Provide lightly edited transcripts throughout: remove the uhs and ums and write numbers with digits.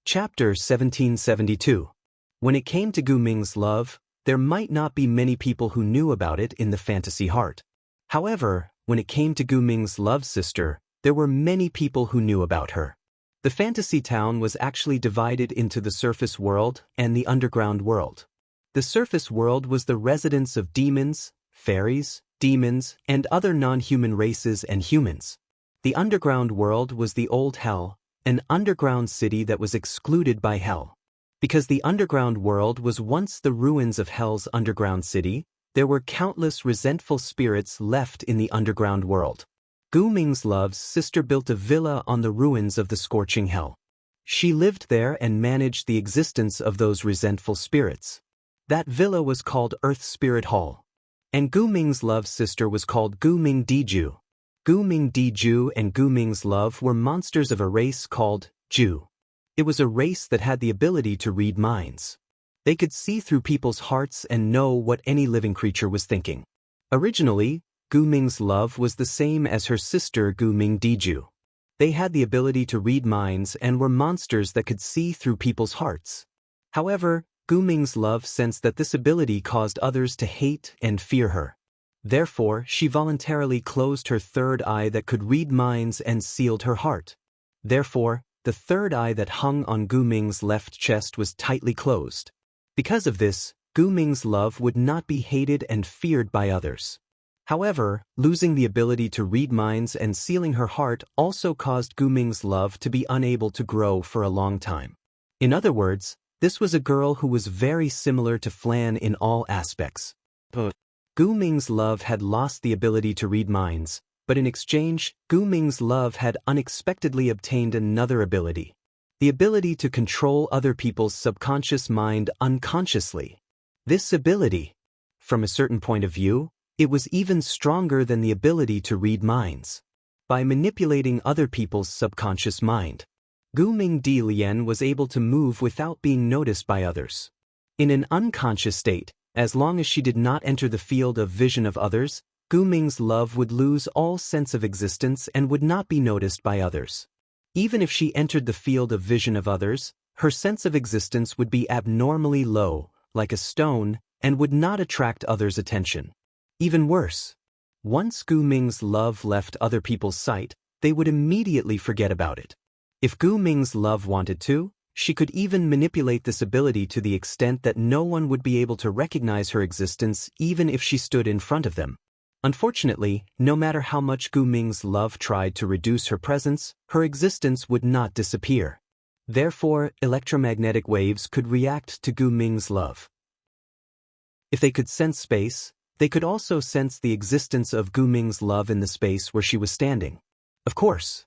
Chapter 1772. When it came to Gu Ming's love, there might not be many people who knew about it in the fantasy heart. However, when it came to Gu Ming's love sister, there were many people who knew about her. The fantasy town was actually divided into the surface world and the underground world. The surface world was the residence of demons, fairies, demons, and other non-human races and humans. The underground world was the old hell, an underground city that was excluded by hell. Because the underground world was once the ruins of hell's underground city, there were countless resentful spirits left in the underground world. Gu Ming's love's sister built a villa on the ruins of the scorching hell. She lived there and managed the existence of those resentful spirits. That villa was called Earth Spirit Hall. And Gu Ming's love's sister was called Gu Ming Diju. Gu Ming Diju and Gu Ming's love were monsters of a race called Ju. It was a race that had the ability to read minds. They could see through people's hearts and know what any living creature was thinking. Originally, Gu Ming's love was the same as her sister Gu Ming Diju. They had the ability to read minds and were monsters that could see through people's hearts. However, Gu Ming's love sensed that this ability caused others to hate and fear her. Therefore, she voluntarily closed her third eye that could read minds and sealed her heart. Therefore, the third eye that hung on Gu Ming's left chest was tightly closed. Because of this, Gu Ming's love would not be hated and feared by others. However, losing the ability to read minds and sealing her heart also caused Gu Ming's love to be unable to grow for a long time. In other words, this was a girl who was very similar to Flan in all aspects. Gu Ming's love had lost the ability to read minds, but in exchange, Gu Ming's love had unexpectedly obtained another ability. The ability to control other people's subconscious mind unconsciously. This ability, from a certain point of view, it was even stronger than the ability to read minds. By manipulating other people's subconscious mind, Gu Ming Di Lian was able to move without being noticed by others. In an unconscious state, as long as she did not enter the field of vision of others, Gu Ming's love would lose all sense of existence and would not be noticed by others. Even if she entered the field of vision of others, her sense of existence would be abnormally low, like a stone, and would not attract others' attention. Even worse, once Gu Ming's love left other people's sight, they would immediately forget about it. If Gu Ming's love wanted to, she could even manipulate this ability to the extent that no one would be able to recognize her existence even if she stood in front of them. Unfortunately, no matter how much Gu Ming's love tried to reduce her presence, her existence would not disappear. Therefore, electromagnetic waves could react to Gu Ming's love. If they could sense space, they could also sense the existence of Gu Ming's love in the space where she was standing. Of course.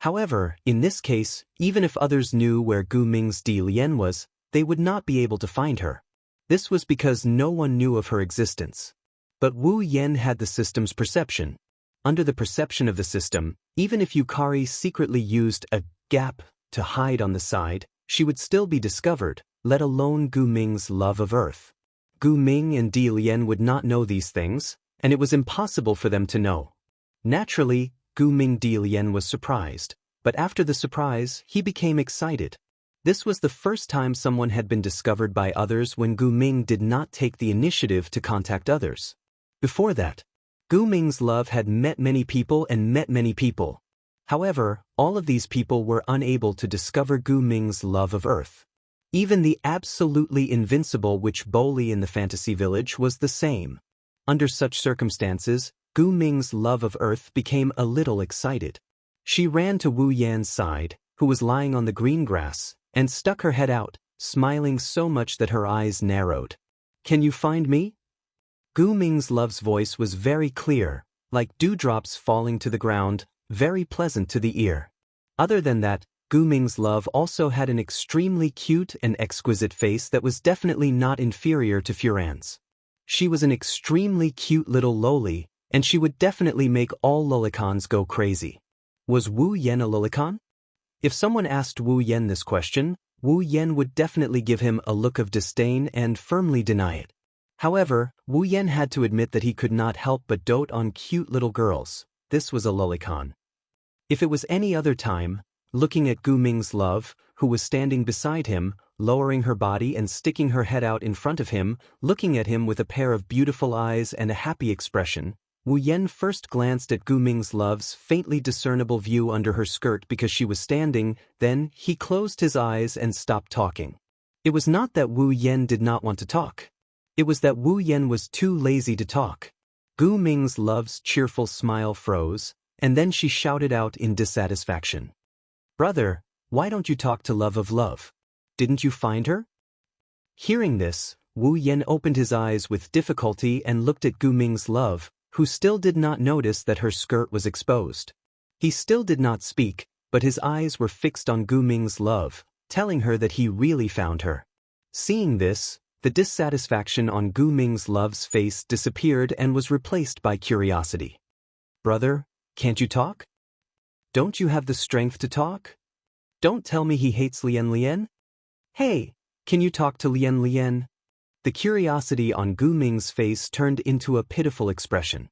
However, in this case, even if others knew where Gu Ming's Di Lian was, they would not be able to find her. This was because no one knew of her existence. But Wu Yan had the system's perception. Under the perception of the system, even if Yukari secretly used a gap to hide on the side, she would still be discovered, let alone Gu Ming's love of Earth. Gu Ming and Di Lian would not know these things, and it was impossible for them to know. Naturally, Gu Ming Di Lian was surprised, but after the surprise, he became excited. This was the first time someone had been discovered by others when Gu Ming did not take the initiative to contact others. Before that, Gu Ming's love had met many people and met many people. However, all of these people were unable to discover Gu Ming's love of Earth. Even the absolutely invincible Witch Boli in the fantasy village was the same. Under such circumstances, Gu Ming's love of Earth became a little excited. She ran to Wu Yan's side, who was lying on the green grass, and stuck her head out, smiling so much that her eyes narrowed. "Can you find me?" Gu Ming's love's voice was very clear, like dewdrops falling to the ground, very pleasant to the ear. Other than that, Gu Ming's love also had an extremely cute and exquisite face that was definitely not inferior to Furan's. She was an extremely cute little loli, and she would definitely make all lolicons go crazy. Was Wu Yan a lolicon? If someone asked Wu Yan this question, Wu Yan would definitely give him a look of disdain and firmly deny it. However, Wu Yan had to admit that he could not help but dote on cute little girls. This was a lolicon. If it was any other time, looking at Gu Ming's love, who was standing beside him, lowering her body and sticking her head out in front of him, looking at him with a pair of beautiful eyes and a happy expression. Wu Yan first glanced at Gu Ming's love's faintly discernible view under her skirt because she was standing, then he closed his eyes and stopped talking. It was not that Wu Yan did not want to talk. It was that Wu Yan was too lazy to talk. Gu Ming's love's cheerful smile froze, and then she shouted out in dissatisfaction. "Brother, why don't you talk to love of love? Didn't you find her?" Hearing this, Wu Yan opened his eyes with difficulty and looked at Gu Ming's love, who still did not notice that her skirt was exposed. He still did not speak, but his eyes were fixed on Gu Ming's love, telling her that he really found her. Seeing this, the dissatisfaction on Gu Ming's love's face disappeared and was replaced by curiosity. "Brother, can't you talk? Don't you have the strength to talk? Don't tell me he hates Lian Lian? Hey, can you talk to Lian Lian?" The curiosity on Gu Ming's face turned into a pitiful expression.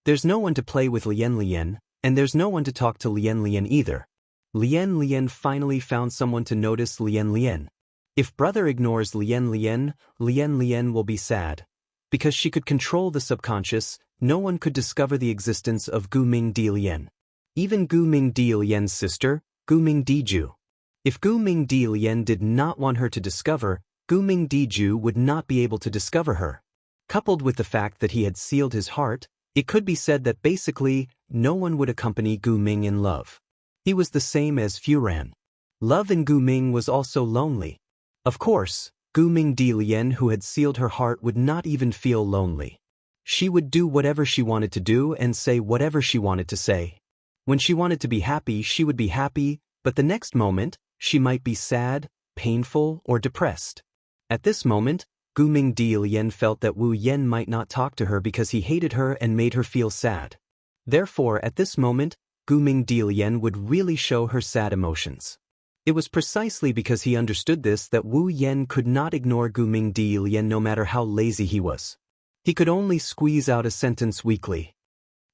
"There's no one to play with Lian Lian, and there's no one to talk to Lian Lian either. Lian Lian finally found someone to notice Lian Lian. If brother ignores Lian Lian, Lian Lian will be sad. Because she could control the subconscious, no one could discover the existence of Gu Ming Di Lian. Even Gu Ming Di Lian's sister, Gu Ming Diju. If Gu Ming Di Lian did not want her to discover, Gu Ming Diju would not be able to discover her. Coupled with the fact that he had sealed his heart, it could be said that basically, no one would accompany Gu Ming in love. He was the same as Furan. Love in Gu Ming was also lonely. Of course, Gu Ming Di Lian, who had sealed her heart, would not even feel lonely. She would do whatever she wanted to do and say whatever she wanted to say. When she wanted to be happy, she would be happy, but the next moment, she might be sad, painful, or depressed. At this moment, Gu Ming Di Lian felt that Wu Yan might not talk to her because he hated her and made her feel sad. Therefore, at this moment, Gu Ming Di Lian would really show her sad emotions. It was precisely because he understood this that Wu Yan could not ignore Gu Ming Di Lian no matter how lazy he was. He could only squeeze out a sentence weakly.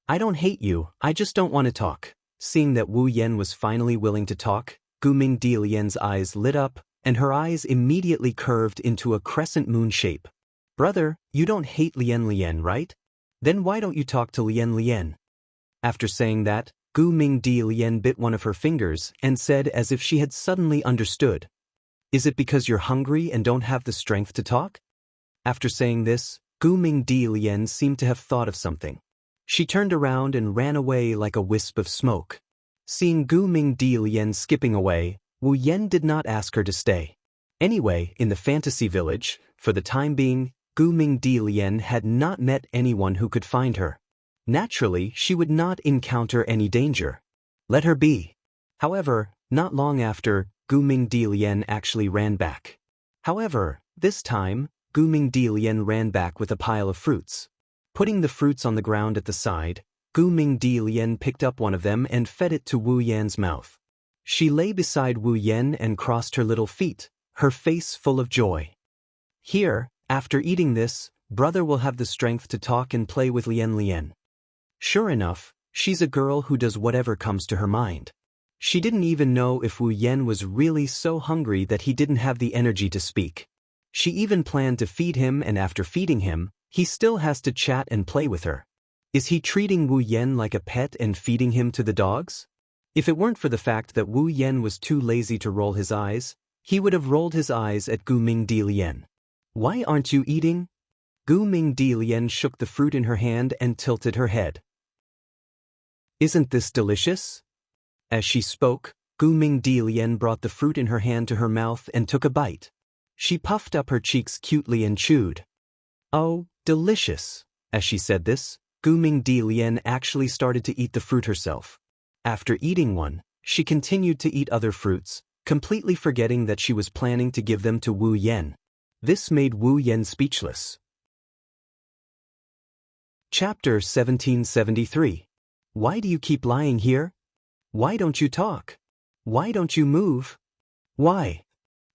"I don't hate you, I just don't want to talk." Seeing that Wu Yan was finally willing to talk, Gu Ming Di Lian's eyes lit up, and her eyes immediately curved into a crescent moon shape. "Brother, you don't hate Lian Lian, right? Then why don't you talk to Lian Lian?" After saying that, Gu Ming Di Lian bit one of her fingers and said as if she had suddenly understood. "Is it because you're hungry and don't have the strength to talk?" After saying this, Gu Ming Di Lian seemed to have thought of something. She turned around and ran away like a wisp of smoke. Seeing Gu Ming Di Lian skipping away, Wu Yan did not ask her to stay. Anyway, in the fantasy village, for the time being, Gu Ming Di Lian had not met anyone who could find her. Naturally, she would not encounter any danger. Let her be. However, not long after, Gu Ming Di Lian actually ran back. However, this time, Gu Ming Di Lian ran back with a pile of fruits. Putting the fruits on the ground at the side, Gu Ming Di Lian picked up one of them and fed it to Wu Yan's mouth. She lay beside Wu Yan and crossed her little feet, her face full of joy. "Here, after eating this, brother will have the strength to talk and play with Lian Lian." Sure enough, she's a girl who does whatever comes to her mind. She didn't even know if Wu Yan was really so hungry that he didn't have the energy to speak. She even planned to feed him, and after feeding him, he still has to chat and play with her. Is he treating Wu Yan like a pet and feeding him to the dogs? If it weren't for the fact that Wu Yan was too lazy to roll his eyes, he would have rolled his eyes at Gu Ming Di Lian. "Why aren't you eating?" Gu Ming Di Lian shook the fruit in her hand and tilted her head. "Isn't this delicious?" As she spoke, Gu Ming Di Lian brought the fruit in her hand to her mouth and took a bite. She puffed up her cheeks cutely and chewed. "Oh, delicious." As she said this, Gu Ming Di Lian actually started to eat the fruit herself. After eating one, she continued to eat other fruits, completely forgetting that she was planning to give them to Wu Yan. This made Wu Yan speechless. Chapter 1773. Why do you keep lying here? Why don't you talk? Why don't you move? Why?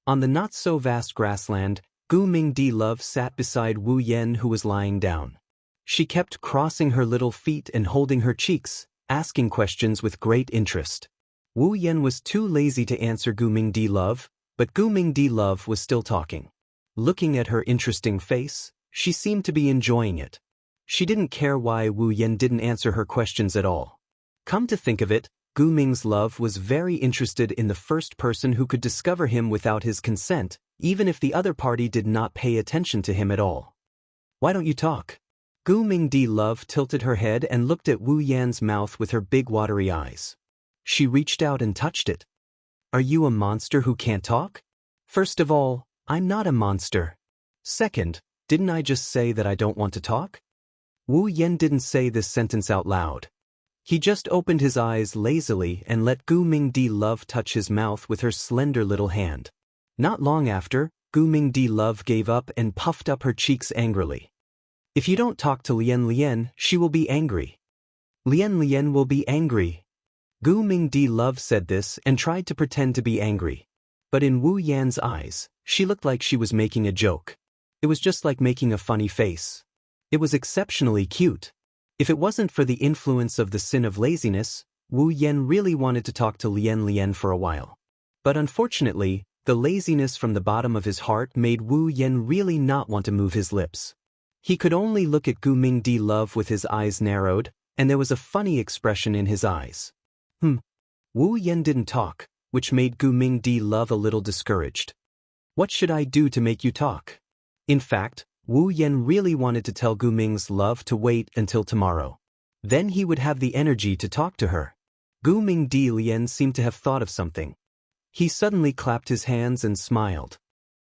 On the not-so-vast grassland, Gu Ming Di Love sat beside Wu Yan, who was lying down. She kept crossing her little feet and holding her cheeks, asking questions with great interest. Wu Yan was too lazy to answer Gu Mingdi Love, but Gu Mingdi Love was still talking. Looking at her interesting face, she seemed to be enjoying it. She didn't care why Wu Yan didn't answer her questions at all. Come to think of it, Gu Ming's love was very interested in the first person who could discover him without his consent, even if the other party did not pay attention to him at all. Why don't you talk? Gu Mingdi Love tilted her head and looked at Wu Yan's mouth with her big watery eyes. She reached out and touched it. Are you a monster who can't talk? First of all, I'm not a monster. Second, didn't I just say that I don't want to talk? Wu Yan didn't say this sentence out loud. He just opened his eyes lazily and let Gu Mingdi Love touch his mouth with her slender little hand. Not long after, Gu Mingdi Love gave up and puffed up her cheeks angrily. If you don't talk to Lian Lian, she will be angry. Lian Lian will be angry. Gu Mingdi Love said this and tried to pretend to be angry. But in Wu Yan's eyes, she looked like she was making a joke. It was just like making a funny face. It was exceptionally cute. If it wasn't for the influence of the sin of laziness, Wu Yan really wanted to talk to Lian Lian for a while. But unfortunately, the laziness from the bottom of his heart made Wu Yan really not want to move his lips. He could only look at Gu Mingdi Love with his eyes narrowed, and there was a funny expression in his eyes. Wu Yan didn't talk, which made Gu Mingdi Love a little discouraged. What should I do to make you talk? In fact, Wu Yan really wanted to tell Gu Ming's Love to wait until tomorrow. Then he would have the energy to talk to her. Gu Mingdi Lian seemed to have thought of something. He suddenly clapped his hands and smiled.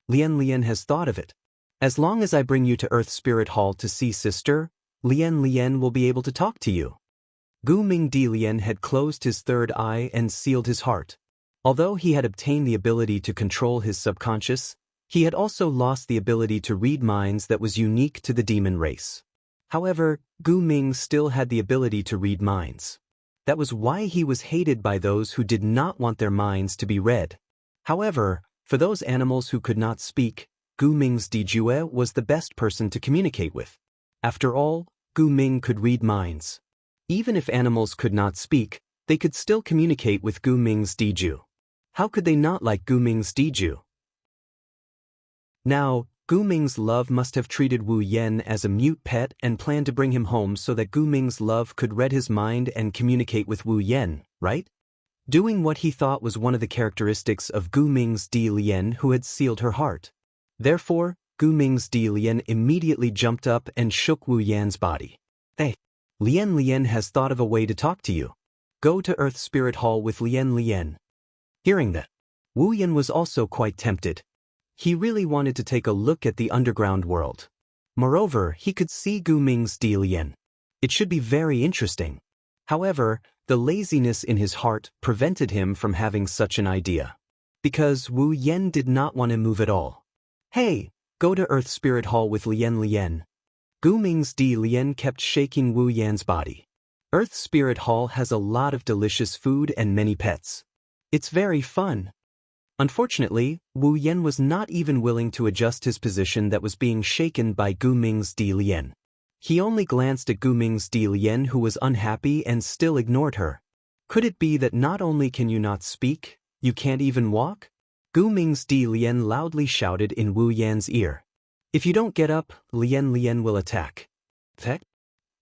Lian Lian has thought of it. As long as I bring you to Earth Spirit Hall to see Sister, Lian Lian will be able to talk to you. Gu Mingdi Lian had closed his third eye and sealed his heart. Although he had obtained the ability to control his subconscious, he had also lost the ability to read minds that was unique to the demon race. However, Gu Ming still had the ability to read minds. That was why he was hated by those who did not want their minds to be read. However, for those animals who could not speak, Gu Ming's Dijue was the best person to communicate with. After all, Gu Ming could read minds. Even if animals could not speak, they could still communicate with Gu Ming's Diju. How could they not like Gu Ming's Diju? Now, Gu Ming's Love must have treated Wu Yan as a mute pet and planned to bring him home so that Gu Ming's Love could read his mind and communicate with Wu Yan, right? Doing what he thought was one of the characteristics of Gu Ming's Di Lian who had sealed her heart. Therefore, Gu Ming's Di Lian immediately jumped up and shook Wu Yan's body. Hey, Lian Lian has thought of a way to talk to you. Go to Earth Spirit Hall with Lian Lian. Hearing that, Wu Yan was also quite tempted. He really wanted to take a look at the underground world. Moreover, he could see Gu Ming's Di Lian. It should be very interesting. However, the laziness in his heart prevented him from having such an idea. Because Wu Yan did not want to move at all. Hey, go to Earth Spirit Hall with Lian Lian. Gu Ming's Di Lian kept shaking Wu Yan's body. Earth Spirit Hall has a lot of delicious food and many pets. It's very fun. Unfortunately, Wu Yan was not even willing to adjust his position that was being shaken by Gu Ming's Di Lian. He only glanced at Gu Ming's Di Lian who was unhappy and still ignored her. Could it be that not only can you not speak, you can't even walk? Gu Ming's Di Lian loudly shouted in Wu Yan's ear. If you don't get up, Lian Lian will attack.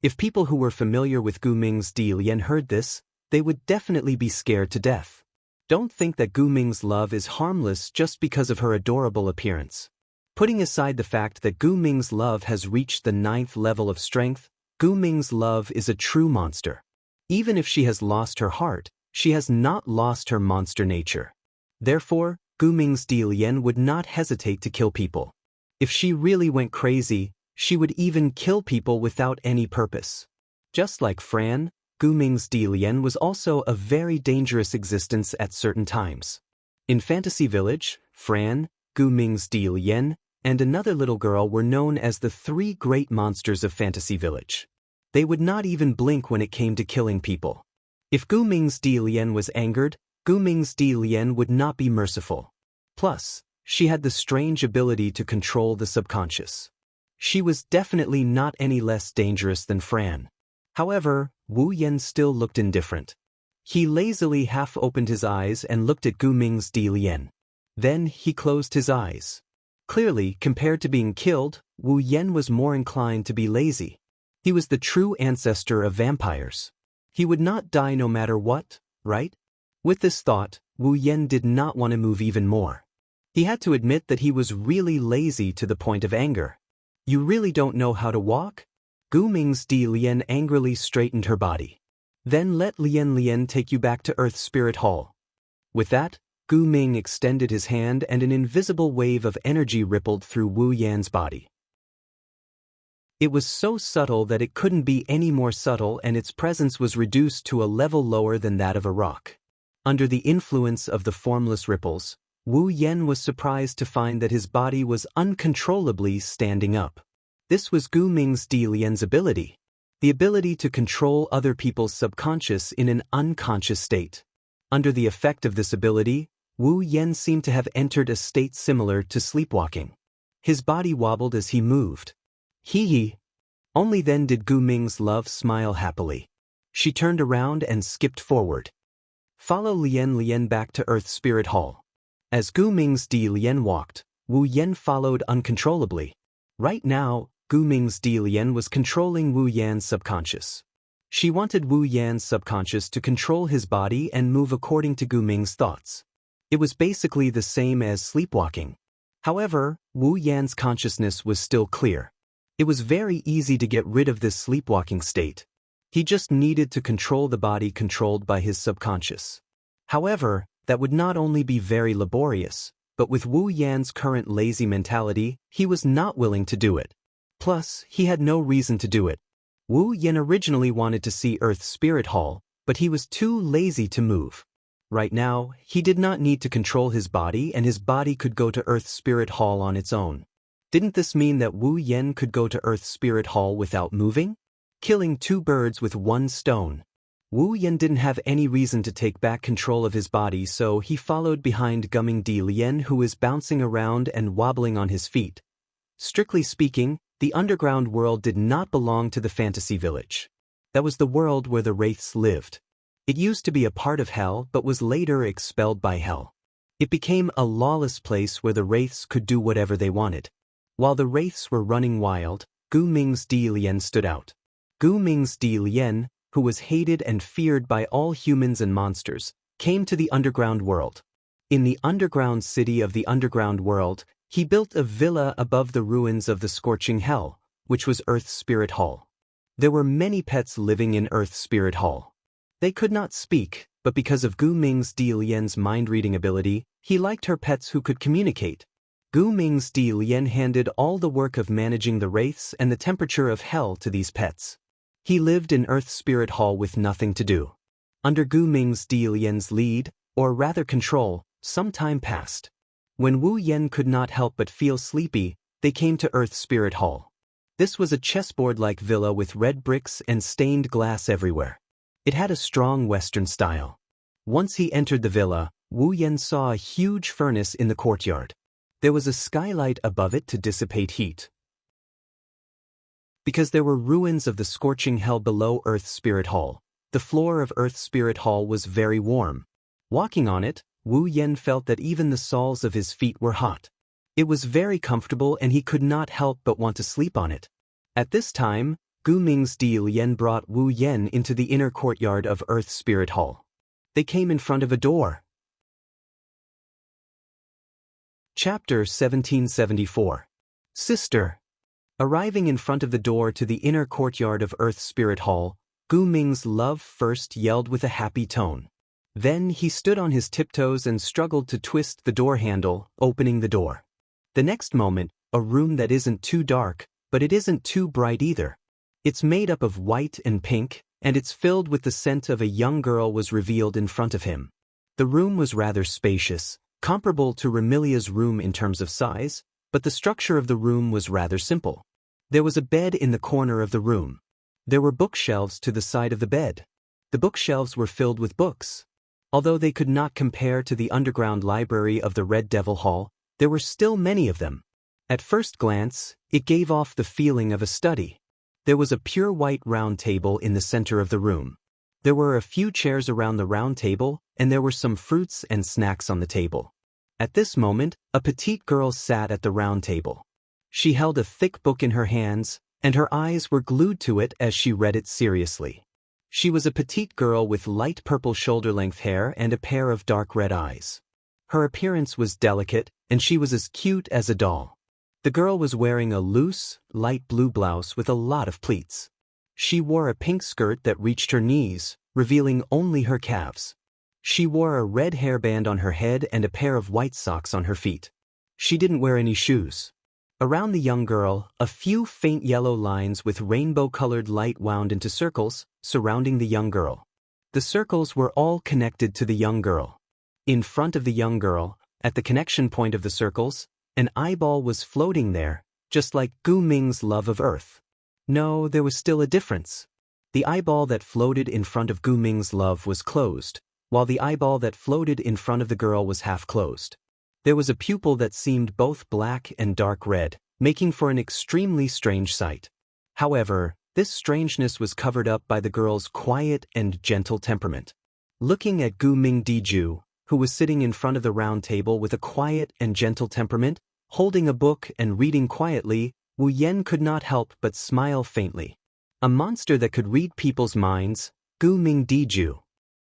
If people who were familiar with Gu Ming's Di Lian heard this, they would definitely be scared to death. Don't think that Gu Ming's Love is harmless just because of her adorable appearance. Putting aside the fact that Gu Ming's Love has reached the 9th level of strength, Gu Ming's Love is a true monster. Even if she has lost her heart, she has not lost her monster nature. Therefore, Gu Ming's Di Lian would not hesitate to kill people. If she really went crazy, she would even kill people without any purpose. Just like Fran, Gu Ming's Di Lian was also a very dangerous existence at certain times. In Fantasy Village, Fran, Gu Ming's Di Lian, and another little girl were known as the 3 great monsters of Fantasy Village. They would not even blink when it came to killing people. If Gu Ming's Di Lian was angered, Gu Ming's Di Lian would not be merciful. Plus, she had the strange ability to control the subconscious. She was definitely not any less dangerous than Fran. However, Wu Yan still looked indifferent. He lazily half-opened his eyes and looked at Gu Ming's Di Lian. Then he closed his eyes. Clearly, compared to being killed, Wu Yan was more inclined to be lazy. He was the true ancestor of vampires. He would not die no matter what, right? With this thought, Wu Yan did not want to move even more. He had to admit that he was really lazy to the point of anger. You really don't know how to walk? Gu Ming's Di Lian angrily straightened her body. Then let Lian Lian take you back to Earth Spirit Hall. With that, Gu Ming extended his hand and an invisible wave of energy rippled through Wu Yan's body. It was so subtle that it couldn't be any more subtle, and its presence was reduced to a level lower than that of a rock. Under the influence of the formless ripples, Wu Yan was surprised to find that his body was uncontrollably standing up. This was Gu Ming's Di Lian's ability. The ability to control other people's subconscious in an unconscious state. Under the effect of this ability, Wu Yan seemed to have entered a state similar to sleepwalking. His body wobbled as he moved. Hee. Only then did Gu Ming's love smile happily. She turned around and skipped forward. Follow Lian Lian back to Earth Spirit Hall. As Gu Ming's Di Lian walked, Wu Yan followed uncontrollably. Right now, Gu Ming's Di Lian was controlling Wu Yan's subconscious. She wanted Wu Yan's subconscious to control his body and move according to Gu Ming's thoughts. It was basically the same as sleepwalking. However, Wu Yan's consciousness was still clear. It was very easy to get rid of this sleepwalking state. He just needed to control the body controlled by his subconscious. However, that would not only be very laborious, but with Wu Yan's current lazy mentality, he was not willing to do it. Plus, he had no reason to do it. Wu Yan originally wanted to see Earth Spirit Hall, but he was too lazy to move. Right now, he did not need to control his body, and his body could go to Earth Spirit Hall on its own. Didn't this mean that Wu Yan could go to Earth Spirit Hall without moving? Killing two birds with one stone. Wu Yan didn't have any reason to take back control of his body, so he followed behind Gu Ming Di Lian, who was bouncing around and wobbling on his feet. Strictly speaking, the underground world did not belong to the fantasy village. That was the world where the wraiths lived. It used to be a part of hell but was later expelled by hell. It became a lawless place where the wraiths could do whatever they wanted. While the wraiths were running wild, Gu Ming's Di Lian stood out. Gu Ming's Di Lian, who was hated and feared by all humans and monsters, came to the underground world. In the underground city of the underground world, he built a villa above the ruins of the scorching hell, which was Earth Spirit Hall. There were many pets living in Earth Spirit Hall. They could not speak, but because of Gu Ming's Di Lian's mind-reading ability, he liked her pets who could communicate. Gu Ming's Di Lian handed all the work of managing the wraiths and the temperature of hell to these pets. He lived in Earth Spirit Hall with nothing to do. Under Gu Ming's Di Lian's lead, or rather control, some time passed. When Wu Yan could not help but feel sleepy, they came to Earth Spirit Hall. This was a chessboard-like villa with red bricks and stained glass everywhere. It had a strong Western style. Once he entered the villa, Wu Yan saw a huge furnace in the courtyard. There was a skylight above it to dissipate heat. Because there were ruins of the scorching hell below Earth Spirit Hall, the floor of Earth Spirit Hall was very warm. Walking on it, Wu Yan felt that even the soles of his feet were hot. It was very comfortable and he could not help but want to sleep on it. At this time, Gu Ming's Di Lian brought Wu Yan into the inner courtyard of Earth Spirit Hall. They came in front of a door. Chapter 1774. Sister. Arriving in front of the door to the inner courtyard of Earth Spirit Hall, Gu Ming's love first yelled with a happy tone. Then he stood on his tiptoes and struggled to twist the door handle, opening the door. The next moment, a room that isn't too dark, but it isn't too bright either. It's made up of white and pink, and it's filled with the scent of a young girl was revealed in front of him. The room was rather spacious, comparable to Remilia's room in terms of size, but the structure of the room was rather simple. There was a bed in the corner of the room. There were bookshelves to the side of the bed. The bookshelves were filled with books. Although they could not compare to the underground library of the Red Devil Hall, there were still many of them. At first glance, it gave off the feeling of a study. There was a pure white round table in the center of the room. There were a few chairs around the round table, and there were some fruits and snacks on the table. At this moment, a petite girl sat at the round table. She held a thick book in her hands, and her eyes were glued to it as she read it seriously. She was a petite girl with light purple shoulder-length hair and a pair of dark red eyes. Her appearance was delicate, and she was as cute as a doll. The girl was wearing a loose, light blue blouse with a lot of pleats. She wore a pink skirt that reached her knees, revealing only her calves. She wore a red hairband on her head and a pair of white socks on her feet. She didn't wear any shoes. Around the young girl, a few faint yellow lines with rainbow-colored light wound into circles, surrounding the young girl. The circles were all connected to the young girl. In front of the young girl, at the connection point of the circles, an eyeball was floating there, just like Gu Ming's love of Earth. No, there was still a difference. The eyeball that floated in front of Gu Ming's love was closed, while the eyeball that floated in front of the girl was half closed. There was a pupil that seemed both black and dark red, making for an extremely strange sight. However, this strangeness was covered up by the girl's quiet and gentle temperament. Looking at Gu Ming Diju, who was sitting in front of the round table with a quiet and gentle temperament, holding a book and reading quietly, Wu Yan could not help but smile faintly. A monster that could read people's minds, Gu Ming Diju.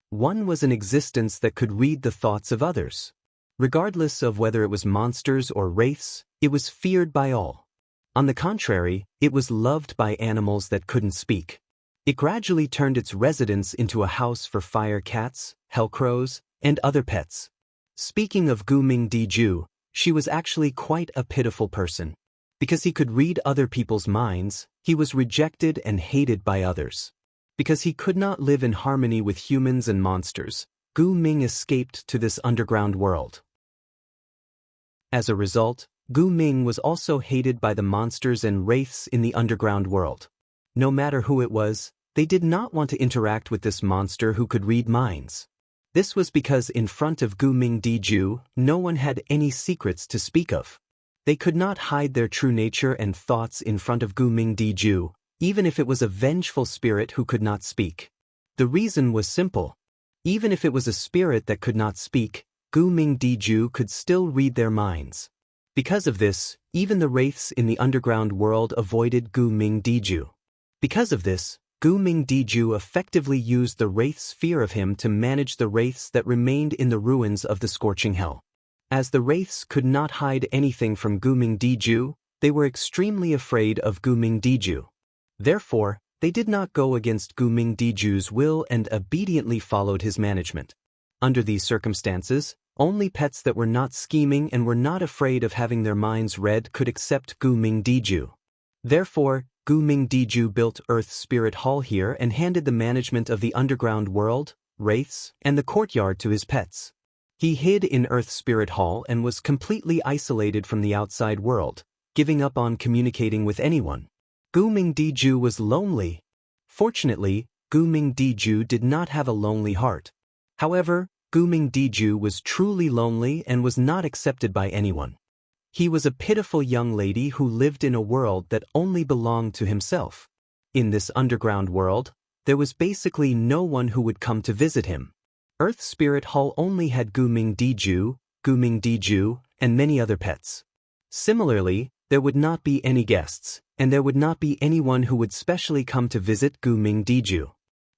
One was an existence that could read the thoughts of others. Regardless of whether it was monsters or wraiths, it was feared by all. On the contrary, it was loved by animals that couldn't speak. It gradually turned its residence into a house for fire cats, hell crows, and other pets. Speaking of Gu Ming Diju, she was actually quite a pitiful person. Because he could read other people's minds, he was rejected and hated by others. Because he could not live in harmony with humans and monsters, Gu Ming escaped to this underground world. As a result, Gu Ming was also hated by the monsters and wraiths in the underground world. No matter who it was, they did not want to interact with this monster who could read minds. This was because in front of Gu Ming Diju, no one had any secrets to speak of. They could not hide their true nature and thoughts in front of Gu Ming Diju, even if it was a vengeful spirit who could not speak. The reason was simple. Even if it was a spirit that could not speak, Gu Ming Diju could still read their minds. Because of this, even the wraiths in the underground world avoided Gu Ming Diju. Because of this, Gu Ming Diju effectively used the wraiths' fear of him to manage the wraiths that remained in the ruins of the scorching hell. As the wraiths could not hide anything from Gu Ming Diju, they were extremely afraid of Gu Ming Diju. Therefore, they did not go against Gu Ming Diju's will and obediently followed his management. Under these circumstances, only pets that were not scheming and were not afraid of having their minds read could accept Gu Ming Diju. Therefore, Gu Ming Diju built Earth Spirit Hall here and handed the management of the underground world, wraiths, and the courtyard to his pets. He hid in Earth Spirit Hall and was completely isolated from the outside world, giving up on communicating with anyone. Gu Ming Diju was lonely. Fortunately, Gu Ming Diju did not have a lonely heart. However, Gu Ming Diju was truly lonely and was not accepted by anyone. He was a pitiful young lady who lived in a world that only belonged to himself. In this underground world, there was basically no one who would come to visit him. Earth Spirit Hall only had Gu Ming Diju, and many other pets. Similarly, there would not be any guests, and there would not be anyone who would specially come to visit Gu Ming Diju.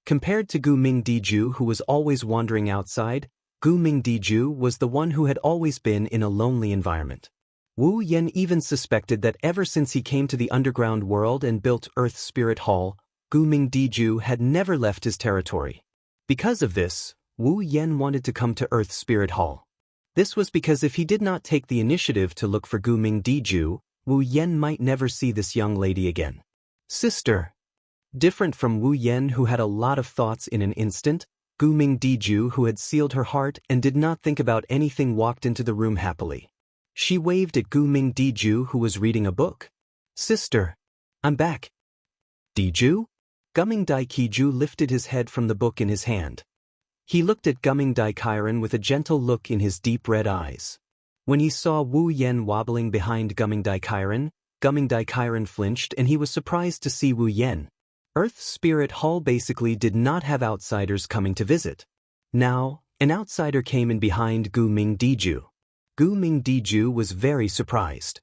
Compared to Gu Ming Diju, who was always wandering outside, Gu Ming Diju was the one who had always been in a lonely environment. Wu Yan even suspected that ever since he came to the underground world and built Earth Spirit Hall, Gu Ming Diju had never left his territory. Because of this, Wu Yan wanted to come to Earth Spirit Hall. This was because if he did not take the initiative to look for Gu Ming Diju, Wu Yan might never see this young lady again. Sister. Different from Wu Yan, who had a lot of thoughts in an instant, Gu Ming Diju, who had sealed her heart and did not think about anything, walked into the room happily. She waved at Gu Ming Diju, who was reading a book. Sister. I'm back. Diju? Gumming Daikiju lifted his head from the book in his hand. He looked at Gumming Daikairen with a gentle look in his deep red eyes. When he saw Wu Yan wobbling behind Gumming Daikairen flinched and he was surprised to see Wu Yan. Earth's Spirit Hall basically did not have outsiders coming to visit. Now, an outsider came in behind Gu Ming Diju. Gu Ming Diju was very surprised.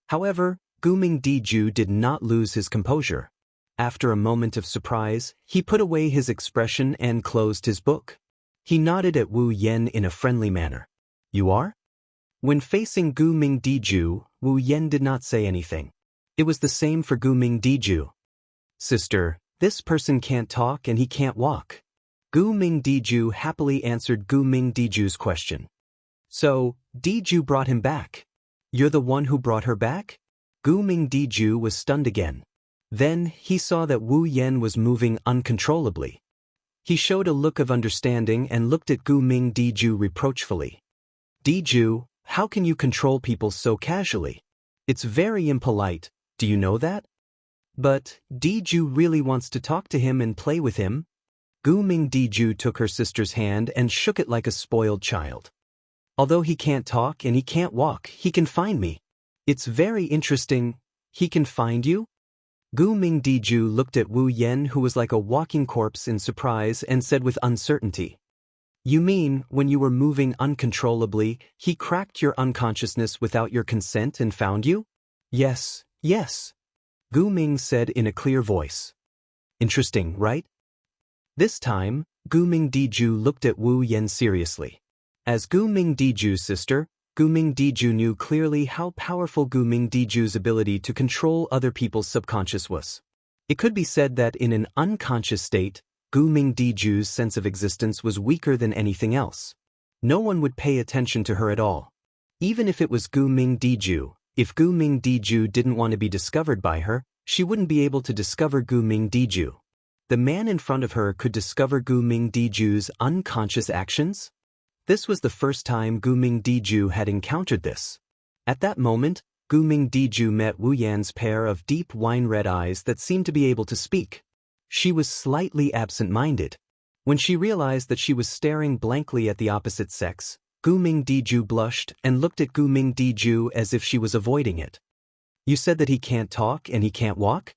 However, Gu Ming Diju did not lose his composure. After a moment of surprise, he put away his expression and closed his book. He nodded at Wu Yan in a friendly manner. "You are?" When facing Gu Ming Diju, Wu Yan did not say anything. It was the same for Gu Ming Diju. "Sister, this person can't talk and he can't walk." Gu Ming Diju happily answered Gu Ming Diju's question. "So, Diju brought him back. You're the one who brought her back?" Gu Ming Diju was stunned again. Then, he saw that Wu Yan was moving uncontrollably. He showed a look of understanding and looked at Gu Ming Diju reproachfully. "Diju, how can you control people so casually? It's very impolite, do you know that?" "But, Diju really wants to talk to him and play with him." Gu Ming Diju took her sister's hand and shook it like a spoiled child. "Although he can't talk and he can't walk, he can find me. It's very interesting. He can find you?" Gu Ming Diju looked at Wu Yan, who was like a walking corpse, in surprise and said with uncertainty, "You mean, when you were moving uncontrollably, he cracked your unconsciousness without your consent and found you?" "Yes, yes," Gu Ming said in a clear voice. "Interesting, right?" This time, Gu Ming Diju looked at Wu Yan seriously. As Gu Ming Diju's sister, Gu Ming Diju knew clearly how powerful Gu Ming Diju's ability to control other people's subconscious was. It could be said that in an unconscious state, Gu Ming Diju's sense of existence was weaker than anything else. No one would pay attention to her at all. Even if it was Gu Ming Diju, if Gu Ming Diju didn't want to be discovered by her, she wouldn't be able to discover Gu Ming Diju. The man in front of her could discover Gu Ming Diju's unconscious actions? This was the first time Gu Ming Diju had encountered this. At that moment, Gu Ming Diju met Wu Yan's pair of deep wine-red eyes that seemed to be able to speak. She was slightly absent-minded. When she realized that she was staring blankly at the opposite sex, Gu Ming Diju blushed and looked at Gu Ming Diju as if she was avoiding it. "You said that he can't talk and he can't walk?"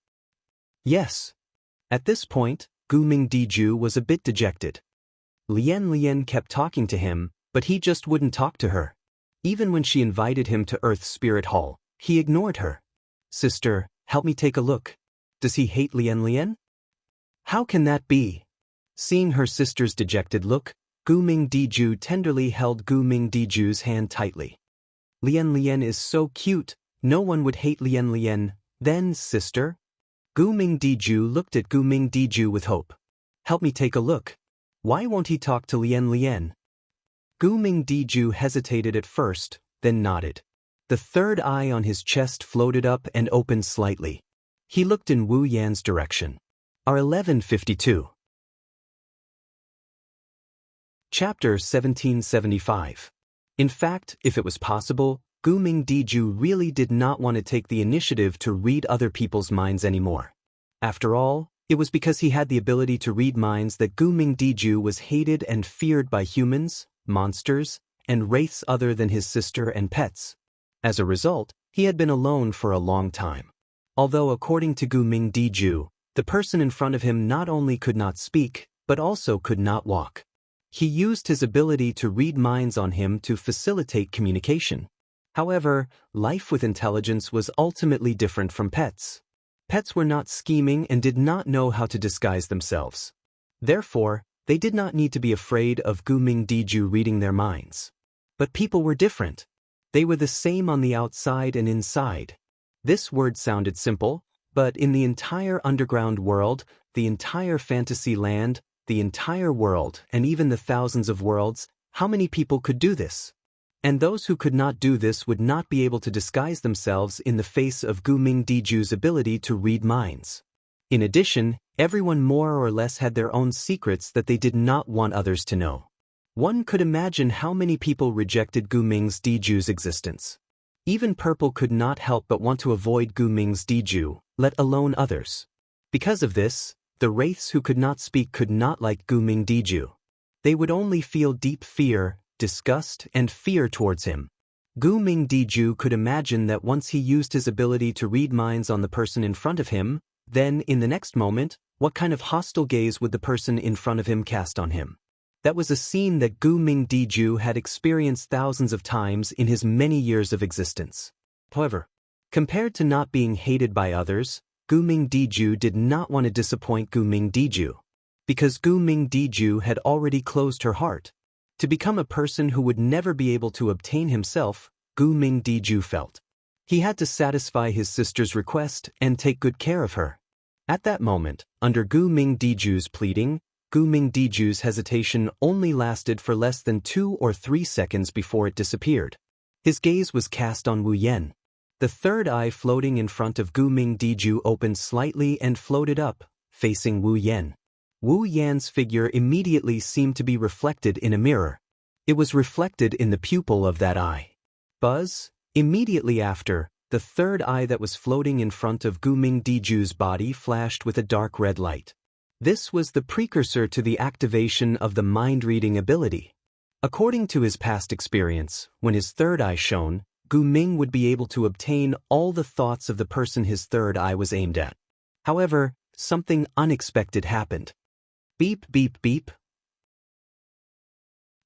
"Yes." At this point, Gu Ming Diju was a bit dejected. Lian kept talking to him, but he just wouldn't talk to her. Even when she invited him to Earth's Spirit Hall, he ignored her. "Sister, help me take a look. Does he hate Lian?" "How can that be?" Seeing her sister's dejected look, Gu Ming Diju tenderly held Gu Ming Diju's hand tightly. Lian is so cute, no one would hate Lian. Then, sister?" Gu Ming Diju looked at Gu Ming Diju with hope. "Help me take a look. Why won't he talk to Lian?" Gu Ming Diju hesitated at first, then nodded. The third eye on his chest floated up and opened slightly. He looked in Wu Yan's direction. R1152. Chapter 1775. In fact, if it was possible, Gu Ming Diju really did not want to take the initiative to read other people's minds anymore. After all, it was because he had the ability to read minds that Gu Ming Diju was hated and feared by humans, monsters, and wraiths other than his sister and pets. As a result, he had been alone for a long time. Although according to Gu Ming Diju, the person in front of him not only could not speak, but also could not walk. He used his ability to read minds on him to facilitate communication. However, life with intelligence was ultimately different from pets. Pets were not scheming and did not know how to disguise themselves. Therefore, they did not need to be afraid of Gu Ming Diju reading their minds. But people were different. They were the same on the outside and inside. This word sounded simple, but in the entire underground world, the entire fantasy land, the entire world, and even the thousands of worlds, how many people could do this? And those who could not do this would not be able to disguise themselves in the face of Gu Ming Diju's ability to read minds. In addition, everyone more or less had their own secrets that they did not want others to know. One could imagine how many people rejected Gu Ming Diju's existence. Even Purple could not help but want to avoid Gu Ming Diju, let alone others. Because of this, the wraiths who could not speak could not like Gu Ming Diju. They would only feel deep fear, disgust, and fear towards him. Gu Ming Diju could imagine that once he used his ability to read minds on the person in front of him, Then, in the next moment, what kind of hostile gaze would the person in front of him cast on him? That was a scene that Gu Ming Diju had experienced thousands of times in his many years of existence. However, compared to not being hated by others, Gu Ming Diju did not want to disappoint Gu Ming Diju. Because Gu Ming Diju had already closed her heart. To become a person who would never be able to obtain himself, Gu Ming Diju felt. He had to satisfy his sister's request and take good care of her. At that moment, under Gu Ming Diju's pleading, Gu Ming Diju's hesitation only lasted for less than 2 or 3 seconds before it disappeared. His gaze was cast on Wu Yan. The third eye floating in front of Gu Ming Diju opened slightly and floated up, facing Wu Yan. Wu Yan's figure immediately seemed to be reflected in a mirror. It was reflected in the pupil of that eye. Buzz. Immediately after, the third eye that was floating in front of Gu Ming Diju's body flashed with a dark red light. This was the precursor to the activation of the mind-reading ability. According to his past experience, when his third eye shone, Gu Ming would be able to obtain all the thoughts of the person his third eye was aimed at. However, something unexpected happened. Beep beep beep.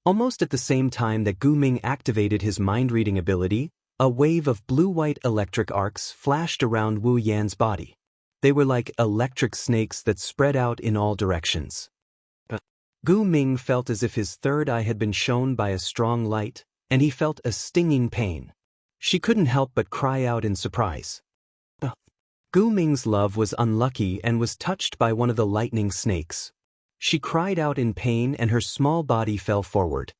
Almost at the same time that Gu Ming activated his mind-reading ability, a wave of blue-white electric arcs flashed around Wu Yan's body. They were like electric snakes that spread out in all directions. Gu Ming felt as if his third eye had been shone by a strong light, and he felt a stinging pain. She couldn't help but cry out in surprise. Gu Ming's love was unlucky and was touched by one of the lightning snakes. She cried out in pain and her small body fell forward.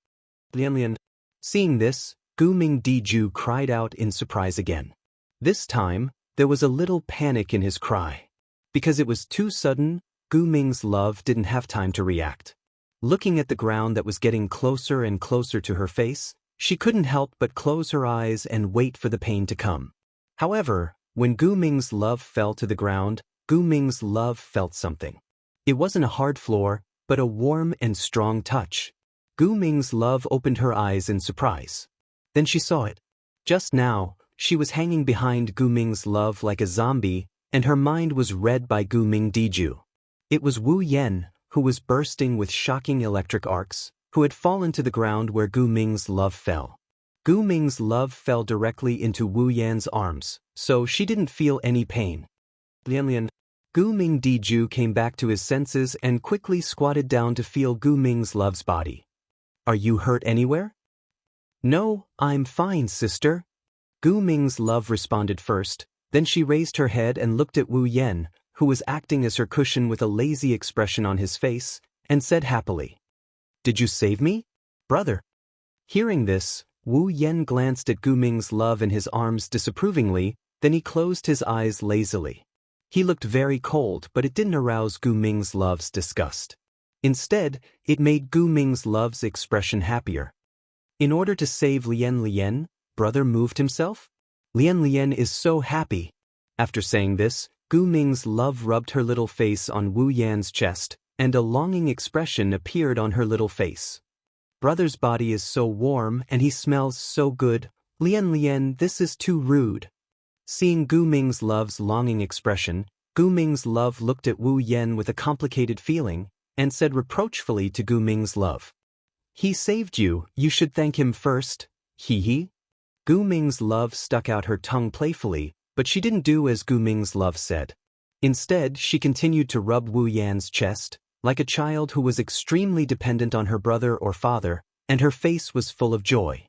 Seeing this, Gu Ming Diju cried out in surprise again. This time, there was a little panic in his cry. Because it was too sudden, Gu Ming's love didn't have time to react. Looking at the ground that was getting closer and closer to her face, she couldn't help but close her eyes and wait for the pain to come. However, when Gu Ming's love fell to the ground, Gu Ming's love felt something. It wasn't a hard floor, but a warm and strong touch. Gu Ming's love opened her eyes in surprise. Then she saw it. Just now, she was hanging behind Gu Ming's love like a zombie, and her mind was read by Gu Ming Diju. It was Wu Yan, who was bursting with shocking electric arcs, who had fallen to the ground where Gu Ming's love fell. Gu Ming's love fell directly into Wu Yan's arms, so she didn't feel any pain. Gu Ming Diju came back to his senses and quickly squatted down to feel Gu Ming's love's body. Are you hurt anywhere? No, I'm fine, sister. Gu Ming's love responded first, then she raised her head and looked at Wu Yan, who was acting as her cushion with a lazy expression on his face, and said happily, Did you save me, brother? Hearing this, Wu Yan glanced at Gu Ming's love in his arms disapprovingly, then he closed his eyes lazily. He looked very cold, but it didn't arouse Gu Ming's love's disgust. Instead, it made Gu Ming's love's expression happier. In order to save Lian, brother moved himself? Lian is so happy. After saying this, Gu Ming's love rubbed her little face on Wu Yan's chest, and a longing expression appeared on her little face. Brother's body is so warm and he smells so good. Lian, this is too rude. Seeing Gu Ming's love's longing expression, Gu Ming's love looked at Wu Yan with a complicated feeling, and said reproachfully to Gu Ming's love, He saved you, you should thank him first, hee. Gu Ming's love stuck out her tongue playfully, but she didn't do as Gu Ming's love said. Instead, she continued to rub Wu Yan's chest, like a child who was extremely dependent on her brother or father, and her face was full of joy.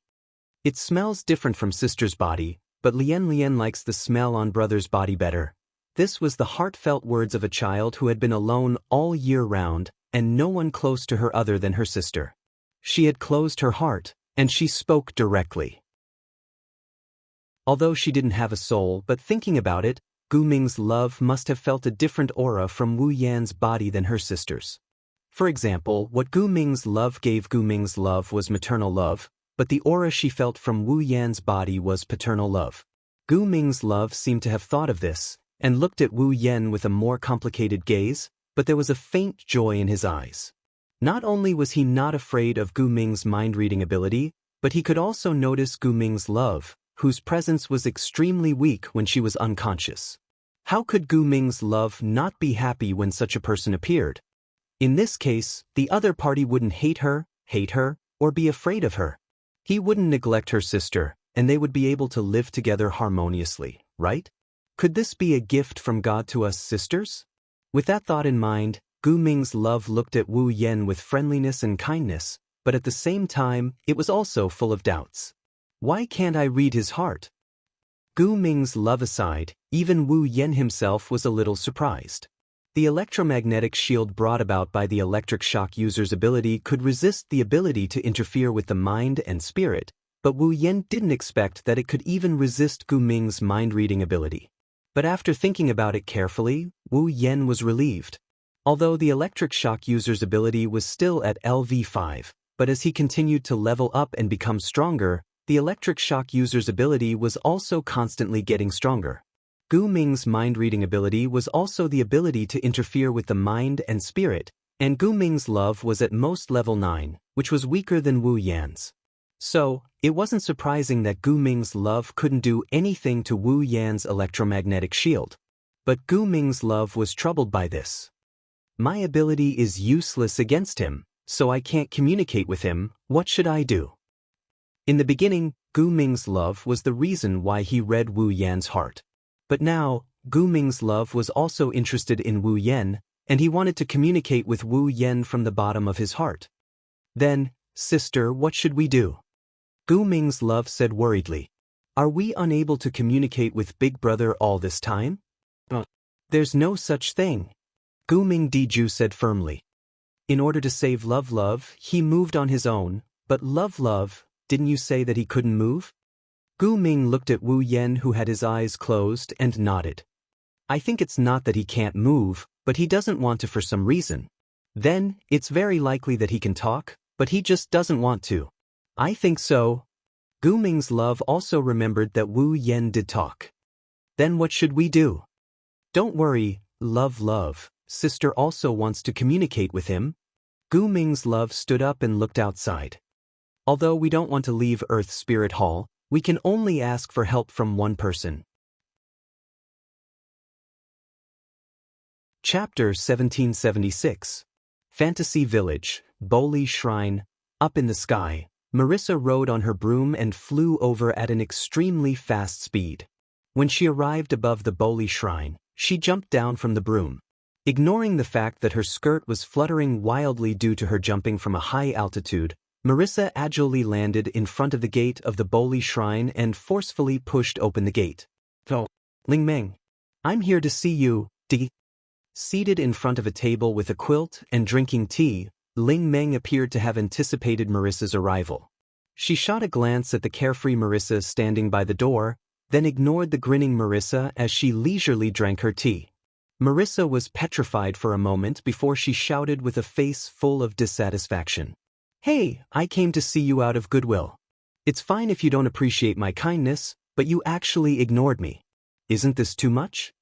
It smells different from sister's body, but Lian likes the smell on brother's body better. This was the heartfelt words of a child who had been alone all year round, and no one close to her other than her sister. She had closed her heart, and she spoke directly. Although she didn't have a soul, but thinking about it, Gu Ming's love must have felt a different aura from Wu Yan's body than her sister's. For example, what Gu Ming's love gave Gu Ming's love was maternal love, but the aura she felt from Wu Yan's body was paternal love. Gu Ming's love seemed to have thought of this, and looked at Wu Yan with a more complicated gaze, but there was a faint joy in his eyes. Not only was he not afraid of Gu Ming's mind-reading ability, but he could also notice Gu Ming's love, whose presence was extremely weak when she was unconscious. How could Gu Ming's love not be happy when such a person appeared? In this case, the other party wouldn't hate her, or be afraid of her. He wouldn't neglect her sister, and they would be able to live together harmoniously, right? Could this be a gift from God to us sisters? With that thought in mind, Gu Ming's love looked at Wu Yan with friendliness and kindness, but at the same time, it was also full of doubts. Why can't I read his heart? Gu Ming's love aside, even Wu Yan himself was a little surprised. The electromagnetic shield brought about by the electric shock user's ability could resist the ability to interfere with the mind and spirit, but Wu Yan didn't expect that it could even resist Gu Ming's mind-reading ability. But after thinking about it carefully, Wu Yan was relieved. Although the electric shock user's ability was still at LV5, but as he continued to level up and become stronger, the electric shock user's ability was also constantly getting stronger. Gu Ming's mind-reading ability was also the ability to interfere with the mind and spirit, and Gu Ming's love was at most level 9, which was weaker than Wu Yan's. So, it wasn't surprising that Gu Ming's love couldn't do anything to Wu Yan's electromagnetic shield. But Gu Ming's love was troubled by this. My ability is useless against him, so I can't communicate with him. What should I do? In the beginning, Gu Ming's love was the reason why he read Wu Yan's heart. But now, Gu Ming's love was also interested in Wu Yan, and he wanted to communicate with Wu Yan from the bottom of his heart. Then, sister, what should we do? Gu Ming's love said worriedly. Are we unable to communicate with Big Brother all this time? There's no such thing. Gu Ming Diju said firmly. In order to save Love, he moved on his own, but Love, didn't you say that he couldn't move? Gu Ming looked at Wu Yan, who had his eyes closed, and nodded. I think it's not that he can't move, but he doesn't want to for some reason. Then, it's very likely that he can talk, but he just doesn't want to. I think so. Gu Ming's love also remembered that Wu Yan did talk. Then what should we do? Don't worry, Love, sister also wants to communicate with him. Gu Ming's love stood up and looked outside. Although we don't want to leave Earth Spirit Hall, we can only ask for help from one person. Chapter 1776. Fantasy Village, Boli Shrine. Up in the sky, Marissa rode on her broom and flew over at an extremely fast speed. When she arrived above the Boli Shrine, she jumped down from the broom. Ignoring the fact that her skirt was fluttering wildly due to her jumping from a high altitude, Marissa agilely landed in front of the gate of the Boli Shrine and forcefully pushed open the gate. Oh, Ling Meng. I'm here to see you, Di. Seated in front of a table with a quilt and drinking tea, Ling Meng appeared to have anticipated Marissa's arrival. She shot a glance at the carefree Marissa standing by the door, then ignored the grinning Marissa as she leisurely drank her tea. Marissa was petrified for a moment before she shouted with a face full of dissatisfaction. Hey, I came to see you out of goodwill. It's fine if you don't appreciate my kindness, but you actually ignored me. Isn't this too much?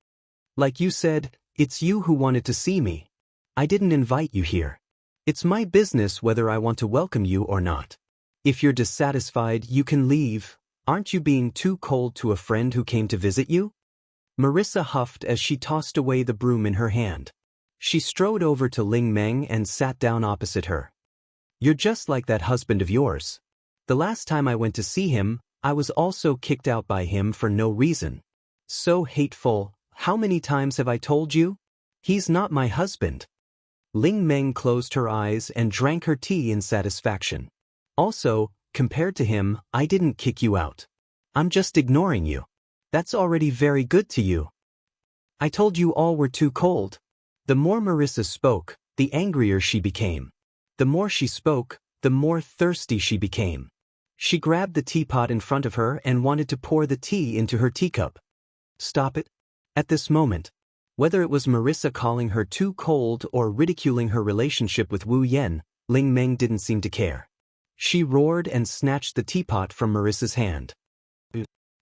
Like you said, it's you who wanted to see me. I didn't invite you here. It's my business whether I want to welcome you or not. If you're dissatisfied, you can leave. Aren't you being too cold to a friend who came to visit you? Marissa huffed as she tossed away the broom in her hand. She strode over to Ling Meng and sat down opposite her. You're just like that husband of yours. The last time I went to see him, I was also kicked out by him for no reason. So hateful. How many times have I told you? He's not my husband. Ling Meng closed her eyes and drank her tea in satisfaction. Also, compared to him, I didn't kick you out. I'm just ignoring you. That's already very good to you. I told you all were too cold. The more Marissa spoke, the angrier she became. The more she spoke, the more thirsty she became. She grabbed the teapot in front of her and wanted to pour the tea into her teacup. Stop it. At this moment, whether it was Marissa calling her too cold or ridiculing her relationship with Wu Yan, Ling Meng didn't seem to care. She roared and snatched the teapot from Marissa's hand.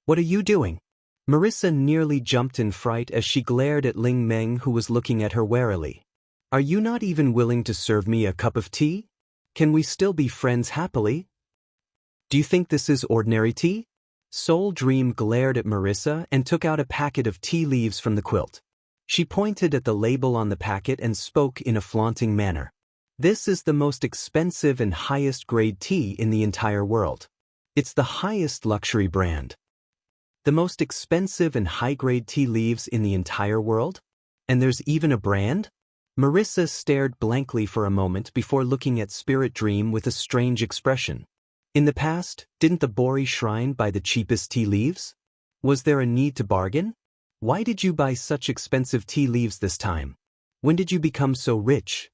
What are you doing? Marissa nearly jumped in fright as she glared at Ling Meng, who was looking at her warily. Are you not even willing to serve me a cup of tea? Can we still be friends happily? Do you think this is ordinary tea? Soul Dream glared at Marissa and took out a packet of tea leaves from the quilt. She pointed at the label on the packet and spoke in a flaunting manner. This is the most expensive and highest grade tea in the entire world. It's the highest luxury brand. The most expensive and high-grade tea leaves in the entire world? And there's even a brand? Marissa stared blankly for a moment before looking at Spirit Dream with a strange expression. In the past, didn't the Bori Shrine buy the cheapest tea leaves? Was there a need to bargain? Why did you buy such expensive tea leaves this time? When did you become so rich?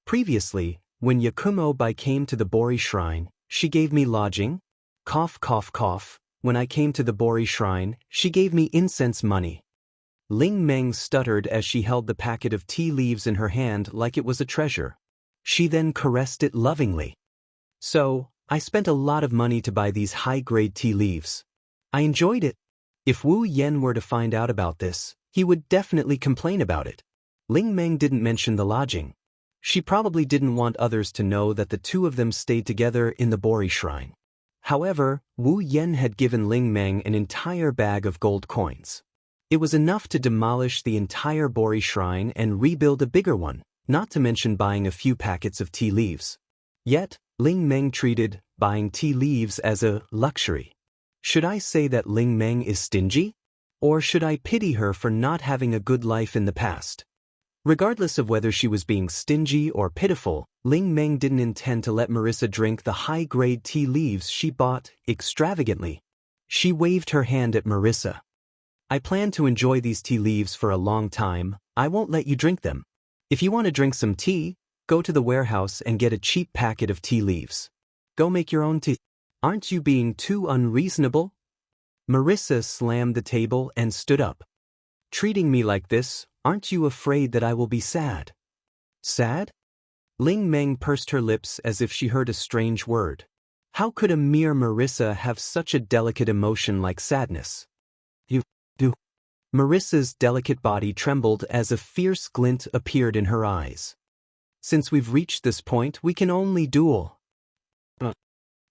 Previously, when Yakumo-bai came to the Bori Shrine, she gave me lodging. Cough, cough, cough. When I came to the Bori Shrine, she gave me incense money. Ling Meng stuttered as she held the packet of tea leaves in her hand like it was a treasure. She then caressed it lovingly. So, I spent a lot of money to buy these high-grade tea leaves. I enjoyed it. If Wu Yen were to find out about this, he would definitely complain about it. Ling Meng didn't mention the lodging. She probably didn't want others to know that the two of them stayed together in the Bori Shrine. However, Wu Yen had given Ling Meng an entire bag of gold coins. It was enough to demolish the entire Bori Shrine and rebuild a bigger one, not to mention buying a few packets of tea leaves. Yet, Ling Meng treated buying tea leaves as a luxury. Should I say that Ling Meng is stingy? Or should I pity her for not having a good life in the past? Regardless of whether she was being stingy or pitiful, Ling Meng didn't intend to let Marissa drink the high-grade tea leaves she bought extravagantly. She waved her hand at Marissa. I plan to enjoy these tea leaves for a long time. I won't let you drink them. If you want to drink some tea, go to the warehouse and get a cheap packet of tea leaves. Go make your own tea. Aren't you being too unreasonable? Marissa slammed the table and stood up. Treating me like this, aren't you afraid that I will be sad? Sad? Ling Meng pursed her lips as if she heard a strange word. How could a mere Marissa have such a delicate emotion like sadness? You do. Marissa's delicate body trembled as a fierce glint appeared in her eyes. Since we've reached this point, we can only duel.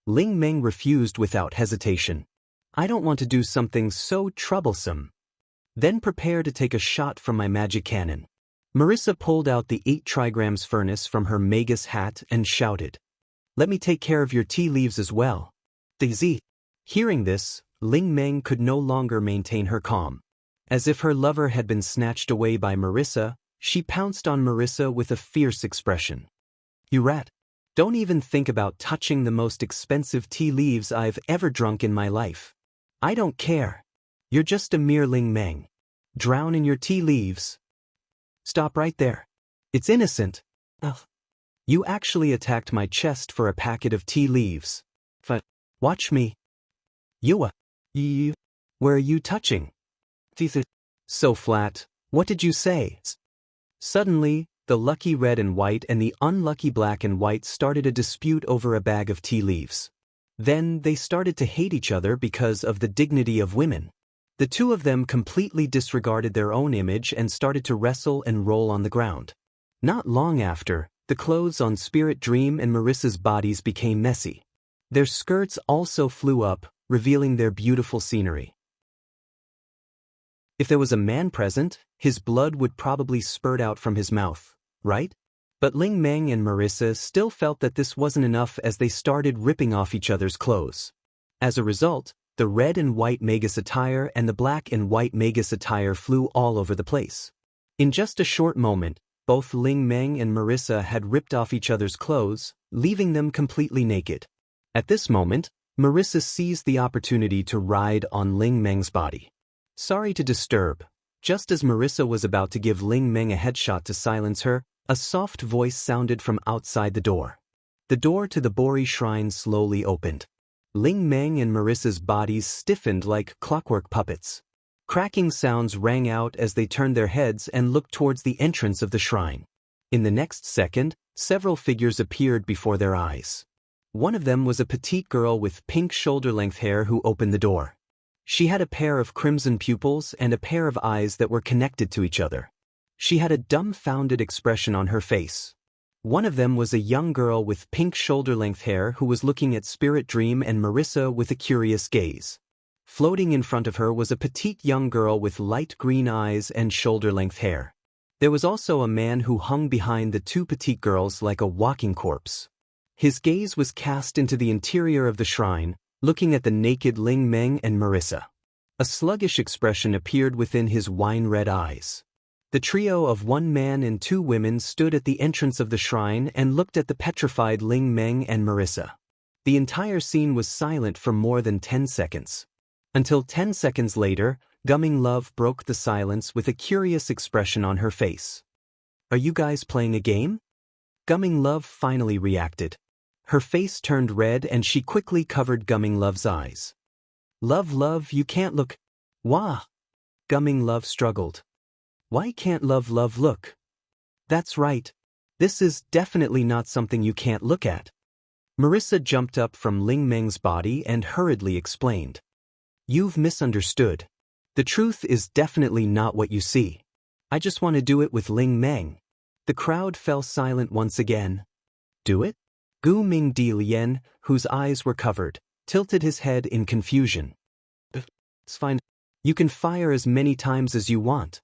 Ling Meng refused without hesitation. I don't want to do something so troublesome. Then prepare to take a shot from my magic cannon. Marissa pulled out the 8 trigrams furnace from her Magus hat and shouted. Let me take care of your tea leaves as well. Daisy. Hearing this, Ling Meng could no longer maintain her calm. As if her lover had been snatched away by Marissa, she pounced on Marissa with a fierce expression. You rat. Don't even think about touching the most expensive tea leaves I've ever drunk in my life. I don't care. You're just a mere Ling Meng. Drown in your tea leaves. Stop right there. It's innocent. Ugh. You actually attacked my chest for a packet of tea leaves. Watch me. You. Where are you touching? So flat. What did you say? Suddenly, the lucky red and white and the unlucky black and white started a dispute over a bag of tea leaves. Then they started to hate each other because of the dignity of women. The two of them completely disregarded their own image and started to wrestle and roll on the ground. Not long after, the clothes on Spirit Dream and Marissa's bodies became messy. Their skirts also flew up, revealing their beautiful scenery. If there was a man present, his blood would probably spurt out from his mouth, right? But Ling Meng and Marissa still felt that this wasn't enough as they started ripping off each other's clothes. As a result, the red and white Magus attire and the black and white Magus attire flew all over the place. In just a short moment, both Ling Meng and Marissa had ripped off each other's clothes, leaving them completely naked. At this moment, Marissa seized the opportunity to ride on Ling Meng's body. Sorry to disturb. Just as Marissa was about to give Ling Meng a headshot to silence her, a soft voice sounded from outside the door. The door to the Bori Shrine slowly opened. Ling Meng and Marissa's bodies stiffened like clockwork puppets. Cracking sounds rang out as they turned their heads and looked towards the entrance of the shrine. In the next second, several figures appeared before their eyes. One of them was a petite girl with pink shoulder-length hair who opened the door. She had a pair of crimson pupils and a pair of eyes that were connected to each other. She had a dumbfounded expression on her face. One of them was a young girl with pink shoulder-length hair who was looking at Spirit Dream and Marissa with a curious gaze. Floating in front of her was a petite young girl with light green eyes and shoulder-length hair. There was also a man who hung behind the two petite girls like a walking corpse. His gaze was cast into the interior of the shrine, looking at the naked Ling Meng and Marissa. A sluggish expression appeared within his wine-red eyes. The trio of one man and two women stood at the entrance of the shrine and looked at the petrified Ling Meng and Marissa. The entire scene was silent for more than 10 seconds. Until 10 seconds later, Gumming Love broke the silence with a curious expression on her face. "Are you guys playing a game?" Gumming Love finally reacted. Her face turned red and she quickly covered Gumming Love's eyes. Love, you can't look." "Wah!" Gumming Love struggled. "Why can't Love look?" "That's right. This is definitely not something you can't look at." Marissa jumped up from Ling Meng's body and hurriedly explained. "You've misunderstood. The truth is definitely not what you see. I just want to do it with Ling Meng." The crowd fell silent once again. "Do it?" Gu Ming Di Lien, whose eyes were covered, tilted his head in confusion. "It's fine. You can fire as many times as you want."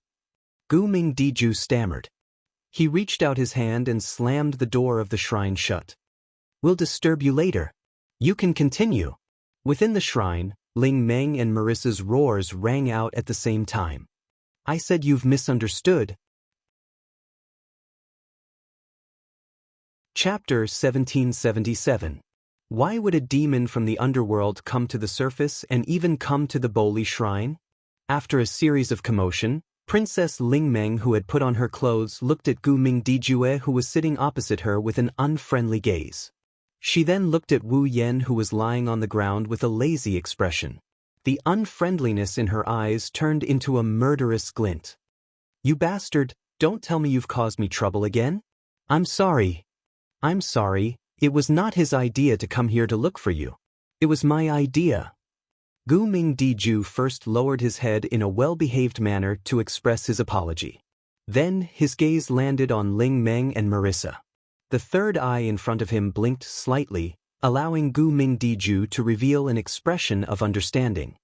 Gu Ming Diju stammered. He reached out his hand and slammed the door of the shrine shut. "We'll disturb you later. You can continue." Within the shrine, Ling Meng and Marissa's roars rang out at the same time. "I said you've misunderstood." Chapter 1777. Why would a demon from the underworld come to the surface and even come to the Boli shrine? After a series of commotion, Princess Ling Meng, who had put on her clothes, looked at Gu Ming Dijue, who was sitting opposite her with an unfriendly gaze. She then looked at Wu Yen, who was lying on the ground with a lazy expression. The unfriendliness in her eyes turned into a murderous glint. "You bastard, don't tell me you've caused me trouble again." I'm sorry. It was not his idea to come here to look for you. It was my idea." Gu Ming Diju first lowered his head in a well-behaved manner to express his apology. Then his gaze landed on Ling Meng and Marissa. The third eye in front of him blinked slightly, allowing Gu Ming Diju to reveal an expression of understanding.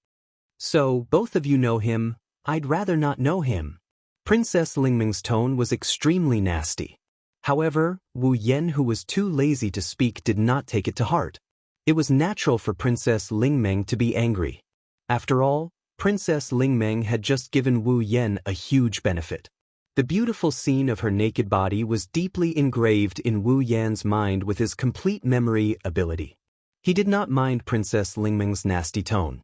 "So, both of you know him. I'd rather not know him." Princess Lingming's tone was extremely nasty. However, Wu Yen, who was too lazy to speak, did not take it to heart. It was natural for Princess Lingmeng to be angry. After all, Princess Lingmeng had just given Wu Yen a huge benefit. The beautiful scene of her naked body was deeply engraved in Wu Yan's mind with his complete memory ability. He did not mind Princess Lingmeng's nasty tone.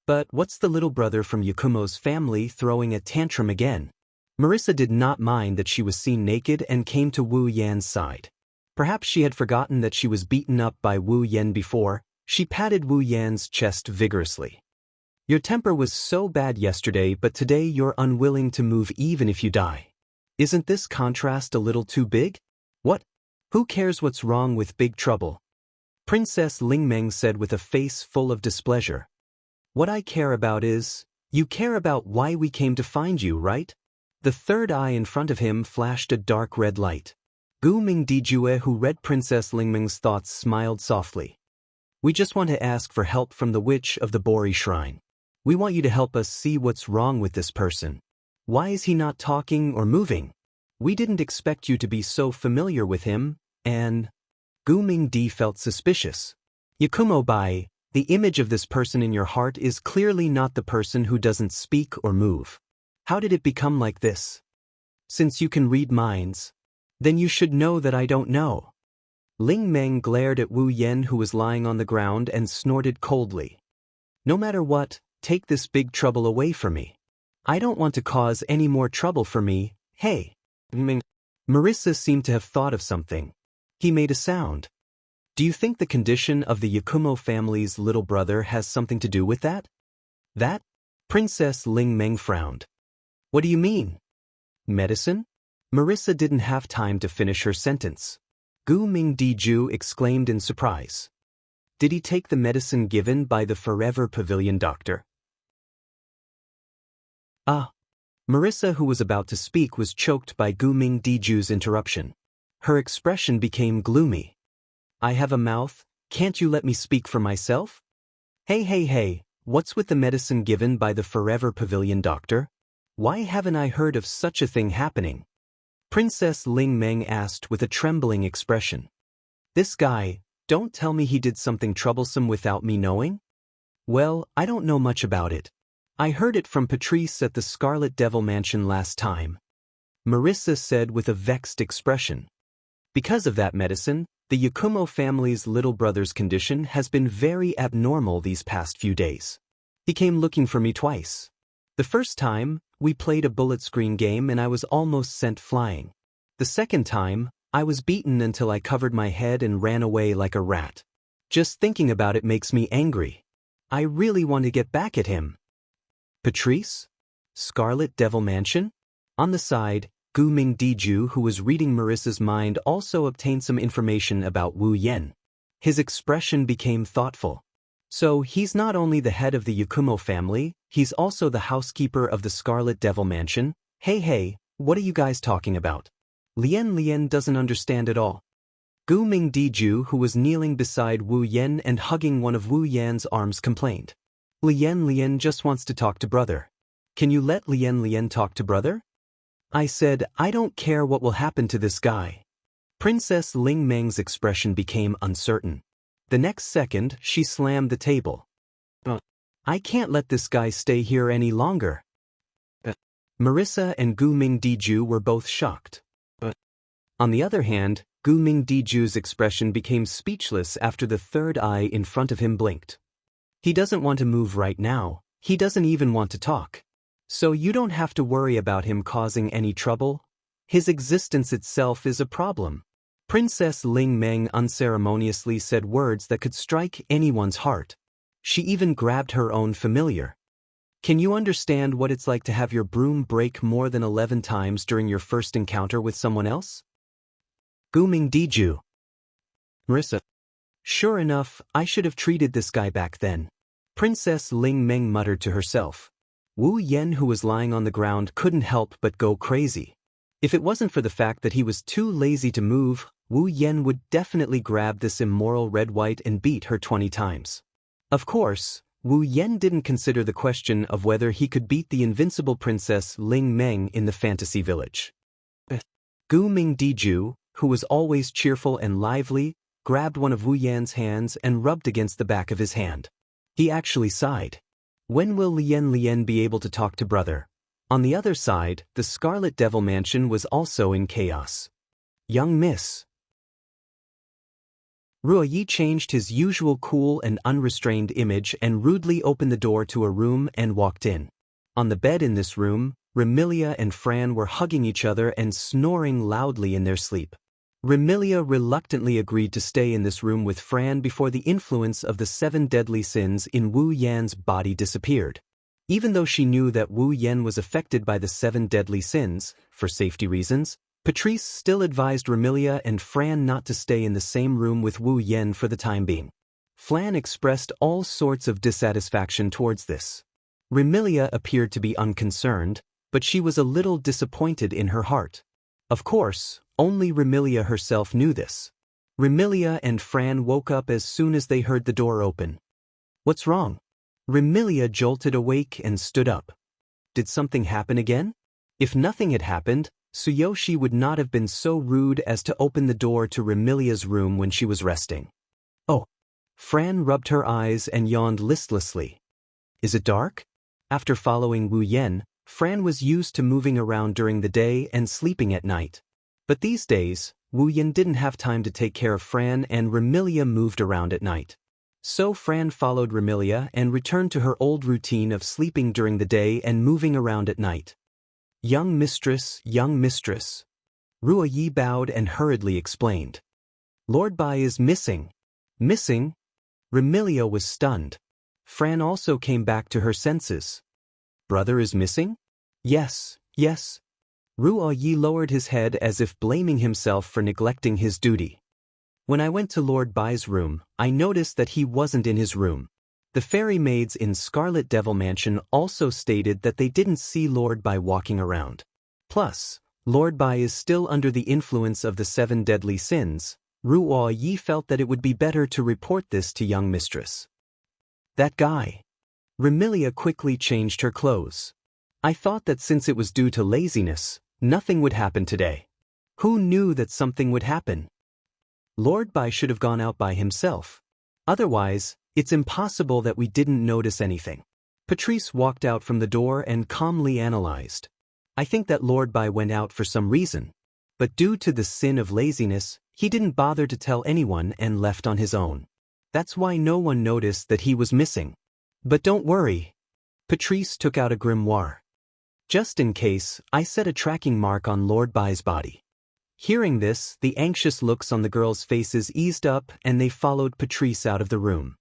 But what's the little brother from Yakumo's family throwing a tantrum again? Marissa did not mind that she was seen naked and came to Wu Yan's side. Perhaps she had forgotten that she was beaten up by Wu Yan before. She patted Wu Yan's chest vigorously. "Your temper was so bad yesterday, but today you're unwilling to move even if you die. Isn't this contrast a little too big?" "What? Who cares what's wrong with Big Trouble?" Princess Lingmeng said with a face full of displeasure. "What I care about is, you care about why we came to find you, right?" The third eye in front of him flashed a dark red light. Gu Ming Dijue, who read Princess Lingmeng's thoughts, smiled softly. "We just want to ask for help from the witch of the Bori Shrine. We want you to help us see what's wrong with this person. Why is he not talking or moving? We didn't expect you to be so familiar with him, and..." Gu Ming Di felt suspicious. "Yakumo-bai, the image of this person in your heart is clearly not the person who doesn't speak or move. How did it become like this? Since you can read minds, then you should know that I don't know." Ling Meng glared at Wu Yen, who was lying on the ground, and snorted coldly. "No matter what, take this Big Trouble away from me. I don't want to cause any more trouble for me. Hey." Ming. Marissa seemed to have thought of something. He made a sound. "Do you think the condition of the Yakumo family's little brother has something to do with that?" "That?" Princess Ling Meng frowned. "What do you mean? Medicine?" Marissa didn't have time to finish her sentence. Gu Ming Diju exclaimed in surprise. "Did he take the medicine given by the Forever Pavilion doctor?" Ah. Marissa, who was about to speak, was choked by Gu Ming Diju's interruption. Her expression became gloomy. I have a mouth, can't you let me speak for myself? Hey, what's with the medicine given by the Forever Pavilion doctor? Why haven't I heard of such a thing happening? Princess Ling Meng asked with a trembling expression. This guy, don't tell me he did something troublesome without me knowing? Well, I don't know much about it. I heard it from Patrice at the Scarlet Devil Mansion last time. Marissa said with a vexed expression. Because of that medicine, the Yakumo family's little brother's condition has been very abnormal these past few days. He came looking for me twice. The first time, we played a bullet screen game and I was almost sent flying. The second time, I was beaten until I covered my head and ran away like a rat. Just thinking about it makes me angry. I really want to get back at him. Patrice? Scarlet Devil Mansion? On the side, Gu Ming Diju, who was reading Marissa's mind, also obtained some information about Wu Yen. His expression became thoughtful. So he's not only the head of the Yakumo family, he's also the housekeeper of the Scarlet Devil Mansion. Hey, what are you guys talking about? Lien doesn't understand at all. Gu Ming Diju, who was kneeling beside Wu Yen and hugging one of Wu Yan's arms, complained. Lien just wants to talk to brother. Can you let Lien talk to brother? I said, I don't care what will happen to this guy. Princess Ling Meng's expression became uncertain. The next second, she slammed the table. I can't let this guy stay here any longer. Marissa and Gu Ming Diju were both shocked. On the other hand, Gu Ming Diju's expression became speechless after the third eye in front of him blinked. He doesn't want to move right now. He doesn't even want to talk. So you don't have to worry about him causing any trouble. His existence itself is a problem. Princess Ling Meng unceremoniously said words that could strike anyone's heart. She even grabbed her own familiar. Can you understand what it's like to have your broom break more than 11 times during your first encounter with someone else? Gu Ming Diju. Marissa. Sure enough, I should have treated this guy back then. Princess Ling Meng muttered to herself. Wu Yen, who was lying on the ground, couldn't help but go crazy. If it wasn't for the fact that he was too lazy to move, Wu Yen would definitely grab this immoral red-white and beat her 20 times. Of course, Wu Yen didn't consider the question of whether he could beat the invincible Princess Ling Meng in the fantasy village. Gu Ming Diju, who was always cheerful and lively, grabbed one of Wu Yan's hands and rubbed against the back of his hand. He actually sighed. When will Lien be able to talk to brother? On the other side, the Scarlet Devil Mansion was also in chaos. Young Miss. Ruoyi changed his usual cool and unrestrained image and rudely opened the door to a room and walked in. On the bed in this room, Remilia and Fran were hugging each other and snoring loudly in their sleep. Remilia reluctantly agreed to stay in this room with Fran before the influence of the 7 deadly sins in Wu Yan's body disappeared. Even though she knew that Wu Yan was affected by the 7 deadly sins, for safety reasons, Patrice still advised Remilia and Fran not to stay in the same room with Wu Yan for the time being. Fran expressed all sorts of dissatisfaction towards this. Remilia appeared to be unconcerned, but she was a little disappointed in her heart. Of course, only Remilia herself knew this. Remilia and Fran woke up as soon as they heard the door open. What's wrong? Remilia jolted awake and stood up. Did something happen again? If nothing had happened, Tsuyoshi would not have been so rude as to open the door to Remilia's room when she was resting. Oh. Fran rubbed her eyes and yawned listlessly. Is it dark? After following Wu Yen, Fran was used to moving around during the day and sleeping at night. But these days, Wu Yen didn't have time to take care of Fran and Remilia moved around at night. So Fran followed Remilia and returned to her old routine of sleeping during the day and moving around at night. Young mistress, Ruoyi bowed and hurriedly explained. Lord Bai is missing. Missing? Remilia was stunned. Fran also came back to her senses. Brother is missing? Yes. Ruoyi lowered his head as if blaming himself for neglecting his duty. When I went to Lord Bai's room, I noticed that he wasn't in his room. The fairy maids in Scarlet Devil Mansion also stated that they didn't see Lord Bai walking around. Plus, Lord Bai is still under the influence of the 7 deadly sins. Ruo Yi felt that it would be better to report this to young mistress. That guy. Remilia quickly changed her clothes. I thought that since it was due to laziness, nothing would happen today. Who knew that something would happen? Lord Bai should have gone out by himself. Otherwise, it's impossible that we didn't notice anything. Patrice walked out from the door and calmly analyzed. I think that Lord Bai went out for some reason. But due to the sin of laziness, he didn't bother to tell anyone and left on his own. That's why no one noticed that he was missing. But don't worry. Patrice took out a grimoire. Just in case, I set a tracking mark on Lord Bai's body. Hearing this, the anxious looks on the girls' faces eased up and they followed Patrice out of the room.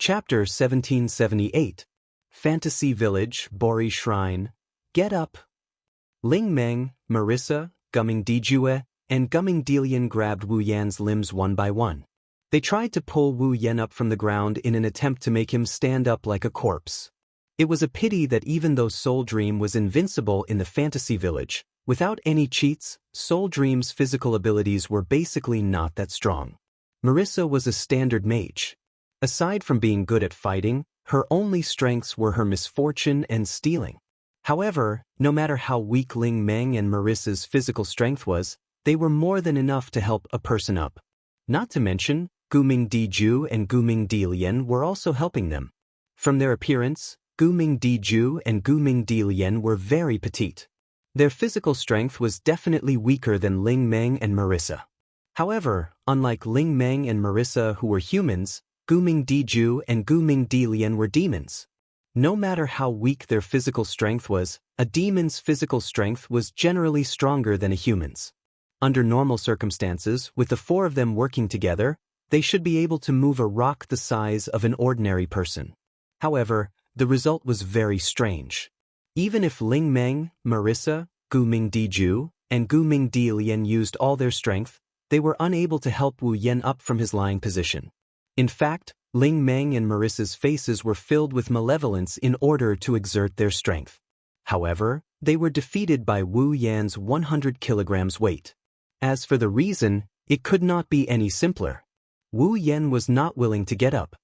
Chapter 1778. Fantasy Village, Bori Shrine. Get up. Ling Meng, Marissa, Gumming Dijue, and Gumming Delian grabbed Wu Yan's limbs one by one. They tried to pull Wu Yan up from the ground in an attempt to make him stand up like a corpse. It was a pity that even though Soul Dream was invincible in the Fantasy Village, without any cheats, Soul Dream's physical abilities were basically not that strong. Marissa was a standard mage. Aside from being good at fighting, her only strengths were her misfortune and stealing. However, no matter how weak Ling Meng and Marissa's physical strength was, they were more than enough to help a person up. Not to mention, Guming Diju and Guming Delian were also helping them. From their appearance, Guming Diju and Guming Delian were very petite. Their physical strength was definitely weaker than Ling Meng and Marissa. However, unlike Ling Meng and Marissa who were humans, Guming Diju and Guming Delian were demons. No matter how weak their physical strength was, a demon's physical strength was generally stronger than a human's. Under normal circumstances, with the 4 of them working together, they should be able to move a rock the size of an ordinary person. However, the result was very strange. Even if Ling Meng, Marissa, Guming Diju, and Guming Delian used all their strength, they were unable to help Wu Yan up from his lying position. In fact, Ling Meng and Marissa's faces were filled with malevolence in order to exert their strength. However, they were defeated by Wu Yan's 100 kilograms weight. As for the reason, it could not be any simpler. Wu Yan was not willing to get up.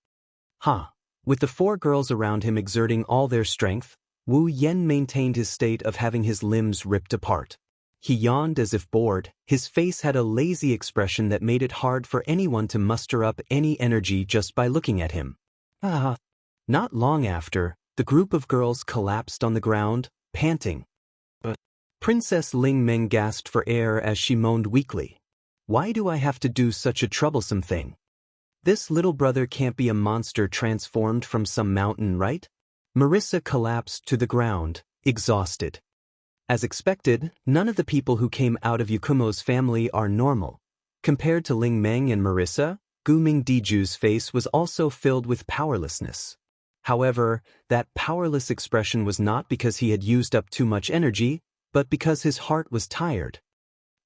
With the 4 girls around him exerting all their strength, Wu Yan maintained his state of having his limbs ripped apart. He yawned as if bored, his face had a lazy expression that made it hard for anyone to muster up any energy just by looking at him. Not long after, the group of girls collapsed on the ground, panting. Princess Ling Meng gasped for air as she moaned weakly. Why do I have to do such a troublesome thing? This little brother can't be a monster transformed from some mountain, right? Marissa collapsed to the ground, exhausted. As expected, none of the people who came out of Yakumo's family are normal. Compared to Ling Meng and Marissa, Guming Diju's face was also filled with powerlessness. However, that powerless expression was not because he had used up too much energy, but because his heart was tired.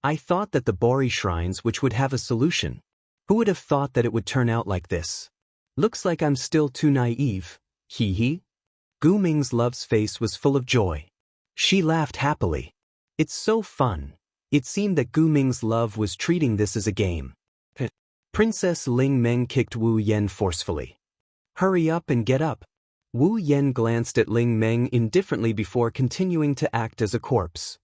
I thought that the Bori shrines which would have a solution. Who would have thought that it would turn out like this? Looks like I'm still too naive. Hee. Guming's love's face was full of joy. She laughed happily. It's so fun. It seemed that Guming's love was treating this as a game. Princess Ling Meng kicked Wu Yan forcefully. Hurry up and get up. Wu Yan glanced at Ling Meng indifferently before continuing to act as a corpse.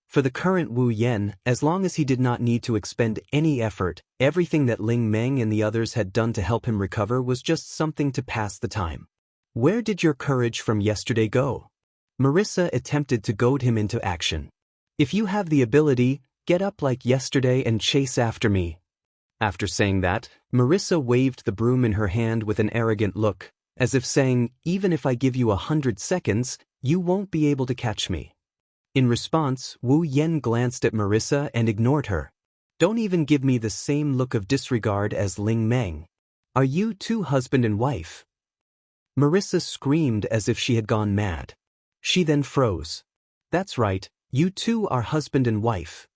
For the current Wu Yan, as long as he did not need to expend any effort, everything that Ling Meng and the others had done to help him recover was just something to pass the time. Where did your courage from yesterday go? Marissa attempted to goad him into action. If you have the ability, get up like yesterday and chase after me. After saying that, Marissa waved the broom in her hand with an arrogant look, as if saying, even if I give you 100 seconds, you won't be able to catch me. In response, Wu Yan glanced at Marissa and ignored her. Don't even give me the same look of disregard as Ling Meng. Are you two husband and wife? Marissa screamed as if she had gone mad. She then froze. That's right, you two are husband and wife.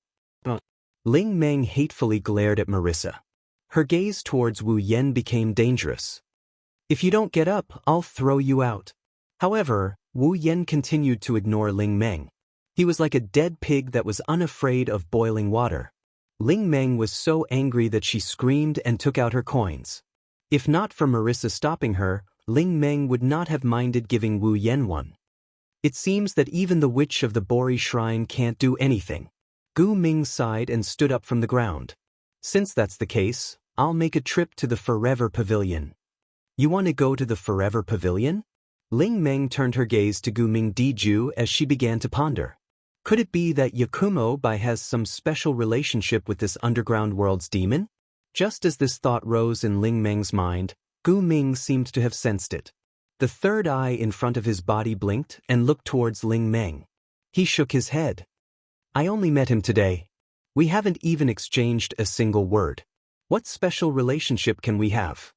Ling Meng hatefully glared at Marissa. Her gaze towards Wu Yan became dangerous. If you don't get up, I'll throw you out. However, Wu Yan continued to ignore Ling Meng. He was like a dead pig that was unafraid of boiling water. Ling Meng was so angry that she screamed and took out her coins. If not for Marissa stopping her, Ling Meng would not have minded giving Wu Yan one. It seems that even the witch of the Bori Shrine can't do anything. Gu Ming sighed and stood up from the ground. Since that's the case, I'll make a trip to the Forever Pavilion. You want to go to the Forever Pavilion? Ling Meng turned her gaze to Gu Ming Diju as she began to ponder. Could it be that Yakumo Bai has some special relationship with this underground world's demon? Just as this thought rose in Ling Meng's mind, Gu Ming seemed to have sensed it. The third eye in front of his body blinked and looked towards Ling Meng. He shook his head. I only met him today. We haven't even exchanged a single word. What special relationship can we have?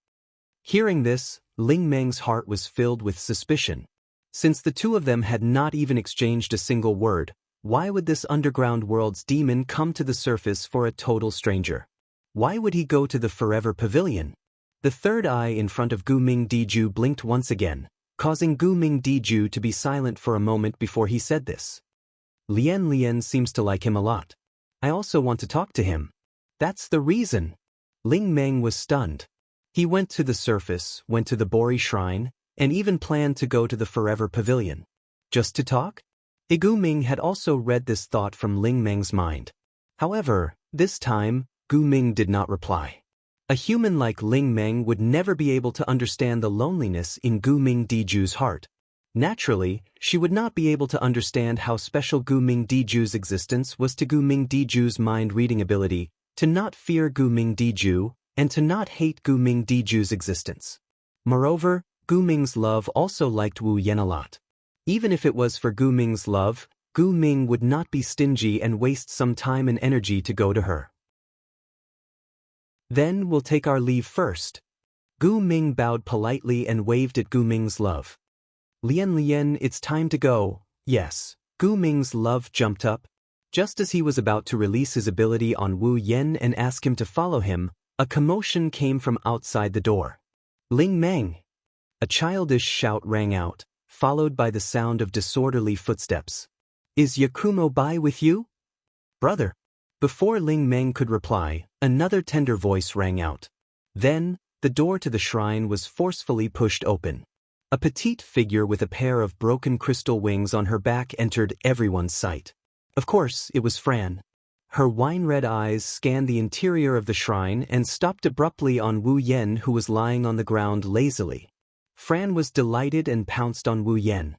Hearing this, Ling Meng's heart was filled with suspicion. Since the two of them had not even exchanged a single word, why would this underground world's demon come to the surface for a total stranger? Why would he go to the Forever Pavilion? The third eye in front of Gu Ming Diju blinked once again, causing Gu Ming Diju to be silent for a moment before he said this. Lian seems to like him a lot. I also want to talk to him. That's the reason. Ling Meng was stunned. He went to the surface, went to the Bori Shrine, and even planned to go to the Forever Pavilion. Just to talk? Gu Ming had also read this thought from Ling Meng's mind. However, this time, Gu Ming did not reply. A human like Ling Meng would never be able to understand the loneliness in Gu Ming Diju's heart. Naturally, she would not be able to understand how special Gu Ming Diju's existence was to Gu Ming Diju's mind-reading ability, to not fear Gu Ming Diju, and to not hate Gu Ming Diju's existence. Moreover, Gu Ming's love also liked Wu Yan a lot. Even if it was for Gu Ming's love, Gu Ming would not be stingy and waste some time and energy to go to her. Then we'll take our leave first. Gu Ming bowed politely and waved at Gu Ming's love. Lian, it's time to go. Yes. Gu Ming's love jumped up. Just as he was about to release his ability on Wu Yan and ask him to follow him, a commotion came from outside the door. Ling Meng! A childish shout rang out, followed by the sound of disorderly footsteps. Is Yakumo Bai with you? Brother! Before Ling Meng could reply, another tender voice rang out. Then, the door to the shrine was forcefully pushed open. A petite figure with a pair of broken crystal wings on her back entered everyone's sight. Of course, it was Fran. Her wine-red eyes scanned the interior of the shrine and stopped abruptly on Wu Yan, who was lying on the ground lazily. Fran was delighted and pounced on Wu Yan.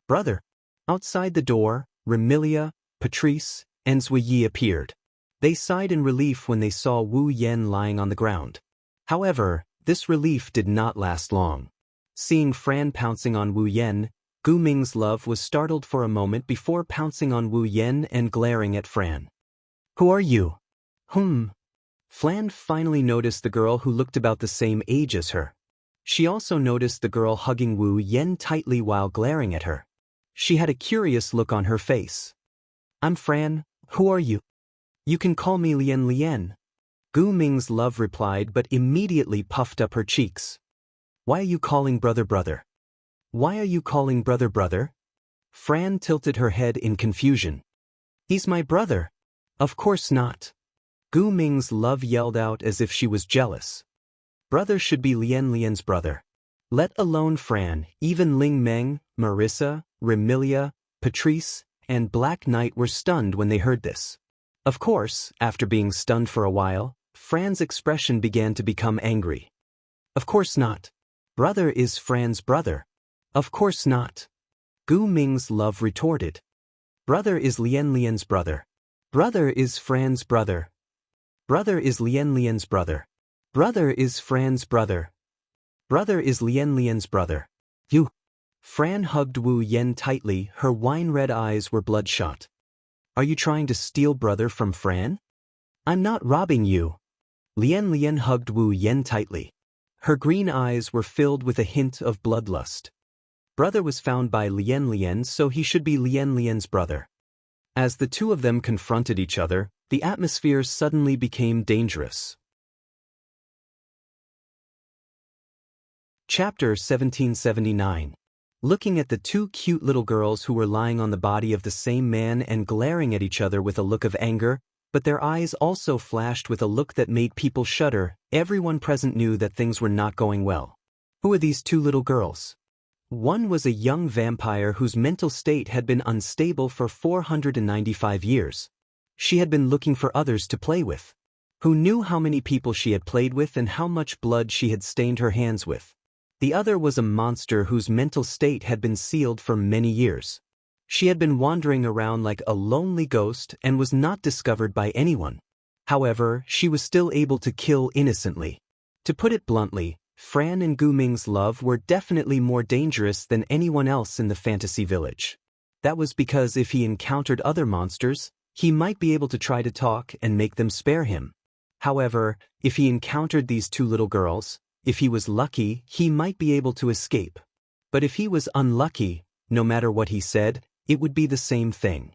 Brother! Outside the door, Remilia, Patrice, and Zui appeared. They sighed in relief when they saw Wu Yan lying on the ground. However, this relief did not last long. Seeing Fran pouncing on Wu Yan, Gu Ming's love was startled for a moment before pouncing on Wu Yan and glaring at Fran. Who are you? Fran finally noticed the girl who looked about the same age as her. She also noticed the girl hugging Wu Yan tightly while glaring at her. She had a curious look on her face. I'm Fran. Who are you? You can call me Lian. Gu Ming's love replied but immediately puffed up her cheeks. Why are you calling brother? Why are you calling brother? Fran tilted her head in confusion. He's my brother. Of course not. Gu Ming's love yelled out as if she was jealous. Brother should be Lian's brother. Let alone Fran, even Ling Meng, Marissa, Remilia, Patrice, and Black Knight were stunned when they heard this. Of course, after being stunned for a while, Fran's expression began to become angry. Of course not. Brother is Fran's brother. Of course not. Gu Ming's love retorted. Brother is Lian's brother. Brother is Fran's brother. Brother is Lian's brother. Brother is Fran's brother. Brother is Lian's brother. You. Fran hugged Wu Yan tightly, her wine-red eyes were bloodshot. Are you trying to steal brother from Fran? I'm not robbing you. Lian hugged Wu Yan tightly. Her green eyes were filled with a hint of bloodlust. Brother was found by Lian, so he should be Lian's brother. As the two of them confronted each other, the atmosphere suddenly became dangerous. Chapter 1779. looking at the two cute little girls who were lying on the body of the same man and glaring at each other with a look of anger, but their eyes also flashed with a look that made people shudder. Everyone present knew that things were not going well. Who are these two little girls? One was a young vampire whose mental state had been unstable for 495 years. She had been looking for others to play with. Who knew how many people she had played with and how much blood she had stained her hands with? The other was a monster whose mental state had been sealed for many years. She had been wandering around like a lonely ghost and was not discovered by anyone. However, she was still able to kill innocently. To put it bluntly, Fran and Gu Ming's love were definitely more dangerous than anyone else in the fantasy village. That was because if he encountered other monsters, he might be able to try to talk and make them spare him. However, if he encountered these two little girls, if he was lucky, he might be able to escape. But if he was unlucky, no matter what he said, it would be the same thing.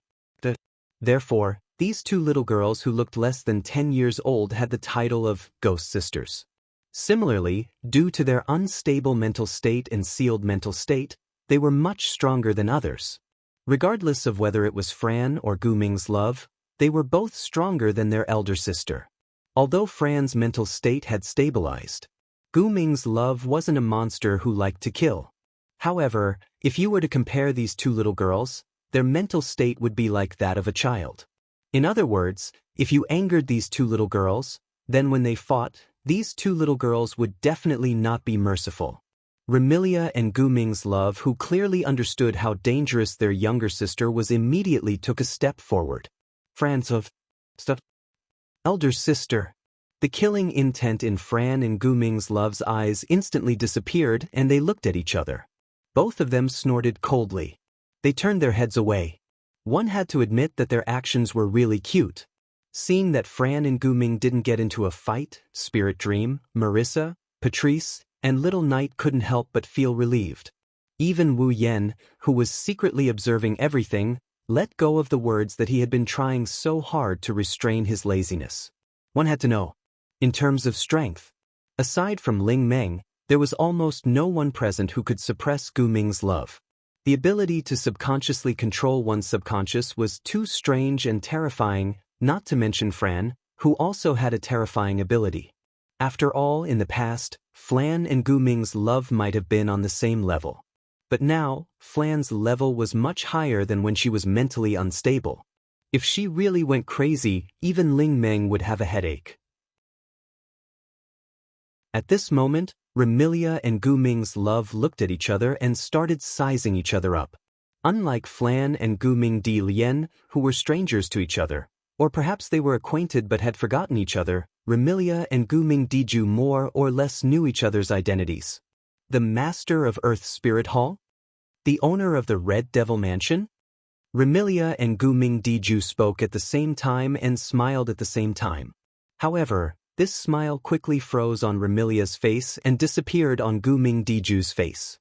Therefore, these two little girls who looked less than 10 years old had the title of Ghost Sisters. Similarly, due to their unstable mental state and sealed mental state, they were much stronger than others. Regardless of whether it was Fran or Gu Ming's love, they were both stronger than their elder sister. Although Fran's mental state had stabilized, Gu Ming's love wasn't a monster who liked to kill. However, if you were to compare these two little girls, their mental state would be like that of a child. In other words, if you angered these two little girls, then when they fought, these two little girls would definitely not be merciful. Remilia and Gu Ming's love, who clearly understood how dangerous their younger sister was, immediately took a step forward. Fran's of elder sister. The killing intent in Fran and Gu Ming's love's eyes instantly disappeared and they looked at each other. Both of them snorted coldly. They turned their heads away. One had to admit that their actions were really cute. Seeing that Fran and Gu Ming didn't get into a fight, Spirit Dream, Marissa, Patrice, and Little Knight couldn't help but feel relieved. Even Wu Yen, who was secretly observing everything, let go of the words that he had been trying so hard to restrain his laziness. One had to know. In terms of strength, aside from Ling Meng, there was almost no one present who could suppress Gu Ming's love. The ability to subconsciously control one's subconscious was too strange and terrifying, not to mention Fran, who also had a terrifying ability. After all, in the past, Flan and Gu Ming's love might have been on the same level. But now, Flan's level was much higher than when she was mentally unstable. If she really went crazy, even Ling Meng would have a headache. At this moment, Remilia and Gu Ming's love looked at each other and started sizing each other up. Unlike Flan and Gu Ming Di Lian, who were strangers to each other, or perhaps they were acquainted but had forgotten each other, Remilia and Gu Ming Diju more or less knew each other's identities. The master of Earth Spirit Hall? The owner of the Red Devil Mansion? Remilia and Gu Ming Diju spoke at the same time and smiled at the same time. However, this smile quickly froze on Remilia's face and disappeared on Gu Ming Diju's face.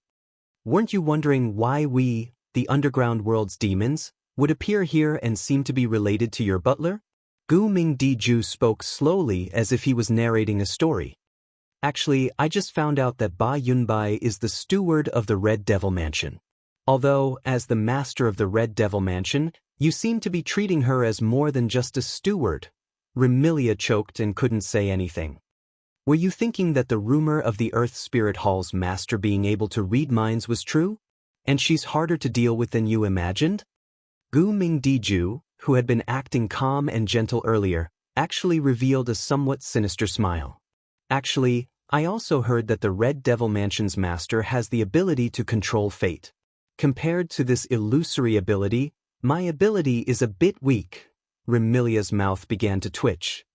Weren't you wondering why we, the underground world's demons, would appear here and seem to be related to your butler? Gu Ming Diju spoke slowly as if he was narrating a story. Actually, I just found out that Ba Yunbai is the steward of the Red Devil Mansion. Although, as the master of the Red Devil Mansion, you seem to be treating her as more than just a steward. Remilia choked and couldn't say anything. Were you thinking that the rumor of the Earth Spirit Hall's master being able to read minds was true? And she's harder to deal with than you imagined? Gu Ming Diju, who had been acting calm and gentle earlier, actually revealed a somewhat sinister smile. Actually, I also heard that the Red Devil Mansion's master has the ability to control fate. Compared to this illusory ability, my ability is a bit weak. Remilia's mouth began to twitch.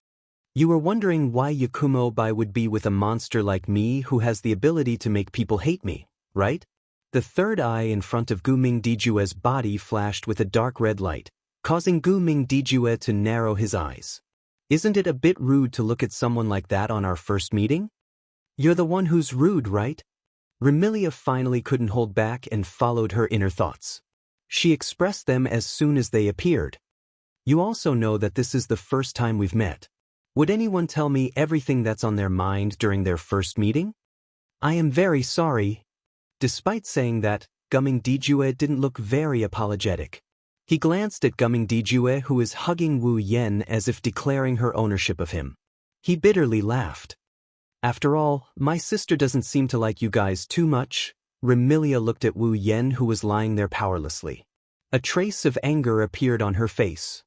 You were wondering why Yakumo Bai would be with a monster like me who has the ability to make people hate me, right? The third eye in front of Gu Ming Dijue's body flashed with a dark red light, causing Gu Ming Dijue to narrow his eyes. Isn't it a bit rude to look at someone like that on our first meeting? You're the one who's rude, right? Remilia finally couldn't hold back and followed her inner thoughts. She expressed them as soon as they appeared. You also know that this is the first time we've met. Would anyone tell me everything that's on their mind during their first meeting? I am very sorry. Despite saying that, Gumming Dijue didn't look very apologetic. He glanced at Gumming Dijue, who was hugging Wu Yen as if declaring her ownership of him. He bitterly laughed. After all, my sister doesn't seem to like you guys too much. Remilia looked at Wu Yen, who was lying there powerlessly. A trace of anger appeared on her face.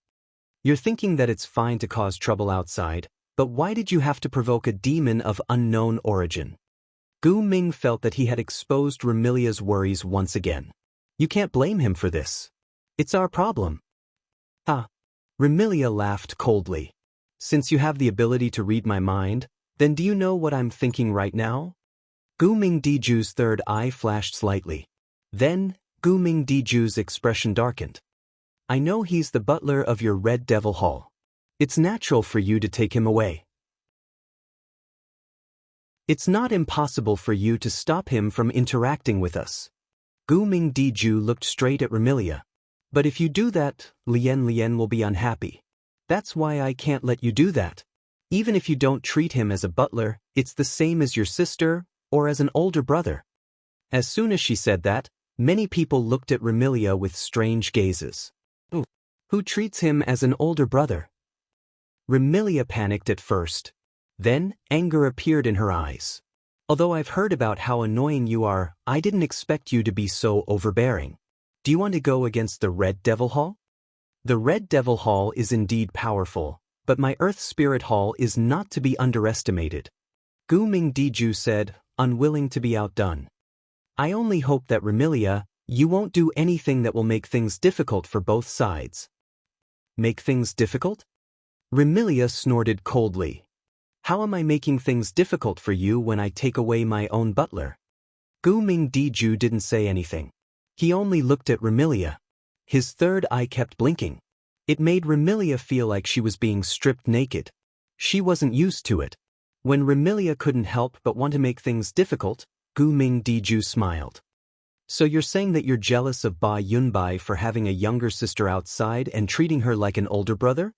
You're thinking that it's fine to cause trouble outside, but why did you have to provoke a demon of unknown origin? Gu Ming felt that he had exposed Remilia's worries once again. You can't blame him for this. It's our problem. Ah. Remilia laughed coldly. Since you have the ability to read my mind, then do you know what I'm thinking right now? Gu Ming Diju's third eye flashed slightly. Then, Gu Ming Diju's expression darkened. I know he's the butler of your Red Devil Hall. It's natural for you to take him away. It's not impossible for you to stop him from interacting with us. Gu Ming Diju looked straight at Remilia. But if you do that, Lian will be unhappy. That's why I can't let you do that. Even if you don't treat him as a butler, it's the same as your sister, or as an older brother. As soon as she said that, many people looked at Remilia with strange gazes. Who treats him as an older brother? Remilia panicked at first. Then, anger appeared in her eyes. Although I've heard about how annoying you are, I didn't expect you to be so overbearing. Do you want to go against the Red Devil Hall? The Red Devil Hall is indeed powerful, but my Earth Spirit Hall is not to be underestimated. Gu Ming Diju said, unwilling to be outdone. I only hope that Remilia, you won't do anything that will make things difficult for both sides. Make things difficult? Remilia snorted coldly. How am I making things difficult for you when I take away my own butler? Gu Ming Diju didn't say anything. He only looked at Remilia. His third eye kept blinking. It made Remilia feel like she was being stripped naked. She wasn't used to it. When Remilia couldn't help but want to make things difficult, Gu Ming Diju smiled. So you're saying that you're jealous of Ba Yunbai for having a younger sister outside and treating her like an older brother?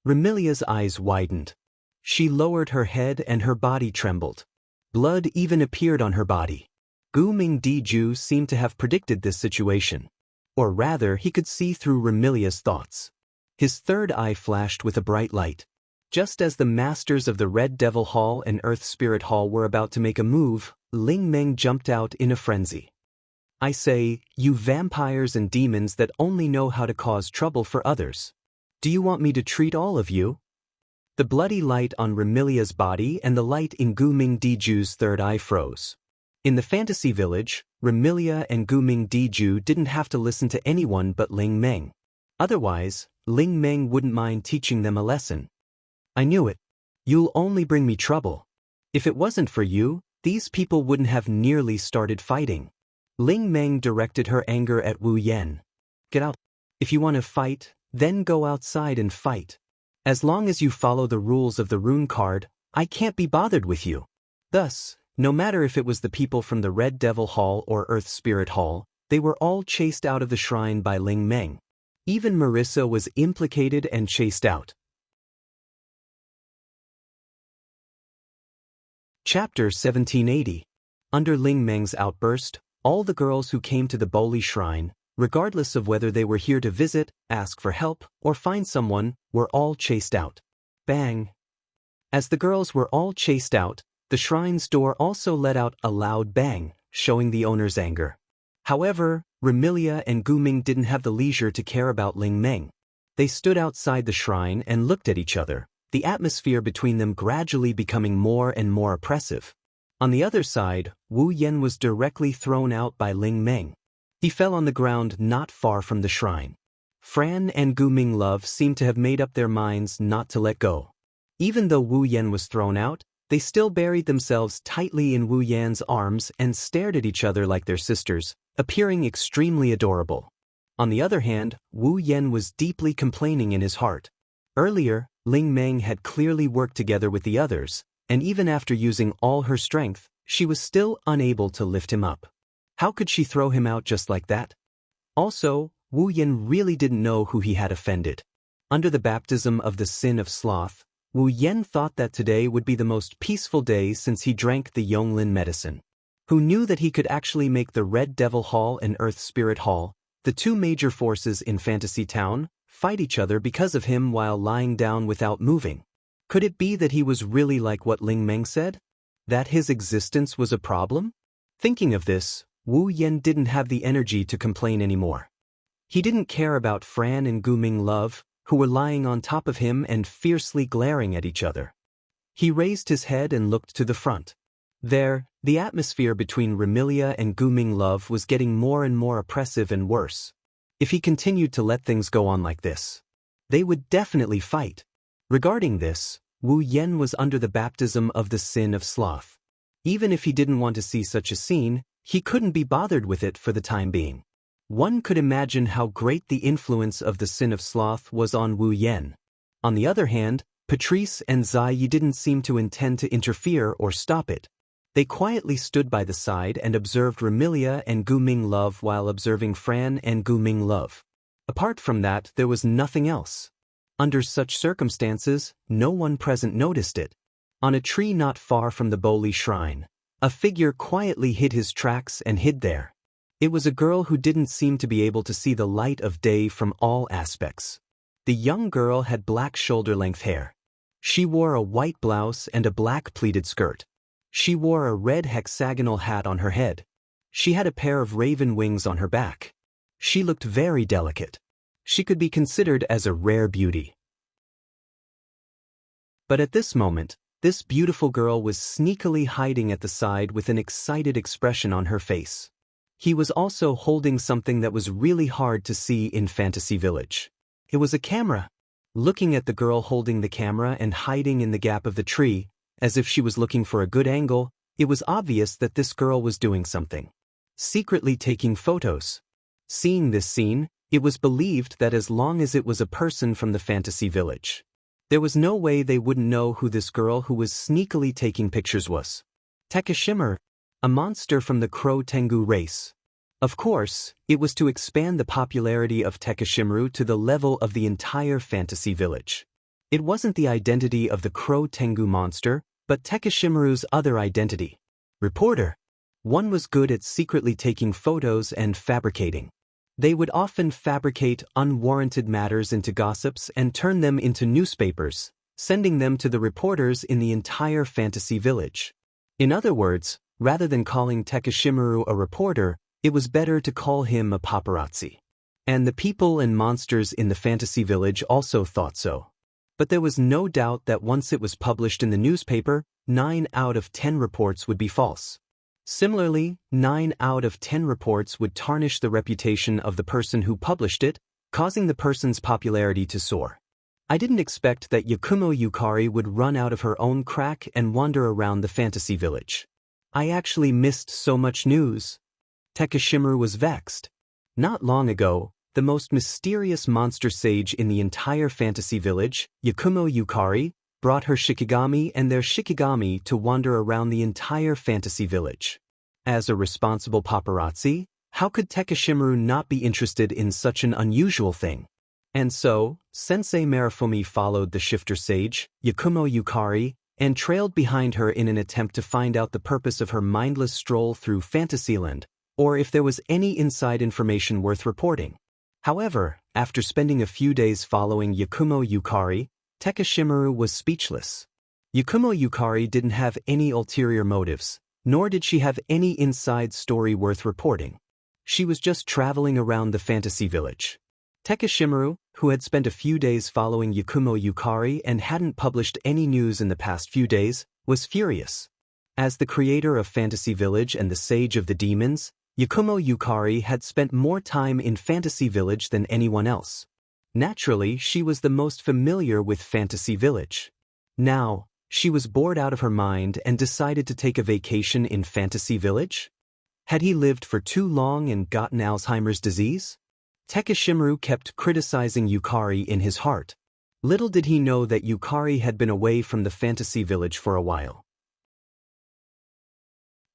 Remilia's eyes widened. She lowered her head and her body trembled. Blood even appeared on her body. Gu Ming Diju seemed to have predicted this situation. Or rather, he could see through Remilia's thoughts. His third eye flashed with a bright light. Just as the masters of the Red Devil Hall and Earth Spirit Hall were about to make a move, Ling Meng jumped out in a frenzy. I say, you vampires and demons that only know how to cause trouble for others. Do you want me to treat all of you? The bloody light on Remilia's body and the light in Gu Ming Diju's third eye froze. In the fantasy village, Remilia and Gu Ming Diju didn't have to listen to anyone but Ling Meng. Otherwise, Ling Meng wouldn't mind teaching them a lesson. I knew it. You'll only bring me trouble. If it wasn't for you, these people wouldn't have nearly started fighting. Ling Meng directed her anger at Wu Yen. Get out. If you want to fight, then go outside and fight. As long as you follow the rules of the rune card, I can't be bothered with you. Thus, no matter if it was the people from the Red Devil Hall or Earth Spirit Hall, they were all chased out of the shrine by Ling Meng. Even Marissa was implicated and chased out. Chapter 1780. Under Ling Meng's outburst, all the girls who came to the Boli Shrine, regardless of whether they were here to visit, ask for help, or find someone, were all chased out. Bang! As the girls were all chased out, the shrine's door also let out a loud bang, showing the owner's anger. However, Remilia and Gu Ming didn't have the leisure to care about Ling Meng. They stood outside the shrine and looked at each other, the atmosphere between them gradually becoming more and more oppressive. On the other side, Wu Yen was directly thrown out by Ling Meng. He fell on the ground not far from the shrine. Fran and Gu Minglove seemed to have made up their minds not to let go. Even though Wu Yen was thrown out, they still buried themselves tightly in Wu Yan's arms and stared at each other like their sisters, appearing extremely adorable. On the other hand, Wu Yen was deeply complaining in his heart. Earlier, Ling Meng had clearly worked together with the others, and even after using all her strength, she was still unable to lift him up. How could she throw him out just like that? Also, Wu Yen really didn't know who he had offended. Under the baptism of the sin of sloth, Wu Yen thought that today would be the most peaceful day since he drank the Yonglin medicine. who knew that he could actually make the Red Devil Hall and Earth Spirit Hall, the two major forces in Fantasy Town, fight each other because of him while lying down without moving. Could it be that he was really like what Ling Meng said? That his existence was a problem? Thinking of this, Wu Yan didn't have the energy to complain anymore. He didn't care about Fran and Gu Ming Love, who were lying on top of him and fiercely glaring at each other. He raised his head and looked to the front. There, the atmosphere between Remilia and Gu Ming Love was getting more and more oppressive and worse. If he continued to let things go on like this, they would definitely fight. Regarding this, Wu Yan was under the baptism of the sin of sloth. Even if he didn't want to see such a scene, he couldn't be bothered with it for the time being. One could imagine how great the influence of the sin of sloth was on Wu Yan. On the other hand, Patrice and Zai Yi didn't seem to intend to interfere or stop it. They quietly stood by the side and observed Remilia and Gu Ming Love while observing Fran and Gu Ming Love. Apart from that, there was nothing else. Under such circumstances, no one present noticed it. On a tree not far from the Boli shrine, a figure quietly hid his tracks and hid there. It was a girl who didn't seem to be able to see the light of day from all aspects. The young girl had black shoulder-length hair. She wore a white blouse and a black pleated skirt. She wore a red hexagonal hat on her head. She had a pair of raven wings on her back. She looked very delicate. She could be considered as a rare beauty. But at this moment, this beautiful girl was sneakily hiding at the side with an excited expression on her face. He was also holding something that was really hard to see in Fantasy Village. It was a camera. Looking at the girl holding the camera and hiding in the gap of the tree, as if she was looking for a good angle, it was obvious that this girl was doing something. Secretly taking photos. Seeing this scene, it was believed that as long as it was a person from the Fantasy Village, there was no way they wouldn't know who this girl who was sneakily taking pictures was. Tekashimmer, a monster from the Crow Tengu race. Of course, it was to expand the popularity of Tekashimmeru to the level of the entire Fantasy Village. It wasn't the identity of the Crow Tengu monster, but Tekashimmeru's other identity. Reporter. One was good at secretly taking photos and fabricating. They would often fabricate unwarranted matters into gossips and turn them into newspapers, sending them to the reporters in the entire Fantasy Village. In other words, rather than calling Tekashimmeru a reporter, it was better to call him a paparazzi. And the people and monsters in the Fantasy Village also thought so. But there was no doubt that once it was published in the newspaper, 9 out of 10 reports would be false. Similarly, 9 out of 10 reports would tarnish the reputation of the person who published it, causing the person's popularity to soar. I didn't expect that Yakumo Yukari would run out of her own crack and wander around the Fantasy Village. I actually missed so much news. Tekashimmeru was vexed. Not long ago, the most mysterious monster sage in the entire Fantasy Village, Yakumo Yukari, brought her Shikigami and their Shikigami to wander around the entire Fantasy Village. As a responsible paparazzi, how could Tekashimmeru not be interested in such an unusual thing? And so, Sensei Marifumi followed the shifter sage, Yakumo Yukari, and trailed behind her in an attempt to find out the purpose of her mindless stroll through Fantasyland, or if there was any inside information worth reporting. However, after spending a few days following Yakumo Yukari, Tekashimmeru was speechless. Yakumo Yukari didn't have any ulterior motives, nor did she have any inside story worth reporting. She was just traveling around the Fantasy Village. Tekashimmeru, who had spent a few days following Yakumo Yukari and hadn't published any news in the past few days, was furious. As the creator of Fantasy Village and the Sage of the Demons, Yakumo Yukari had spent more time in Fantasy Village than anyone else. Naturally, she was the most familiar with Fantasy Village. Now, she was bored out of her mind and decided to take a vacation in Fantasy Village? Had he lived for too long and gotten Alzheimer's disease? Tekashimmeru kept criticizing Yukari in his heart. Little did he know that Yukari had been away from the Fantasy Village for a while.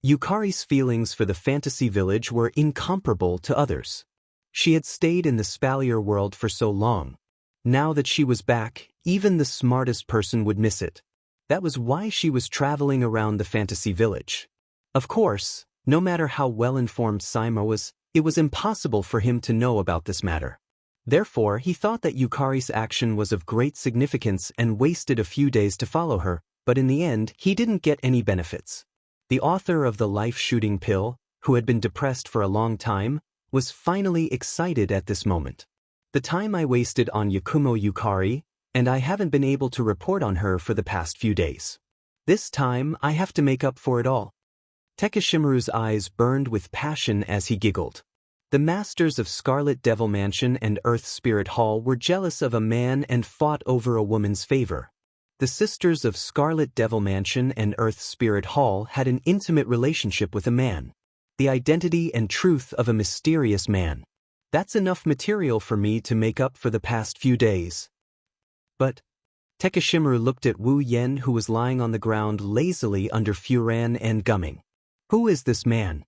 Yukari's feelings for the Fantasy Village were incomparable to others. She had stayed in the Spalier world for so long. Now that she was back, even the smartest person would miss it. That was why she was traveling around the Fantasy Village. Of course, No matter how well-informed Sima was, it was impossible for him to know about this matter. Therefore, he thought that Yukari's action was of great significance and wasted a few days to follow her, but in the end, he didn't get any benefits. The author of the life-shooting pill, who had been depressed for a long time, was finally excited at this moment. The time I wasted on Yakumo Yukari, and I haven't been able to report on her for the past few days. This time, I have to make up for it all. Takeshimaru's eyes burned with passion as he giggled. The masters of Scarlet Devil Mansion and Earth Spirit Hall were jealous of a man and fought over a woman's favor. The sisters of Scarlet Devil Mansion and Earth Spirit Hall had an intimate relationship with a man. The identity and truth of a mysterious man. That's enough material for me to make up for the past few days. But Takeshimaru looked at Wu Yen, who was lying on the ground lazily under Furan and gumming. Who is this man?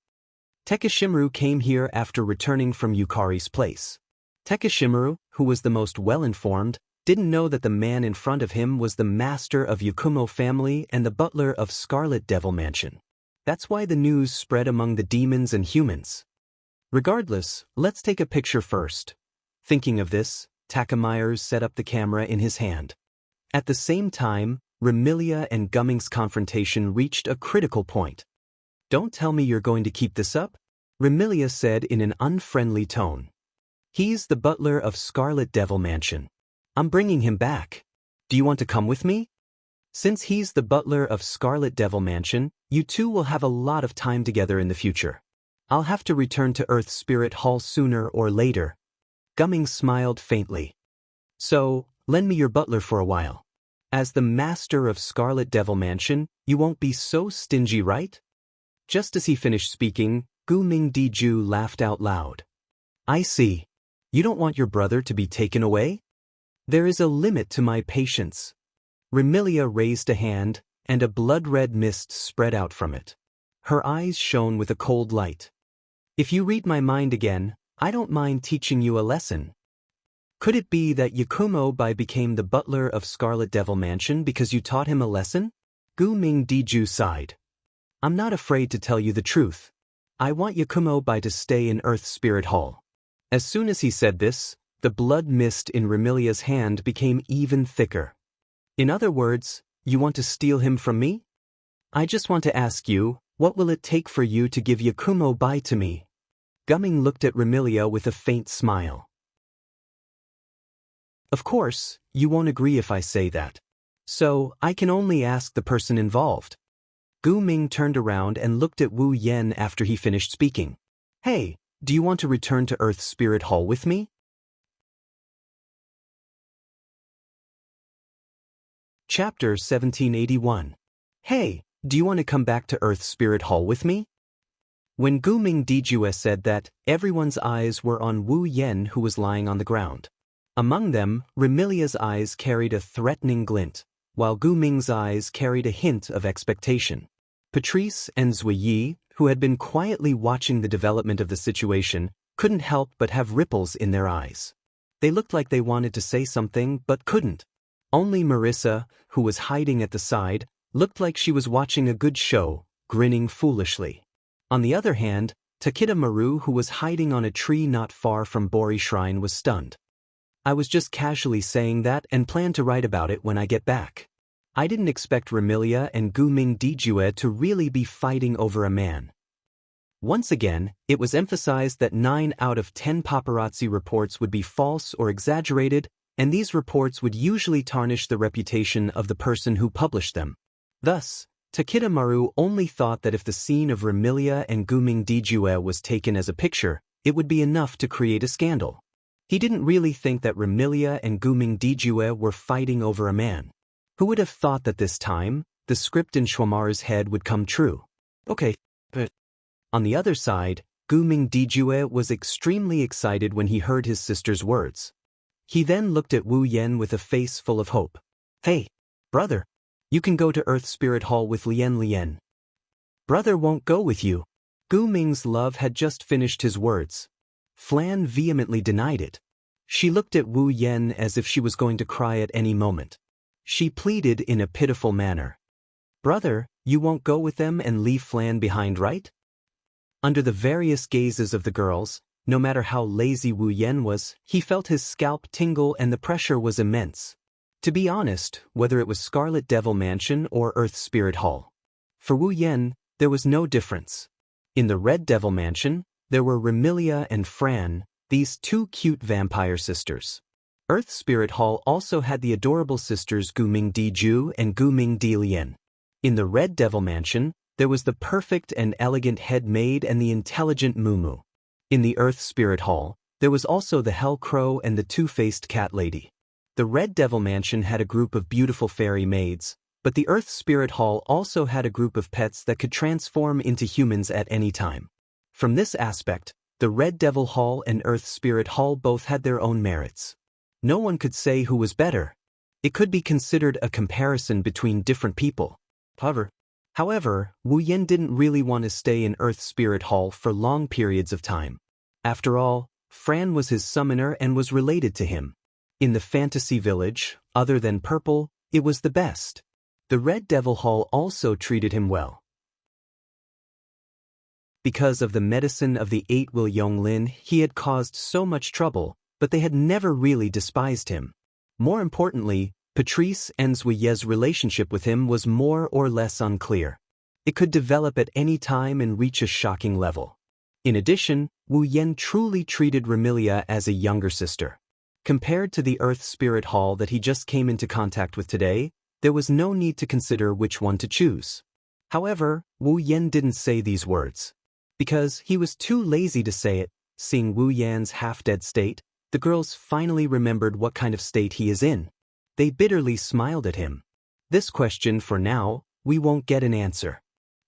Takeshimaru came here after returning from Yukari's place. Takeshimaru, who was the most well-informed, didn't know that the man in front of him was the master of Yakumo family and the butler of Scarlet Devil Mansion. That's why the news spread among the demons and humans. Regardless, let's take a picture first. Thinking of this, Takamyers set up the camera in his hand. At the same time, Remilia and Gumming's confrontation reached a critical point. Don't tell me you're going to keep this up? Remilia said in an unfriendly tone. He's the butler of Scarlet Devil Mansion. I'm bringing him back. Do you want to come with me? Since he's the butler of Scarlet Devil Mansion, you two will have a lot of time together in the future. I'll have to return to Earth Spirit Hall sooner or later. Gumming smiled faintly. So, lend me your butler for a while. As the master of Scarlet Devil Mansion, you won't be so stingy, right? Just as he finished speaking, Gu Mingdiju laughed out loud. I see. You don't want your brother to be taken away? There is a limit to my patience. Remilia raised a hand, and a blood-red mist spread out from it. Her eyes shone with a cold light. If you read my mind again, I don't mind teaching you a lesson. Could it be that Yakumo Bai became the butler of Scarlet Devil Mansion because you taught him a lesson? Gu Mingdiju sighed. I'm not afraid to tell you the truth. I want Yakumo Bai to stay in Earth Spirit Hall. As soon as he said this, the blood mist in Remilia's hand became even thicker. In other words, you want to steal him from me? I just want to ask you, what will it take for you to give Yakumo Bai to me? Gumming looked at Remilia with a faint smile. Of course, you won't agree if I say that. So, I can only ask the person involved. Gu Ming turned around and looked at Wu Yen after he finished speaking. Hey, do you want to return to Earth Spirit Hall with me? Chapter 1781. Hey, do you want to come back to Earth Spirit Hall with me? When Gu Mingdiju said that, everyone's eyes were on Wu Yen, who was lying on the ground. Among them, Remilia's eyes carried a threatening glint, while Gu Ming's eyes carried a hint of expectation. Patrice and Zuiyi, who had been quietly watching the development of the situation, couldn't help but have ripples in their eyes. They looked like they wanted to say something but couldn't. Only Marissa, who was hiding at the side, looked like she was watching a good show, grinning foolishly. On the other hand, Takeda Maru, who was hiding on a tree not far from Bori Shrine, was stunned. I was just casually saying that and plan to write about it when I get back. I didn't expect Remilia and Gu Mingdiju to really be fighting over a man. Once again, it was emphasized that 9 out of 10 paparazzi reports would be false or exaggerated, and these reports would usually tarnish the reputation of the person who published them. Thus, Takeda Maru only thought that if the scene of Remilia and Gu Mingdiju was taken as a picture, it would be enough to create a scandal. He didn't really think that Remilia and Gu Mingdiju were fighting over a man. Who would have thought that this time, the script in Schwammer's head would come true? Okay, but... On the other side, Gu Mingdiju was extremely excited when he heard his sister's words. He then looked at Wu Yen with a face full of hope. Hey, brother, you can go to Earth Spirit Hall with Lien. Brother won't go with you. Gu Ming's love had just finished his words. Flan vehemently denied it. She looked at Wu Yen as if she was going to cry at any moment. She pleaded in a pitiful manner. Brother, you won't go with them and leave Flan behind, right? Under the various gazes of the girls, no matter how lazy Wu Yen was, he felt his scalp tingle and the pressure was immense. To be honest, whether it was Scarlet Devil Mansion or Earth Spirit Hall, for Wu Yen, there was no difference. In the Red Devil Mansion, there were Remilia and Fran, these two cute vampire sisters. Earth Spirit Hall also had the adorable sisters Guming Diju and Guming Dilien. In the Red Devil Mansion, there was the perfect and elegant head maid and the intelligent Mumu. In the Earth Spirit Hall, there was also the Hell Crow and the two-faced cat lady. The Red Devil Mansion had a group of beautiful fairy maids, but the Earth Spirit Hall also had a group of pets that could transform into humans at any time. From this aspect, the Red Devil Hall and Earth Spirit Hall both had their own merits. No one could say who was better. It could be considered a comparison between different people. However, Wu Yen didn't really want to stay in Earth Spirit Hall for long periods of time. After all, Fran was his summoner and was related to him. In the fantasy village, other than purple, it was the best. The Red Devil Hall also treated him well. Because of the medicine of the 8 Will Yonglin, he had caused so much trouble, but they had never really despised him. More importantly, Patrice and Zuye's relationship with him was more or less unclear. It could develop at any time and reach a shocking level. In addition, Wu Yen truly treated Remilia as a younger sister. Compared to the Earth Spirit Hall that he just came into contact with today, there was no need to consider which one to choose. However, Wu Yen didn't say these words. Because he was too lazy to say it, seeing Wu Yan's half-dead state, the girls finally remembered what kind of state he is in. They bitterly smiled at him. This question, for now, we won't get an answer.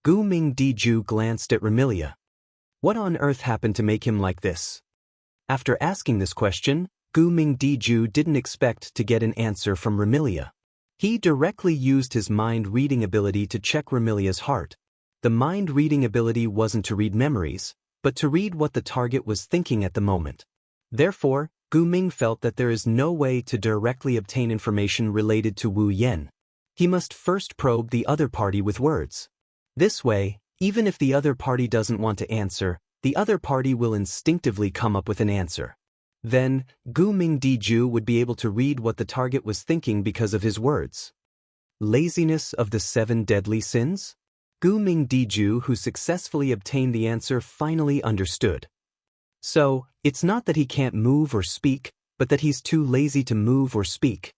Gu Ming Diju glanced at Remilia. What on earth happened to make him like this? After asking this question, Gu Ming Diju didn't expect to get an answer from Remilia. He directly used his mind-reading ability to check Remilia's heart. The mind-reading ability wasn't to read memories, but to read what the target was thinking at the moment. Therefore, Gu Ming felt that there is no way to directly obtain information related to Wu Yen. He must first probe the other party with words. This way, even if the other party doesn't want to answer, the other party will instinctively come up with an answer. Then, Gu Ming Diju would be able to read what the target was thinking because of his words. Laziness of the 7 deadly sins? Gu Ming Diju, who successfully obtained the answer, finally understood. So, it's not that he can't move or speak, but that he's too lazy to move or speak.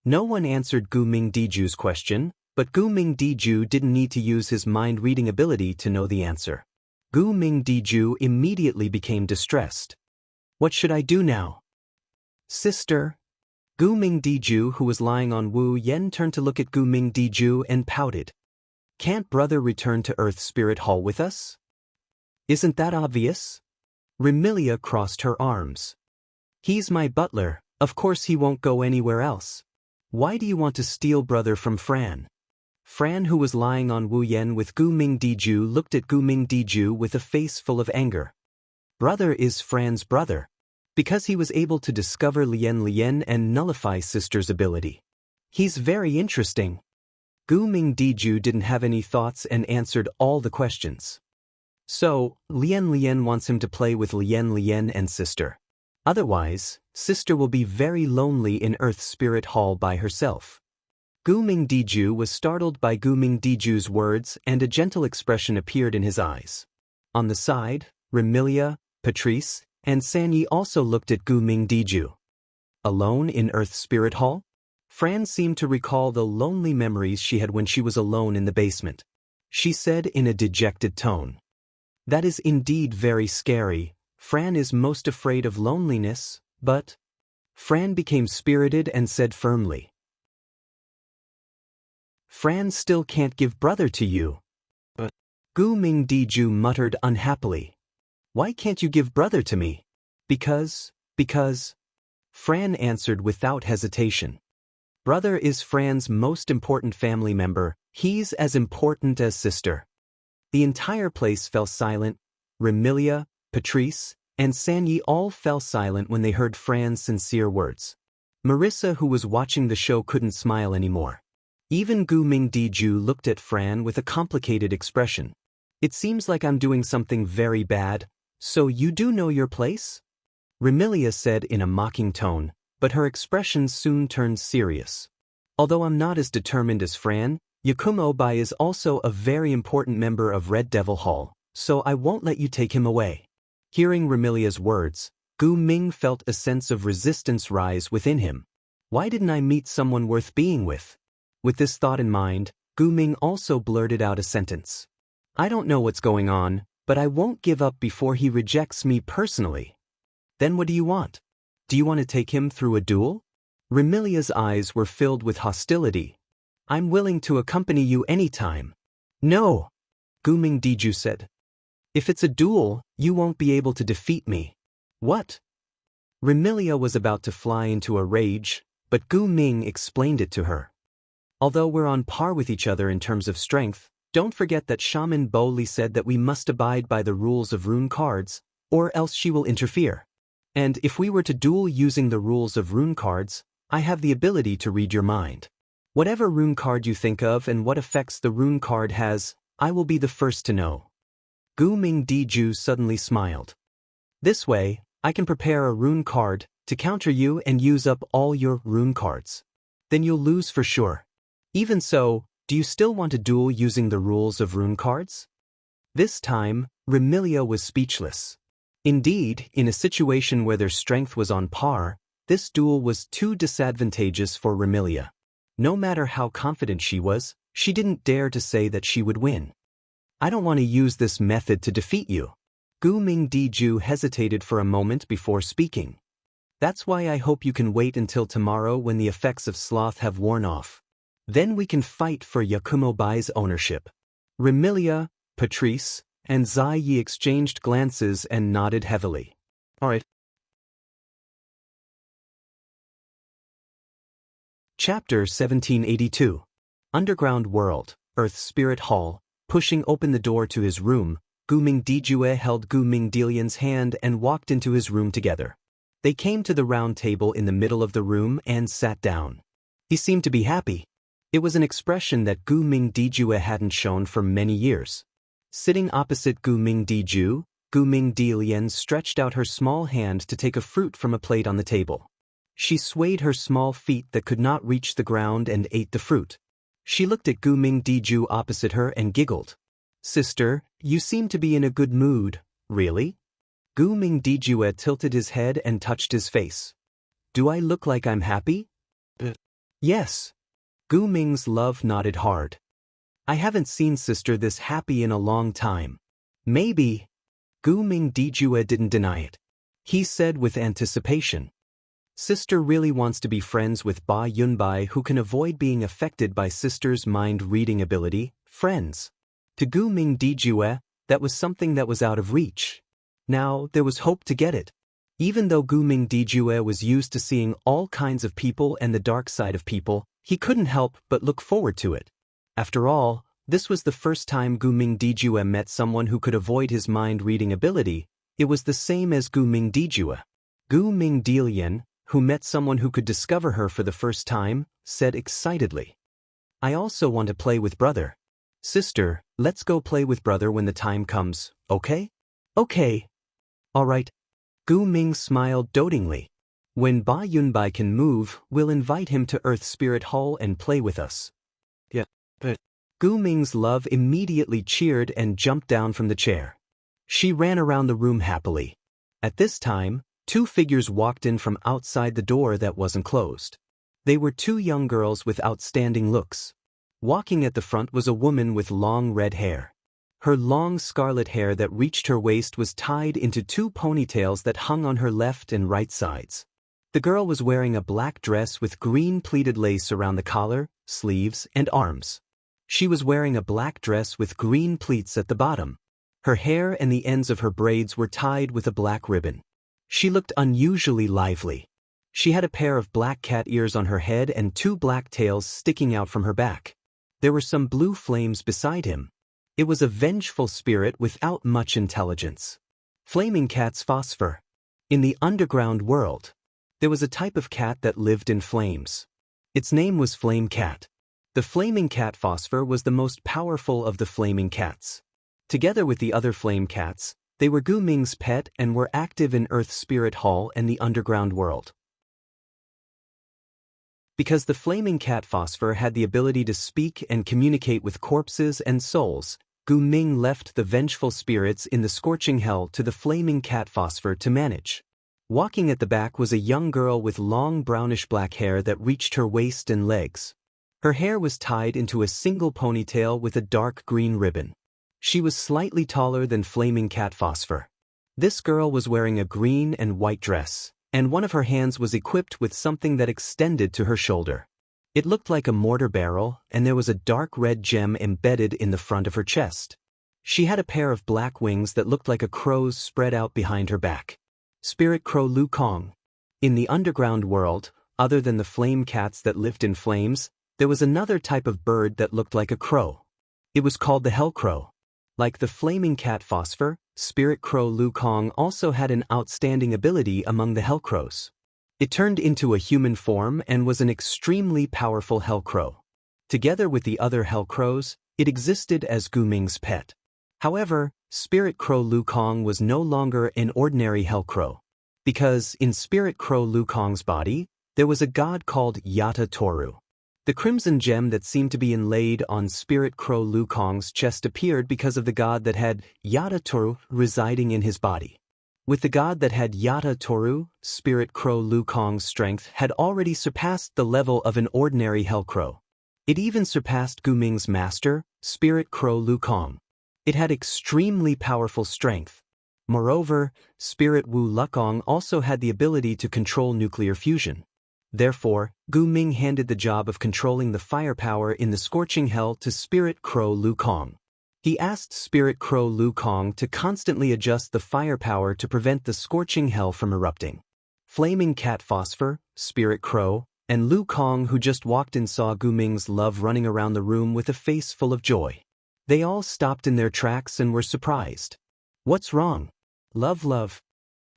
No one answered Gu Ming Diju's question, but Gu Ming Diju didn't need to use his mind-reading ability to know the answer. Gu Ming Diju immediately became distressed. What should I do now? Sister? Gu Ming Diju, who was lying on Wu Yen, turned to look at Gu Ming Diju and pouted. Can't brother return to Earth Spirit Hall with us? Isn't that obvious? Remilia crossed her arms. He's my butler, of course he won't go anywhere else. Why do you want to steal brother from Fran? Fran, who was lying on Wu Yen with Gu Ming Diju, looked at Gu Ming Diju with a face full of anger. Brother is Fran's brother. Because he was able to discover Lien and nullify sister's ability. He's very interesting. Gu Ming Diju didn't have any thoughts and answered all the questions. So, Lien wants him to play with Lien and sister. Otherwise, sister will be very lonely in Earth Spirit Hall by herself. Gu Ming Diju was startled by Gu Ming Diju's words and a gentle expression appeared in his eyes. On the side, Remilia, Patrice, and Sanyi also looked at Gu Ming Diju. Alone in Earth Spirit Hall? Fran seemed to recall the lonely memories she had when she was alone in the basement. She said in a dejected tone. That is indeed very scary. Fran is most afraid of loneliness, but... Fran became spirited and said firmly. Fran still can't give brother to you. But Gu Ming Diju muttered unhappily. Why can't you give brother to me? Because... Fran answered without hesitation. Brother is Fran's most important family member. He's as important as sister. The entire place fell silent. Remilia, Patrice, and Sanyi all fell silent when they heard Fran's sincere words. Marissa, who was watching the show, couldn't smile anymore. Even Gu Ming Diju looked at Fran with a complicated expression. It seems like I'm doing something very bad, so you do know your place? Remilia said in a mocking tone, but her expression soon turned serious. Although I'm not as determined as Fran, Yakumo Bai is also a very important member of Red Devil Hall, so I won't let you take him away. Hearing Remilia's words, Gu Ming felt a sense of resistance rise within him. Why didn't I meet someone worth being with? With this thought in mind, Gu Ming also blurted out a sentence. I don't know what's going on, but I won't give up before he rejects me personally. Then what do you want? Do you want to take him through a duel? Remilia's eyes were filled with hostility. I'm willing to accompany you anytime. No, Gu Ming Diju said. If it's a duel, you won't be able to defeat me. What? Remilia was about to fly into a rage, but Gu Ming explained it to her. Although we're on par with each other in terms of strength, don't forget that Shaman Bo Li said that we must abide by the rules of rune cards, or else she will interfere. And if we were to duel using the rules of rune cards, I have the ability to read your mind. Whatever rune card you think of and what effects the rune card has, I will be the first to know. Gu Ming Diju suddenly smiled. This way, I can prepare a rune card to counter you and use up all your rune cards. Then you'll lose for sure. Even so, do you still want to duel using the rules of rune cards? This time, Remilia was speechless. Indeed, in a situation where their strength was on par, this duel was too disadvantageous for Remilia. No matter how confident she was, she didn't dare to say that she would win. I don't want to use this method to defeat you. Gu Ming Diju hesitated for a moment before speaking. That's why I hope you can wait until tomorrow when the effects of sloth have worn off. Then we can fight for Yakumo Bai's ownership. Remilia, Patrice, and Zai Yi exchanged glances and nodded heavily. All right. Chapter 1782. Underground World, Earth Spirit Hall. Pushing open the door to his room, Gu Ming Dijue held Gu Ming Dilian's hand and walked into his room together. They came to the round table in the middle of the room and sat down. He seemed to be happy. It was an expression that Gu Ming Dijue hadn't shown for many years. Sitting opposite Gu Ming Diju, Gu Ming Dilian stretched out her small hand to take a fruit from a plate on the table. She swayed her small feet that could not reach the ground and ate the fruit. She looked at Gu Ming Diju opposite her and giggled. Sister, you seem to be in a good mood, really? Gu Ming Dijue tilted his head and touched his face. Do I look like I'm happy? Yes. Gu Ming's love nodded hard. I haven't seen sister this happy in a long time. Maybe. Gu Ming Dijue didn't deny it. He said with anticipation. Sister really wants to be friends with Ba Yunbai, who can avoid being affected by sister's mind-reading ability. Friends. To Gu Ming Dijue, that was something that was out of reach. Now, there was hope to get it. Even though Gu Ming Dijue was used to seeing all kinds of people and the dark side of people, he couldn't help but look forward to it. After all, this was the first time Gu Ming Dijue met someone who could avoid his mind-reading ability. It was the same as Gu Ming Dijue. Gu Ming Dilian, who met someone who could discover her for the first time, said excitedly. I also want to play with brother. Sister, let's go play with brother when the time comes, okay? Okay. All right. Gu Ming smiled dotingly. When Ba Yunbai can move, we'll invite him to Earth Spirit Hall and play with us. Yeah, but... Gu Ming's love immediately cheered and jumped down from the chair. She ran around the room happily. At this time, two figures walked in from outside the door that wasn't closed. They were two young girls with outstanding looks. Walking at the front was a woman with long red hair. Her long scarlet hair that reached her waist was tied into two ponytails that hung on her left and right sides. The girl was wearing a black dress with green pleated lace around the collar, sleeves, and arms. She was wearing a black dress with green pleats at the bottom. Her hair and the ends of her braids were tied with a black ribbon. She looked unusually lively. She had a pair of black cat ears on her head and two black tails sticking out from her back. There were some blue flames beside him. It was a vengeful spirit without much intelligence. Flaming cat's phosphor. In the underground world, there was a type of cat that lived in flames. Its name was Flame Cat. The flaming cat phosphor was the most powerful of the flaming cats. Together with the other flame cats, they were Gu Ming's pet and were active in Earth Spirit Hall and the underground world. Because the flaming cat Phosphor had the ability to speak and communicate with corpses and souls, Gu Ming left the vengeful spirits in the scorching hell to the flaming cat Phosphor to manage. Walking at the back was a young girl with long brownish-black hair that reached her waist and legs. Her hair was tied into a single ponytail with a dark green ribbon. She was slightly taller than flaming cat Phosphor. This girl was wearing a green and white dress, and one of her hands was equipped with something that extended to her shoulder. It looked like a mortar barrel, and there was a dark red gem embedded in the front of her chest. She had a pair of black wings that looked like a crow's spread out behind her back. Spirit Crow Lu Kong. In the underground world, other than the flame cats that lived in flames, there was another type of bird that looked like a crow. It was called the Hell Crow. Like the flaming cat Phosphor, Spirit Crow Lu Kong also had an outstanding ability among the Hell Crows. It turned into a human form and was an extremely powerful Hell Crow. Together with the other Hell Crows, it existed as Gu Ming's pet. However, Spirit Crow Lu Kong was no longer an ordinary Hell Crow. Because in Spirit Crow Lu Kong's body, there was a god called Yata Toru. The crimson gem that seemed to be inlaid on Spirit Crow Lu Kong's chest appeared because of the god that had Yata Toru residing in his body. With the god that had Yata Toru, Spirit Crow Lu Kong's strength had already surpassed the level of an ordinary Hell Crow. It even surpassed Gu Ming's master, Spirit Crow Lu Kong. It had extremely powerful strength. Moreover, Spirit Wu Lukong also had the ability to control nuclear fusion. Therefore, Gu Ming handed the job of controlling the firepower in the scorching hell to Spirit Crow Lu Kong. He asked Spirit Crow Lu Kong to constantly adjust the firepower to prevent the scorching hell from erupting. Flaming Cat Phosphor, Spirit Crow, and Lu Kong, who just walked in, saw Gu Ming's love running around the room with a face full of joy. They all stopped in their tracks and were surprised. "What's wrong?" Love.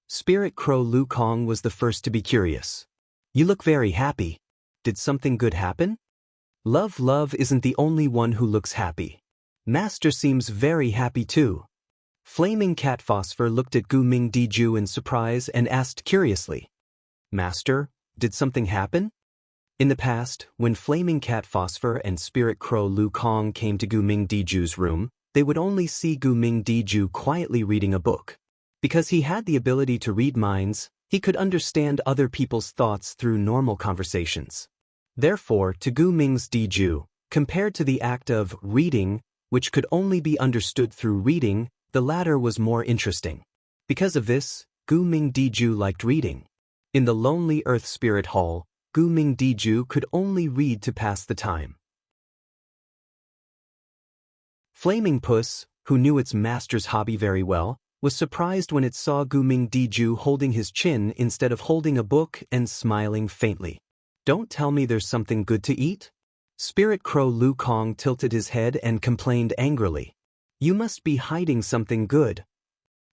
Spirit Crow Lu Kong was the first to be curious. "You look very happy. Did something good happen?" Love isn't the only one who looks happy. Master seems very happy too. Flaming Cat Phosphor looked at Gu Ming Diju in surprise and asked curiously, "Master, did something happen?" In the past, when Flaming Cat Phosphor and Spirit Crow Lu Kong came to Gu Ming Diju's room, they would only see Gu Ming Diju quietly reading a book. Because he had the ability to read minds, he could understand other people's thoughts through normal conversations. Therefore, to Gu Ming's Diju, compared to the act of reading, which could only be understood through reading, the latter was more interesting. Because of this, Gu Ming Diju liked reading. In the lonely Earth Spirit Hall, Gu Ming Diju could only read to pass the time. Flaming Puss, who knew its master's hobby very well, was surprised when it saw Gu Ming Diju holding his chin instead of holding a book and smiling faintly. "Don't tell me there's something good to eat?" Spirit Crow Lu Kong tilted his head and complained angrily. "You must be hiding something good."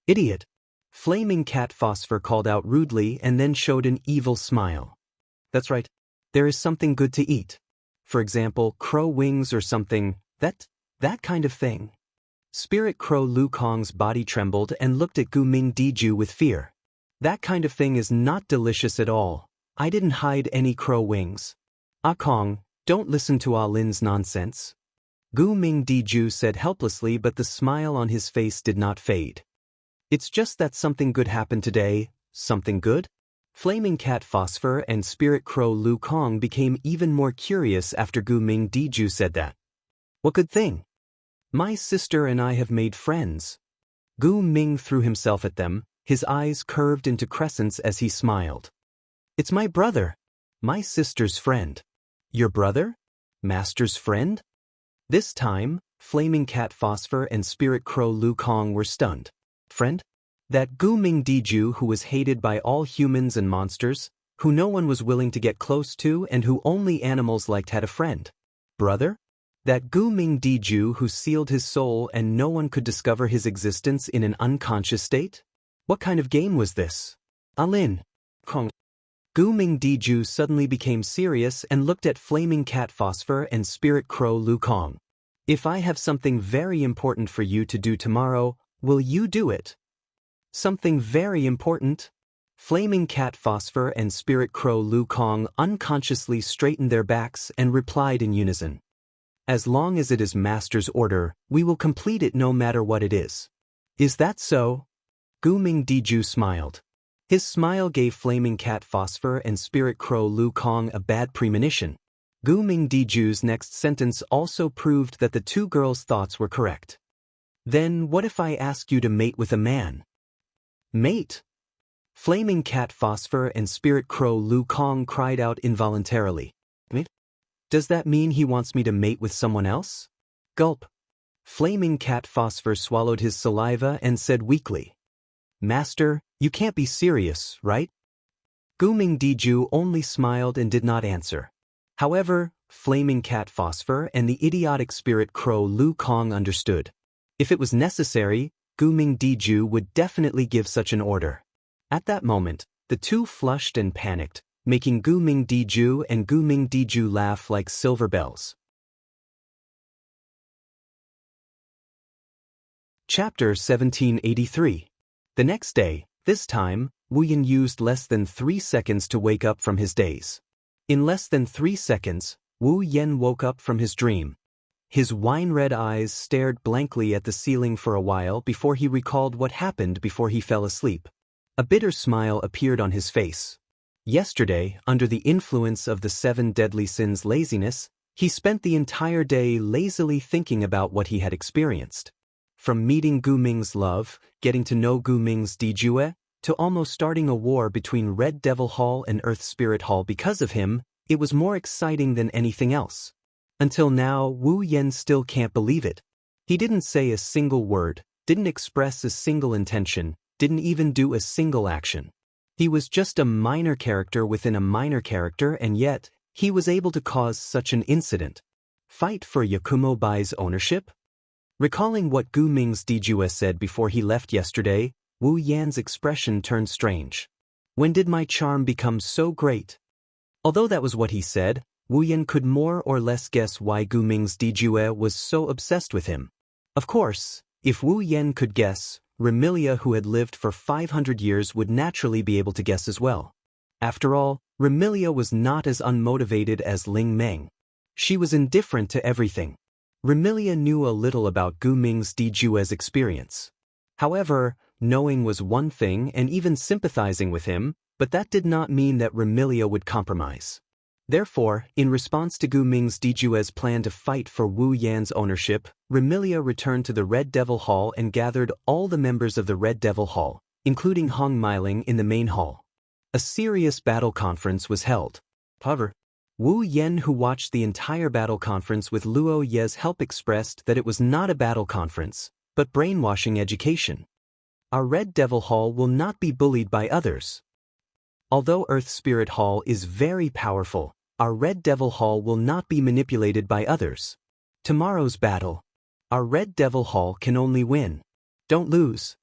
"Idiot!" Flaming Cat Phosphor called out rudely and then showed an evil smile. "That's right. There is something good to eat. For example, crow wings or something, that kind of thing." Spirit Crow Lu Kong's body trembled and looked at Gu Ming Diju with fear. "That kind of thing is not delicious at all. I didn't hide any crow wings." "Ah Kong, don't listen to Ah Lin's nonsense." Gu Ming Diju said helplessly, but the smile on his face did not fade. "It's just that something good happened today." "Something good?" Flaming Cat Phosphor and Spirit Crow Lu Kong became even more curious after Gu Ming Diju said that. "What good thing?" "My sister and I have made friends." Gu Ming threw himself at them, his eyes curved into crescents as he smiled. "It's my brother. My sister's friend." "Your brother? Master's friend?" This time, Flaming Cat Phosphor and Spirit Crow Lu Kong were stunned. "Friend? That Gu Ming Diju who was hated by all humans and monsters, who no one was willing to get close to and who only animals liked, had a friend. Brother? That Gu Ming Diju who sealed his soul and no one could discover his existence in an unconscious state? What kind of game was this?" "Alin." Kong. Gu Ming Diju suddenly became serious and looked at Flaming Cat Phosphor and Spirit Crow Lu Kong. If I have something very important for you to do tomorrow, will you do it? Something very important? Flaming Cat Phosphor and Spirit Crow Lu Kong unconsciously straightened their backs and replied in unison. As long as it is Master's order, we will complete it no matter what it is. Is that so? Gu Ming Diju smiled. His smile gave Flaming Cat Phosphor and Spirit Crow Lu Kong a bad premonition. Gu Ming Diju's next sentence also proved that the two girls' thoughts were correct. Then what if I ask you to mate with a man? Mate? Flaming Cat Phosphor and Spirit Crow Lu Kong cried out involuntarily. Mate? Does that mean he wants me to mate with someone else? Gulp. Flaming Cat Phosphor swallowed his saliva and said weakly. Master, you can't be serious, right? Gu Ming Diju only smiled and did not answer. However, Flaming Cat Phosphor and the idiotic Spirit Crow Lu Kong understood. If it was necessary, Gu Ming Diju would definitely give such an order. At that moment, the two flushed and panicked, making Gu Ming Diju and Gu Ming Diju laugh like silver bells. Chapter 1783. The next day, this time, Wu Yan used less than 3 seconds to wake up from his daze. In less than 3 seconds, Wu Yan woke up from his dream. His wine-red eyes stared blankly at the ceiling for a while before he recalled what happened before he fell asleep. A bitter smile appeared on his face. Yesterday, under the influence of the 7 deadly sins laziness, he spent the entire day lazily thinking about what he had experienced. From meeting Gu Ming's love, getting to know Gu Ming's Dijue, to almost starting a war between Red Devil Hall and Earth Spirit Hall because of him, it was more exciting than anything else. Until now, Wu Yan still can't believe it. He didn't say a single word, didn't express a single intention, didn't even do a single action. He was just a minor character within a minor character, and yet, he was able to cause such an incident. Fight for Yakumo Bai's ownership? Recalling what Gu Ming's Dijue said before he left yesterday, Wu Yan's expression turned strange. When did my charm become so great? Although that was what he said, Wu Yan could more or less guess why Gu Ming's Dijue was so obsessed with him. Of course, if Wu Yan could guess, Remilia, who had lived for 500 years, would naturally be able to guess as well. After all, Remilia was not as unmotivated as Ling Meng. She was indifferent to everything. Remilia knew a little about Gu Ming's Dijue's experience. However, knowing was one thing and even sympathizing with him, but that did not mean that Remilia would compromise. Therefore, in response to Gu Ming's Dijue's plan to fight for Wu Yan's ownership, Remilia returned to the Red Devil Hall and gathered all the members of the Red Devil Hall, including Hong Meiling, in the main hall. A serious battle conference was held. However, Wu Yan, who watched the entire battle conference with Luo Ye's help, expressed that it was not a battle conference, but brainwashing education. Our Red Devil Hall will not be bullied by others. Although Earth Spirit Hall is very powerful, our Red Devil Hall will not be manipulated by others. Tomorrow's battle. Our Red Devil Hall can only win. Don't lose.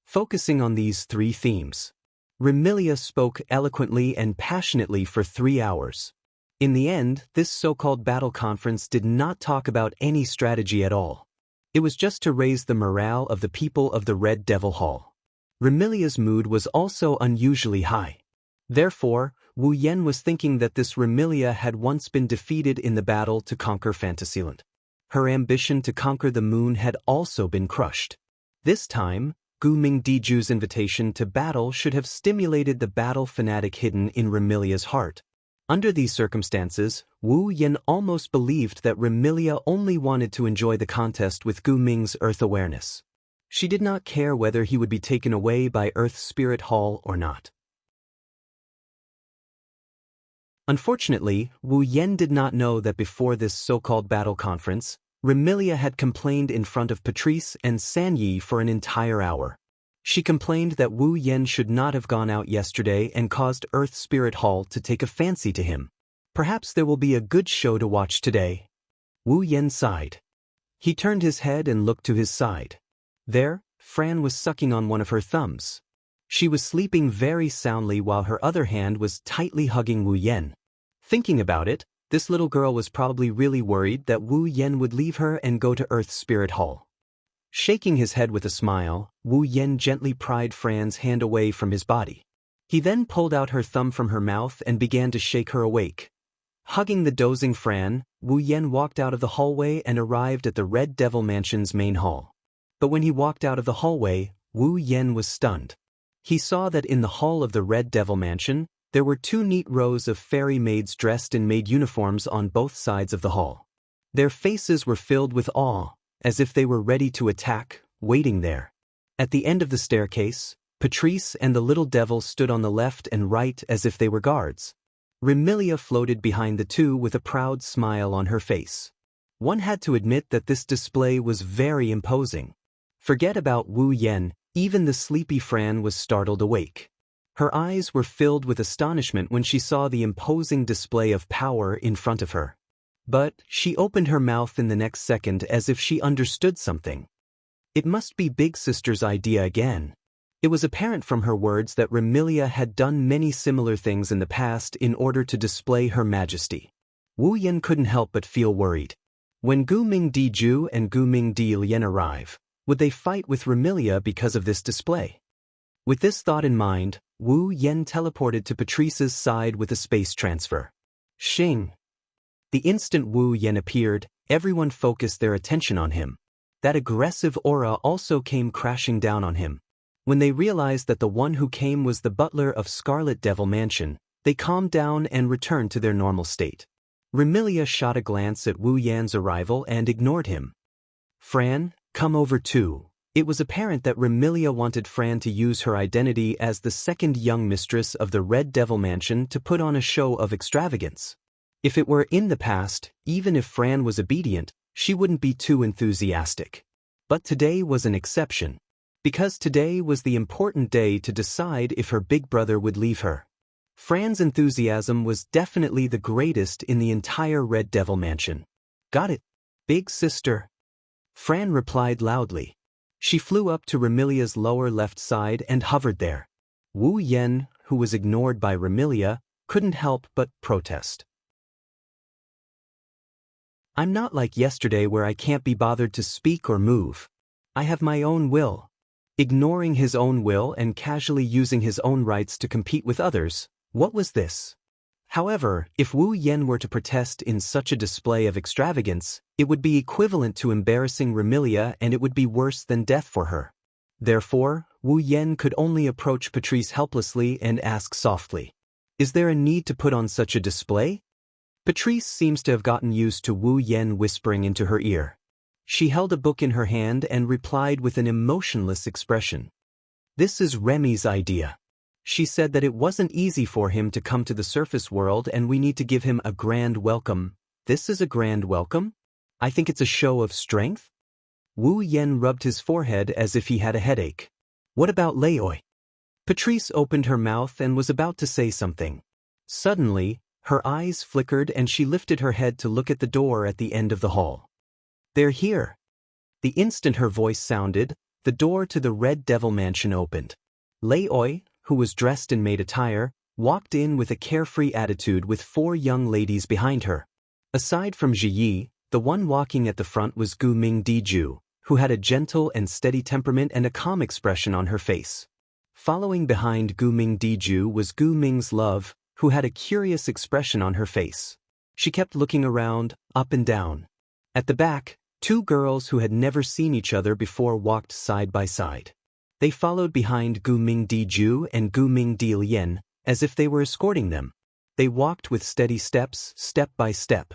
Focusing on these 3 themes, Remilia spoke eloquently and passionately for 3 hours. In the end, this so-called battle conference did not talk about any strategy at all. It was just to raise the morale of the people of the Red Devil Hall. Remilia's mood was also unusually high. Therefore, Wu Yan was thinking that this Remilia had once been defeated in the battle to conquer Fantasyland. Her ambition to conquer the moon had also been crushed. This time, Gu Ming Diju's invitation to battle should have stimulated the battle fanatic hidden in Remilia's heart. Under these circumstances, Wu Yan almost believed that Remilia only wanted to enjoy the contest with Gu Ming's Earth awareness. She did not care whether he would be taken away by Earth Spirit Hall or not. Unfortunately, Wu Yan did not know that before this so-called battle conference, Remilia had complained in front of Patrice and San Yi for an entire hour. She complained that Wu Yan should not have gone out yesterday and caused Earth Spirit Hall to take a fancy to him. Perhaps there will be a good show to watch today. Wu Yan sighed. He turned his head and looked to his side. There, Fran was sucking on one of her thumbs. She was sleeping very soundly while her other hand was tightly hugging Wu Yan. Thinking about it, This little girl was probably really worried that Wu Yen would leave her and go to Earth's Spirit Hall. Shaking his head with a smile, Wu Yen gently pried Fran's hand away from his body. He then pulled out her thumb from her mouth and began to shake her awake. Hugging the dozing Fran, Wu Yen walked out of the hallway and arrived at the Red Devil Mansion's main hall. But when he walked out of the hallway, Wu Yen was stunned. He saw that in the hall of the Red Devil Mansion, there were 2 neat rows of fairy maids dressed in maid uniforms on both sides of the hall. Their faces were filled with awe, as if they were ready to attack, waiting there. At the end of the staircase, Patrice and the little devil stood on the left and right as if they were guards. Remilia floated behind the 2 with a proud smile on her face. One had to admit that this display was very imposing. Forget about Wu Yen, even the sleepy Fran was startled awake. Her eyes were filled with astonishment when she saw the imposing display of power in front of her. But she opened her mouth in the next second as if she understood something. It must be Big Sister's idea again. It was apparent from her words that Remilia had done many similar things in the past in order to display her majesty. Wu Yen couldn't help but feel worried. When Gu Ming Di Ju and Gu Ming Di Lian arrive, would they fight with Remilia because of this display? With this thought in mind, Wu Yen teleported to Patrice's side with a space transfer. Xing! The instant Wu Yen appeared, everyone focused their attention on him. That aggressive aura also came crashing down on him. When they realized that the one who came was the butler of Scarlet Devil Mansion, they calmed down and returned to their normal state. Remilia shot a glance at Wu Yan's arrival and ignored him. Fran, come over too. It was apparent that Remilia wanted Fran to use her identity as the second young mistress of the Red Devil Mansion to put on a show of extravagance. If it were in the past, even if Fran was obedient, she wouldn't be too enthusiastic. But today was an exception. Because today was the important day to decide if her big brother would leave her. Fran's enthusiasm was definitely the greatest in the entire Red Devil Mansion. Got it, big sister. Fran replied loudly. She flew up to Remilia's lower left side and hovered there. Wu Yen, who was ignored by Remilia, couldn't help but protest. I'm not like yesterday where I can't be bothered to speak or move. I have my own will. Ignoring his own will and casually using his own rights to compete with others, what was this? However, if Wu Yen were to protest in such a display of extravagance, it would be equivalent to embarrassing Remilia and it would be worse than death for her. Therefore, Wu Yen could only approach Patrice helplessly and ask softly, "Is there a need to put on such a display?" Patrice seems to have gotten used to Wu Yen whispering into her ear. She held a book in her hand and replied with an emotionless expression. This is Remy's idea. She said that it wasn't easy for him to come to the surface world and we need to give him a grand welcome. This is a grand welcome? I think it's a show of strength? Wu Yen rubbed his forehead as if he had a headache. What about Leoi? Patrice opened her mouth and was about to say something. Suddenly, her eyes flickered and she lifted her head to look at the door at the end of the hall. They're here. The instant her voice sounded, the door to the Red Devil Mansion opened. Leoi, who was dressed in maid attire, walked in with a carefree attitude with 4 young ladies behind her. Aside from Ji, the one walking at the front was Gu Ming Di Ju, who had a gentle and steady temperament and a calm expression on her face. Following behind Gu Ming Di Ju was Gu Ming's love, who had a curious expression on her face. She kept looking around, up and down. At the back, 2 girls who had never seen each other before walked side by side. They followed behind Gu Ming Di Ju and Gu Ming Di Lian, as if they were escorting them. They walked with steady steps, step by step.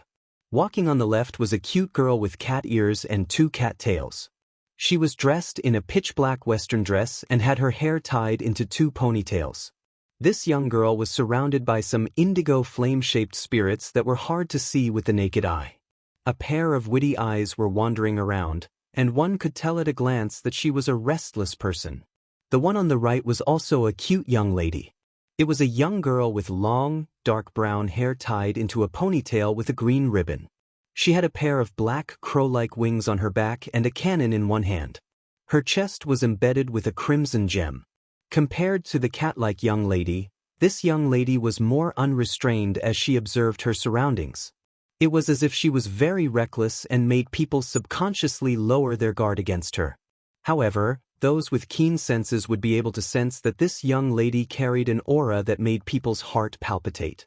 Walking on the left was a cute girl with cat ears and 2 cat tails. She was dressed in a pitch-black western dress and had her hair tied into 2 ponytails. This young girl was surrounded by some indigo flame-shaped spirits that were hard to see with the naked eye. A pair of witty eyes were wandering around, and one could tell at a glance that she was a restless person. The one on the right was also a cute young lady. It was a young girl with long, dark brown hair tied into a ponytail with a green ribbon. She had a pair of black crow-like wings on her back and a cannon in one hand. Her chest was embedded with a crimson gem. Compared to the cat-like young lady, this young lady was more unrestrained as she observed her surroundings. It was as if she was very reckless and made people subconsciously lower their guard against her. However, those with keen senses would be able to sense that this young lady carried an aura that made people's heart palpitate.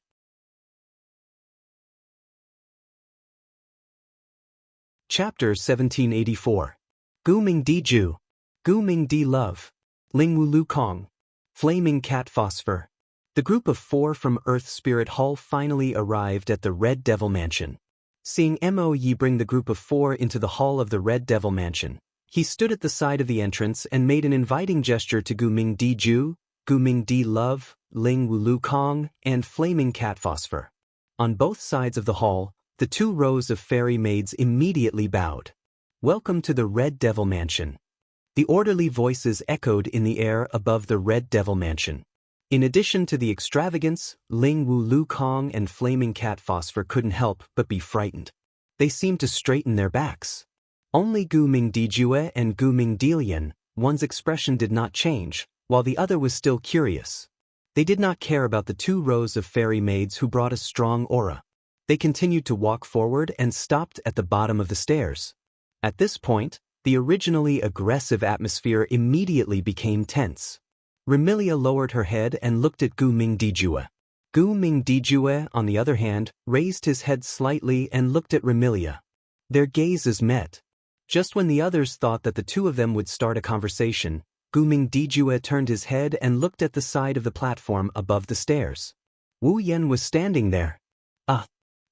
Chapter 1784. Gu Ming Di Ju. Gu Ming Di Love. Ling Wu Lu Kong. Flaming Cat Phosphor. The group of 4 from Earth Spirit Hall finally arrived at the Red Devil Mansion. Seeing Mo Yi bring the group of 4 into the hall of the Red Devil Mansion, he stood at the side of the entrance and made an inviting gesture to Gu Ming Di Ju, Gu Ming Di Love, Ling Wu Lu Kong, and Flaming Cat Phosphor. On both sides of the hall, the 2 rows of fairy maids immediately bowed. Welcome to the Red Devil Mansion. The orderly voices echoed in the air above the Red Devil Mansion. In addition to the extravagance, Ling Wu Lu Kong and Flaming Cat Phosphor couldn't help but be frightened. They seemed to straighten their backs. Only Gu Ming Di Jue and Gu Ming Di Lian, one's expression did not change, while the other was still curious. They did not care about the 2 rows of fairy maids who brought a strong aura. They continued to walk forward and stopped at the bottom of the stairs. At this point, the originally aggressive atmosphere immediately became tense. Remilia lowered her head and looked at Gu Ming Di Jue. Gu Ming Di Jue, on the other hand, raised his head slightly and looked at Remilia. Their gazes met. Just when the others thought that the 2 of them would start a conversation, Gu Ming Di Jue turned his head and looked at the side of the platform above the stairs. Wu Yan was standing there. Ah!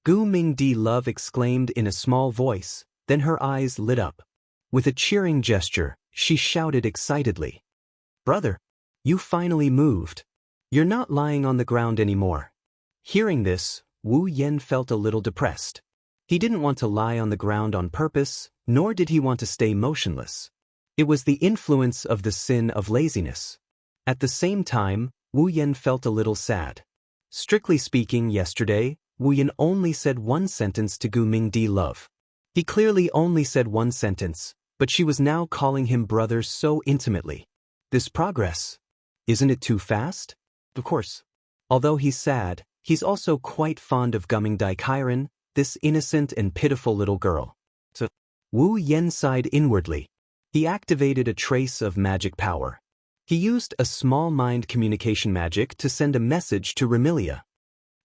Gu Ming Di Love exclaimed in a small voice, then her eyes lit up. With a cheering gesture, she shouted excitedly. Brother! You finally moved. You're not lying on the ground anymore. Hearing this, Wu Yan felt a little depressed. He didn't want to lie on the ground on purpose, nor did he want to stay motionless. It was the influence of the sin of laziness. At the same time, Wu Yan felt a little sad. Strictly speaking, yesterday, Wu Yan only said 1 sentence to Gu Ming Di Love. He clearly only said 1 sentence, but she was now calling him brother so intimately. This progress. Isn't it too fast? Of course. Although he's sad, he's also quite fond of Gumming Dai Kairan, this innocent and pitiful little girl. So, Wu Yan sighed inwardly. He activated a trace of magic power. He used a small mind communication magic to send a message to Remilia.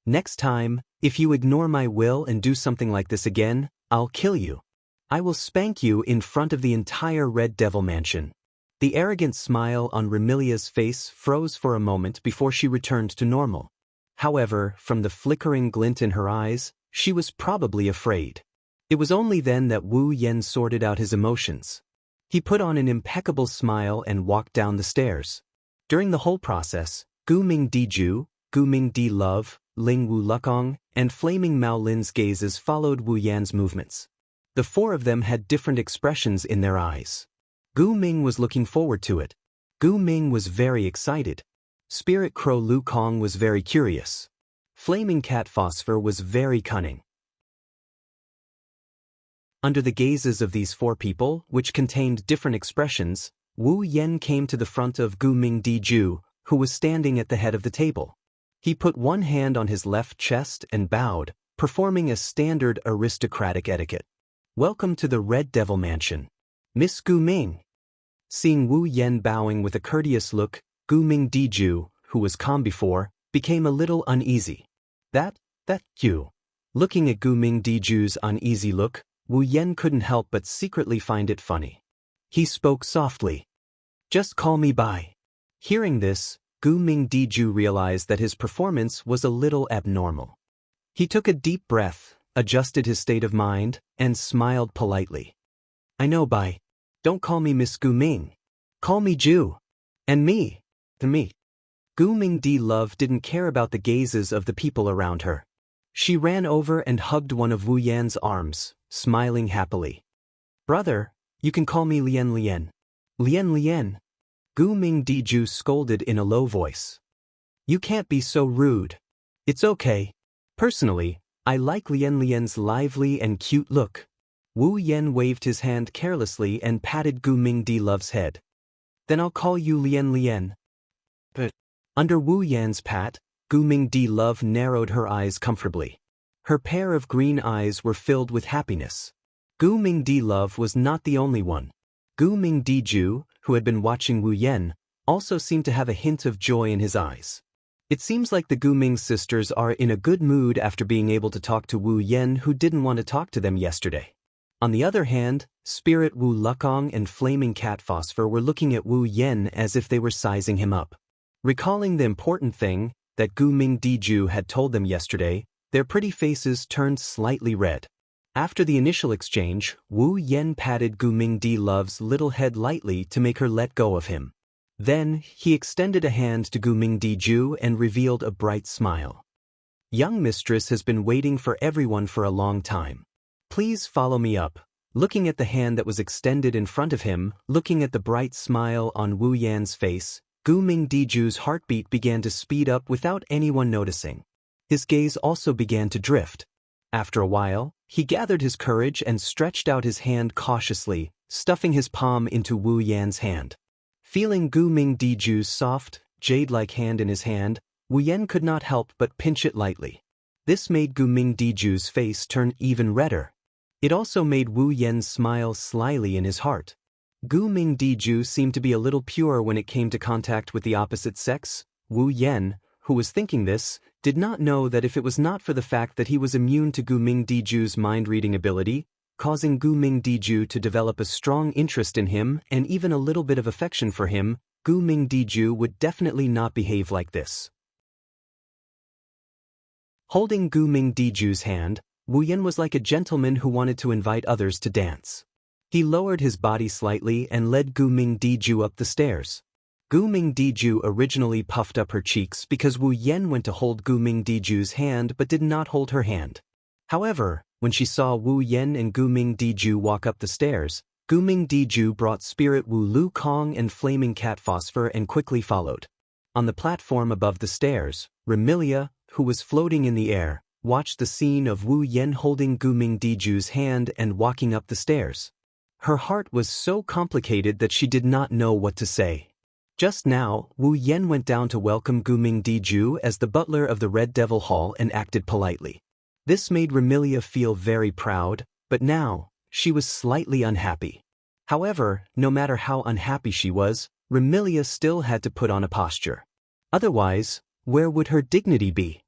Next time, if you ignore my will and do something like this again, I'll kill you. I will spank you in front of the entire Red Devil Mansion. The arrogant smile on Remilia's face froze for a moment before she returned to normal. However, from the flickering glint in her eyes, she was probably afraid. It was only then that Wu Yan sorted out his emotions. He put on an impeccable smile and walked down the stairs. During the whole process, Gu Ming Di Ju, Gu Ming Di Love, Ling Wu Lukong, and Flaming Mao Lin's gazes followed Wu Yan's movements. The 4 of them had different expressions in their eyes. Gu Ming was looking forward to it. Gu Ming was very excited. Spirit Crow Lu Kong was very curious. Flaming Cat Phosphor was very cunning. Under the gazes of these 4 people, which contained different expressions, Wu Yan came to the front of Gu Ming Di Ju, who was standing at the head of the table. He put 1 hand on his left chest and bowed, performing a standard aristocratic etiquette. Welcome to the Red Devil Mansion. Miss Gu Ming. Seeing Wu Yan bowing with a courteous look, Gu Ming Di Ju, who was calm before, became a little uneasy. That you. Looking at Gu Ming Di Ju's uneasy look, Wu Yan couldn't help but secretly find it funny. He spoke softly. Just call me Bai. Hearing this, Gu Ming Di Ju realized that his performance was a little abnormal. He took a deep breath, adjusted his state of mind, and smiled politely. I know Bai. Don't call me Miss Gu Ming. Call me Ju. And me. To me. Gu Ming Di Love didn't care about the gazes of the people around her. She ran over and hugged one of Wu Yan's arms, smiling happily. Brother, you can call me Lian Lian. Lian Lian. Gu Ming Di Ju scolded in a low voice. You can't be so rude. It's okay. Personally, I like Lian Lian's lively and cute look. Wu Yan waved his hand carelessly and patted Gu Ming Di Love's head. Then I'll call you Lian Lian. But under Wu Yan's pat, Gu Ming Di Love narrowed her eyes comfortably. Her pair of green eyes were filled with happiness. Gu Mingdi Love was not the only one. Gu Mingdi Ju, who had been watching Wu Yen, also seemed to have a hint of joy in his eyes. It seems like the Gu Ming sisters are in a good mood after being able to talk to Wu Yen, who didn't want to talk to them yesterday. On the other hand, Spirit Wu Lukong and Flaming Cat Phosphor were looking at Wu Yen as if they were sizing him up. Recalling the important thing that Gu Mingdi Ju had told them yesterday, their pretty faces turned slightly red. After the initial exchange, Wu Yen patted Gu Mingdi Love's little head lightly to make her let go of him. Then, he extended a hand to Gu Mingdi Ju and revealed a bright smile. Young mistress has been waiting for everyone for a long time. Please follow me up. Looking at the hand that was extended in front of him, looking at the bright smile on Wu Yan's face, Gu Mingdi Ju's heartbeat began to speed up without anyone noticing. His gaze also began to drift. After a while, he gathered his courage and stretched out his hand cautiously, stuffing his palm into Wu Yan's hand. Feeling Gu Mingdi Ju's soft, jade-like hand in his hand, Wu Yan could not help but pinch it lightly. This made Gu Mingdi Ju's face turn even redder. It also made Wu Yan smile slyly in his heart. Gu Mingdi Ju seemed to be a little pure when it came to contact with the opposite sex. Wu Yan, who was thinking this, did not know that if it was not for the fact that he was immune to Gu Mingdi Ju's mind-reading ability, causing Gu Mingdi Ju to develop a strong interest in him and even a little bit of affection for him, Gu Mingdi Ju would definitely not behave like this. Holding Gu Mingdi Ju's hand, Wu Yan was like a gentleman who wanted to invite others to dance. He lowered his body slightly and led Gu Mingdi Ju up the stairs. Gu Mingdi Ju originally puffed up her cheeks because Wu Yan went to hold Gu Mingdi Ju's hand but did not hold her hand. However, when she saw Wu Yan and Gu Mingdi Ju walk up the stairs, Gu Mingdi Ju brought Spirit Wu Lu Kong and Flaming Cat Phosphor and quickly followed. On the platform above the stairs, Remilia, who was floating in the air, watched the scene of Wu Yan holding Gu Mingdi Ju's hand and walking up the stairs. Her heart was so complicated that she did not know what to say. Just now, Wu Yan went down to welcome Gu Mingdi Ju as the butler of the Red Devil Hall and acted politely. This made Remilia feel very proud, but now, she was slightly unhappy. However, no matter how unhappy she was, Remilia still had to put on a posture. Otherwise, where would her dignity be?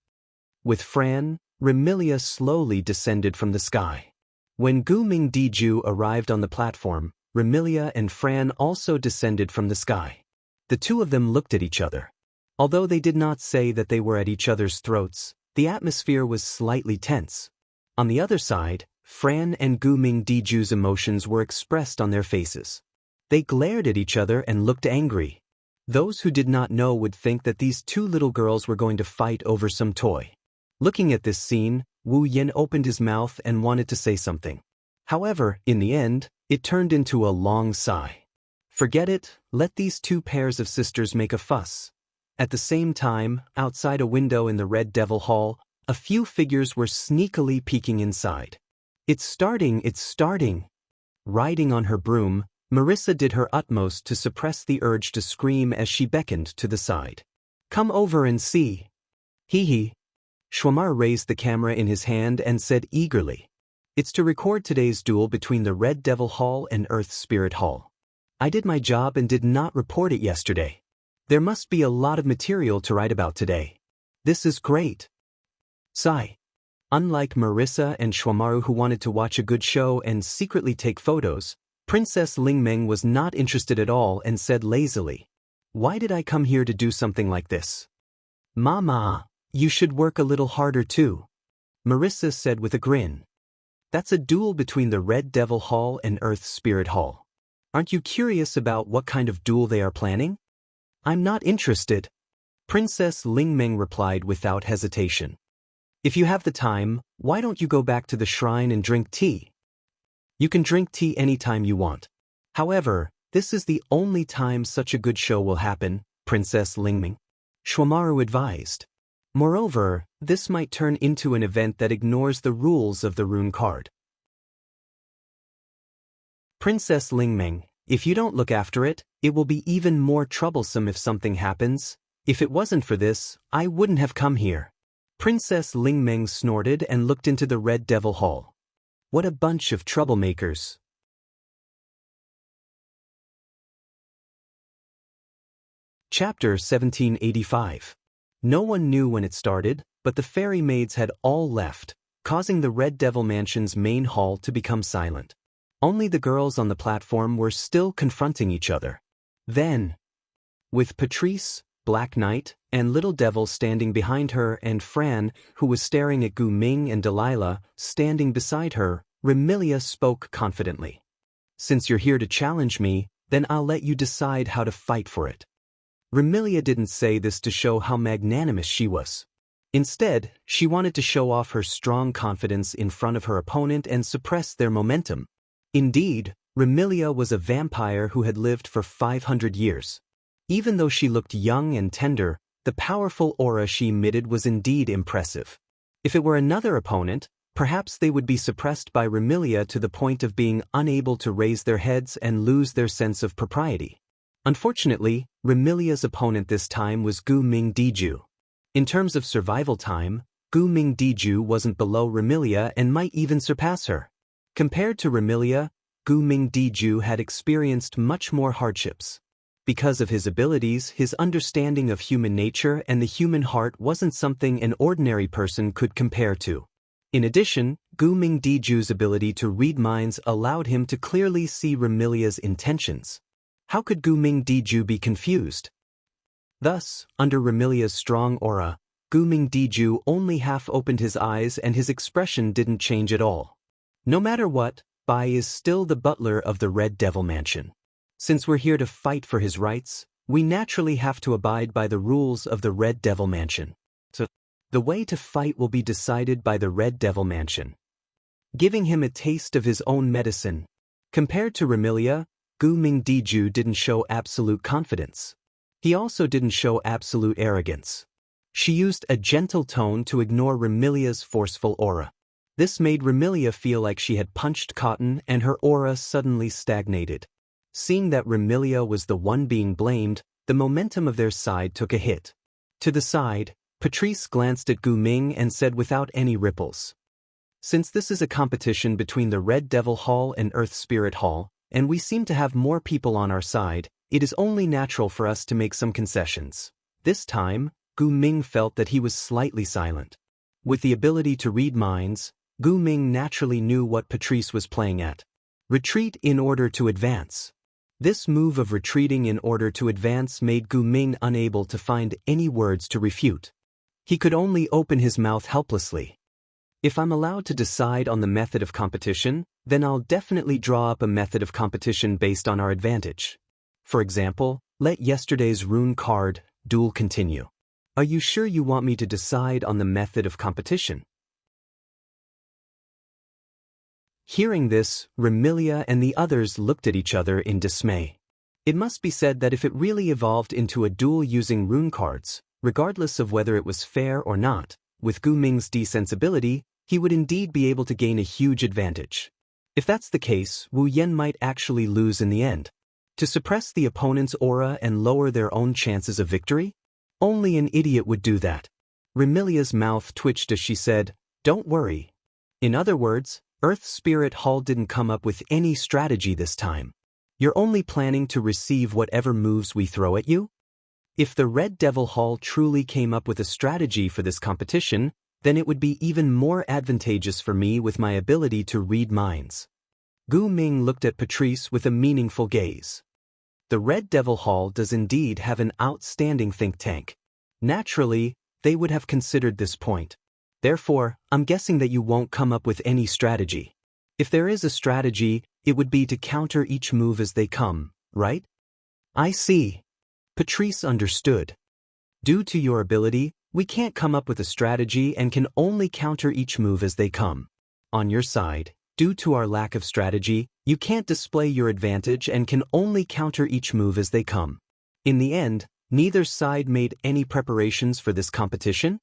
With Fran, Remilia slowly descended from the sky. When Gu Mingdi Ju arrived on the platform, Remilia and Fran also descended from the sky. The two of them looked at each other. Although they did not say that they were at each other's throats, the atmosphere was slightly tense. On the other side, Fran and Gu Mingdi Ju's emotions were expressed on their faces. They glared at each other and looked angry. Those who did not know would think that these two little girls were going to fight over some toy. Looking at this scene, Wu Yan opened his mouth and wanted to say something. However, in the end, it turned into a long sigh. Forget it, let these two pairs of sisters make a fuss. At the same time, outside a window in the Red Devil Hall, a few figures were sneakily peeking inside. It's starting. Riding on her broom, Marissa did her utmost to suppress the urge to scream as she beckoned to the side. Come over and see. Hee. Schwamar raised the camera in his hand and said eagerly. It's to record today's duel between the Red Devil Hall and Earth Spirit Hall. I did my job and did not report it yesterday. There must be a lot of material to write about today. This is great. Sigh. Unlike Marissa and Schwamaru who wanted to watch a good show and secretly take photos, Princess Lingmeng was not interested at all and said lazily, why did I come here to do something like this? Mama, you should work a little harder too. Marissa said with a grin. That's a duel between the Red Devil Hall and Earth Spirit Hall. Aren't you curious about what kind of duel they are planning? I'm not interested. Princess Lingmeng replied without hesitation. If you have the time, why don't you go back to the shrine and drink tea? You can drink tea anytime you want. However, this is the only time such a good show will happen, Princess Lingmeng. Schwamaru advised. Moreover, this might turn into an event that ignores the rules of the rune card. Princess Lingmeng, if you don't look after it, it will be even more troublesome if something happens. If it wasn't for this, I wouldn't have come here. Princess Lingmeng snorted and looked into the Red Devil Hall. What a bunch of troublemakers. Chapter 1785. No one knew when it started, but the fairy maids had all left, causing the Red Devil Mansion's main hall to become silent. Only the girls on the platform were still confronting each other. Then, with Patrice, Black Knight, and Little Devil standing behind her and Fran, who was staring at Gu Ming and Delilah, standing beside her, Remilia spoke confidently. Since you're here to challenge me, then I'll let you decide how to fight for it. Remilia didn't say this to show how magnanimous she was. Instead, she wanted to show off her strong confidence in front of her opponent and suppress their momentum. Indeed, Remilia was a vampire who had lived for 500 years. Even though she looked young and tender, the powerful aura she emitted was indeed impressive. If it were another opponent, perhaps they would be suppressed by Remilia to the point of being unable to raise their heads and lose their sense of propriety. Unfortunately, Remilia's opponent this time was Gu Ming Diju. In terms of survival time, Gu Ming Diju wasn't below Remilia and might even surpass her. Compared to Remilia, Gu Ming Diju had experienced much more hardships. Because of his abilities, his understanding of human nature and the human heart wasn't something an ordinary person could compare to. In addition, Gu Ming Diju's ability to read minds allowed him to clearly see Remilia's intentions. How could Gu Ming Diju be confused? Thus, under Remilia's strong aura, Gu Ming Diju only half opened his eyes and his expression didn't change at all. No matter what, Bai is still the butler of the Red Devil Mansion. Since we're here to fight for his rights, we naturally have to abide by the rules of the Red Devil Mansion. So, the way to fight will be decided by the Red Devil Mansion. Giving him a taste of his own medicine. Compared to Remilia, Gu Ming Diju didn't show absolute confidence. He also didn't show absolute arrogance. She used a gentle tone to ignore Remilia's forceful aura. This made Remilia feel like she had punched cotton and her aura suddenly stagnated. Seeing that Remilia was the one being blamed, the momentum of their side took a hit. To the side, Patrice glanced at Gu Ming and said without any ripples. Since this is a competition between the Red Devil Hall and Earth Spirit Hall, and we seem to have more people on our side, it is only natural for us to make some concessions. This time, Gu Ming felt that he was slightly silent. With the ability to read minds, Gu Ming naturally knew what Patrice was playing at. Retreat in order to advance. This move of retreating in order to advance made Gu Ming unable to find any words to refute. He could only open his mouth helplessly. If I'm allowed to decide on the method of competition, then I'll definitely draw up a method of competition based on our advantage. For example, let yesterday's rune card duel continue. Are you sure you want me to decide on the method of competition? Hearing this, Remilia and the others looked at each other in dismay. It must be said that if it really evolved into a duel using rune cards, regardless of whether it was fair or not, with Gu Ming's desensibility, he would indeed be able to gain a huge advantage. If that's the case, Wu Yen might actually lose in the end. To suppress the opponent's aura and lower their own chances of victory? Only an idiot would do that. Remilia's mouth twitched as she said, "Don't worry." In other words, Earth Spirit Hall didn't come up with any strategy this time. You're only planning to receive whatever moves we throw at you? If the Red Devil Hall truly came up with a strategy for this competition, then it would be even more advantageous for me with my ability to read minds. Gu Ming looked at Patrice with a meaningful gaze. The Red Devil Hall does indeed have an outstanding think tank. Naturally, they would have considered this point. Therefore, I'm guessing that you won't come up with any strategy. If there is a strategy, it would be to counter each move as they come, right? I see. Patrice understood. Due to your ability, we can't come up with a strategy and can only counter each move as they come. On your side, due to our lack of strategy, you can't display your advantage and can only counter each move as they come. In the end, neither side made any preparations for this competition.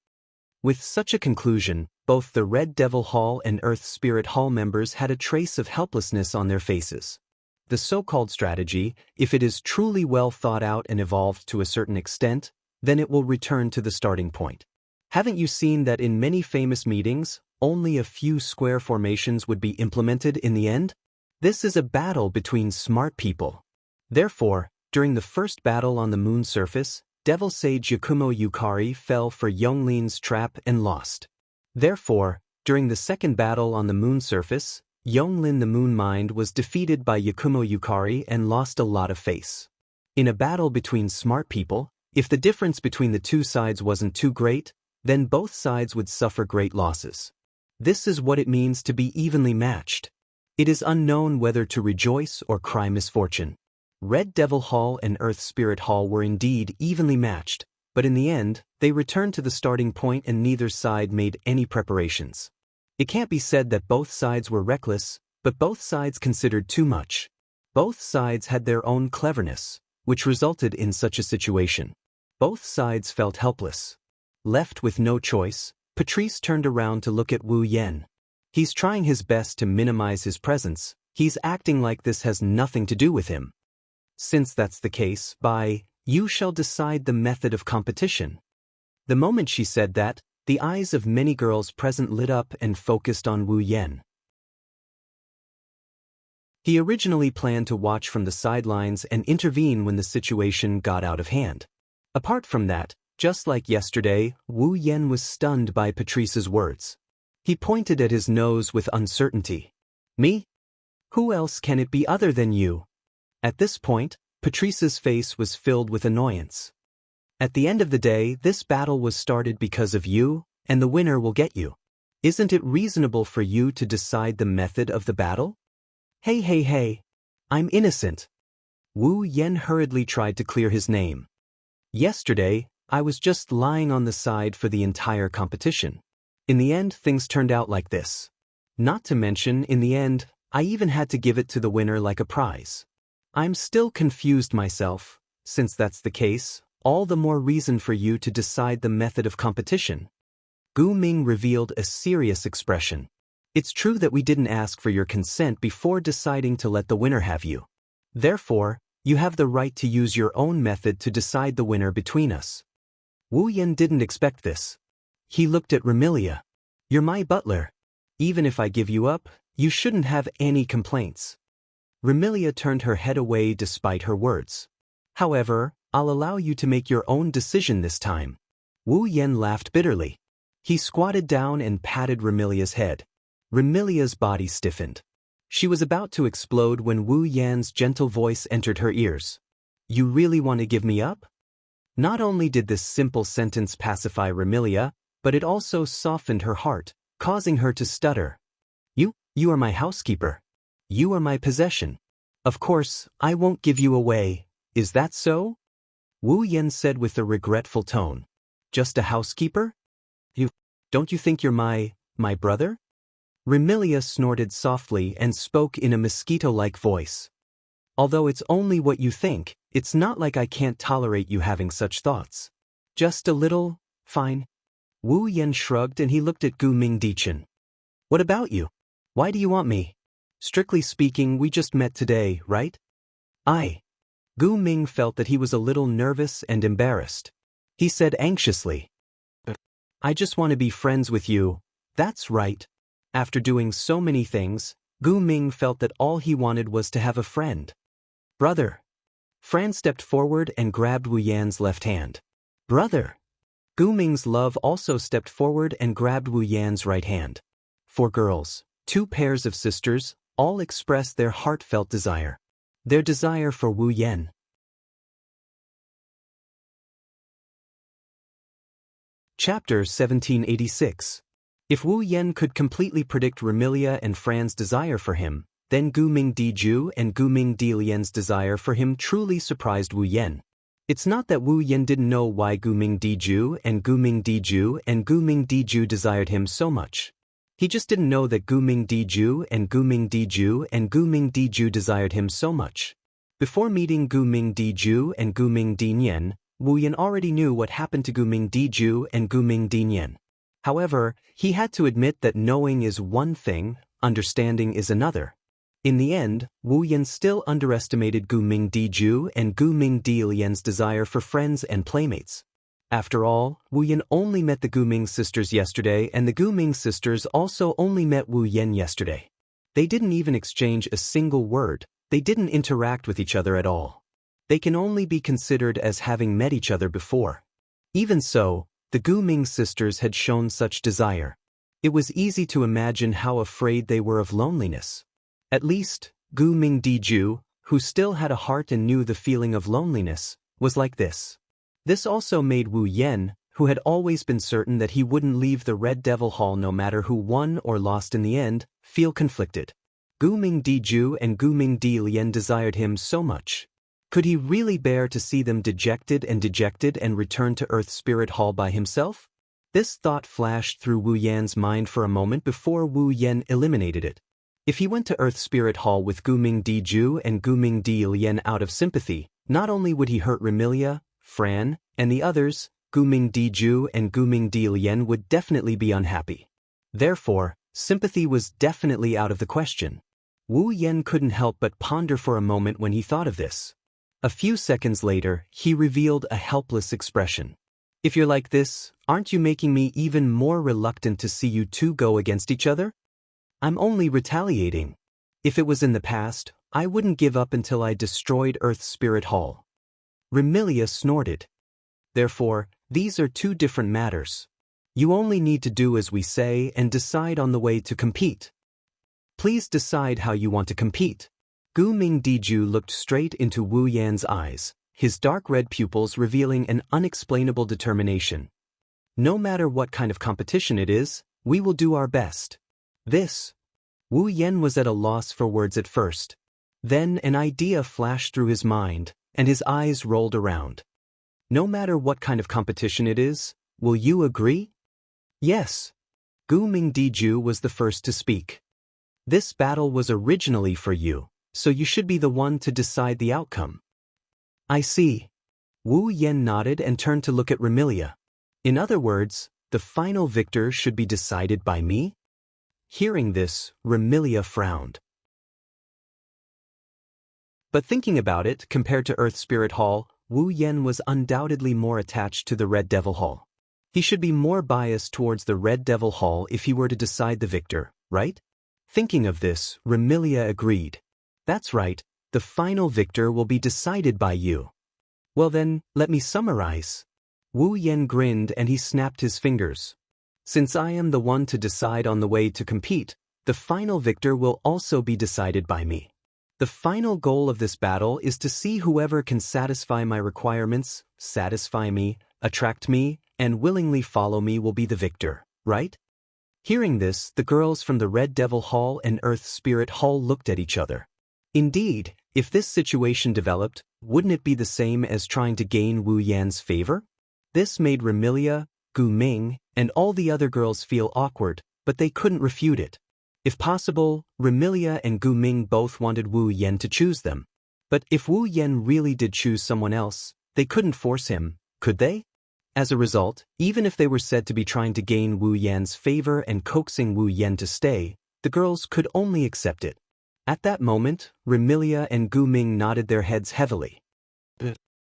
With such a conclusion, both the Red Devil Hall and Earth Spirit Hall members had a trace of helplessness on their faces. The so-called strategy, if it is truly well thought out and evolved to a certain extent, then it will return to the starting point. Haven't you seen that in many famous meetings, only a few square formations would be implemented in the end? This is a battle between smart people. Therefore, during the first battle on the moon surface, Devil Sage Yakumo Yukari fell for Yonglin's trap and lost. Therefore, during the second battle on the moon surface, Yonglin the Moon Mind was defeated by Yakumo Yukari and lost a lot of face. In a battle between smart people, if the difference between the two sides wasn't too great, then both sides would suffer great losses. This is what it means to be evenly matched. It is unknown whether to rejoice or cry misfortune. Red Devil Hall and Earth Spirit Hall were indeed evenly matched, but in the end, they returned to the starting point and neither side made any preparations. It can't be said that both sides were reckless, but both sides considered too much. Both sides had their own cleverness, which resulted in such a situation. Both sides felt helpless. Left with no choice, Patrice turned around to look at Wu Yan. He's trying his best to minimize his presence. He's acting like this has nothing to do with him. Since that's the case, you shall decide the method of competition. The moment she said that, the eyes of many girls present lit up and focused on Wu Yan. He originally planned to watch from the sidelines and intervene when the situation got out of hand. Apart from that, just like yesterday, Wu Yan was stunned by Patrice's words. He pointed at his nose with uncertainty. Me? Who else can it be other than you? At this point, Patrice's face was filled with annoyance. At the end of the day, this battle was started because of you, and the winner will get you. Isn't it reasonable for you to decide the method of the battle? Hey, I'm innocent. Wu Yan hurriedly tried to clear his name. Yesterday, I was just lying on the side for the entire competition. In the end, things turned out like this. Not to mention, in the end, I even had to give it to the winner like a prize. I'm still confused myself. Since that's the case, all the more reason for you to decide the method of competition. Gu Ming revealed a serious expression. It's true that we didn't ask for your consent before deciding to let the winner have you. Therefore, you have the right to use your own method to decide the winner between us. Wu Yan didn't expect this. He looked at Remilia. You're my butler. Even if I give you up, you shouldn't have any complaints. Remilia turned her head away despite her words. However, I'll allow you to make your own decision this time. Wu Yan laughed bitterly. He squatted down and patted Remilia's head. Remilia's body stiffened. She was about to explode when Wu Yan's gentle voice entered her ears. You really want to give me up? Not only did this simple sentence pacify Remilia, but it also softened her heart, causing her to stutter. You are my housekeeper. You are my possession. Of course, I won't give you away. Is that so? Wu Yan said with a regretful tone. Just a housekeeper? Don't you think you're my brother? Remilia snorted softly and spoke in a mosquito-like voice. Although it's only what you think, it's not like I can't tolerate you having such thoughts. Just a little, fine. Wu Yan shrugged and he looked at Gu Ming Dichin. What about you? Why do you want me? Strictly speaking, we just met today, right? Gu Ming felt that he was a little nervous and embarrassed. He said anxiously. I just want to be friends with you. That's right. After doing so many things, Gu Ming felt that all he wanted was to have a friend. Brother. Fran stepped forward and grabbed Wu Yan's left hand. Brother. Gu Ming's love also stepped forward and grabbed Wu Yan's right hand. 4 girls, 2 pairs of sisters, all expressed their heartfelt desire. Their desire for Wu Yan. Chapter 1786. If Wu Yan could completely predict Remilia and Fran's desire for him, then Gu Ming Diju and Gu Ming Dilian's desire for him truly surprised Wu Yan. It's not that Wu Yan didn't know why Gu Ming Diju and Gu Ming Diju and Gu Ming Diju desired him so much. He just didn't know that Gu Ming Diju and Gu Ming Diju and Gu Ming Diju desired him so much. Before meeting Gu Ming Diju and Gu Ming Dinyan, Wu Yan already knew what happened to Gu Ming Diju and Gu Ming Dinyan. However, he had to admit that knowing is one thing, understanding is another. In the end, Wu Yan still underestimated Gu Ming Diju and Gu Ming Dilian's desire for friends and playmates. After all, Wu Yan only met the Guming sisters yesterday, and the Guming sisters also only met Wu Yan yesterday. They didn't even exchange a single word. They didn't interact with each other at all. They can only be considered as having met each other before. Even so, the Guming sisters had shown such desire. It was easy to imagine how afraid they were of loneliness. At least, Gu Mingdiju, who still had a heart and knew the feeling of loneliness, was like this. This also made Wu Yan, who had always been certain that he wouldn't leave the Red Devil Hall no matter who won or lost in the end, feel conflicted. Gu Mingdiju and Gu Mingdilian desired him so much. Could he really bear to see them dejected and return to Earth Spirit Hall by himself? This thought flashed through Wu Yan's mind for a moment before Wu Yan eliminated it. If he went to Earth Spirit Hall with Gu Mingdiju and Gu Mingdilian out of sympathy, not only would he hurt Remilia, Fran, and the others, Gu Mingdiju and Gu Mingdilian would definitely be unhappy. Therefore, sympathy was definitely out of the question. Wu Yan couldn't help but ponder for a moment when he thought of this. A few seconds later, he revealed a helpless expression. If you're like this, aren't you making me even more reluctant to see you two go against each other? I'm only retaliating. If it was in the past, I wouldn't give up until I destroyed Earth Spirit Hall. Remilia snorted. Therefore, these are two different matters. You only need to do as we say and decide on the way to compete. Please decide how you want to compete. Gu Mingdiju looked straight into Wu Yan's eyes, his dark red pupils revealing an unexplainable determination. No matter what kind of competition it is, we will do our best. This. Wu Yan was at a loss for words at first. Then an idea flashed through his mind, and his eyes rolled around. No matter what kind of competition it is, will you agree? Yes. Gu Mingdiju was the first to speak. This battle was originally for you, so you should be the one to decide the outcome. I see. Wu Yan nodded and turned to look at Remilia. In other words, the final victor should be decided by me? Hearing this, Remilia frowned. But thinking about it, compared to Earth Spirit Hall, Wu Yan was undoubtedly more attached to the Red Devil Hall. He should be more biased towards the Red Devil Hall if he were to decide the victor, right? Thinking of this, Remilia agreed. That's right, the final victor will be decided by you. Well then, let me summarize. Wu Yan grinned and he snapped his fingers. Since I am the one to decide on the way to compete, the final victor will also be decided by me. The final goal of this battle is to see whoever can satisfy my requirements, satisfy me, attract me, and willingly follow me will be the victor, right? Hearing this, the girls from the Red Devil Hall and Earth Spirit Hall looked at each other. Indeed, if this situation developed, wouldn't it be the same as trying to gain Wu Yan's favor? This made Remilia, Gu Ming, and all the other girls feel awkward, but they couldn't refute it. If possible, Remilia and Gu Ming both wanted Wu Yan to choose them. But if Wu Yan really did choose someone else, they couldn't force him, could they? As a result, even if they were said to be trying to gain Wu Yan's favor and coaxing Wu Yan to stay, the girls could only accept it. At that moment, Remilia and Gu Ming nodded their heads heavily.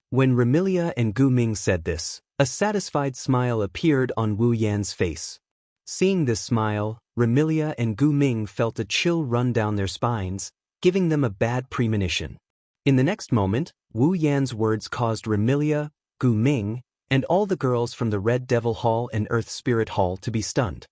When Remilia and Gu Ming said this, a satisfied smile appeared on Wu Yan's face. Seeing this smile, Remilia and Gu Ming felt a chill run down their spines, giving them a bad premonition. In the next moment, Wu Yan's words caused Remilia, Gu Ming, and all the girls from the Red Devil Hall and Earth Spirit Hall to be stunned.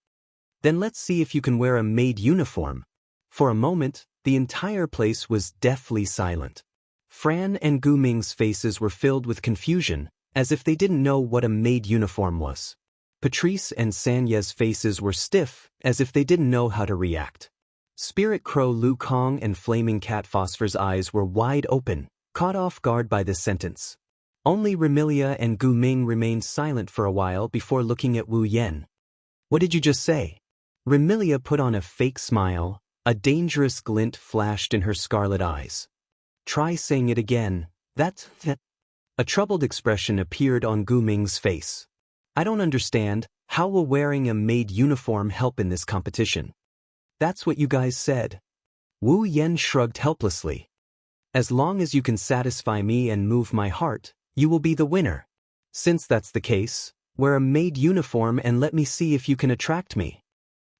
Then let's see if you can wear a maid uniform. For a moment, the entire place was deathly silent. Fran and Gu Ming's faces were filled with confusion, as if they didn't know what a maid uniform was. Patrice and Sanya's faces were stiff, as if they didn't know how to react. Spirit Crow Lu Kong and Flaming Cat Phosphor's eyes were wide open, caught off guard by this sentence. Only Remilia and Gu Ming remained silent for a while before looking at Wu Yan. What did you just say? Remilia put on a fake smile. A dangerous glint flashed in her scarlet eyes. Try saying it again. That's that. A troubled expression appeared on Gu Ming's face. I don't understand, how will wearing a maid uniform help in this competition? That's what you guys said. Wu Yan shrugged helplessly. As long as you can satisfy me and move my heart, you will be the winner. Since that's the case, wear a maid uniform and let me see if you can attract me.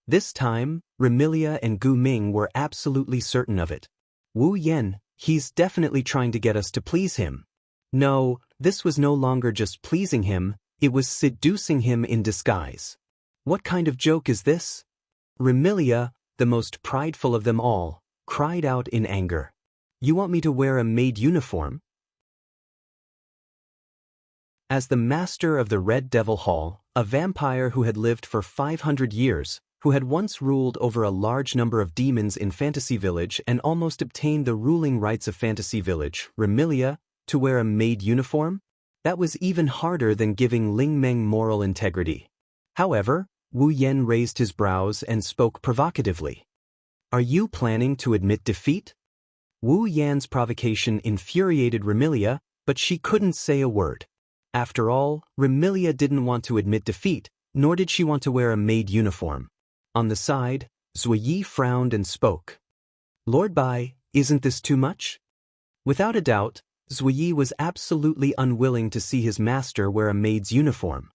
This time, Remilia and Gu Ming were absolutely certain of it. Wu Yan, he's definitely trying to get us to please him. No, this was no longer just pleasing him, it was seducing him in disguise. What kind of joke is this? Remilia, the most prideful of them all, cried out in anger. You want me to wear a maid uniform? As the master of the Red Devil Hall, a vampire who had lived for 500 years, who had once ruled over a large number of demons in Fantasy Village and almost obtained the ruling rights of Fantasy Village, Remilia, to wear a maid uniform? That was even harder than giving Ling Meng moral integrity. However, Wu Yan raised his brows and spoke provocatively. Are you planning to admit defeat? Wu Yan's provocation infuriated Remilia, but she couldn't say a word. After all, Remilia didn't want to admit defeat, nor did she want to wear a maid uniform. On the side, Zuiyi frowned and spoke. Lord Bai, isn't this too much? Without a doubt, Zuiyi was absolutely unwilling to see his master wear a maid's uniform.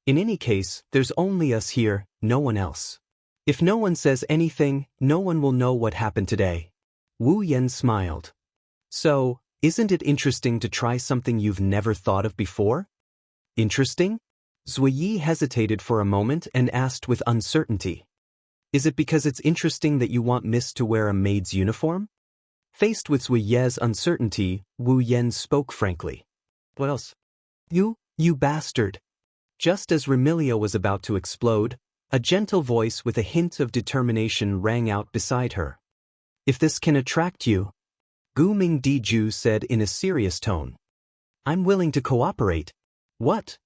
In any case, there's only us here, no one else. If no one says anything, no one will know what happened today. Wu Yan smiled. So, isn't it interesting to try something you've never thought of before? Interesting? Zuiyi hesitated for a moment and asked with uncertainty. Is it because it's interesting that you want Miss to wear a maid's uniform? Faced with Zuiyi's uncertainty, Wu Yan spoke frankly. What else? You bastard. Just as Remilia was about to explode, a gentle voice with a hint of determination rang out beside her. If this can attract you, Gu Ming Diju said in a serious tone. I'm willing to cooperate. What?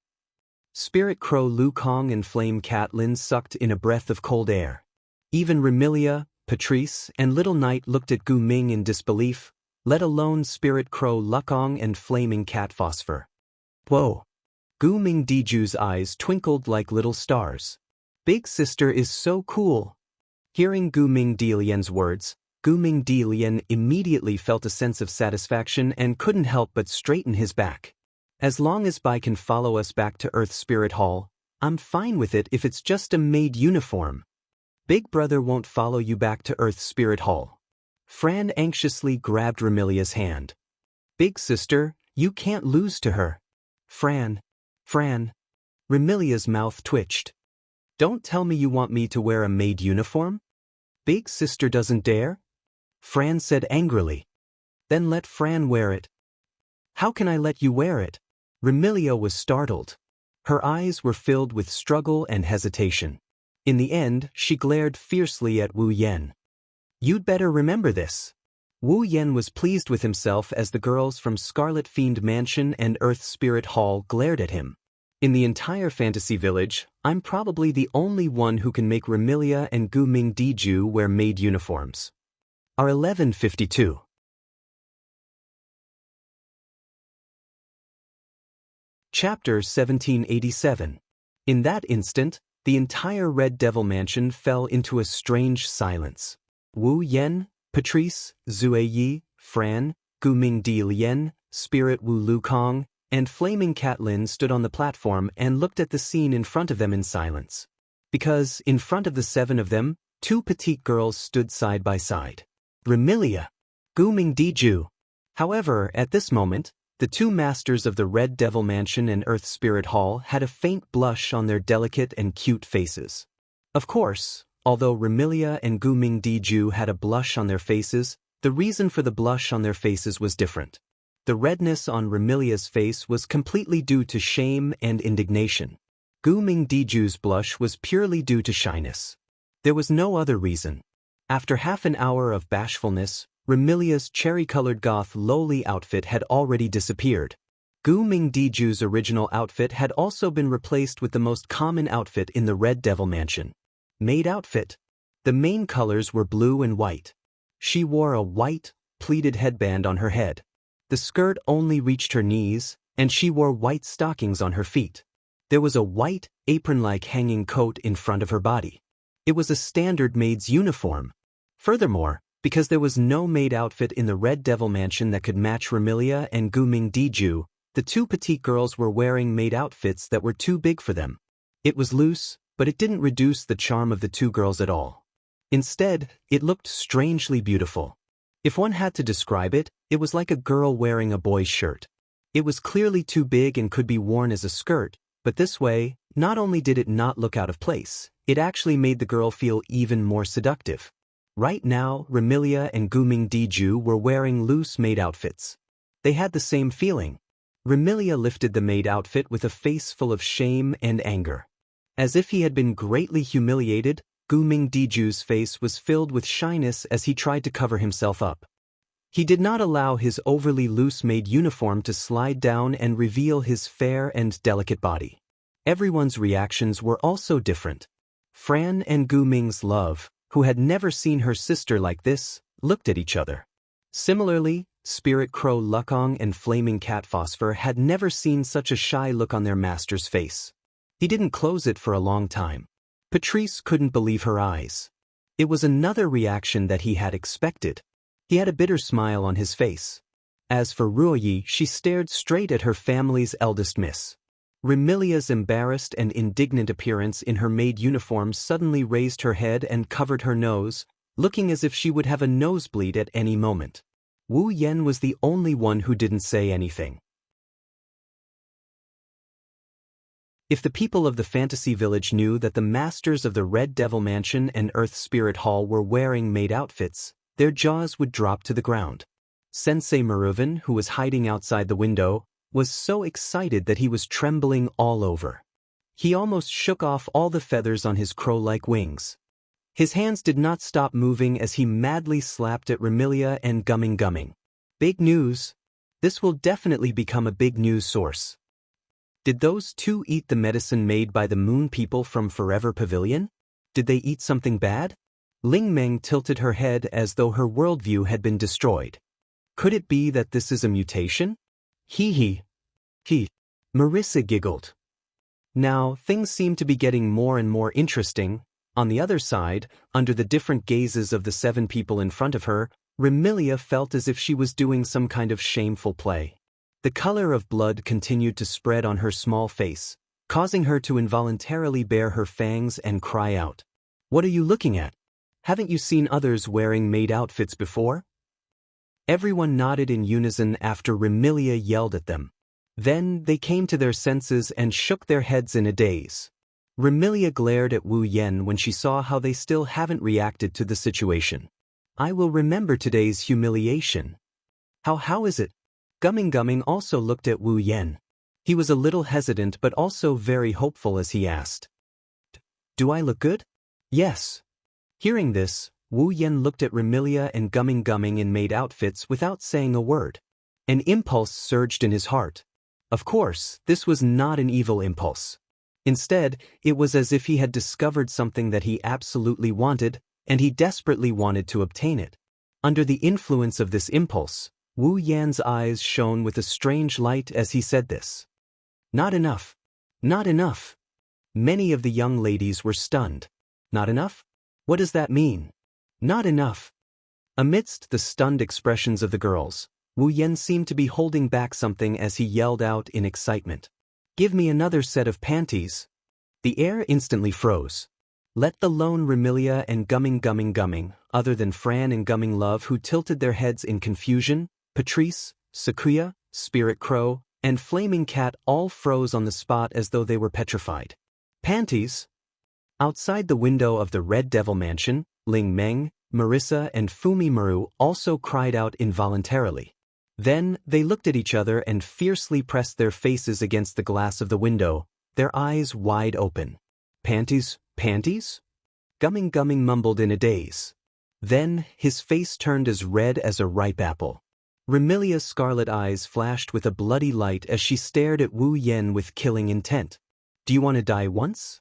Spirit Crow Lu Kong and Flame Cat Lin sucked in a breath of cold air. Even Remilia, Patrice, and Little Knight looked at Gu Ming in disbelief, let alone Spirit Crow Lukong and Flaming Cat Phosphor. Whoa! Gu Ming Diju's eyes twinkled like little stars. Big sister is so cool. Hearing Gu Ming Dilian's words, Gu Ming Dilian immediately felt a sense of satisfaction and couldn't help but straighten his back. As long as Bai can follow us back to Earth Spirit Hall, I'm fine with it if it's just a maid uniform. Big brother won't follow you back to Earth Spirit Hall. Fran anxiously grabbed Remilia's hand. Big sister, you can't lose to her. Fran. Remilia's mouth twitched. Don't tell me you want me to wear a maid uniform? Big sister doesn't dare? Fran said angrily. Then let Fran wear it. How can I let you wear it? Remilia was startled. Her eyes were filled with struggle and hesitation. In the end, she glared fiercely at Wu Yan. You'd better remember this. Wu Yan was pleased with himself as the girls from Scarlet Fiend Mansion and Earth Spirit Hall glared at him. In the entire Fantasy Village, I'm probably the only one who can make Remilia and Gu Ming Diju wear maid uniforms. Are 1152. Chapter 1787. In that instant, the entire Red Devil Mansion fell into a strange silence. Wu Yan, Patrice, Zuiyi, Fran, Gu Ming Dilian, Spirit Wu Lu Kong, and Flaming Cat Lin stood on the platform and looked at the scene in front of them in silence. Because, in front of the seven of them, two petite girls stood side by side. Remilia, Gu Ming Diju. However, at this moment, the two masters of the Red Devil Mansion and Earth Spirit Hall had a faint blush on their delicate and cute faces. Of course, although Remilia and Gu Ming Diju had a blush on their faces, the reason for the blush on their faces was different. The redness on Remilia's face was completely due to shame and indignation. Gu Ming Diju's blush was purely due to shyness. There was no other reason. After half an hour of bashfulness, Remilia's cherry-colored goth lowly outfit had already disappeared. Gu Ming Diju's original outfit had also been replaced with the most common outfit in the Red Devil Mansion. Maid outfit. The main colors were blue and white. She wore a white, pleated headband on her head. The skirt only reached her knees, and she wore white stockings on her feet. There was a white, apron-like hanging coat in front of her body. It was a standard maid's uniform. Furthermore, because there was no maid outfit in the Red Devil Mansion that could match Remilia and Gu Ming Diju, The two petite girls were wearing maid outfits that were too big for them. It was loose, but it didn't reduce the charm of the two girls at all. Instead, it looked strangely beautiful. If one had to describe it, it was like a girl wearing a boy's shirt. It was clearly too big and could be worn as a skirt, but this way, not only did it not look out of place, it actually made the girl feel even more seductive. Right now, Remilia and Guming Diju were wearing loose maid outfits. They had the same feeling. Remilia lifted the maid outfit with a face full of shame and anger. As if he had been greatly humiliated, Guming Diju's face was filled with shyness as he tried to cover himself up. He did not allow his overly loose maid uniform to slide down and reveal his fair and delicate body. Everyone's reactions were also different. Fran and Guming's love, who had never seen her sister like this, looked at each other. Similarly, Spirit Crow Lukong and Flaming Cat Phosphor had never seen such a shy look on their master's face. He didn't close it for a long time. Patrice couldn't believe her eyes. It was another reaction that he had expected. He had a bitter smile on his face. As for Ruoyi, she stared straight at her family's eldest miss. Remilia's embarrassed and indignant appearance in her maid uniform suddenly raised her head and covered her nose, looking as if she would have a nosebleed at any moment. Wu Yen was the only one who didn't say anything. If the people of the fantasy village knew that the masters of the Red Devil Mansion and Earth Spirit Hall were wearing maid outfits, their jaws would drop to the ground. Sensei Maruvan, who was hiding outside the window, was so excited that he was trembling all over. He almost shook off all the feathers on his crow-like wings. His hands did not stop moving as he madly slapped at Remilia and Guming. Big news! This will definitely become a big news source. Did those two eat the medicine made by the moon people from Forever Pavilion? Did they eat something bad? Ling Meng tilted her head as though her worldview had been destroyed. Could it be that this is a mutation? He. Marissa giggled. Now, things seem to be getting more and more interesting. On the other side, under the different gazes of the 7 people in front of her, Remilia felt as if she was doing some kind of shameful play. The color of blood continued to spread on her small face, causing her to involuntarily bare her fangs and cry out. "What are you looking at? Haven't you seen others wearing maid outfits before?" Everyone nodded in unison after Remilia yelled at them. Then they came to their senses and shook their heads in a daze. Remilia glared at Wu Yen when she saw how they still haven't reacted to the situation. "I will remember today's humiliation." How is it?" Guming also looked at Wu Yen. He was a little hesitant but also very hopeful as he asked. "Do I look good?" "Yes." Hearing this, Wu Yen looked at Remilia and Guming in maid outfits without saying a word. An impulse surged in his heart. Of course, this was not an evil impulse. Instead, it was as if he had discovered something that he absolutely wanted, and he desperately wanted to obtain it. Under the influence of this impulse, Wu Yan's eyes shone with a strange light as he said this. "Not enough. Not enough." Many of the young ladies were stunned. "Not enough? What does that mean?" "Not enough." Amidst the stunned expressions of the girls, Wu Yan seemed to be holding back something as he yelled out in excitement. "Give me another set of panties." The air instantly froze. Let alone Remilia and Guming, other than Fran and Guming Love who tilted their heads in confusion, Patrice, Sakuya, Spirit Crow, and Flaming Cat all froze on the spot as though they were petrified. Panties? Outside the window of the Red Devil Mansion, Ling Meng, Marissa and Fumi Maru also cried out involuntarily. Then, they looked at each other and fiercely pressed their faces against the glass of the window, their eyes wide open. "Panties? Panties?" Guming mumbled in a daze. Then, his face turned as red as a ripe apple. Remilia's scarlet eyes flashed with a bloody light as she stared at Wu Yen with killing intent. "Do you want to die once?"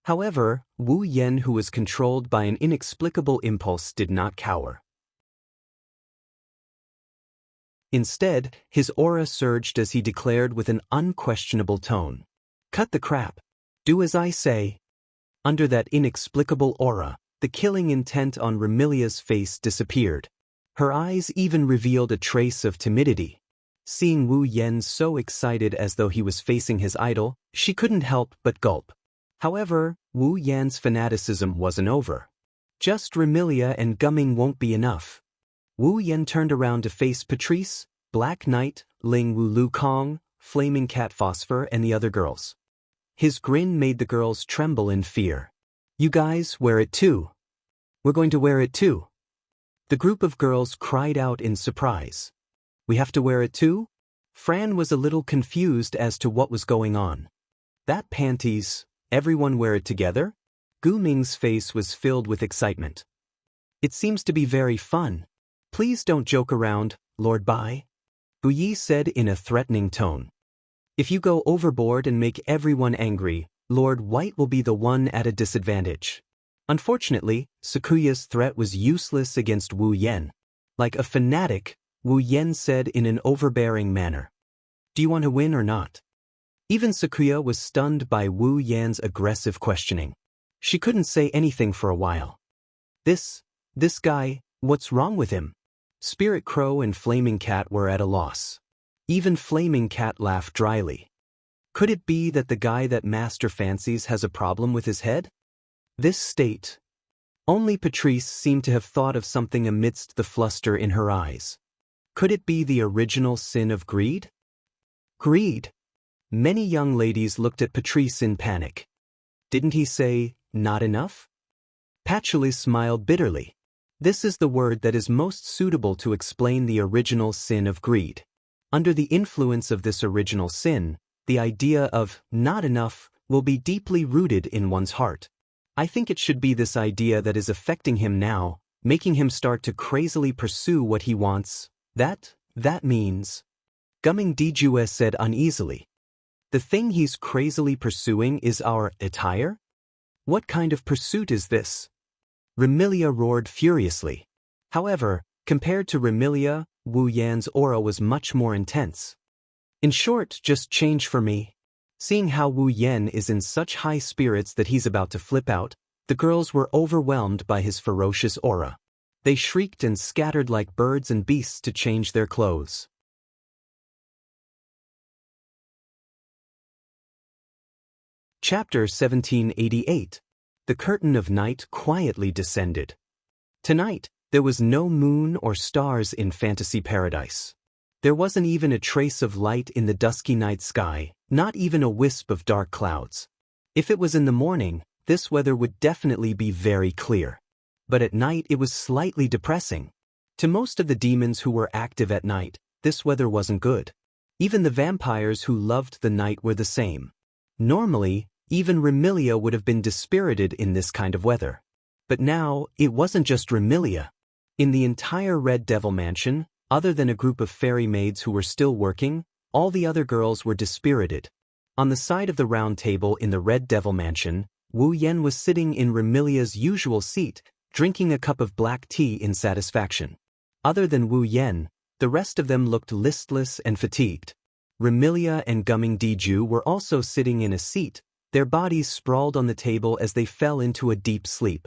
However, Wu Yen, who was controlled by an inexplicable impulse, did not cower. Instead, his aura surged as he declared with an unquestionable tone. "Cut the crap. Do as I say." Under that inexplicable aura, the killing intent on Remilia's face disappeared. Her eyes even revealed a trace of timidity. Seeing Wu Yen so excited as though he was facing his idol, she couldn't help but gulp. However, Wu Yan's fanaticism wasn't over. Just Remilia and Gumming won't be enough. Wu Yen turned around to face Patrice, Black Knight, Ling Wu Lu Kong, Flaming Cat Phosphor and the other girls. His grin made the girls tremble in fear. "You guys wear it too." "We're going to wear it too." The group of girls cried out in surprise. "We have to wear it too?" Fran was a little confused as to what was going on. "That panties, everyone wear it together?" Gu Ming's face was filled with excitement. "It seems to be very fun. Please don't joke around, Lord Bai," Bu Yi said in a threatening tone. "If you go overboard and make everyone angry, Lord White will be the one at a disadvantage." Unfortunately, Sakuya's threat was useless against Wu Yen. Like a fanatic, Wu Yen said in an overbearing manner. "Do you want to win or not?" Even Sakuya was stunned by Wu Yan's aggressive questioning. She couldn't say anything for a while. This guy, what's wrong with him?" Spirit Crow and Flaming Cat were at a loss. Even Flaming Cat laughed dryly. Could it be that the guy that Master fancies has a problem with his head? This state. Only Patrice seemed to have thought of something amidst the fluster in her eyes. Could it be the original sin of greed? Greed? Many young ladies looked at Patrice in panic. Didn't he say, "Not enough"? Patchouli smiled bitterly. This is the word that is most suitable to explain the original sin of greed. Under the influence of this original sin, the idea of "not enough" will be deeply rooted in one's heart. I think it should be this idea that is affecting him now, making him start to crazily pursue what he wants. That means... Gumming Dijue said uneasily. "The thing he's crazily pursuing is our attire? What kind of pursuit is this?" Remilia roared furiously. However, compared to Remilia, Wu Yan's aura was much more intense. "In short, just change for me." Seeing how Wu Yan is in such high spirits that he's about to flip out, the girls were overwhelmed by his ferocious aura. They shrieked and scattered like birds and beasts to change their clothes. Chapter 1788. The curtain of night quietly descended. Tonight, there was no moon or stars in fantasy paradise. There wasn't even a trace of light in the dusky night sky, not even a wisp of dark clouds. If it was in the morning, this weather would definitely be very clear. But at night it was slightly depressing. To most of the demons who were active at night, this weather wasn't good. Even the vampires who loved the night were the same. Normally, even Remilia would have been dispirited in this kind of weather. But now, it wasn't just Remilia. In the entire Red Devil Mansion, other than a group of fairy maids who were still working, all the other girls were dispirited. On the side of the round table in the Red Devil Mansion, Wu Yen was sitting in Remilia's usual seat, drinking a cup of black tea in satisfaction. Other than Wu Yen, the rest of them looked listless and fatigued. Remilia and Gumming Diju were also sitting in a seat, their bodies sprawled on the table as they fell into a deep sleep.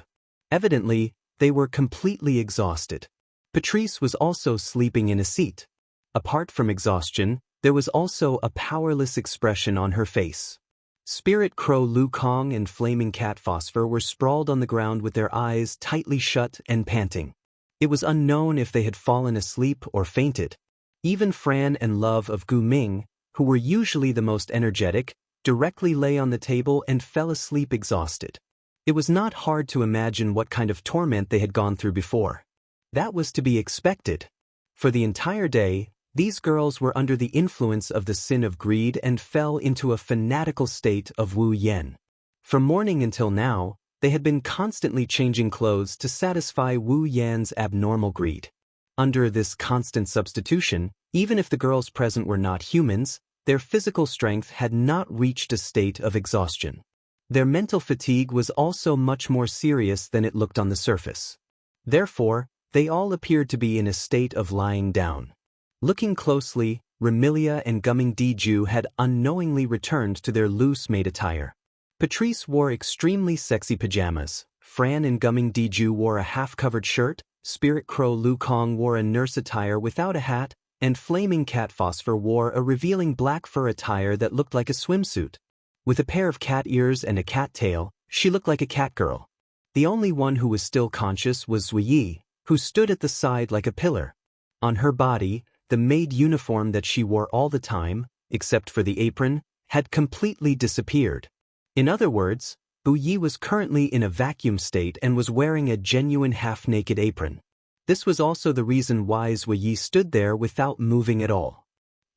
Evidently, they were completely exhausted. Patrice was also sleeping in a seat. Apart from exhaustion, there was also a powerless expression on her face. Spirit Crow Lu Kong and Flaming Cat Phosphor were sprawled on the ground with their eyes tightly shut and panting. It was unknown if they had fallen asleep or fainted. Even Fran and Love of Gu Ming, who were usually the most energetic, directly lay on the table and fell asleep exhausted. It was not hard to imagine what kind of torment they had gone through before. That was to be expected. For the entire day, these girls were under the influence of the sin of greed and fell into a fanatical state of Wu Yen. From morning until now, they had been constantly changing clothes to satisfy Wu Yan's abnormal greed. Under this constant substitution, even if the girls present were not humans, their physical strength had not reached a state of exhaustion. Their mental fatigue was also much more serious than it looked on the surface. Therefore, they all appeared to be in a state of lying down. Looking closely, Remilia and Gumming Diju had unknowingly returned to their loose-made attire. Patrice wore extremely sexy pajamas, Fran and Gumming Diju wore a half-covered shirt, Spirit Crow Lu Kong wore a nurse attire without a hat, and Flaming Cat Phosphor wore a revealing black fur attire that looked like a swimsuit. With a pair of cat ears and a cat tail, she looked like a cat girl. The only one who was still conscious was Zuyi, who stood at the side like a pillar. On her body, the maid uniform that she wore all the time, except for the apron, had completely disappeared. In other words, Zuyi was currently in a vacuum state and was wearing a genuine half-naked apron. This was also the reason why Zuyi stood there without moving at all.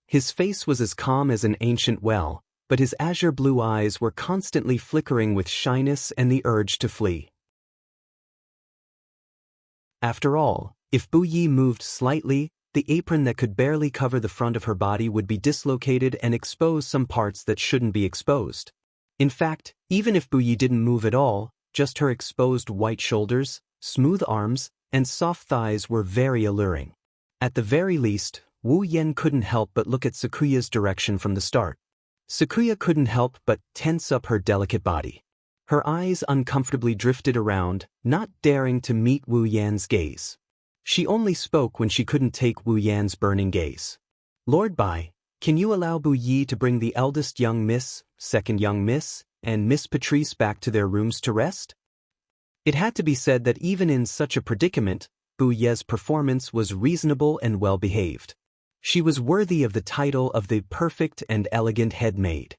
His face was as calm as an ancient well, but his azure blue eyes were constantly flickering with shyness and the urge to flee. After all, if Zuyi moved slightly, the apron that could barely cover the front of her body would be dislocated and expose some parts that shouldn't be exposed. In fact, even if Zuyi didn't move at all, just her exposed white shoulders, smooth arms, and soft thighs were very alluring. At the very least, Wu Yan couldn't help but look at Sakuya's direction from the start. Sakuya couldn't help but tense up her delicate body. Her eyes uncomfortably drifted around, not daring to meet Wu Yan's gaze. She only spoke when she couldn't take Wu Yan's burning gaze. "Lord Bai, can you allow Zuyi to bring the eldest young miss, second young miss, and Miss Patrice back to their rooms to rest?" It had to be said that even in such a predicament, Zuyi's performance was reasonable and well-behaved. She was worthy of the title of the perfect and elegant head maid.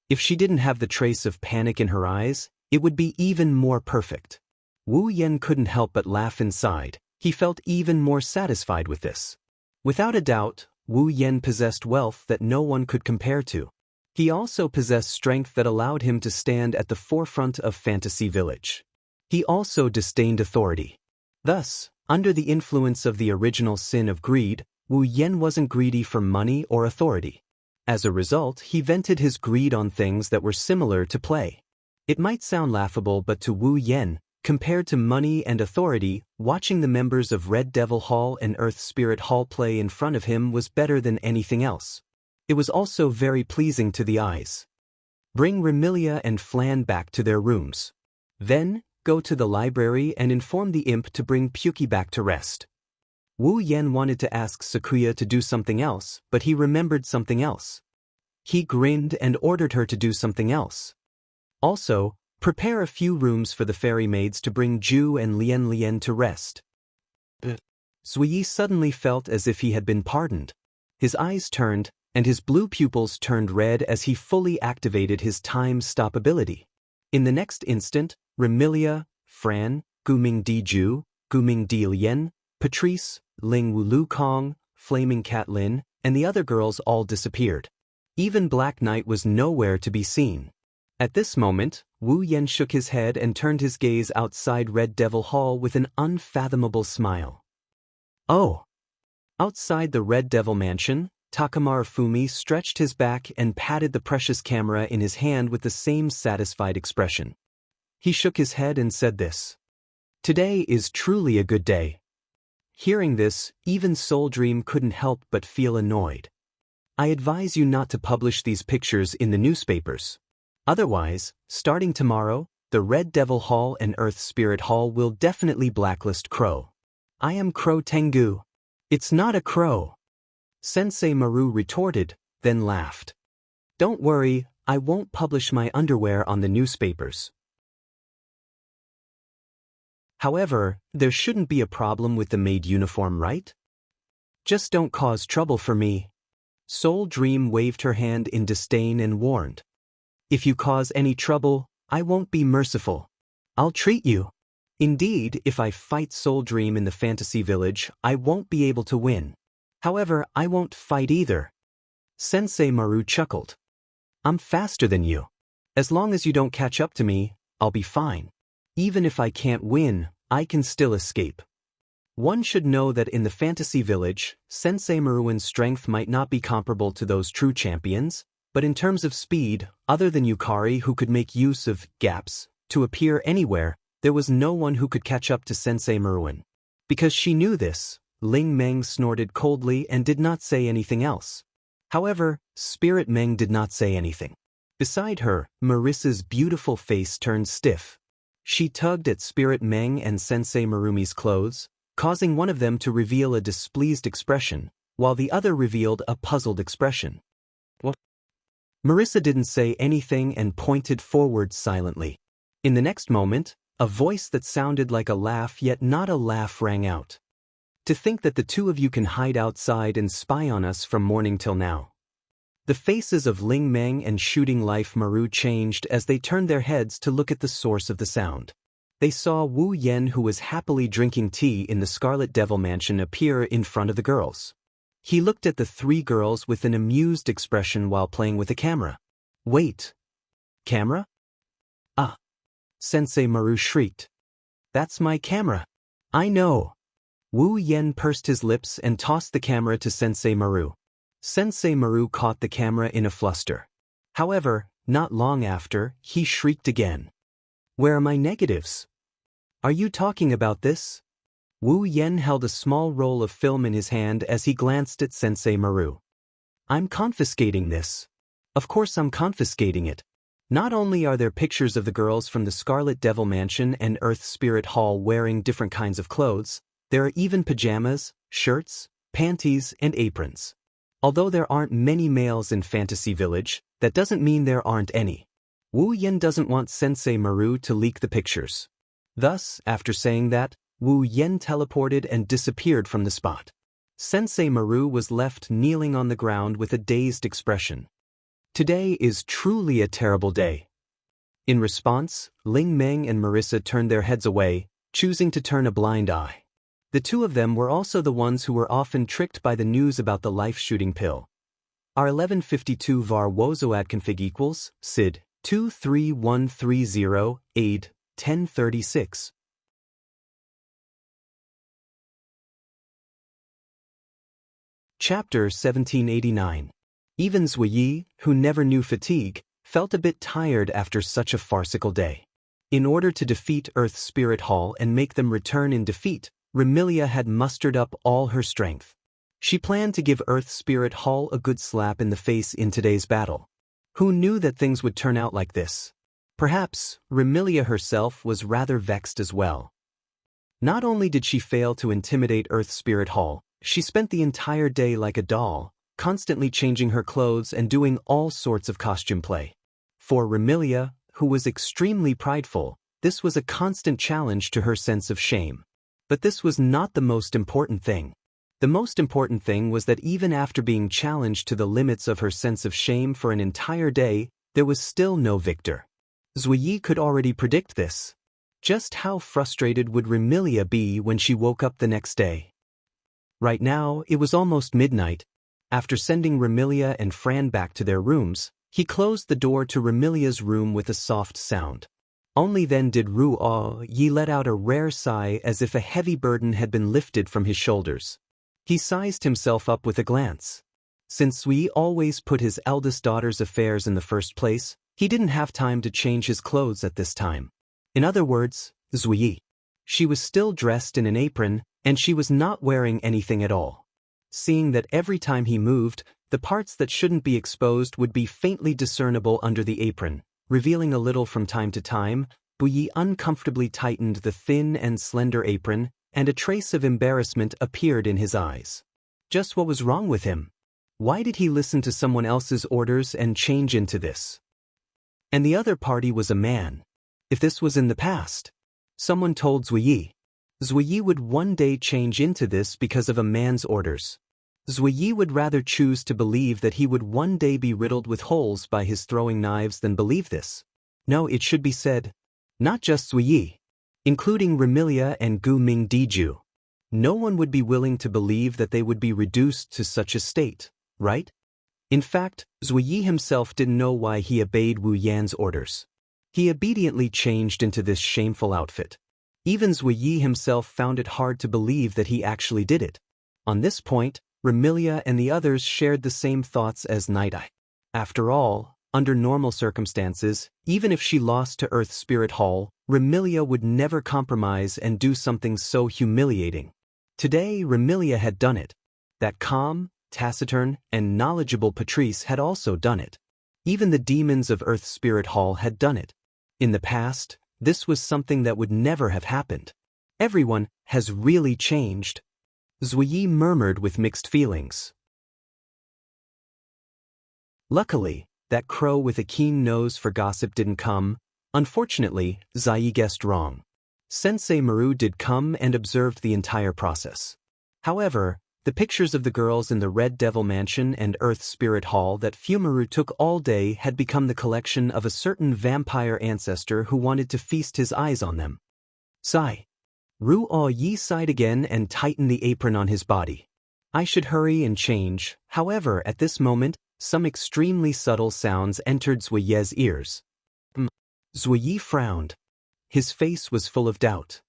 If she didn't have the trace of panic in her eyes, it would be even more perfect. Wu Yan couldn't help but laugh inside. He felt even more satisfied with this. Without a doubt, Wu Yan possessed wealth that no one could compare to. He also possessed strength that allowed him to stand at the forefront of Fantasy Village. He also disdained authority. Thus, under the influence of the original sin of greed, Wu Yan wasn't greedy for money or authority. As a result, he vented his greed on things that were similar to play. It might sound laughable, but to Wu Yan, compared to money and authority, watching the members of Red Devil Hall and Earth Spirit Hall play in front of him was better than anything else. It was also very pleasing to the eyes. Bring Remilia and Flan back to their rooms. Then, go to the library and inform the imp to bring Puki back to rest. Wu Yan wanted to ask Sakuya to do something else, but he remembered something else. He grinned and ordered her to do something else. Also, prepare a few rooms for the fairy maids to bring Ju and Lian Lian to rest. Zuyi suddenly felt as if he had been pardoned. His eyes turned, and his blue pupils turned red as he fully activated his time stop ability. In the next instant, Remilia, Fran, Guming Di Ju, Guming Di Lian, Patrice, Ling Wu Lu Kong, Flaming Cat Lin, and the other girls all disappeared. Even Black Knight was nowhere to be seen. At this moment, Wu Yan shook his head and turned his gaze outside Red Devil Hall with an unfathomable smile. Oh! Outside the Red Devil Mansion, Takamura Fumi stretched his back and patted the precious camera in his hand with the same satisfied expression. He shook his head and said this. "Today is truly a good day." Hearing this, even Soul Dream couldn't help but feel annoyed. "I advise you not to publish these pictures in the newspapers. Otherwise, starting tomorrow, the Red Devil Hall and Earth Spirit Hall will definitely blacklist Crow." "I am Crow Tengu." "It's not a crow," Sensei Maru retorted, then laughed. "Don't worry, I won't publish my underwear on the newspapers." However, there shouldn't be a problem with the maid uniform, right? Just don't cause trouble for me. Soul Dream waved her hand in disdain and warned. "If you cause any trouble, I won't be merciful. I'll treat you. Indeed, if I fight Soul Dream in the Fantasy Village, I won't be able to win. However, I won't fight either." Sensei Maru chuckled. "I'm faster than you. As long as you don't catch up to me, I'll be fine. Even if I can't win, I can still escape." One should know that in the Fantasy Village, Sensei Maruin's strength might not be comparable to those true champions, but in terms of speed, other than Yukari who could make use of gaps to appear anywhere, there was no one who could catch up to Sensei Maruin. Because she knew this, Ling Meng snorted coldly and did not say anything else. However, Spirit Meng did not say anything. Beside her, Marissa's beautiful face turned stiff. She tugged at Spirit Meng and Sensei Marumi's clothes, causing one of them to reveal a displeased expression, while the other revealed a puzzled expression. What? Marissa didn't say anything and pointed forward silently. In the next moment, a voice that sounded like a laugh yet not a laugh rang out. To think that the two of you can hide outside and spy on us from morning till now. The faces of Ling Meng and Shooting Life Maru changed as they turned their heads to look at the source of the sound. They saw Wu Yen, who was happily drinking tea in the Scarlet Devil Mansion, appear in front of the girls. He looked at the three girls with an amused expression while playing with the camera. Wait. Camera? Ah. Sensei Maru shrieked. That's my camera. I know. Wu Yen pursed his lips and tossed the camera to Sensei Maru. Sensei Maru caught the camera in a fluster. However, not long after, he shrieked again. Where are my negatives? Are you talking about this? Wu Yen held a small roll of film in his hand as he glanced at Sensei Maru. I'm confiscating this. Of course I'm confiscating it. Not only are there pictures of the girls from the Scarlet Devil Mansion and Earth Spirit Hall wearing different kinds of clothes, there are even pajamas, shirts, panties, and aprons. Although there aren't many males in Fantasy Village, that doesn't mean there aren't any. Wu Yen doesn't want Sensei Maru to leak the pictures. Thus, after saying that, Wu Yen teleported and disappeared from the spot. Sensei Maru was left kneeling on the ground with a dazed expression. Today is truly a terrible day. In response, Ling Meng and Marissa turned their heads away, choosing to turn a blind eye. The two of them were also the ones who were often tricked by the news about the life-shooting pill. R1152 var wozoad config equals, SID, 23130, AID, 1036. Chapter 1789. Even Zuiyi, who never knew fatigue, felt a bit tired after such a farcical day. In order to defeat Earth Spirit Hall and make them return in defeat, Remilia had mustered up all her strength. She planned to give Earth Spirit Hall a good slap in the face in today's battle. Who knew that things would turn out like this? Perhaps Remilia herself was rather vexed as well. Not only did she fail to intimidate Earth Spirit Hall, she spent the entire day like a doll, constantly changing her clothes and doing all sorts of costume play. For Remilia, who was extremely prideful, this was a constant challenge to her sense of shame. But this was not the most important thing. The most important thing was that even after being challenged to the limits of her sense of shame for an entire day, there was still no victor. Zuiyi could already predict this. Just how frustrated would Remilia be when she woke up the next day? Right now, it was almost midnight. After sending Remilia and Fran back to their rooms, he closed the door to Remilia's room with a soft sound. Only then did Yi let out a rare sigh as if a heavy burden had been lifted from his shoulders. He sized himself up with a glance. Since Zui always put his eldest daughter's affairs in the first place, he didn't have time to change his clothes at this time. In other words, Zui. She was still dressed in an apron, and she was not wearing anything at all. Seeing that every time he moved, the parts that shouldn't be exposed would be faintly discernible under the apron, revealing a little from time to time, Yi uncomfortably tightened the thin and slender apron, and a trace of embarrassment appeared in his eyes. Just what was wrong with him? Why did he listen to someone else's orders and change into this? And the other party was a man. If this was in the past, someone told Zuiyi. Zuiyi would one day change into this because of a man's orders. Zuiyi would rather choose to believe that he would one day be riddled with holes by his throwing knives than believe this. No, it should be said, not just Zuiyi, including Remilia and Gu Ming Diju. No one would be willing to believe that they would be reduced to such a state, right? In fact, Zuiyi himself didn't know why he obeyed Wu Yan's orders. He obediently changed into this shameful outfit. Even Zuiyi himself found it hard to believe that he actually did it. On this point, Remilia and the others shared the same thoughts as Night Eye. After all, under normal circumstances, even if she lost to Earth Spirit Hall, Remilia would never compromise and do something so humiliating. Today, Remilia had done it. That calm, taciturn, and knowledgeable Patrice had also done it. Even the demons of Earth Spirit Hall had done it. In the past, this was something that would never have happened. Everyone has really changed. Zuyi murmured with mixed feelings. Luckily, that crow with a keen nose for gossip didn't come. Unfortunately, Zai guessed wrong. Sensei Maru did come and observed the entire process. However, the pictures of the girls in the Red Devil Mansion and Earth Spirit Hall that Fumaru took all day had become the collection of a certain vampire ancestor who wanted to feast his eyes on them. Sigh. Ruo Yi sighed again and tightened the apron on his body. I should hurry and change. However, at this moment, some extremely subtle sounds entered Zuiye's ears. Zuiye frowned. His face was full of doubt.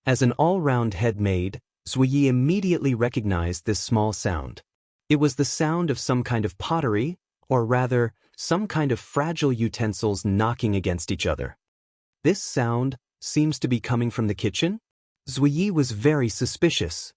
As an all-round head maid, Zuiye immediately recognized this small sound. It was the sound of some kind of pottery, or rather, some kind of fragile utensils knocking against each other. This sound seems to be coming from the kitchen? Zuiye was very suspicious.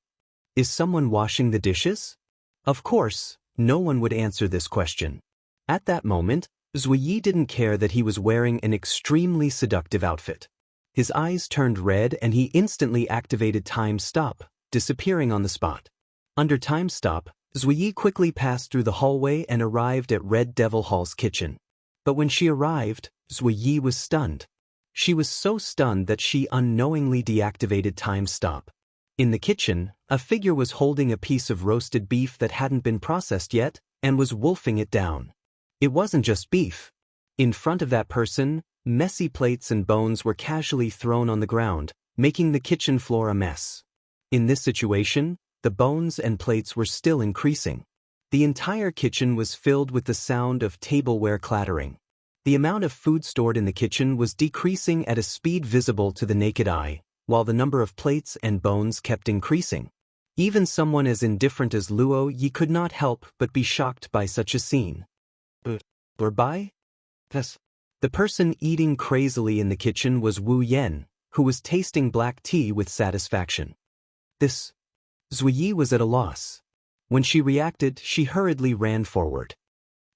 Is someone washing the dishes? Of course, no one would answer this question. At that moment, Zuiye didn't care that he was wearing an extremely seductive outfit. His eyes turned red and he instantly activated Time Stop, disappearing on the spot. Under Time Stop, Zuiye quickly passed through the hallway and arrived at Red Devil Hall's kitchen. But when she arrived, Zuiye was stunned. She was so stunned that she unknowingly deactivated Time Stop. In the kitchen, a figure was holding a piece of roasted beef that hadn't been processed yet and was wolfing it down. It wasn't just beef. In front of that person, messy plates and bones were casually thrown on the ground, making the kitchen floor a mess. In this situation, the bones and plates were still increasing. The entire kitchen was filled with the sound of tableware clattering. The amount of food stored in the kitchen was decreasing at a speed visible to the naked eye, while the number of plates and bones kept increasing. Even someone as indifferent as Luo Yi could not help but be shocked by such a scene. Or by? Yes. The person eating crazily in the kitchen was Wu Yan, who was tasting black tea with satisfaction. This. Zuiye was at a loss. When she reacted, she hurriedly ran forward.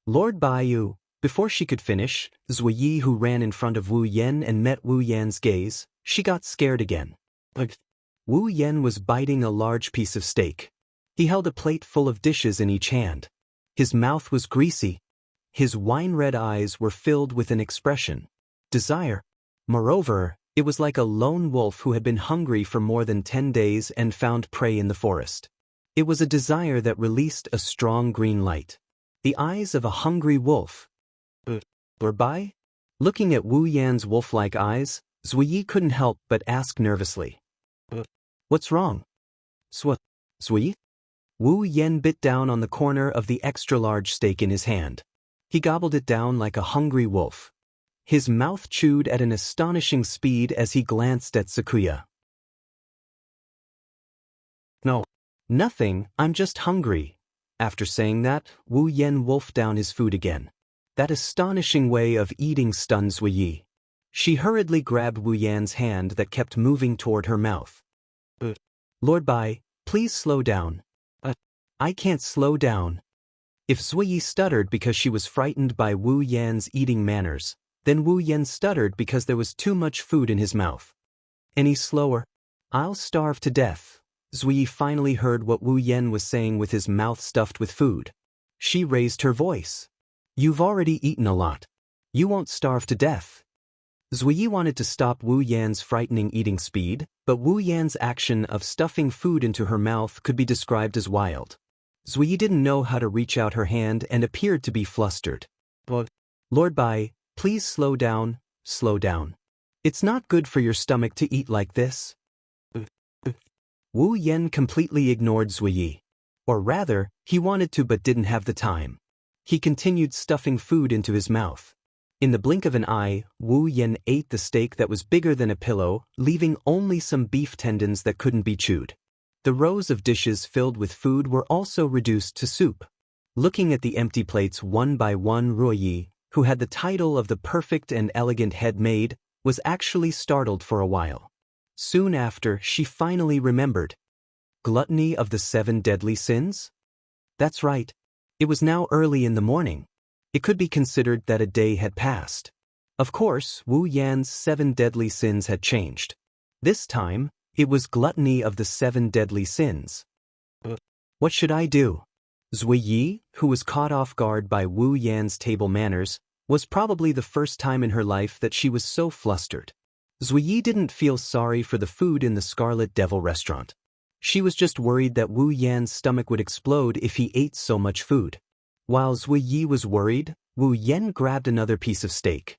Lord Baiyu. Before she could finish, Zuiye, who ran in front of Wu Yan and met Wu Yan's gaze, she got scared again. Wu Yan was biting a large piece of steak. He held a plate full of dishes in each hand. His mouth was greasy. His wine-red eyes were filled with an expression. Desire. Moreover, it was like a lone wolf who had been hungry for more than 10 days and found prey in the forest. It was a desire that released a strong green light. The eyes of a hungry wolf. By? Looking at Wu Yan's wolf-like eyes, Zuiye couldn't help but ask nervously. What's wrong? Zuiye? Wu Yan bit down on the corner of the extra-large steak in his hand. He gobbled it down like a hungry wolf. His mouth chewed at an astonishing speed as he glanced at Sakuya. No. Nothing, I'm just hungry. After saying that, Wu Yan wolfed down his food again. That astonishing way of eating stunned Zuiye. She hurriedly grabbed Wu Yan's hand that kept moving toward her mouth. Lord Bai, please slow down. I can't slow down. If Zuiye stuttered because she was frightened by Wu Yan's eating manners, then Wu Yan stuttered because there was too much food in his mouth. Any slower? I'll starve to death. Zuiye finally heard what Wu Yan was saying with his mouth stuffed with food. She raised her voice. You've already eaten a lot. You won't starve to death. Zuiye wanted to stop Wu Yan's frightening eating speed, but Wu Yan's action of stuffing food into her mouth could be described as wild. Zuiye didn't know how to reach out her hand and appeared to be flustered. Lord Bai, please slow down, slow down. It's not good for your stomach to eat like this. Wu Yan completely ignored Zuiye. Or rather, he wanted to but didn't have the time. He continued stuffing food into his mouth. In the blink of an eye, Wu Yan ate the steak that was bigger than a pillow, leaving only some beef tendons that couldn't be chewed. The rows of dishes filled with food were also reduced to soup. Looking at the empty plates one by one, Ruoyi, who had the title of the perfect and elegant head maid, was actually startled for a while. Soon after, she finally remembered. Gluttony of the 7 deadly sins? That's right. It was now early in the morning. It could be considered that a day had passed. Of course, Wu Yan's 7 deadly sins had changed. This time, it was gluttony of the 7 deadly sins. What should I do? Zui Yi, who was caught off guard by Wu Yan's table manners, was probably the first time in her life that she was so flustered. Zui Yi didn't feel sorry for the food in the Scarlet Devil restaurant. She was just worried that Wu Yan's stomach would explode if he ate so much food. While Zui Yi was worried, Wu Yan grabbed another piece of steak.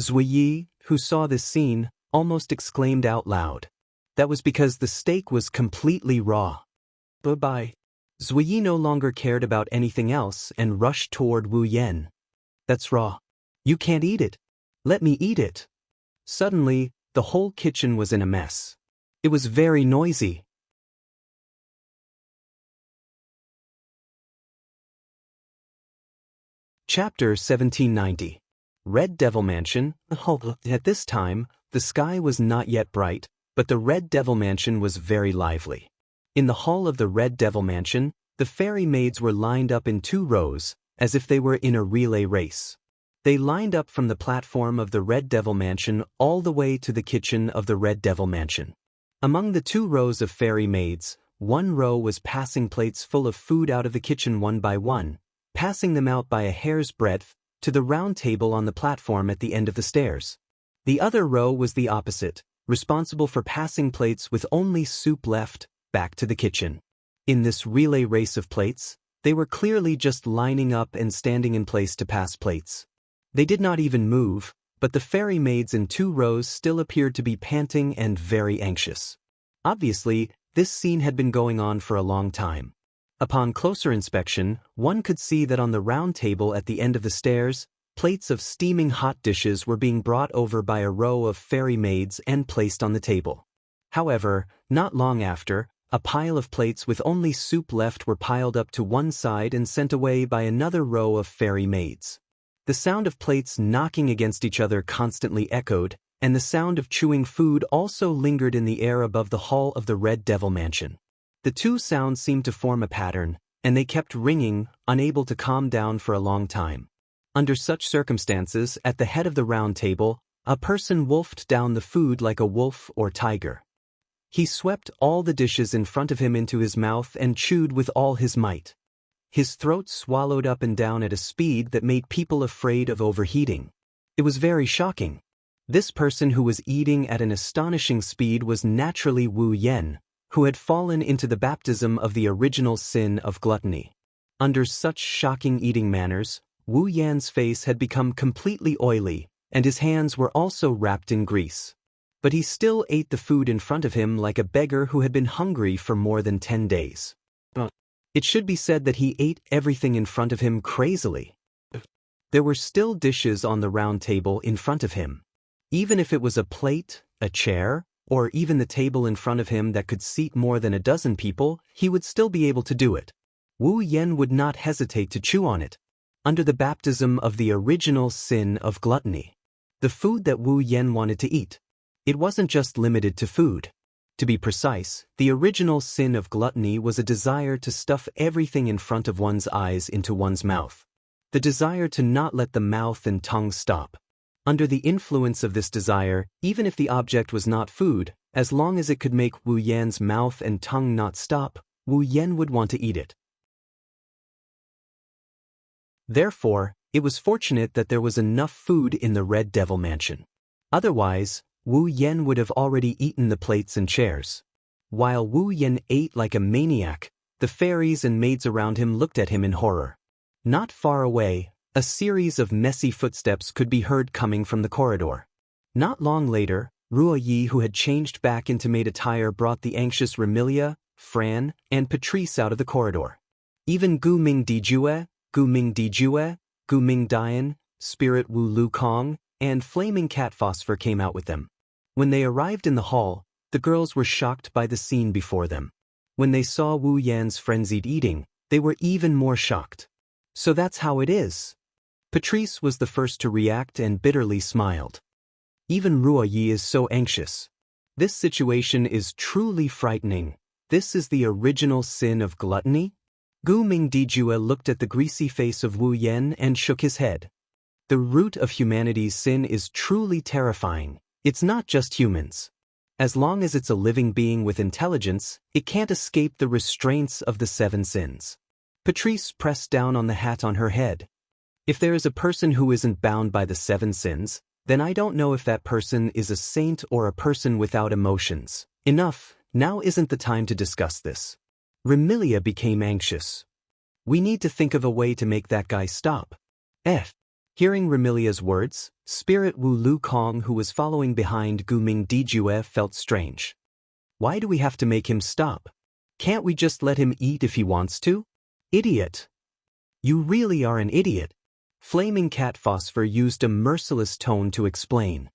Zui Yi, who saw this scene, almost exclaimed out loud. That was because the steak was completely raw. Bye-bye. Zui Yi no longer cared about anything else and rushed toward Wu Yan. That's raw. You can't eat it. Let me eat it. Suddenly, the whole kitchen was in a mess. It was very noisy. Chapter 1790. Red Devil Mansion. At this time, the sky was not yet bright, but the Red Devil Mansion was very lively. In the hall of the Red Devil Mansion, the fairy maids were lined up in 2 rows, as if they were in a relay race. They lined up from the platform of the Red Devil Mansion all the way to the kitchen of the Red Devil Mansion. Among the 2 rows of fairy maids, 1 row was passing plates full of food out of the kitchen one by one, passing them out by a hair's breadth to the round table on the platform at the end of the stairs. The other row was the opposite, responsible for passing plates with only soup left back to the kitchen. In this relay race of plates, they were clearly just lining up and standing in place to pass plates. They did not even move, but the fairy maids in 2 rows still appeared to be panting and very anxious. Obviously, this scene had been going on for a long time. Upon closer inspection, one could see that on the round table at the end of the stairs, plates of steaming hot dishes were being brought over by a row of fairy maids and placed on the table. However, not long after, a pile of plates with only soup left were piled up to one side and sent away by another row of fairy maids. The sound of plates knocking against each other constantly echoed, and the sound of chewing food also lingered in the air above the hall of the Red Devil Mansion. The 2 sounds seemed to form a pattern, and they kept ringing, unable to calm down for a long time. Under such circumstances, at the head of the round table, a person wolfed down the food like a wolf or tiger. He swept all the dishes in front of him into his mouth and chewed with all his might. His throat swallowed up and down at a speed that made people afraid of overheating. It was very shocking. This person who was eating at an astonishing speed was naturally Wu Yan, who had fallen into the baptism of the original sin of gluttony. Under such shocking eating manners, Wu Yan's face had become completely oily, and his hands were also wrapped in grease. But he still ate the food in front of him like a beggar who had been hungry for more than 10 days. It should be said that he ate everything in front of him crazily. There were still dishes on the round table in front of him. Even if it was a plate, a chair, or even the table in front of him that could seat more than a dozen people, he would still be able to do it. Wu Yan would not hesitate to chew on it. Under the baptism of the original sin of gluttony. The food that Wu Yan wanted to eat. It wasn't just limited to food. To be precise, the original sin of gluttony was a desire to stuff everything in front of one's eyes into one's mouth. The desire to not let the mouth and tongue stop. Under the influence of this desire, even if the object was not food, as long as it could make Wu Yan's mouth and tongue not stop, Wu Yan would want to eat it. Therefore, it was fortunate that there was enough food in the Red Devil Mansion. Otherwise, Wu Yan would have already eaten the plates and chairs. While Wu Yan ate like a maniac, the fairies and maids around him looked at him in horror. Not far away, a series of messy footsteps could be heard coming from the corridor. Not long later, Ruo Yi, who had changed back into maid attire, brought the anxious Remilia, Fran, and Patrice out of the corridor. Even Gu Ming Dijue, Gu Ming Dijue, Gu Ming Dian, Spirit Wu Lu Kong, and Flaming Cat Phosphor came out with them. When they arrived in the hall, the girls were shocked by the scene before them. When they saw Wu Yan's frenzied eating, they were even more shocked. So that's how it is. Patrice was the first to react and bitterly smiled. Even Ruo Yi is so anxious. This situation is truly frightening. This is the original sin of gluttony? Gu Ming Dijue looked at the greasy face of Wu Yan and shook his head. The root of humanity's sin is truly terrifying. It's not just humans. As long as it's a living being with intelligence, it can't escape the restraints of the 7 sins. Patrice pressed down on the hat on her head. If there is a person who isn't bound by the 7 sins, then I don't know if that person is a saint or a person without emotions. Enough, now isn't the time to discuss this. Remilia became anxious. We need to think of a way to make that guy stop. Hearing Remilia's words, Spirit Wu Lu Kong, who was following behind Gu Ming Dijue, felt strange. Why do we have to make him stop? Can't we just let him eat if he wants to? Idiot! You really are an idiot. Flaming Cat Phosphor used a merciless tone to explain.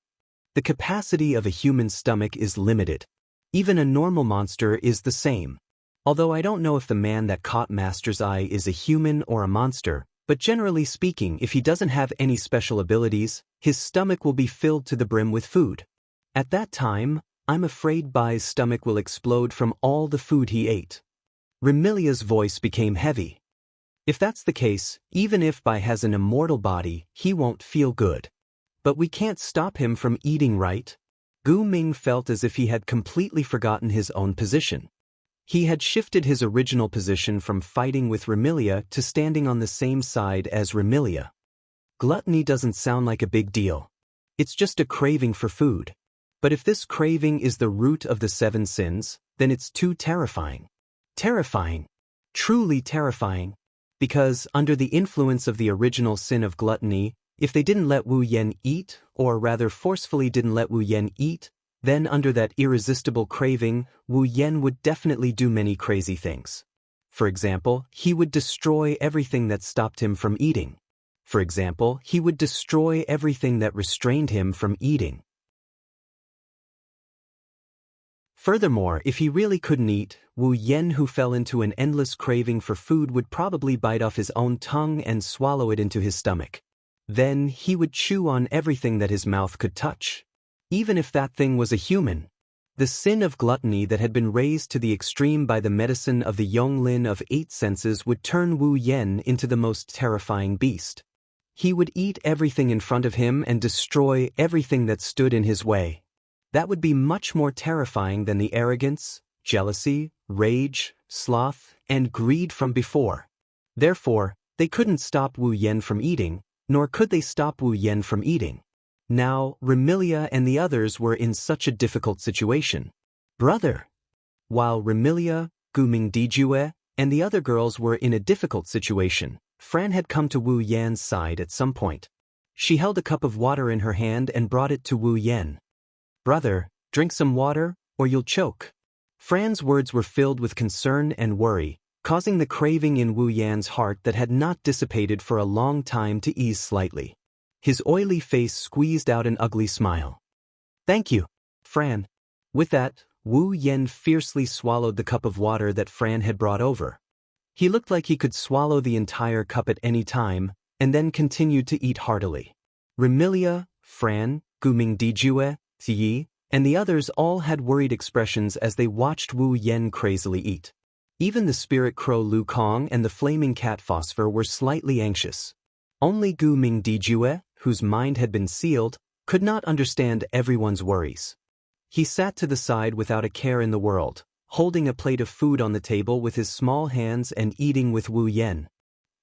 The capacity of a human stomach is limited. Even a normal monster is the same. Although I don't know if the man that caught Master's eye is a human or a monster, but generally speaking, if he doesn't have any special abilities, his stomach will be filled to the brim with food. At that time, I'm afraid Bai's stomach will explode from all the food he ate. Remilia's voice became heavy. If that's the case, even if Bai has an immortal body, he won't feel good. But we can't stop him from eating, right? Gu Ming felt as if he had completely forgotten his own position. He had shifted his original position from fighting with Remilia to standing on the same side as Remilia. Gluttony doesn't sound like a big deal. It's just a craving for food. But if this craving is the root of the 7 sins, then it's too terrifying. Terrifying. Truly terrifying. Because, under the influence of the original sin of gluttony, if they didn't let Wu Yan eat, or rather forcefully didn't let Wu Yan eat, then under that irresistible craving, Wu Yan would definitely do many crazy things. For example, he would destroy everything that stopped him from eating. For example, he would destroy everything that restrained him from eating. Furthermore, if he really couldn't eat, Wu Yan, who fell into an endless craving for food, would probably bite off his own tongue and swallow it into his stomach. Then he would chew on everything that his mouth could touch. Even if that thing was a human. The sin of gluttony that had been raised to the extreme by the medicine of the Yonglin of 8 senses would turn Wu Yan into the most terrifying beast. He would eat everything in front of him and destroy everything that stood in his way. That would be much more terrifying than the arrogance, jealousy, rage, sloth, and greed from before. Therefore, they couldn't stop Wu Yan from eating, nor could they stop Wu Yan from eating. Now, Remilia and the others were in such a difficult situation. Brother! While Remilia, Gu Ming Dijue, and the other girls were in a difficult situation, Fran had come to Wu Yan's side at some point. She held a cup of water in her hand and brought it to Wu Yan. Brother, drink some water, or you'll choke. Fran's words were filled with concern and worry, causing the craving in Wu Yan's heart that had not dissipated for a long time to ease slightly. His oily face squeezed out an ugly smile. Thank you, Fran. With that, Wu Yan fiercely swallowed the cup of water that Fran had brought over. He looked like he could swallow the entire cup at any time, and then continued to eat heartily. Remilia, Fran, Gu Ming Dijue, Yi, and the others all had worried expressions as they watched Wu Yan crazily eat. Even the spirit crow Lu Kong and the flaming cat Phosphor were slightly anxious. Only Gu Ming Dijue, whose mind had been sealed, could not understand everyone's worries. He sat to the side without a care in the world, holding a plate of food on the table with his small hands and eating with Wu Yan.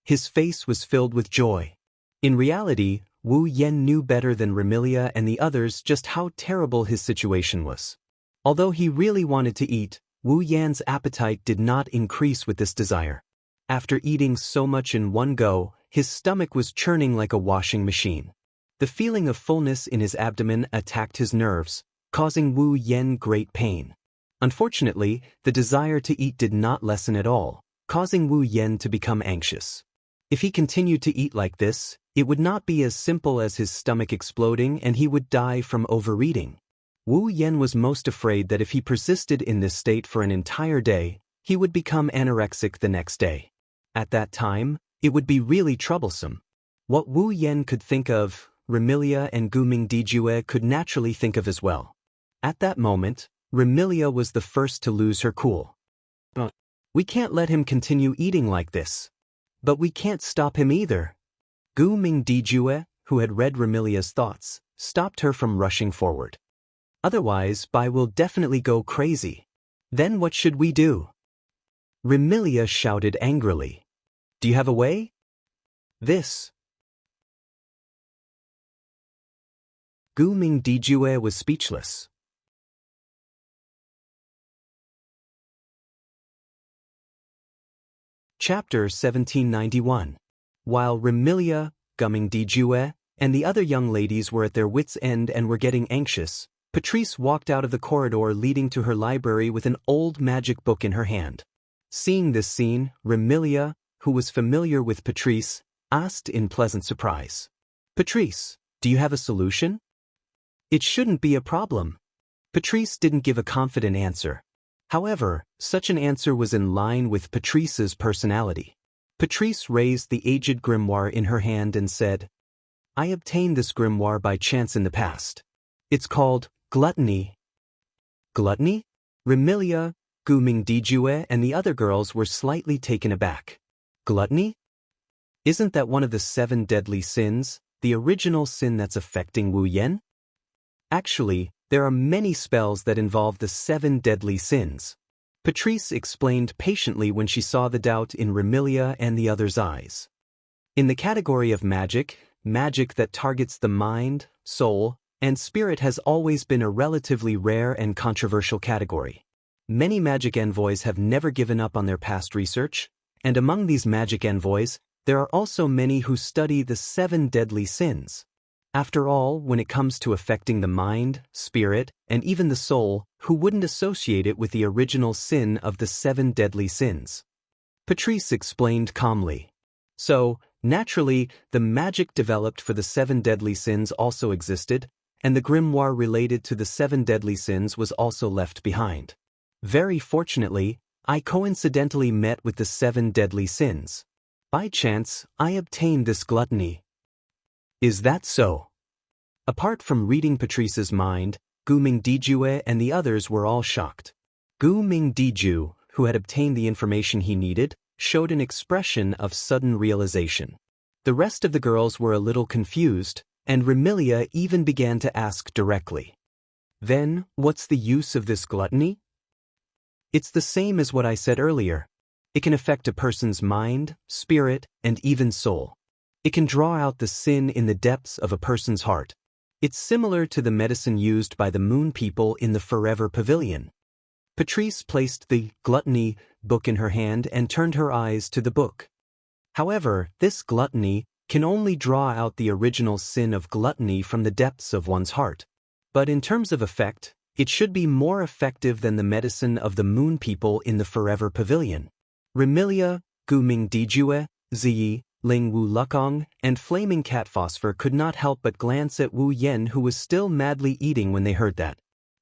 His face was filled with joy. In reality, Wu Yan knew better than Remilia and the others just how terrible his situation was. Although he really wanted to eat, Wu Yan's appetite did not increase with this desire. After eating so much in one go, his stomach was churning like a washing machine. The feeling of fullness in his abdomen attacked his nerves, causing Wu Yan great pain. Unfortunately, the desire to eat did not lessen at all, causing Wu Yan to become anxious. If he continued to eat like this, it would not be as simple as his stomach exploding and he would die from overeating. Wu Yan was most afraid that if he persisted in this state for an entire day, he would become anorexic the next day. At that time, it would be really troublesome. What Wu Yan could think of, Remilia and Gu Ming Dijue could naturally think of as well. At that moment, Remilia was the first to lose her cool. We can't let him continue eating like this. But we can't stop him either. Gu Ming Dijue, who had read Remilia's thoughts, stopped her from rushing forward. Otherwise, Bai will definitely go crazy. Then what should we do? Remilia shouted angrily. Do you have a way? This. Gu Mingdijue was speechless. Chapter 1791. While Remilia, Gu Mingdijue, and the other young ladies were at their wits' end and were getting anxious, Patrice walked out of the corridor leading to her library with an old magic book in her hand. Seeing this scene, Remilia, who was familiar with Patrice, asked in pleasant surprise. Patrice, do you have a solution? It shouldn't be a problem. Patrice didn't give a confident answer. However, such an answer was in line with Patrice's personality. Patrice raised the aged grimoire in her hand and said, I obtained this grimoire by chance in the past. It's called Gluttony. Gluttony? Remilia, Gu Mingdijue, and the other girls were slightly taken aback. Gluttony? Isn't that one of the 7 deadly sins, the original sin that's affecting Wu Yan? Actually, there are many spells that involve the 7 deadly sins. Patrice explained patiently when she saw the doubt in Remilia and the others' eyes. In the category of magic, magic that targets the mind, soul, and spirit has always been a relatively rare and controversial category. Many magic envoys have never given up on their past research, and among these magic envoys, there are also many who study the 7 deadly sins. After all, when it comes to affecting the mind, spirit, and even the soul, who wouldn't associate it with the original sin of the 7 deadly sins? Patrice explained calmly. So, naturally, the magic developed for the 7 deadly sins also existed, and the grimoire related to the 7 deadly sins was also left behind. Very fortunately, I coincidentally met with the 7 deadly sins. By chance, I obtained this gluttony. Is that so? Apart from reading Patrice's mind, Gu Mingdijue and the others were all shocked. Gu Mingdiju, who had obtained the information he needed, showed an expression of sudden realization. The rest of the girls were a little confused, and Remilia even began to ask directly. Then, what's the use of this gluttony? It's the same as what I said earlier. It can affect a person's mind, spirit, and even soul. It can draw out the sin in the depths of a person's heart. It's similar to the medicine used by the Moon People in the Forever Pavilion. Patrice placed the Gluttony book in her hand and turned her eyes to the book. However, this gluttony can only draw out the original sin of gluttony from the depths of one's heart. But in terms of effect, it should be more effective than the medicine of the Moon People in the Forever Pavilion. Remilia, Gu Mingdijue, Ziyi, Ling Wu Lukong, and Flaming Cat Phosphor could not help but glance at Wu Yen, who was still madly eating when they heard that.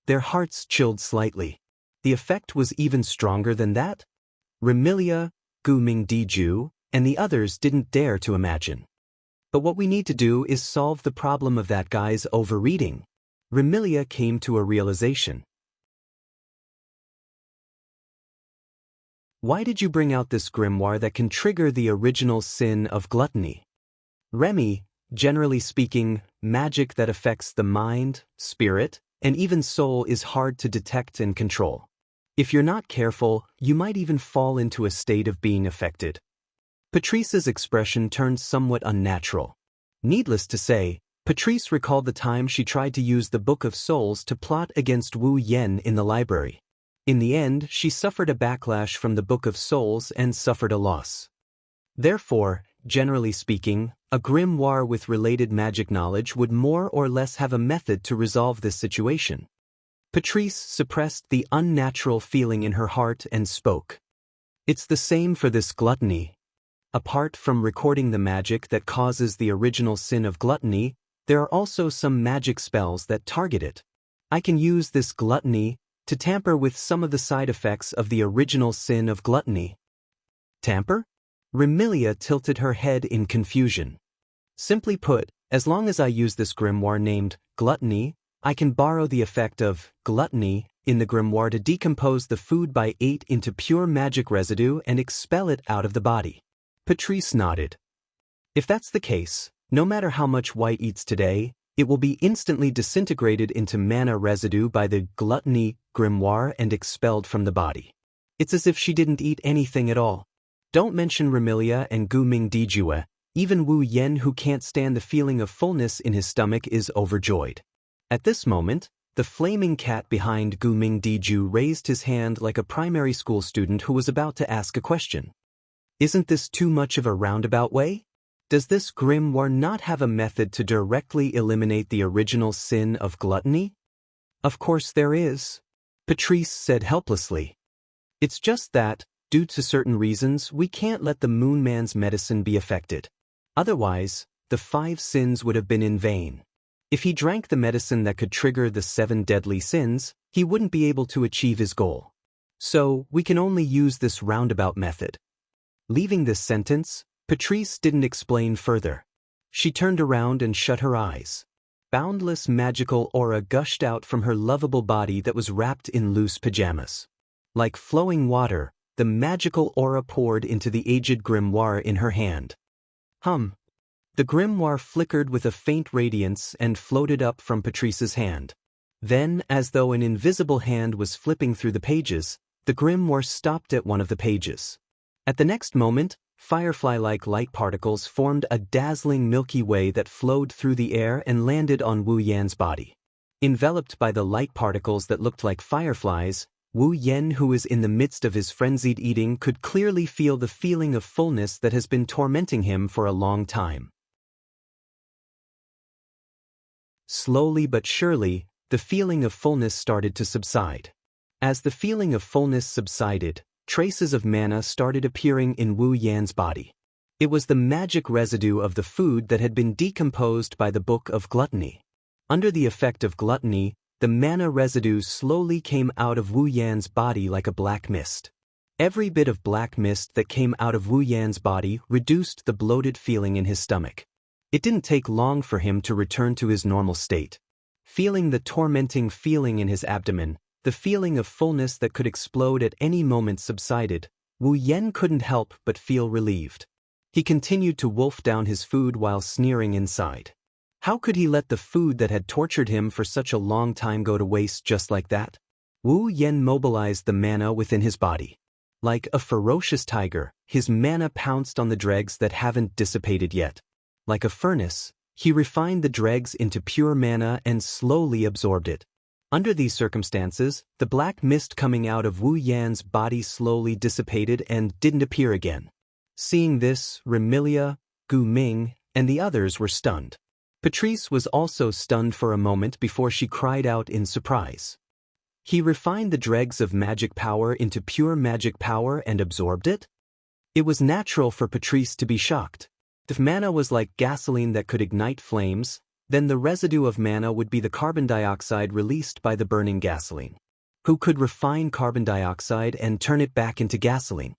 Their hearts chilled slightly. The effect was even stronger than that? Remilia, Gu Mingdiju, and the others didn't dare to imagine. But what we need to do is solve the problem of that guy's overeating. Remilia came to a realization. Why did you bring out this grimoire that can trigger the original sin of gluttony? Remy, generally speaking, magic that affects the mind, spirit, and even soul is hard to detect and control. If you're not careful, you might even fall into a state of being affected. Patrice's expression turned somewhat unnatural. Needless to say, Patrice recalled the time she tried to use the Book of Souls to plot against Wu Yen in the library. In the end, she suffered a backlash from the Book of Souls and suffered a loss. Therefore, generally speaking, a grimoire with related magic knowledge would more or less have a method to resolve this situation. Patrice suppressed the unnatural feeling in her heart and spoke. It's the same for this gluttony. Apart from recording the magic that causes the original sin of gluttony, there are also some magic spells that target it. I can use this gluttony to tamper with some of the side effects of the original sin of gluttony. Tamper? Remilia tilted her head in confusion. Simply put, as long as I use this grimoire named Gluttony, I can borrow the effect of gluttony in the grimoire to decompose the food I ate into pure magic residue and expel it out of the body. Patrice nodded. If that's the case, no matter how much White eats today, It will be instantly disintegrated into mana residue by the gluttony grimoire and expelled from the body. It's as if she didn't eat anything at all. Don't mention Remilia and Gu Ming Dijue. Even Wu Yen, who can't stand the feeling of fullness in his stomach, is overjoyed. At this moment, the flaming cat behind Gu Ming Diju raised his hand like a primary school student who was about to ask a question. Isn't this too much of a roundabout way? Does this grimoire not have a method to directly eliminate the original sin of gluttony? Of course there is, Patrice said helplessly. It's just that, due to certain reasons, we can't let the Moon Man's medicine be affected. Otherwise, the 5 sins would have been in vain. If he drank the medicine that could trigger the 7 deadly sins, he wouldn't be able to achieve his goal. So, we can only use this roundabout method. Leaving this sentence, Patrice didn't explain further. She turned around and shut her eyes. Boundless magical aura gushed out from her lovable body that was wrapped in loose pajamas. Like flowing water, the magical aura poured into the aged grimoire in her hand. The grimoire flickered with a faint radiance and floated up from Patrice's hand. Then, as though an invisible hand was flipping through the pages, the grimoire stopped at one of the pages. At the next moment, firefly-like light particles formed a dazzling Milky Way that flowed through the air and landed on Wu Yan's body. Enveloped by the light particles that looked like fireflies, Wu Yan, who was in the midst of his frenzied eating, could clearly feel the feeling of fullness that has been tormenting him for a long time. Slowly but surely, the feeling of fullness started to subside. As the feeling of fullness subsided, traces of mana started appearing in Wu Yan's body. It was the magic residue of the food that had been decomposed by the Book of Gluttony. Under the effect of gluttony, the mana residue slowly came out of Wu Yan's body like a black mist. Every bit of black mist that came out of Wu Yan's body reduced the bloated feeling in his stomach. It didn't take long for him to return to his normal state. Feeling the tormenting feeling in his abdomen, the feeling of fullness that could explode at any moment subsided, Wu Yan couldn't help but feel relieved. He continued to wolf down his food while sneering inside. How could he let the food that had tortured him for such a long time go to waste just like that? Wu Yan mobilized the mana within his body. Like a ferocious tiger, his mana pounced on the dregs that haven't dissipated yet. Like a furnace, he refined the dregs into pure mana and slowly absorbed it. Under these circumstances, the black mist coming out of Wu Yan's body slowly dissipated and didn't appear again. Seeing this, Remilia, Gu Ming, and the others were stunned. Patrice was also stunned for a moment before she cried out in surprise. He refined the dregs of magic power into pure magic power and absorbed it? It was natural for Patrice to be shocked. If mana was like gasoline that could ignite flames, then the residue of mana would be the carbon dioxide released by the burning gasoline. Who could refine carbon dioxide and turn it back into gasoline?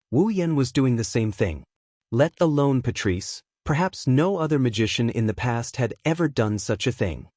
Wu Yan was doing the same thing. Let alone Patrice, perhaps no other magician in the past had ever done such a thing.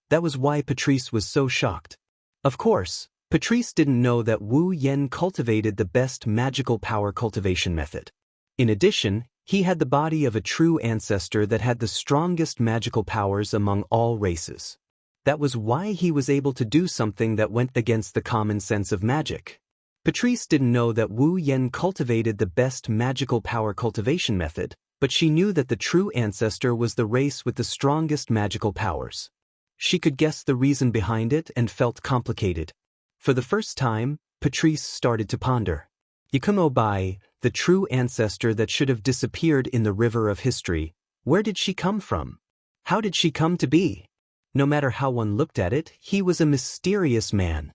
That was why Patrice was so shocked. Of course, Patrice didn't know that Wu Yan cultivated the best magical power cultivation method. In addition, he had the body of a true ancestor that had the strongest magical powers among all races. That was why he was able to do something that went against the common sense of magic. Patrice didn't know that Wu Yan cultivated the best magical power cultivation method, but she knew that the true ancestor was the race with the strongest magical powers. She could guess the reason behind it and felt complicated. For the first time, Patrice started to ponder. Yakumo Bai, the true ancestor that should have disappeared in the river of history, where did she come from? How did she come to be? No matter how one looked at it, he was a mysterious man.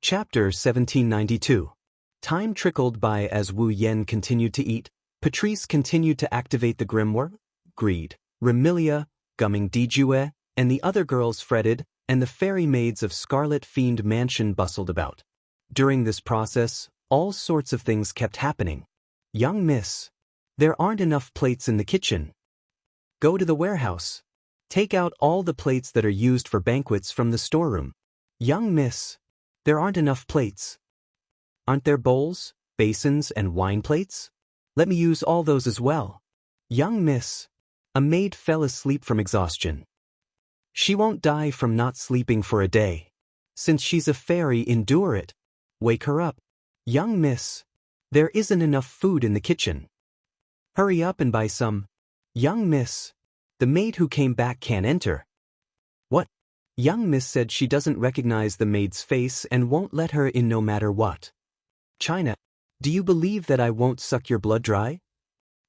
Chapter 1792. Time trickled by as Wu Yan continued to eat. Patrice continued to activate the grimoire. Greed, Remilia, Gumming Dijue, and the other girls fretted, and the fairy maids of Scarlet Fiend Mansion bustled about. During this process, all sorts of things kept happening. Young miss, there aren't enough plates in the kitchen. Go to the warehouse. Take out all the plates that are used for banquets from the storeroom. Young miss, there aren't enough plates. Aren't there bowls, basins, and wine plates? Let me use all those as well. Young miss. A maid fell asleep from exhaustion. She won't die from not sleeping for a day. Since she's a fairy, endure it. Wake her up. Young miss. There isn't enough food in the kitchen. Hurry up and buy some. Young miss. The maid who came back can't enter. What? Young miss said she doesn't recognize the maid's face and won't let her in no matter what. China, do you believe that I won't suck your blood dry?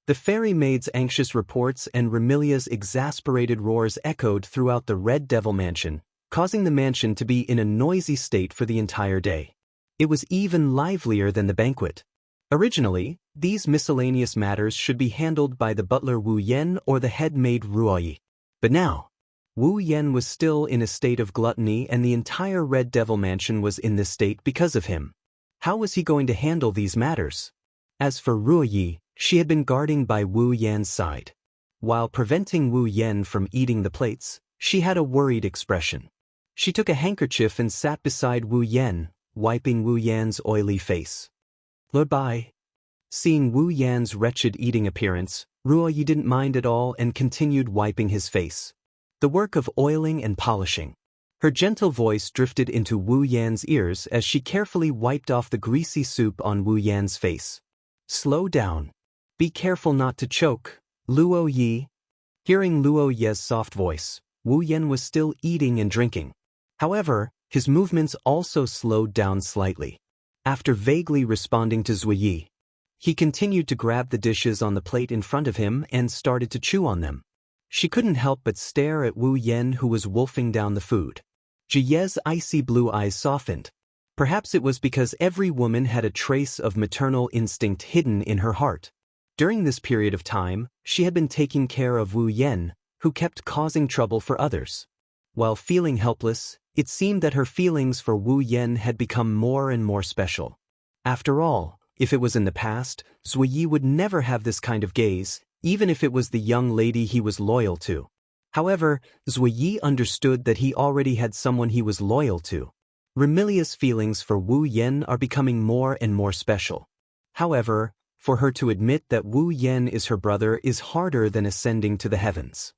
The fairy maid's anxious reports and Remilia's exasperated roars echoed throughout the Red Devil Mansion, causing the mansion to be in a noisy state for the entire day. It was even livelier than the banquet. Originally, these miscellaneous matters should be handled by the butler Wu Yen or the head maid Ruoyi. But now, Wu Yen was still in a state of gluttony and the entire Red Devil Mansion was in this state because of him. How was he going to handle these matters? As for Ruoyi, she had been guarding by Wu Yan's side. While preventing Wu Yen from eating the plates, she had a worried expression. She took a handkerchief and sat beside Wu Yen, wiping Wu Yan's oily face. Lord Bai. Seeing Wu Yan's wretched eating appearance, Ruoyi didn't mind at all and continued wiping his face. The work of oiling and polishing. Her gentle voice drifted into Wu Yan's ears as she carefully wiped off the greasy soup on Wu Yan's face. Slow down. Be careful not to choke, Luo Yi. Hearing Luo Ye's soft voice, Wu Yan was still eating and drinking. However, his movements also slowed down slightly. After vaguely responding to Zui Yi, he continued to grab the dishes on the plate in front of him and started to chew on them. She couldn't help but stare at Wu Yan, who was wolfing down the food. Ji Ye's icy blue eyes softened. Perhaps it was because every woman had a trace of maternal instinct hidden in her heart. During this period of time, she had been taking care of Wu Yan, who kept causing trouble for others. While feeling helpless, it seemed that her feelings for Wu Yan had become more and more special. After all, if it was in the past, Zui Yi would never have this kind of gaze, even if it was the young lady he was loyal to. However, Zui Yi understood that he already had someone he was loyal to. Remilia's feelings for Wu Yan are becoming more and more special. However, for her to admit that Wu Yan is her brother is harder than ascending to the heavens.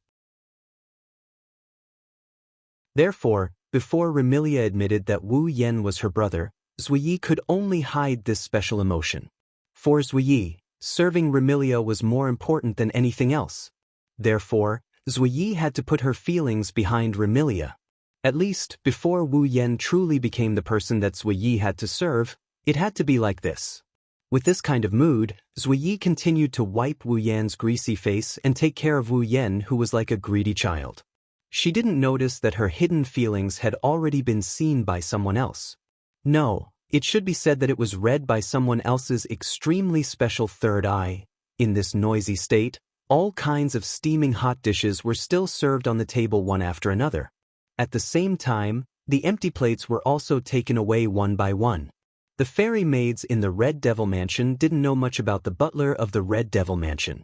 Therefore, before Remilia admitted that Wu Yan was her brother, Zui Yi could only hide this special emotion. For Zui Yi, serving Remilia was more important than anything else. Therefore, Zui Yi had to put her feelings behind Remilia. At least, before Wu Yan truly became the person that Zui Yi had to serve, it had to be like this. With this kind of mood, Zui Yi continued to wipe Wu Yan's greasy face and take care of Wu Yan, who was like a greedy child. She didn't notice that her hidden feelings had already been seen by someone else. No, it should be said that it was read by someone else's extremely special third eye. In this noisy state, all kinds of steaming hot dishes were still served on the table one after another. At the same time, the empty plates were also taken away one by one. The fairy maids in the Red Devil Mansion didn't know much about the butler of the Red Devil Mansion.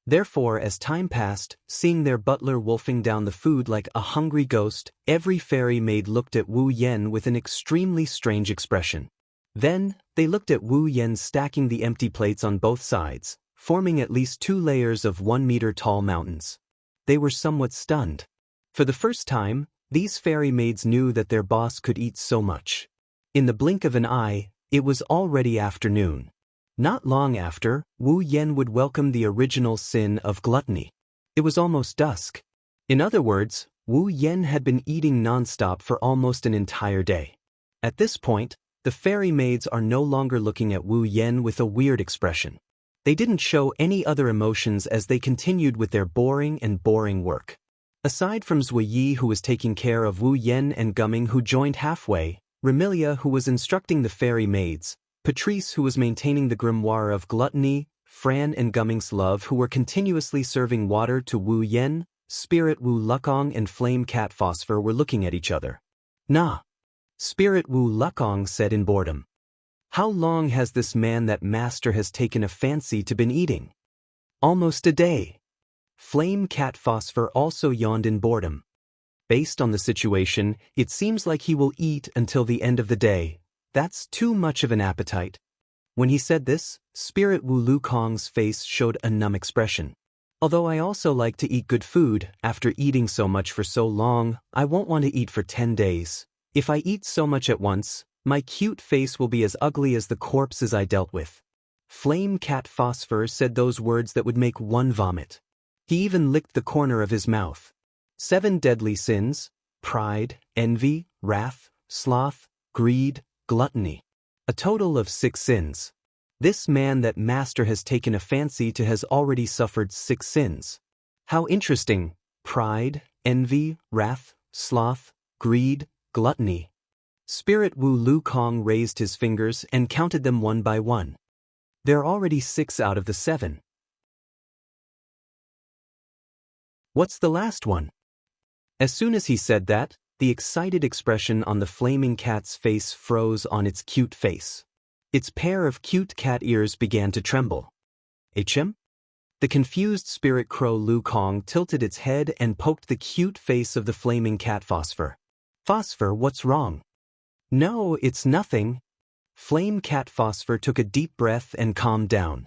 Therefore, as time passed, seeing their butler wolfing down the food like a hungry ghost, every fairy maid looked at Wu Yan with an extremely strange expression. Then, they looked at Wu Yan stacking the empty plates on both sides, forming at least 2 layers of 1-meter-tall mountains. They were somewhat stunned. For the first time, these fairy maids knew that their boss could eat so much. In the blink of an eye, it was already afternoon. Not long after, Wu Yan would welcome the original sin of gluttony. It was almost dusk. In other words, Wu Yan had been eating non-stop for almost an entire day. At this point, the fairy maids are no longer looking at Wu Yan with a weird expression. They didn't show any other emotions as they continued with their boring work. Aside from Zui Yi, who was taking care of Wu Yan, and Gumming, who joined halfway, Remilia, who was instructing the fairy maids, Patrice, who was maintaining the grimoire of gluttony, Fran and Gumming's love, who were continuously serving water to Wu Yan, Spirit Wu Lukong and Flame Cat Phosphor were looking at each other. Nah. Spirit Wu Lukong said in boredom. How long has this man that master has taken a fancy to been eating? Almost a day. Flame Cat Phosphor also yawned in boredom. Based on the situation, it seems like he will eat until the end of the day. That's too much of an appetite. When he said this, Spirit Wu Lukong's face showed a numb expression. Although I also like to eat good food, after eating so much for so long, I won't want to eat for 10 days. If I eat so much at once, my cute face will be as ugly as the corpses I dealt with. Flame Cat Phosphor said those words that would make one vomit. He even licked the corner of his mouth. 7 deadly sins: pride, envy, wrath, sloth, greed, gluttony. A total of 6 sins. This man that Master has taken a fancy to has already suffered 6 sins. How interesting. Pride, envy, wrath, sloth, greed, gluttony. Spirit Wu Lukong raised his fingers and counted them one by one. There are already 6 out of the 7. What's the last one? As soon as he said that, the excited expression on the flaming cat's face froze on its cute face. Its pair of cute cat ears began to tremble. Achim? The confused spirit crow Lukong tilted its head and poked the cute face of the flaming cat Phosphor. Phosphor, what's wrong? No, it's nothing. Flame Cat Phosphor took a deep breath and calmed down.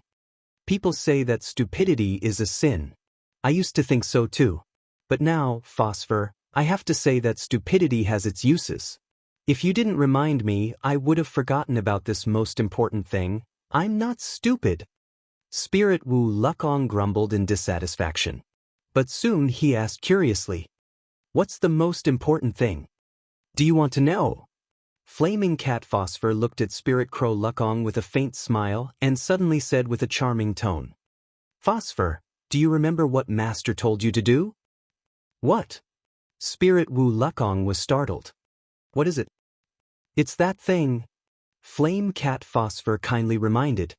People say that stupidity is a sin. I used to think so too. But now, Phosphor, I have to say that stupidity has its uses. If you didn't remind me, I would have forgotten about this most important thing. I'm not stupid. Spirit Wu Lukong grumbled in dissatisfaction. But soon he asked curiously, "What's the most important thing? Do you want to know?" Flaming Cat Phosphor looked at Spirit Crow Lukong with a faint smile and suddenly said with a charming tone, "Phosphor, do you remember what Master told you to do?" "What?" Spirit Wu Lukong was startled. "What is it?" "It's that thing." Flame Cat Phosphor kindly reminded.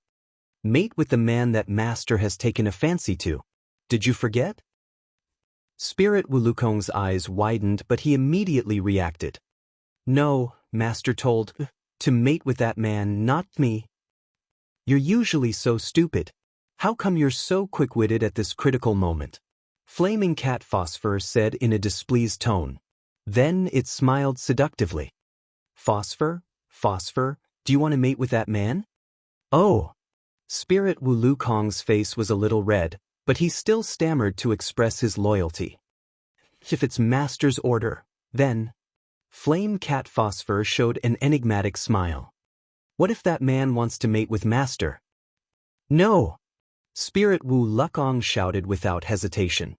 "Mate with the man that Master has taken a fancy to. Did you forget?" Spirit Wu Lukong's eyes widened, but he immediately reacted. "No, Master told to mate with that man, not me." "You're usually so stupid. How come you're so quick-witted at this critical moment?" Flaming Cat Phosphor said in a displeased tone. Then it smiled seductively. "Phosphor, Phosphor, do you want to mate with that man?" "Oh." Spirit Wu Lukong's face was a little red, but he still stammered to express his loyalty. "If it's Master's order, then..." Flame Cat Phosphor showed an enigmatic smile. "What if that man wants to mate with Master?" "No!" Spirit Wu Lukong shouted without hesitation.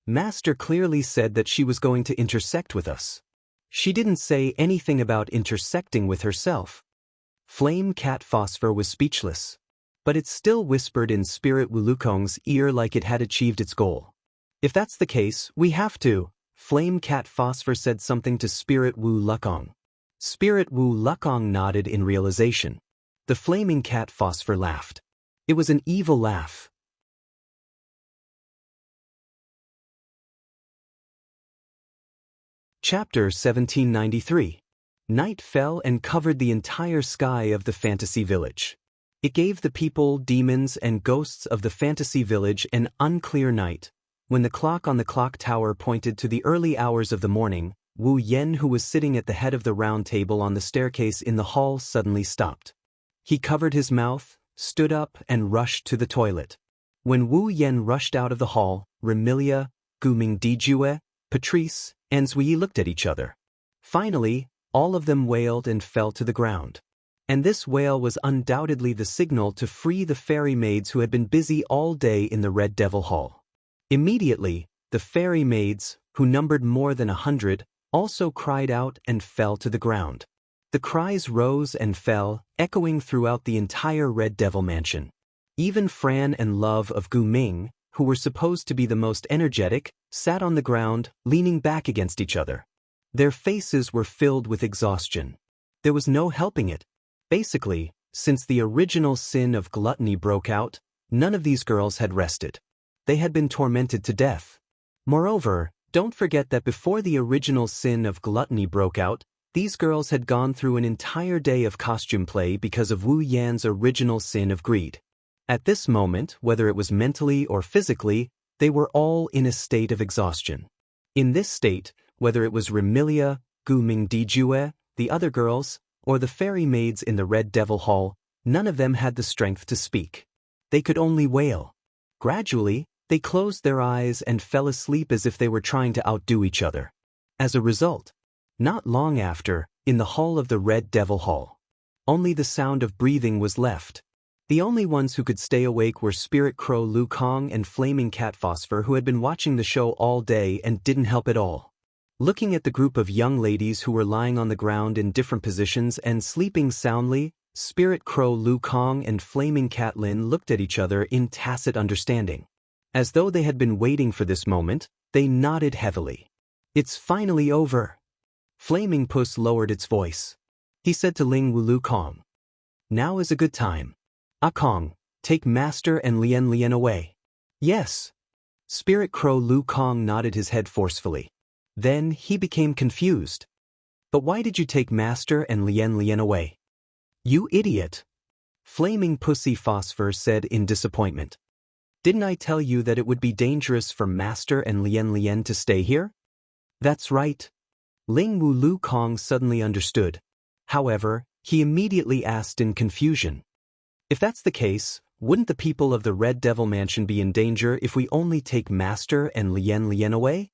"Master clearly said that she was going to intersect with us. She didn't say anything about intersecting with herself." Flame Cat Phosphor was speechless. But it still whispered in Spirit Wu Lukong's ear like it had achieved its goal. "If that's the case, we have to." Flame Cat Phosphor said something to Spirit Wu Lukong. Spirit Wu Lukong nodded in realization. The Flaming Cat Phosphor laughed. It was an evil laugh. Chapter 1793. Night fell and covered the entire sky of the fantasy village. It gave the people, demons, and ghosts of the fantasy village an unclear night. When the clock on the clock tower pointed to the early hours of the morning, Wu Yen, who was sitting at the head of the round table on the staircase in the hall, suddenly stopped. He covered his mouth, stood up, and rushed to the toilet. When Wu Yen rushed out of the hall, Remilia, Guming Dijue, Patrice, and Zui looked at each other. Finally, all of them wailed and fell to the ground. And this wail was undoubtedly the signal to free the fairy maids who had been busy all day in the Red Devil Hall. Immediately, the fairy maids, who numbered more than 100, also cried out and fell to the ground. The cries rose and fell, echoing throughout the entire Red Devil mansion. Even Fran and Love of Gu Ming, who were supposed to be the most energetic, sat on the ground, leaning back against each other. Their faces were filled with exhaustion. There was no helping it. Basically, since the original sin of gluttony broke out, none of these girls had rested. They had been tormented to death. Moreover, don't forget that before the original sin of gluttony broke out, these girls had gone through an entire day of costume play because of Wu Yan's original sin of greed. At this moment, whether it was mentally or physically, they were all in a state of exhaustion. In this state, whether it was Remilia, Guming Dijue, the other girls, or the fairy maids in the Red Devil Hall, None of them had the strength to speak. They could only wail. Gradually, they closed their eyes and fell asleep as if they were trying to outdo each other. As a result, not long after, in the hall of the Red Devil Hall, only the sound of breathing was left. The only ones who could stay awake were Spirit Crow Lu Kong and Flaming Cat Phosphor, who had been watching the show all day and didn't help at all. Looking at the group of young ladies who were lying on the ground in different positions and sleeping soundly, Spirit Crow Lu Kong and Flaming Cat Lin looked at each other in tacit understanding. As though they had been waiting for this moment, they nodded heavily. "It's finally over." Flaming Puss lowered its voice. He said to Ling Wu Lu Kong, "Now is a good time. Ah Kong, take Master and Lien Lien away." "Yes." Spirit Crow Lu Kong nodded his head forcefully. Then he became confused. "But why did you take Master and Lien Lien away?" "You idiot!" Flaming Pussy Phosphor said in disappointment. "Didn't I tell you that it would be dangerous for Master and Lien Lien to stay here?" "That's right." Ling Wu Lu Kong suddenly understood. However, he immediately asked in confusion, "If that's the case, wouldn't the people of the Red Devil Mansion be in danger if we only take Master and Lien Lien away?"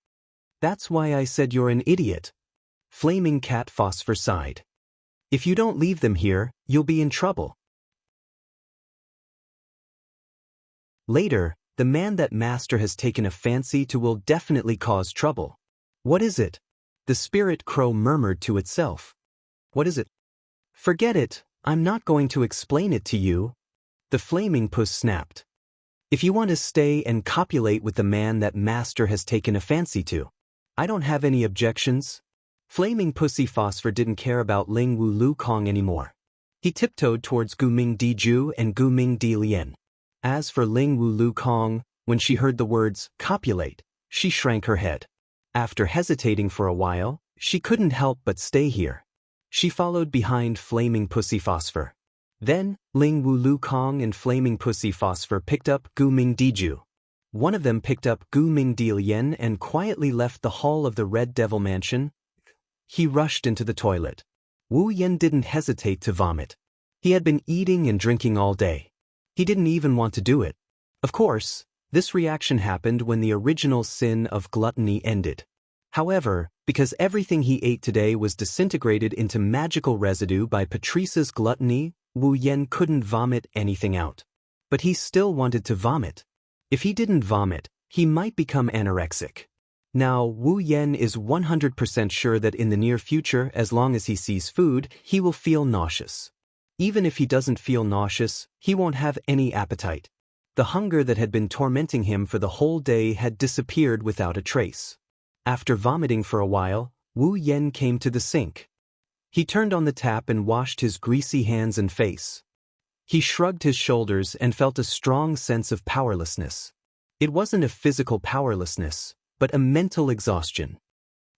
"That's why I said you're an idiot." Flaming Cat Phosphor sighed. "If you don't leave them here, you'll be in trouble." Later, the man that Master has taken a fancy to will definitely cause trouble. "What is it?" The Spirit Crow murmured to itself. "What is it?" "Forget it, I'm not going to explain it to you." The Flaming Puss snapped. "If you want to stay and copulate with the man that Master has taken a fancy to, I don't have any objections." Flaming Pussy Phosphor didn't care about Ling Wu Lu Kong anymore. He tiptoed towards Guming Di Ju and Guming Di Lien. As for Ling Wu Lu Kong, when she heard the words copulate, she shrank her head. After hesitating for a while, she couldn't help but stay here. She followed behind Flaming Pussy Phosphor. Then, Ling Wu Lu Kong and Flaming Pussy Phosphor picked up Guming Di Ju. One of them picked up Guming Di Lien and quietly left the hall of the Red Devil Mansion. He rushed into the toilet. Wu Yen didn't hesitate to vomit. He had been eating and drinking all day. He didn't even want to do it. Of course, this reaction happened when the original sin of gluttony ended. However, because everything he ate today was disintegrated into magical residue by Patrice's gluttony, Wu Yen couldn't vomit anything out. But he still wanted to vomit. If he didn't vomit, he might become anorexic. Now, Wu Yen is 100% sure that in the near future, as long as he sees food, he will feel nauseous. Even if he doesn't feel nauseous, he won't have any appetite. The hunger that had been tormenting him for the whole day had disappeared without a trace. After vomiting for a while, Wu Yen came to the sink. He turned on the tap and washed his greasy hands and face. He shrugged his shoulders and felt a strong sense of powerlessness. It wasn't a physical powerlessness, but a mental exhaustion.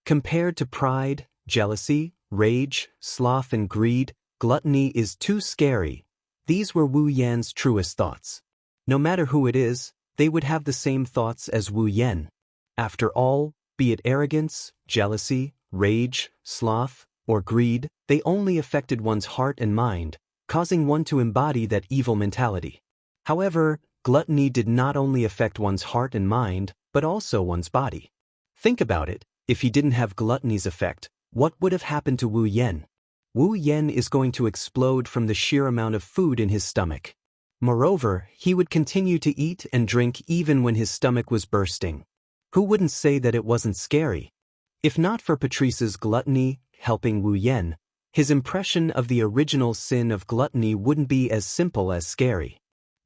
Compared to pride, jealousy, rage, sloth and greed, gluttony is too scary. These were Wu Yan's truest thoughts. No matter who it is, they would have the same thoughts as Wu Yan. After all, be it arrogance, jealousy, rage, sloth, or greed, they only affected one's heart and mind, causing one to embody that evil mentality. However, gluttony did not only affect one's heart and mind, but also one's body. Think about it, if he didn't have gluttony's effect, what would have happened to Wu Yen? Wu Yen is going to explode from the sheer amount of food in his stomach. Moreover, he would continue to eat and drink even when his stomach was bursting. Who wouldn't say that it wasn't scary? If not for Patrice's gluttony helping Wu Yen, his impression of the original sin of gluttony wouldn't be as simple as scary.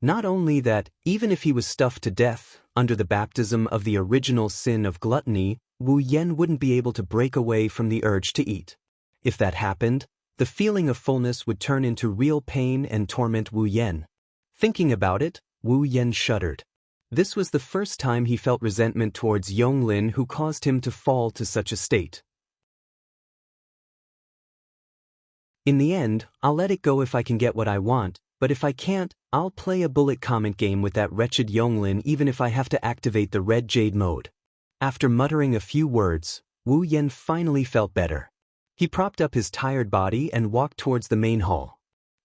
Not only that, even if he was stuffed to death, under the baptism of the original sin of gluttony, Wu Yen wouldn't be able to break away from the urge to eat. If that happened, the feeling of fullness would turn into real pain and torment Wu Yen. Thinking about it, Wu Yen shuddered. This was the first time he felt resentment towards Yonglin, who caused him to fall to such a state. In the end, I'll let it go if I can get what I want, but if I can't, I'll play a bullet comment game with that wretched Yonglin even if I have to activate the red jade mode. After muttering a few words, Wu Yen finally felt better. He propped up his tired body and walked towards the main hall.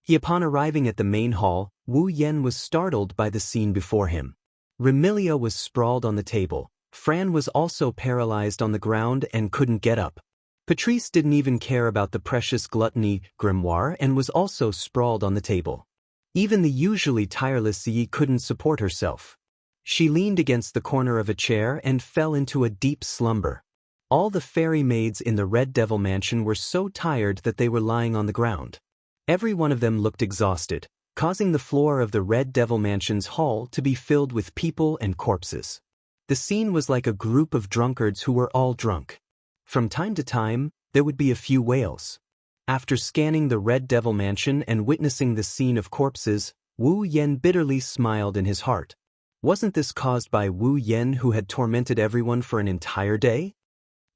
Upon arriving at the main hall, Wu Yen was startled by the scene before him. Remilia was sprawled on the table. Fran was also paralyzed on the ground and couldn't get up. Patrice didn't even care about the precious gluttony grimoire and was also sprawled on the table. Even the usually tireless Yi couldn't support herself. She leaned against the corner of a chair and fell into a deep slumber. All the fairy maids in the Red Devil Mansion were so tired that they were lying on the ground. Every one of them looked exhausted, causing the floor of the Red Devil Mansion's hall to be filled with people and corpses. The scene was like a group of drunkards who were all drunk. From time to time, there would be a few wails. After scanning the Red Devil Mansion and witnessing the scene of corpses, Wu Yen bitterly smiled in his heart. Wasn't this caused by Wu Yen, who had tormented everyone for an entire day?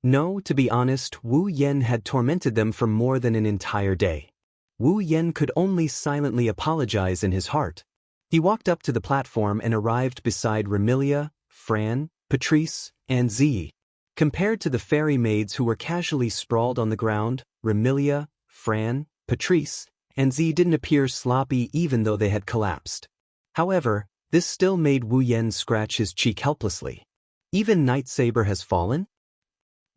No, to be honest, Wu Yen had tormented them for more than an entire day. Wu Yen could only silently apologize in his heart. He walked up to the platform and arrived beside Remilia, Fran, Patrice, and Zi. Compared to the fairy maids who were casually sprawled on the ground, Remilia, Fran, Patrice, and Zi didn't appear sloppy even though they had collapsed. However, this still made Wu Yen scratch his cheek helplessly. Even Night Saber has fallen?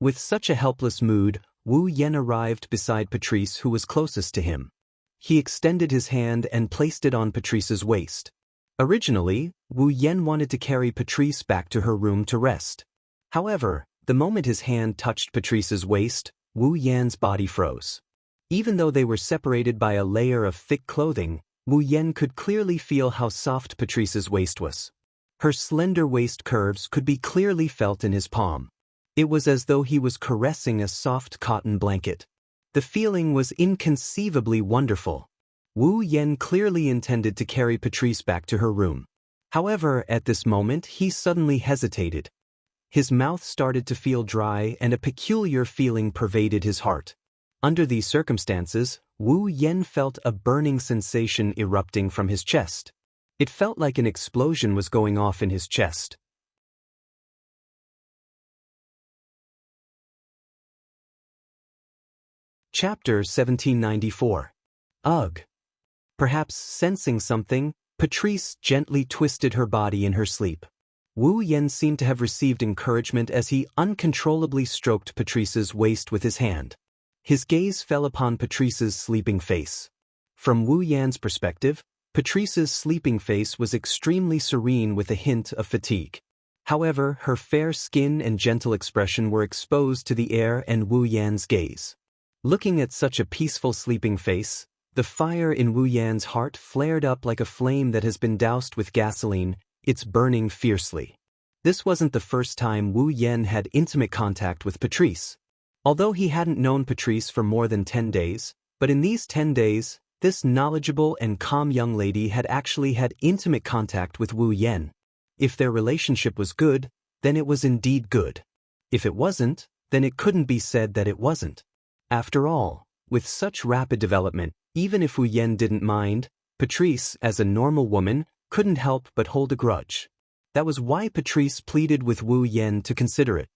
With such a helpless mood, Wu Yen arrived beside Patrice, who was closest to him. He extended his hand and placed it on Patrice's waist. Originally, Wu Yen wanted to carry Patrice back to her room to rest. However, the moment his hand touched Patrice's waist, Wu Yan's body froze. Even though they were separated by a layer of thick clothing, Wu Yen could clearly feel how soft Patrice's waist was. Her slender waist curves could be clearly felt in his palm. It was as though he was caressing a soft cotton blanket. The feeling was inconceivably wonderful. Wu Yen clearly intended to carry Patrice back to her room. However, at this moment he suddenly hesitated. His mouth started to feel dry and a peculiar feeling pervaded his heart. Under these circumstances, Wu Yen felt a burning sensation erupting from his chest. It felt like an explosion was going off in his chest. Chapter 1794. Ugh. Perhaps sensing something, Patrice gently twisted her body in her sleep. Wu Yen seemed to have received encouragement as he uncontrollably stroked Patrice's waist with his hand. His gaze fell upon Patrice's sleeping face. From Wu Yan's perspective, Patrice's sleeping face was extremely serene with a hint of fatigue. However, her fair skin and gentle expression were exposed to the air and Wu Yan's gaze. Looking at such a peaceful sleeping face, the fire in Wu Yan's heart flared up like a flame that has been doused with gasoline, it's burning fiercely. This wasn't the first time Wu Yen had intimate contact with Patrice. Although he hadn't known Patrice for more than 10 days, but in these 10 days, this knowledgeable and calm young lady had actually had intimate contact with Wu Yen. If their relationship was good, then it was indeed good. If it wasn't, then it couldn't be said that it wasn't. After all, with such rapid development, even if Wu Yen didn't mind, Patrice, as a normal woman, couldn't help but hold a grudge. That was why Patrice pleaded with Wu Yen to consider it.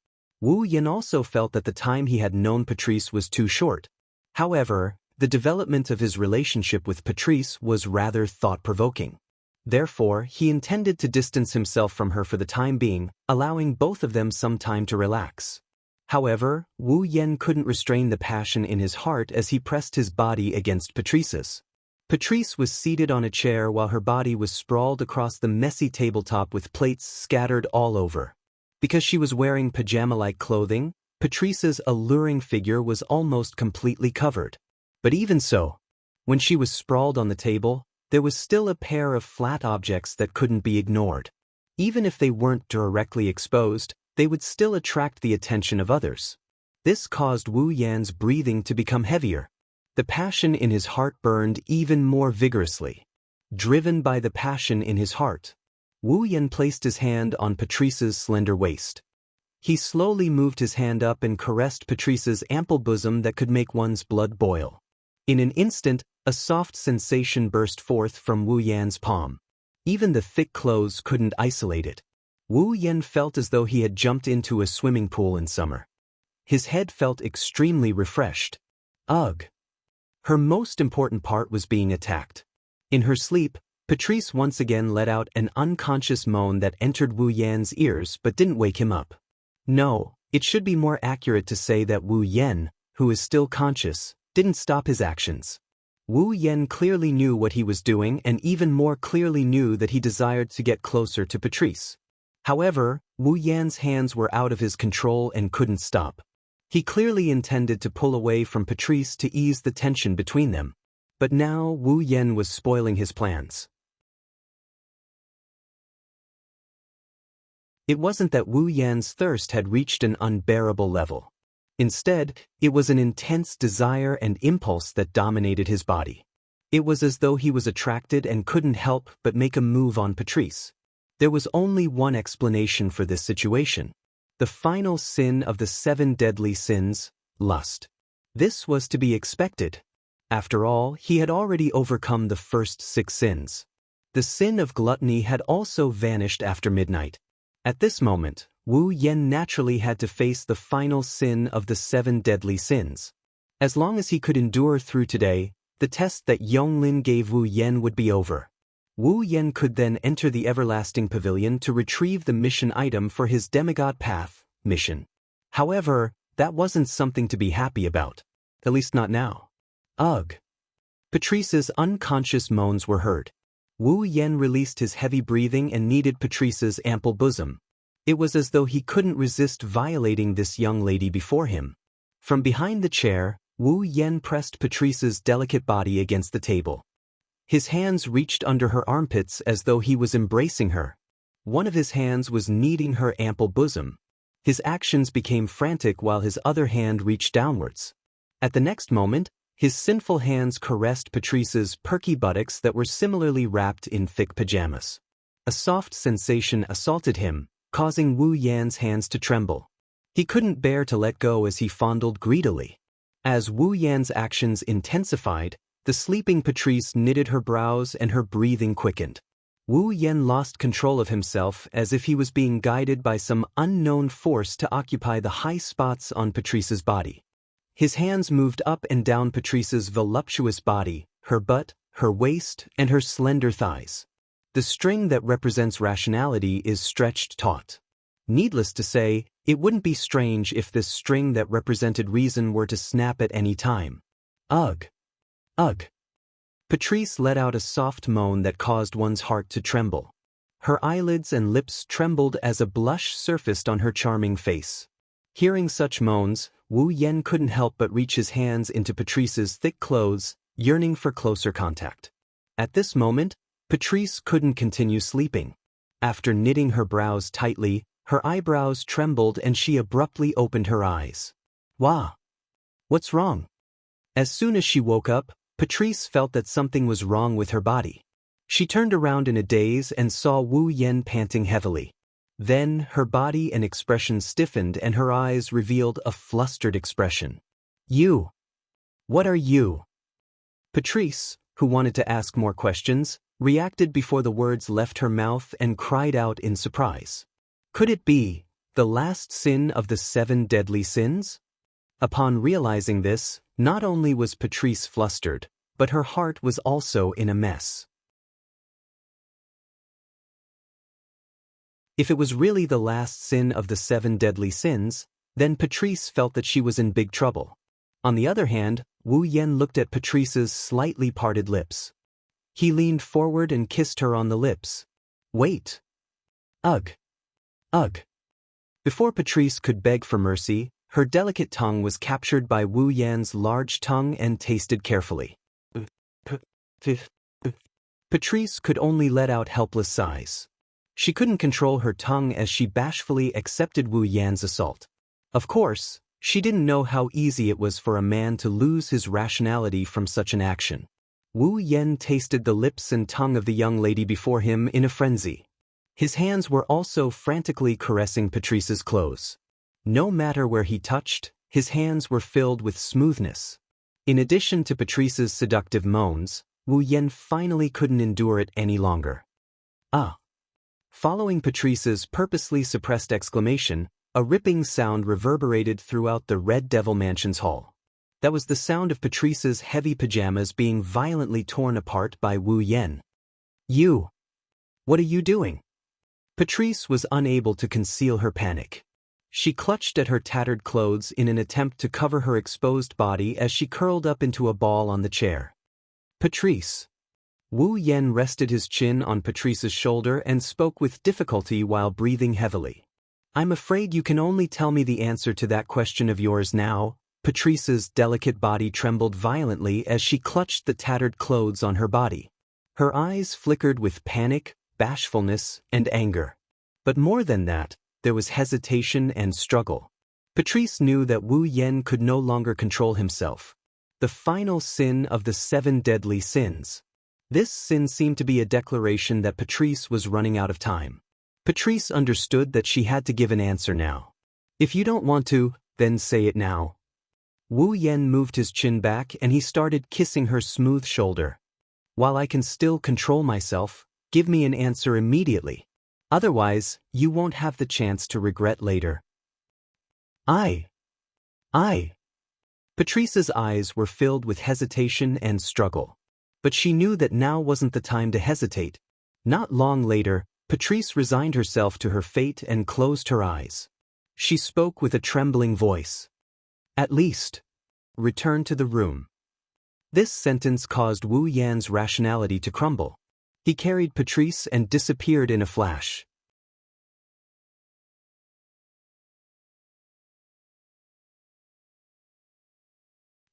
Wu Yen also felt that the time he had known Patrice was too short. However, the development of his relationship with Patrice was rather thought-provoking. Therefore, he intended to distance himself from her for the time being, allowing both of them some time to relax. However, Wu Yen couldn't restrain the passion in his heart as he pressed his body against Patrice's. Patrice was seated on a chair while her body was sprawled across the messy tabletop with plates scattered all over. Because she was wearing pajama-like clothing, Patrice's alluring figure was almost completely covered. But even so, when she was sprawled on the table, there was still a pair of flat objects that couldn't be ignored. Even if they weren't directly exposed, they would still attract the attention of others. This caused Wu Yan's breathing to become heavier. The passion in his heart burned even more vigorously. Driven by the passion in his heart, Wu Yan placed his hand on Patrice's slender waist. He slowly moved his hand up and caressed Patrice's ample bosom that could make one's blood boil. In an instant, a soft sensation burst forth from Wu Yan's palm. Even the thick clothes couldn't isolate it. Wu Yen felt as though he had jumped into a swimming pool in summer. His head felt extremely refreshed. Ugh! Her most important part was being attacked. In her sleep, Patrice once again let out an unconscious moan that entered Wu Yan's ears but didn't wake him up. No, it should be more accurate to say that Wu Yan, who is still conscious, didn't stop his actions. Wu Yan clearly knew what he was doing and even more clearly knew that he desired to get closer to Patrice. However, Wu Yan's hands were out of his control and couldn't stop. He clearly intended to pull away from Patrice to ease the tension between them. But now Wu Yan was spoiling his plans. It wasn't that Wu Yan's thirst had reached an unbearable level. Instead, it was an intense desire and impulse that dominated his body. It was as though he was attracted and couldn't help but make a move on Patrice. There was only one explanation for this situation. The final sin of the 7 deadly sins, lust. This was to be expected. After all, he had already overcome the first 6 sins. The sin of gluttony had also vanished after midnight. At this moment, Wu Yan naturally had to face the final sin of the 7 deadly sins. As long as he could endure through today, the test that Yonglin gave Wu Yan would be over. Wu Yan could then enter the Everlasting Pavilion to retrieve the mission item for his Demigod Path mission. However, that wasn't something to be happy about. At least not now. Ugh. Patrice's unconscious moans were heard. Wu Yan released his heavy breathing and kneaded Patrice's ample bosom. It was as though he couldn't resist violating this young lady before him. From behind the chair, Wu Yan pressed Patrice's delicate body against the table. His hands reached under her armpits as though he was embracing her. One of his hands was kneading her ample bosom. His actions became frantic while his other hand reached downwards. At the next moment, his sinful hands caressed Patrice's perky buttocks that were similarly wrapped in thick pajamas. A soft sensation assaulted him, causing Wu Yan's hands to tremble. He couldn't bear to let go as he fondled greedily. As Wu Yan's actions intensified, the sleeping Patrice knitted her brows and her breathing quickened. Wu Yan lost control of himself as if he was being guided by some unknown force to occupy the high spots on Patrice's body. His hands moved up and down Patrice's voluptuous body, her butt, her waist, and her slender thighs. The string that represents rationality is stretched taut. Needless to say, it wouldn't be strange if this string that represented reason were to snap at any time. Ugh. Ugh. Patrice let out a soft moan that caused one's heart to tremble. Her eyelids and lips trembled as a blush surfaced on her charming face. Hearing such moans, Wu Yan couldn't help but reach his hands into Patrice's thick clothes, yearning for closer contact. At this moment, Patrice couldn't continue sleeping. After knitting her brows tightly, her eyebrows trembled and she abruptly opened her eyes. Wah! What's wrong? As soon as she woke up, Patrice felt that something was wrong with her body. She turned around in a daze and saw Wu Yan panting heavily. Then, her body and expression stiffened and her eyes revealed a flustered expression. You! What are you? Patrice, who wanted to ask more questions, reacted before the words left her mouth and cried out in surprise. Could it be the last sin of the 7 deadly sins? Upon realizing this, not only was Patrice flustered, but her heart was also in a mess. If it was really the last sin of the 7 deadly sins, then Patrice felt that she was in big trouble. On the other hand, Wu Yan looked at Patrice's slightly parted lips. He leaned forward and kissed her on the lips. Wait. Ugh. Ugh. Before Patrice could beg for mercy, her delicate tongue was captured by Wu Yan's large tongue and tasted carefully. Patrice could only let out helpless sighs. She couldn't control her tongue as she bashfully accepted Wu Yan's assault. Of course, she didn't know how easy it was for a man to lose his rationality from such an action. Wu Yan tasted the lips and tongue of the young lady before him in a frenzy. His hands were also frantically caressing Patrice's clothes. No matter where he touched, his hands were filled with smoothness. In addition to Patrice's seductive moans, Wu Yan finally couldn't endure it any longer. Ah! Following Patrice's purposely suppressed exclamation, a ripping sound reverberated throughout the Red Devil Mansion's hall. That was the sound of Patrice's heavy pajamas being violently torn apart by Wu Yan. "You! What are you doing?" Patrice was unable to conceal her panic. She clutched at her tattered clothes in an attempt to cover her exposed body as she curled up into a ball on the chair. "Patrice." Wu Yan rested his chin on Patrice's shoulder and spoke with difficulty while breathing heavily. "I'm afraid you can only tell me the answer to that question of yours now." Patrice's delicate body trembled violently as she clutched the tattered clothes on her body. Her eyes flickered with panic, bashfulness, and anger. But more than that, there was hesitation and struggle. Patrice knew that Wu Yan could no longer control himself. The final sin of the 7 deadly sins. This sin seemed to be a declaration that Patrice was running out of time. Patrice understood that she had to give an answer now. "If you don't want to, then say it now." Wu Yan moved his chin back and he started kissing her smooth shoulder. "While I can still control myself, give me an answer immediately. Otherwise, you won't have the chance to regret later." I. Patrice's eyes were filled with hesitation and struggle. But she knew that now wasn't the time to hesitate. Not long later, Patrice resigned herself to her fate and closed her eyes. She spoke with a trembling voice. "At least, return to the room." This sentence caused Wu Yan's rationality to crumble. He carried Patrice and disappeared in a flash.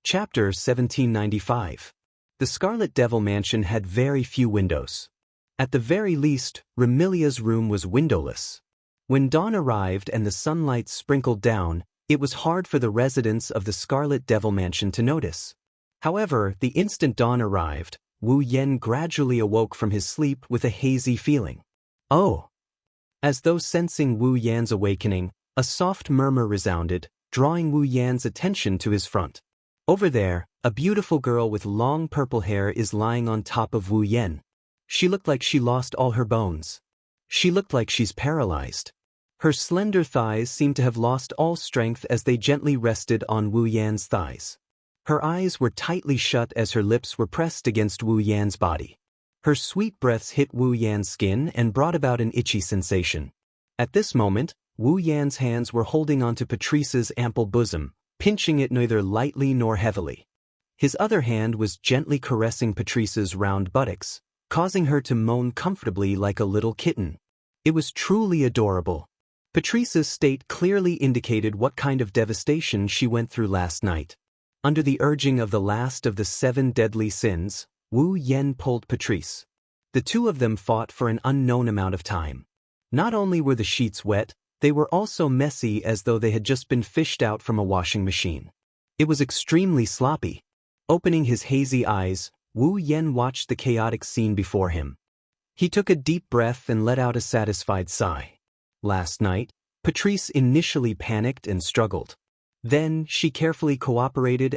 Chapter 1795. The Scarlet Devil Mansion had very few windows. At the very least, Remilia's room was windowless. When dawn arrived and the sunlight sprinkled down, it was hard for the residents of the Scarlet Devil Mansion to notice. However, the instant dawn arrived, Wu Yan gradually awoke from his sleep with a hazy feeling. "Oh!" As though sensing Wu Yan's awakening, a soft murmur resounded, drawing Wu Yan's attention to his front. Over there, a beautiful girl with long purple hair is lying on top of Wu Yan. She looked like she lost all her bones. She looked like she's paralyzed. Her slender thighs seemed to have lost all strength as they gently rested on Wu Yan's thighs. Her eyes were tightly shut as her lips were pressed against Wu Yan's body. Her sweet breaths hit Wu Yan's skin and brought about an itchy sensation. At this moment, Wu Yan's hands were holding onto Patrice's ample bosom, pinching it neither lightly nor heavily. His other hand was gently caressing Patrice's round buttocks, causing her to moan comfortably like a little kitten. It was truly adorable. Patrice's state clearly indicated what kind of devastation she went through last night. Under the urging of the last of the 7 deadly sins, Wu Yan pulled Patrice. The two of them fought for an unknown amount of time. Not only were the sheets wet, they were also messy as though they had just been fished out from a washing machine. It was extremely sloppy. Opening his hazy eyes, Wu Yan watched the chaotic scene before him. He took a deep breath and let out a satisfied sigh. Last night, Patrice initially panicked and struggled. Then she carefully cooperated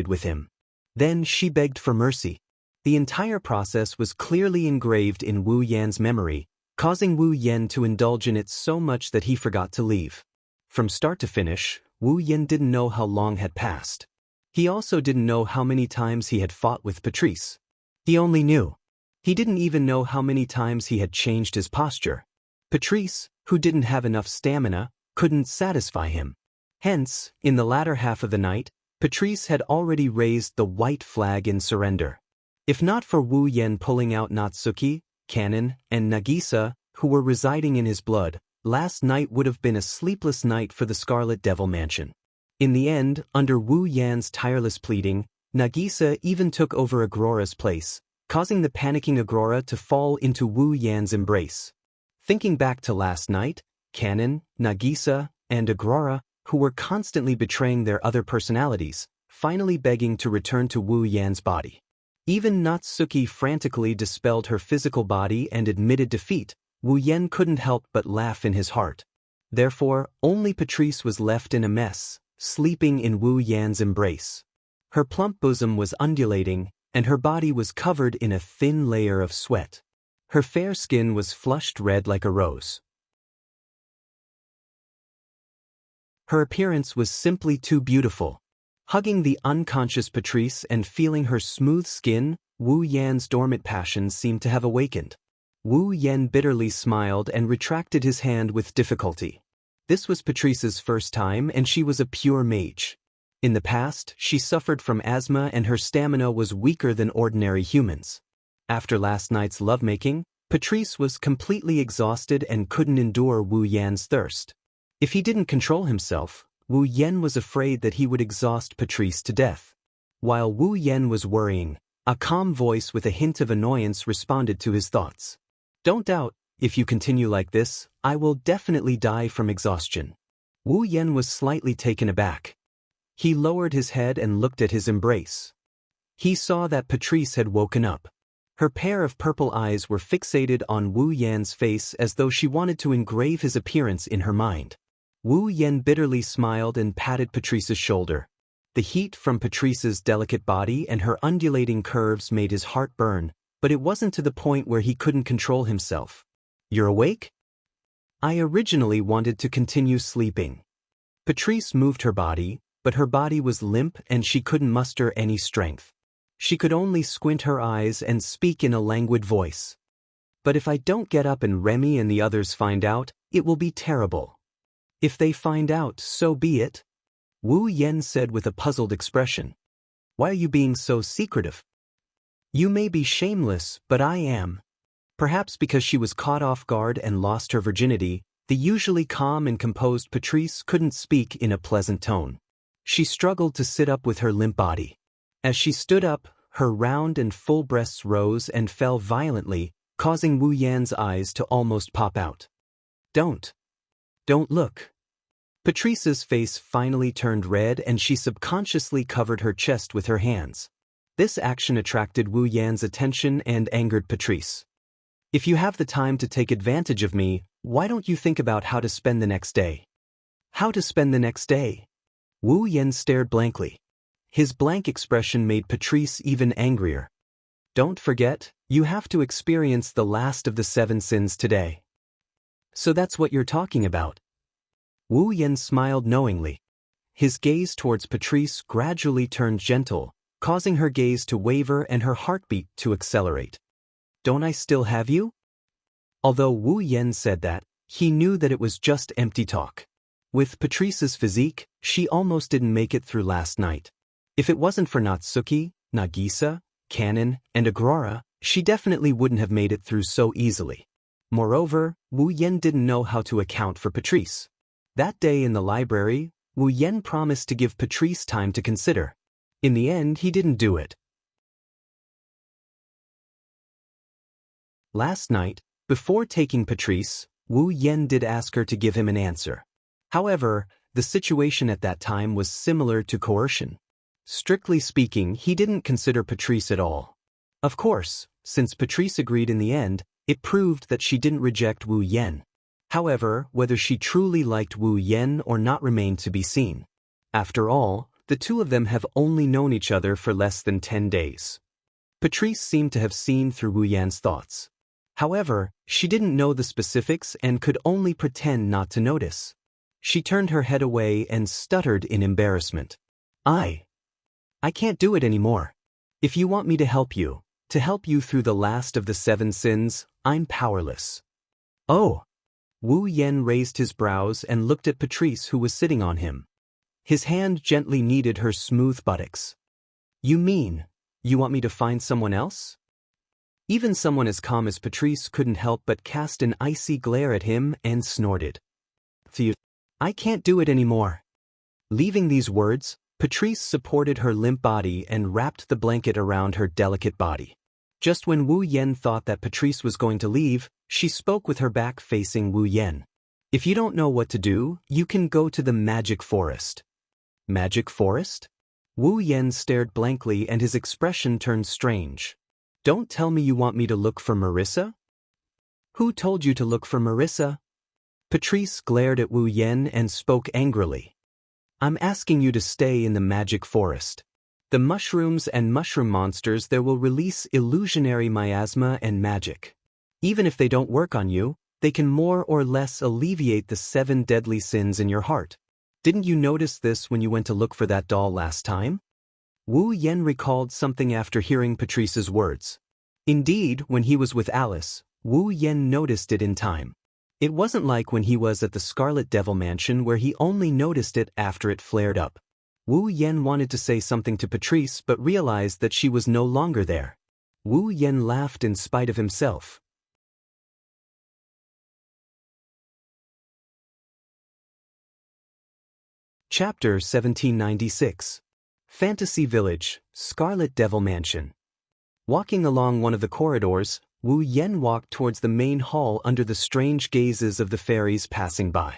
with him. Then she begged for mercy. The entire process was clearly engraved in Wu Yan's memory, causing Wu Yan to indulge in it so much that he forgot to leave. From start to finish, Wu Yan didn't know how long had passed. He also didn't know how many times he had fought with Patrice. He only knew. He didn't even know how many times he had changed his posture. Patrice, who didn't have enough stamina, couldn't satisfy him. Hence, in the latter half of the night, Patrice had already raised the white flag in surrender. If not for Wu Yan pulling out Natsuki, Kanon, and Nagisa, who were residing in his blood, last night would have been a sleepless night for the Scarlet Devil Mansion. In the end, under Wu Yan's tireless pleading, Nagisa even took over Agrora's place, causing the panicking Agrora to fall into Wu Yan's embrace. Thinking back to last night, Kanon, Nagisa, and Agrora, who were constantly betraying their other personalities, finally begging to return to Wu Yan's body. Even Natsuki frantically dispelled her physical body and admitted defeat. Wu Yan couldn't help but laugh in his heart. Therefore, only Patrice was left in a mess, sleeping in Wu Yan's embrace. Her plump bosom was undulating, and her body was covered in a thin layer of sweat. Her fair skin was flushed red like a rose. Her appearance was simply too beautiful. Hugging the unconscious Patrice and feeling her smooth skin, Wu Yan's dormant passions seemed to have awakened. Wu Yan bitterly smiled and retracted his hand with difficulty. This was Patrice's first time and she was a pure mage. In the past, she suffered from asthma and her stamina was weaker than ordinary humans. After last night's lovemaking, Patrice was completely exhausted and couldn't endure Wu Yan's thirst. If he didn't control himself, Wu Yan was afraid that he would exhaust Patrice to death. While Wu Yan was worrying, a calm voice with a hint of annoyance responded to his thoughts. "Don't doubt, if you continue like this, I will definitely die from exhaustion." Wu Yan was slightly taken aback. He lowered his head and looked at his embrace. He saw that Patrice had woken up. Her pair of purple eyes were fixated on Wu Yan's face as though she wanted to engrave his appearance in her mind. Wu Yan bitterly smiled and patted Patrice's shoulder. The heat from Patrice's delicate body and her undulating curves made his heart burn, but it wasn't to the point where he couldn't control himself. "You're awake?" "I originally wanted to continue sleeping." Patrice moved her body, but her body was limp and she couldn't muster any strength. She could only squint her eyes and speak in a languid voice. "But if I don't get up and Remy and the others find out, it will be terrible." "If they find out, so be it," Wu Yan said with a puzzled expression. "Why are you being so secretive?" "You may be shameless, but I am." Perhaps because she was caught off guard and lost her virginity, the usually calm and composed Patrice couldn't speak in a pleasant tone. She struggled to sit up with her limp body. As she stood up, her round and full breasts rose and fell violently, causing Wu Yan's eyes to almost pop out. Don't look." Patrice's face finally turned red and she subconsciously covered her chest with her hands. This action attracted Wu Yan's attention and angered Patrice. "If you have the time to take advantage of me, why don't you think about how to spend the next day?" "How to spend the next day?" Wu Yan stared blankly. His blank expression made Patrice even angrier. "Don't forget, you have to experience the last of the 7 sins today." "So that's what you're talking about?" Wu Yan smiled knowingly. His gaze towards Patrice gradually turned gentle, causing her gaze to waver and her heartbeat to accelerate. "Don't I still have you?" Although Wu Yan said that, he knew that it was just empty talk. With Patrice's physique, she almost didn't make it through last night. If it wasn't for Natsuki, Nagisa, Kanon, and Agrora, she definitely wouldn't have made it through so easily. Moreover, Wu Yan didn't know how to account for Patrice. That day in the library, Wu Yan promised to give Patrice time to consider. In the end, he didn't do it. Last night, before taking Patrice, Wu Yan did ask her to give him an answer. However, the situation at that time was similar to coercion. Strictly speaking, he didn't consider Patrice at all. Of course, since Patrice agreed in the end, it proved that she didn't reject Wu Yan. However, whether she truly liked Wu Yan or not remained to be seen. After all, the two of them have only known each other for less than 10 days. Patrice seemed to have seen through Wu Yan's thoughts. However, she didn't know the specifics and could only pretend not to notice. She turned her head away and stuttered in embarrassment. I can't do it anymore. If you want me to help you through the last of the 7 sins, I'm powerless." "Oh." Wu Yan raised his brows and looked at Patrice, who was sitting on him. His hand gently kneaded her smooth buttocks. "You mean, you want me to find someone else?" Even someone as calm as Patrice couldn't help but cast an icy glare at him and snorted. "I can't do it anymore." Leaving these words, Patrice supported her limp body and wrapped the blanket around her delicate body. Just when Wu Yan thought that Patrice was going to leave, she spoke with her back facing Wu Yan. "If you don't know what to do, you can go to the magic forest." "Magic forest?" Wu Yan stared blankly and his expression turned strange. "Don't tell me you want me to look for Marissa?" "Who told you to look for Marissa?" Patrice glared at Wu Yan and spoke angrily. "I'm asking you to stay in the magic forest. The mushrooms and mushroom monsters there will release illusionary miasma and magic. Even if they don't work on you, they can more or less alleviate the 7 deadly sins in your heart. Didn't you notice this when you went to look for that doll last time? Wu Yen recalled something after hearing Patrice's words. Indeed, when he was with Alice, Wu Yen noticed it in time. It wasn't like when he was at the Scarlet Devil Mansion where he only noticed it after it flared up. Wu Yen wanted to say something to Patrice but realized that she was no longer there. Wu Yen laughed in spite of himself. Chapter 1796. Fantasy Village, Scarlet Devil Mansion. Walking along one of the corridors, Wu Yen walked towards the main hall under the strange gazes of the fairies passing by.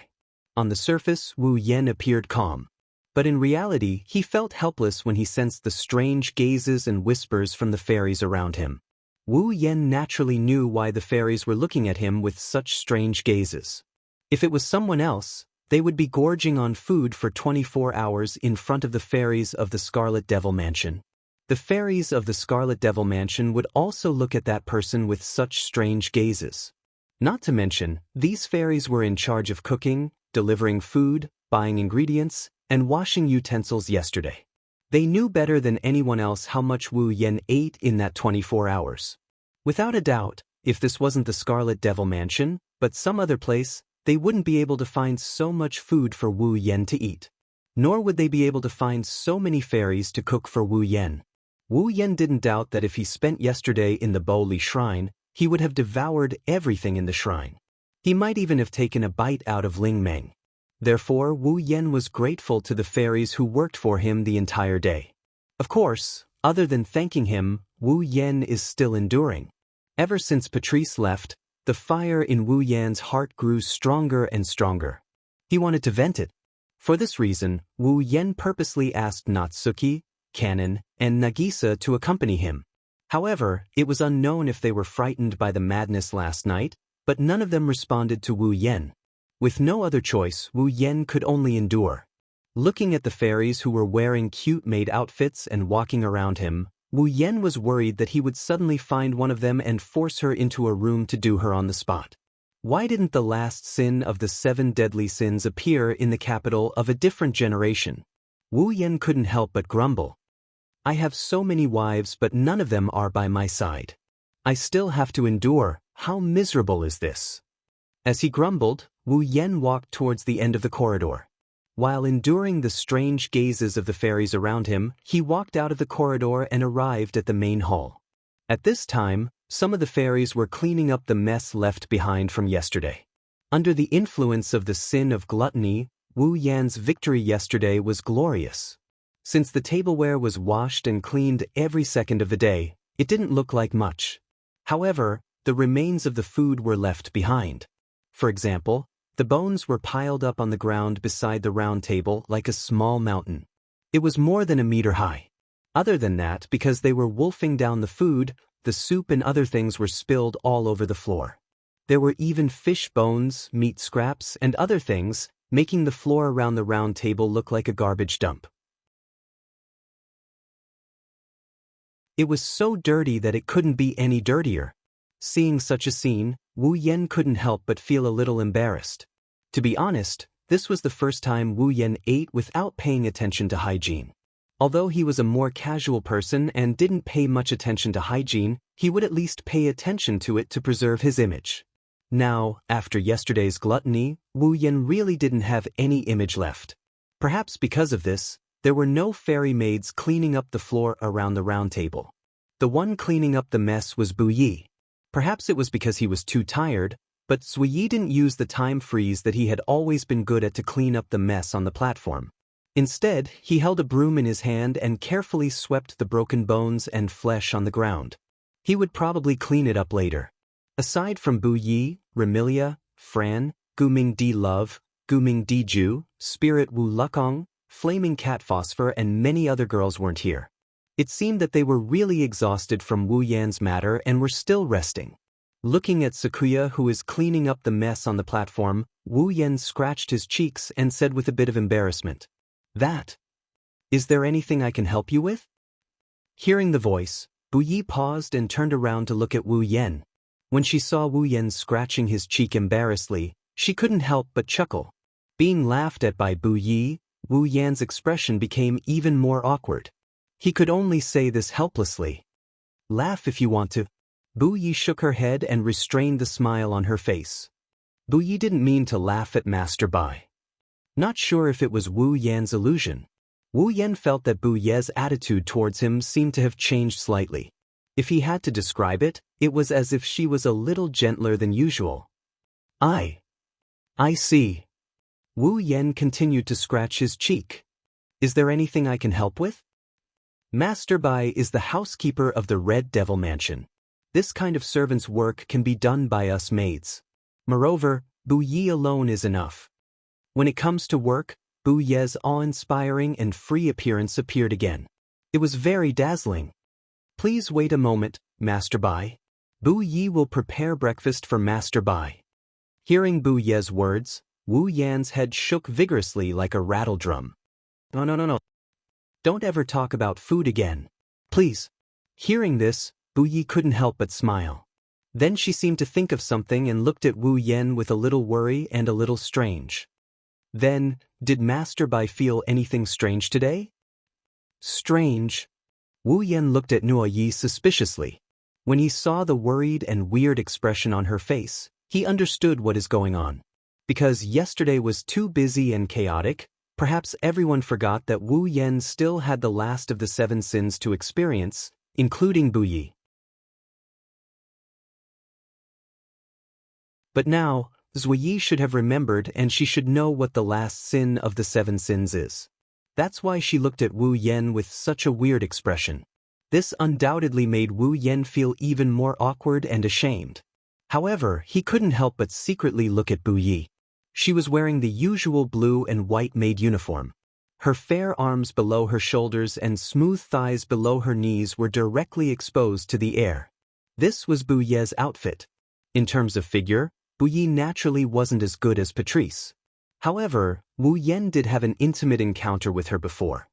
On the surface, Wu Yen appeared calm. But in reality, he felt helpless when he sensed the strange gazes and whispers from the fairies around him. Wu Yen naturally knew why the fairies were looking at him with such strange gazes. If it was someone else, they would be gorging on food for 24 hours in front of the fairies of the Scarlet Devil Mansion. The fairies of the Scarlet Devil Mansion would also look at that person with such strange gazes. Not to mention, these fairies were in charge of cooking, delivering food, buying ingredients, and washing utensils yesterday. They knew better than anyone else how much Wu Yen ate in that 24 hours. Without a doubt, if this wasn't the Scarlet Devil Mansion, but some other place, they wouldn't be able to find so much food for Wu Yen to eat. Nor would they be able to find so many fairies to cook for Wu Yen. Wu Yen didn't doubt that if he spent yesterday in the Bo Li Shrine, he would have devoured everything in the shrine. He might even have taken a bite out of Ling Meng. Therefore, Wu Yen was grateful to the fairies who worked for him the entire day. Of course, other than thanking him, Wu Yen is still enduring. Ever since Patrice left, the fire in Wu Yan's heart grew stronger and stronger. He wanted to vent it. For this reason, Wu Yen purposely asked Natsuki, Kanon, and Nagisa to accompany him. However, it was unknown if they were frightened by the madness last night, but none of them responded to Wu Yen. With no other choice, Wu Yen could only endure. Looking at the fairies who were wearing cute maid outfits and walking around him, Wu Yen was worried that he would suddenly find one of them and force her into a room to do her on the spot. Why didn't the last sin of the 7 deadly sins appear in the capital of a different generation? Wu Yen couldn't help but grumble. I have so many wives but none of them are by my side. I still have to endure, how miserable is this? As he grumbled, Wu Yen walked towards the end of the corridor. While enduring the strange gazes of the fairies around him, he walked out of the corridor and arrived at the main hall. At this time, some of the fairies were cleaning up the mess left behind from yesterday. Under the influence of the sin of gluttony, Wu Yan's victory yesterday was glorious. Since the tableware was washed and cleaned every second of the day, it didn't look like much. However, the remains of the food were left behind. For example, the bones were piled up on the ground beside the round table like a small mountain. It was more than a meter high. Other than that, because they were wolfing down the food, the soup and other things were spilled all over the floor. There were even fish bones, meat scraps, and other things, making the floor around the round table look like a garbage dump. It was so dirty that it couldn't be any dirtier. Seeing such a scene, Wu Yen couldn't help but feel a little embarrassed. To be honest, this was the first time Wu Yen ate without paying attention to hygiene. Although he was a more casual person and didn't pay much attention to hygiene, he would at least pay attention to it to preserve his image. Now, after yesterday's gluttony, Wu Yen really didn't have any image left. Perhaps because of this, there were no fairy maids cleaning up the floor around the round table. The one cleaning up the mess was Bu Yi. Perhaps it was because he was too tired, but Sui Yi didn't use the time freeze that he had always been good at to clean up the mess on the platform. Instead, he held a broom in his hand and carefully swept the broken bones and flesh on the ground. He would probably clean it up later. Aside from Bu Yi, Remilia, Fran, Guming Di Love, Guming Di Ju, Spirit Wu Lukong, Flaming Cat Phosphor and many other girls weren't here. It seemed that they were really exhausted from Wu Yan's matter and were still resting. Looking at Sakuya who is cleaning up the mess on the platform, Wu Yan scratched his cheeks and said with a bit of embarrassment, Is there anything I can help you with? Hearing the voice, Bu Yi paused and turned around to look at Wu Yan. When she saw Wu Yan scratching his cheek embarrassedly, she couldn't help but chuckle. Being laughed at by Wu Yan's expression became even more awkward. He could only say this helplessly. Laugh if you want to. Bu Yi shook her head and restrained the smile on her face. Bu Yi didn't mean to laugh at Master Bai. Not sure if it was Wu Yan's illusion. Wu Yan felt that Bu Ye's attitude towards him seemed to have changed slightly. If he had to describe it, it was as if she was a little gentler than usual. I see. Wu Yan continued to scratch his cheek. Is there anything I can help with? Master Bai is the housekeeper of the Red Devil Mansion. This kind of servant's work can be done by us maids. Moreover, Bu Yi alone is enough. When it comes to work, Bu Ye's awe-inspiring and free appearance appeared again. It was very dazzling. Please wait a moment, Master Bai. Bu Yi will prepare breakfast for Master Bai. Hearing Bu Ye's words, Wu Yan's head shook vigorously like a rattle drum. No. Don't ever talk about food again. Please. Hearing this, Bu Yi couldn't help but smile. Then she seemed to think of something and looked at Wu Yan with a little worry and a little strange. Then, did Master Bai feel anything strange today? Strange? Wu Yan looked at Nuo Yi suspiciously. When he saw the worried and weird expression on her face, he understood what is going on. Because yesterday was too busy and chaotic, perhaps everyone forgot that Wu Yan still had the last of the 7 sins to experience, including Bu Yi. But now, Zui Yi should have remembered, and she should know what the last sin of the 7 sins is. That's why she looked at Wu Yan with such a weird expression. This undoubtedly made Wu Yan feel even more awkward and ashamed. However, he couldn't help but secretly look at Bu Yi. She was wearing the usual blue and white maid uniform. Her fair arms below her shoulders and smooth thighs below her knees were directly exposed to the air. This was Bu Ye's outfit. In terms of figure, Bu Yi naturally wasn't as good as Patrice. However, Wu Yan did have an intimate encounter with her before.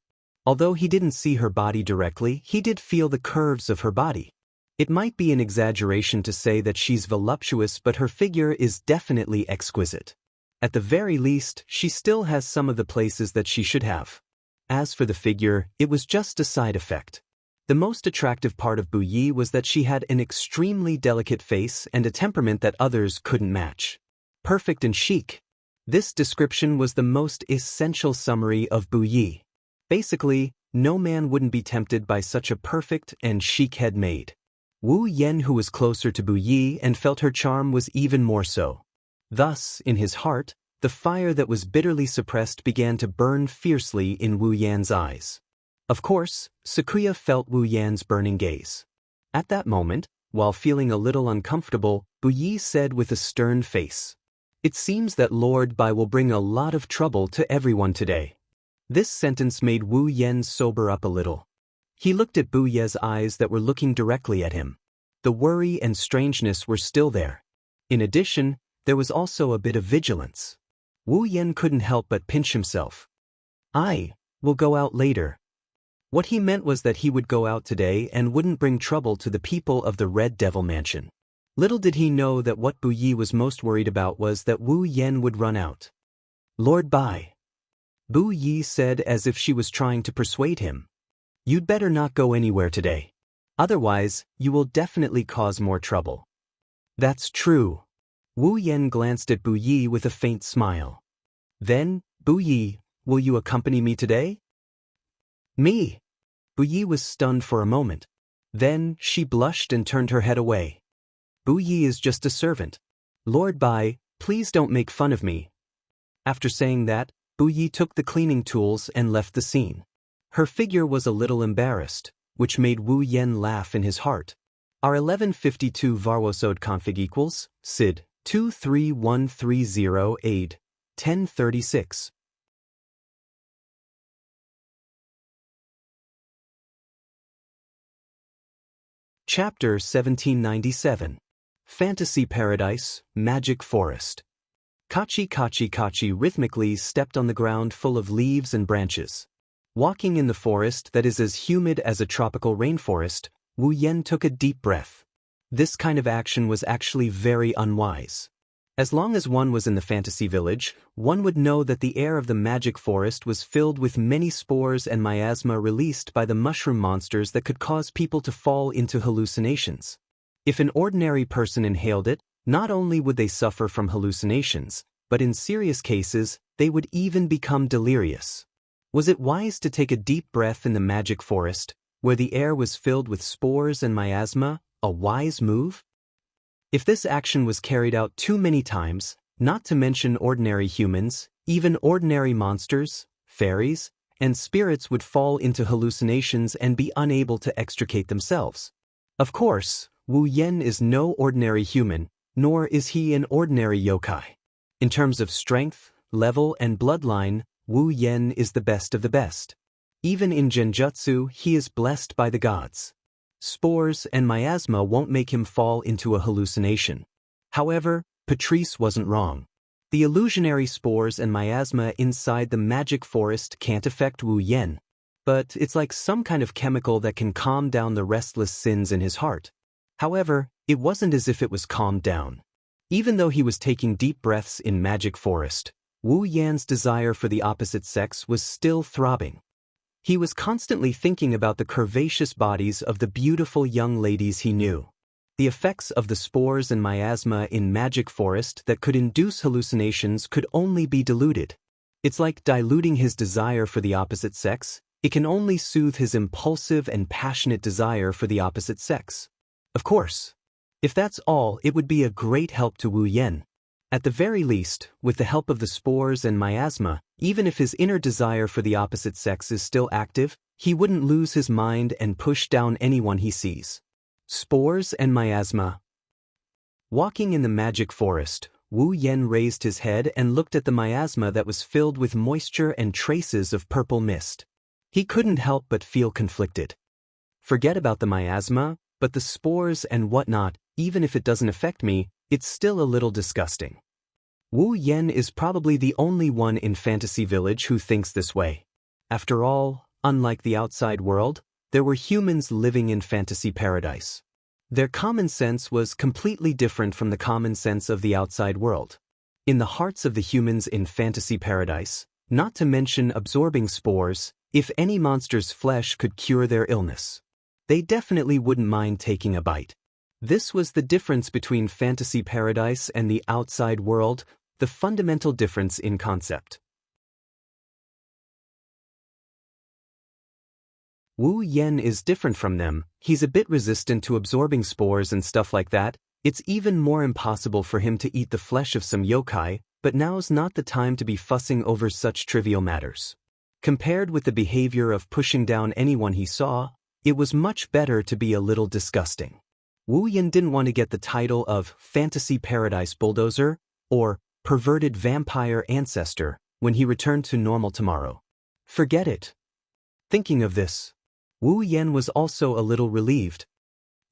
Although he didn't see her body directly, he did feel the curves of her body. It might be an exaggeration to say that she's voluptuous, but her figure is definitely exquisite. At the very least, she still has some of the places that she should have. As for the figure, it was just a side effect. The most attractive part of Bu Yi was that she had an extremely delicate face and a temperament that others couldn't match. Perfect and chic. This description was the most essential summary of Bu Yi. Basically, no man wouldn't be tempted by such a perfect and chic head maid. Wu Yan, who was closer to Bu Yi and felt her charm, was even more so. Thus, in his heart, the fire that was bitterly suppressed began to burn fiercely in Wu Yan's eyes. Of course, Sakuya felt Wu Yan's burning gaze. At that moment, while feeling a little uncomfortable, Bu Yi said with a stern face, "It seems that Lord Bai will bring a lot of trouble to everyone today." This sentence made Wu Yan sober up a little. He looked at Bu Ye's eyes that were looking directly at him. The worry and strangeness were still there. In addition, there was also a bit of vigilance. Wu Yan couldn't help but pinch himself. "I will go out later." What he meant was that he would go out today and wouldn't bring trouble to the people of the Red Devil Mansion. Little did he know that what Bu Yi was most worried about was that Wu Yan would run out. "Lord Bai," Bu Yi said as if she was trying to persuade him, "you'd better not go anywhere today. Otherwise, you will definitely cause more trouble." "That's true." Wu Yan glanced at Bu Yi with a faint smile. Then, "Bu Yi, will you accompany me today?" "Me?" Bu Yi was stunned for a moment. Then, she blushed and turned her head away. "Bu Yi is just a servant. Lord Bai, please don't make fun of me." After saying that, Bu Yi took the cleaning tools and left the scene. Her figure was a little embarrassed, which made Wu Yan laugh in his heart. Our 1152 Varwosode config equals SID 23130 1036. Chapter 1797. Fantasy Paradise, Magic Forest. Kachi Kachi Kachi rhythmically stepped on the ground full of leaves and branches. Walking in the forest that is as humid as a tropical rainforest, Wu Yan took a deep breath. This kind of action was actually very unwise. As long as one was in the fantasy village, one would know that the air of the magic forest was filled with many spores and miasma released by the mushroom monsters that could cause people to fall into hallucinations. If an ordinary person inhaled it, not only would they suffer from hallucinations, but in serious cases, they would even become delirious. Was it wise to take a deep breath in the magic forest, where the air was filled with spores and miasma, a wise move? If this action was carried out too many times, not to mention ordinary humans, even ordinary monsters, fairies, and spirits would fall into hallucinations and be unable to extricate themselves. Of course, Wu Yen is no ordinary human, nor is he an ordinary yokai. In terms of strength, level, and bloodline, Wu Yen is the best of the best. Even in genjutsu, he is blessed by the gods. Spores and miasma won't make him fall into a hallucination. However, Patrice wasn't wrong. The illusionary spores and miasma inside the magic forest can't affect Wu Yen. But it's like some kind of chemical that can calm down the restless sins in his heart. However, it wasn't as if it was calmed down. Even though he was taking deep breaths in magic forest, Wu Yan's desire for the opposite sex was still throbbing. He was constantly thinking about the curvaceous bodies of the beautiful young ladies he knew. The effects of the spores and miasma in magic forest that could induce hallucinations could only be diluted. It's like diluting his desire for the opposite sex. It can only soothe his impulsive and passionate desire for the opposite sex. Of course, if that's all, it would be a great help to Wu Yen. At the very least, with the help of the spores and miasma, even if his inner desire for the opposite sex is still active, he wouldn't lose his mind and push down anyone he sees. Spores and miasma. Walking in the magic forest, Wu Yen raised his head and looked at the miasma that was filled with moisture and traces of purple mist. He couldn't help but feel conflicted. Forget about the miasma, but the spores and whatnot, even if it doesn't affect me, it's still a little disgusting. Wu Yen is probably the only one in Fantasy Village who thinks this way. After all, unlike the outside world, there were humans living in Fantasy Paradise. Their common sense was completely different from the common sense of the outside world. In the hearts of the humans in Fantasy Paradise, not to mention absorbing spores, if any monster's flesh could cure their illness, they definitely wouldn't mind taking a bite. This was the difference between Fantasy Paradise and the outside world, the fundamental difference in concept. Wu Yen is different from them. He's a bit resistant to absorbing spores and stuff like that. It's even more impossible for him to eat the flesh of some yokai, but now's not the time to be fussing over such trivial matters. Compared with the behavior of pushing down anyone he saw, it was much better to be a little disgusting. Wu Yen didn't want to get the title of Fantasy Paradise Bulldozer or Perverted Vampire Ancestor when he returned to normal tomorrow. Forget it. Thinking of this, Wu Yen was also a little relieved.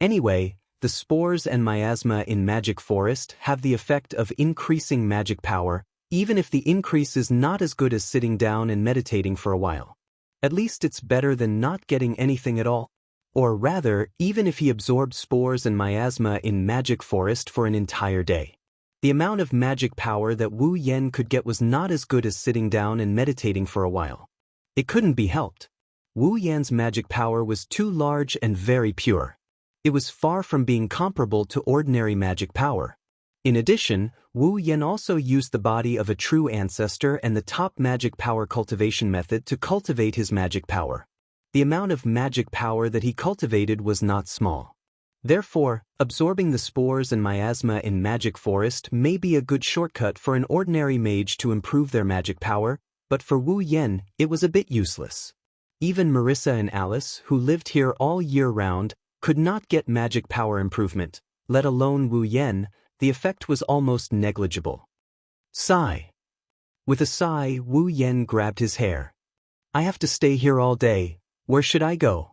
Anyway, the spores and miasma in Magic Forest have the effect of increasing magic power, even if the increase is not as good as sitting down and meditating for a while. At least it's better than not getting anything at all. Or rather, even if he absorbed spores and miasma in Magic Forest for an entire day. The amount of magic power that Wu Yen could get was not as good as sitting down and meditating for a while. It couldn't be helped. Wu Yan's magic power was too large and very pure. It was far from being comparable to ordinary magic power. In addition, Wu Yen also used the body of a true ancestor and the top magic power cultivation method to cultivate his magic power. The amount of magic power that he cultivated was not small. Therefore, absorbing the spores and miasma in Magic Forest may be a good shortcut for an ordinary mage to improve their magic power, but for Wu Yen, it was a bit useless. Even Marissa and Alice, who lived here all year round, could not get magic power improvement, let alone Wu Yen. The effect was almost negligible. Sigh. With a sigh, Wu Yen grabbed his hair. I have to stay here all day. Where should I go?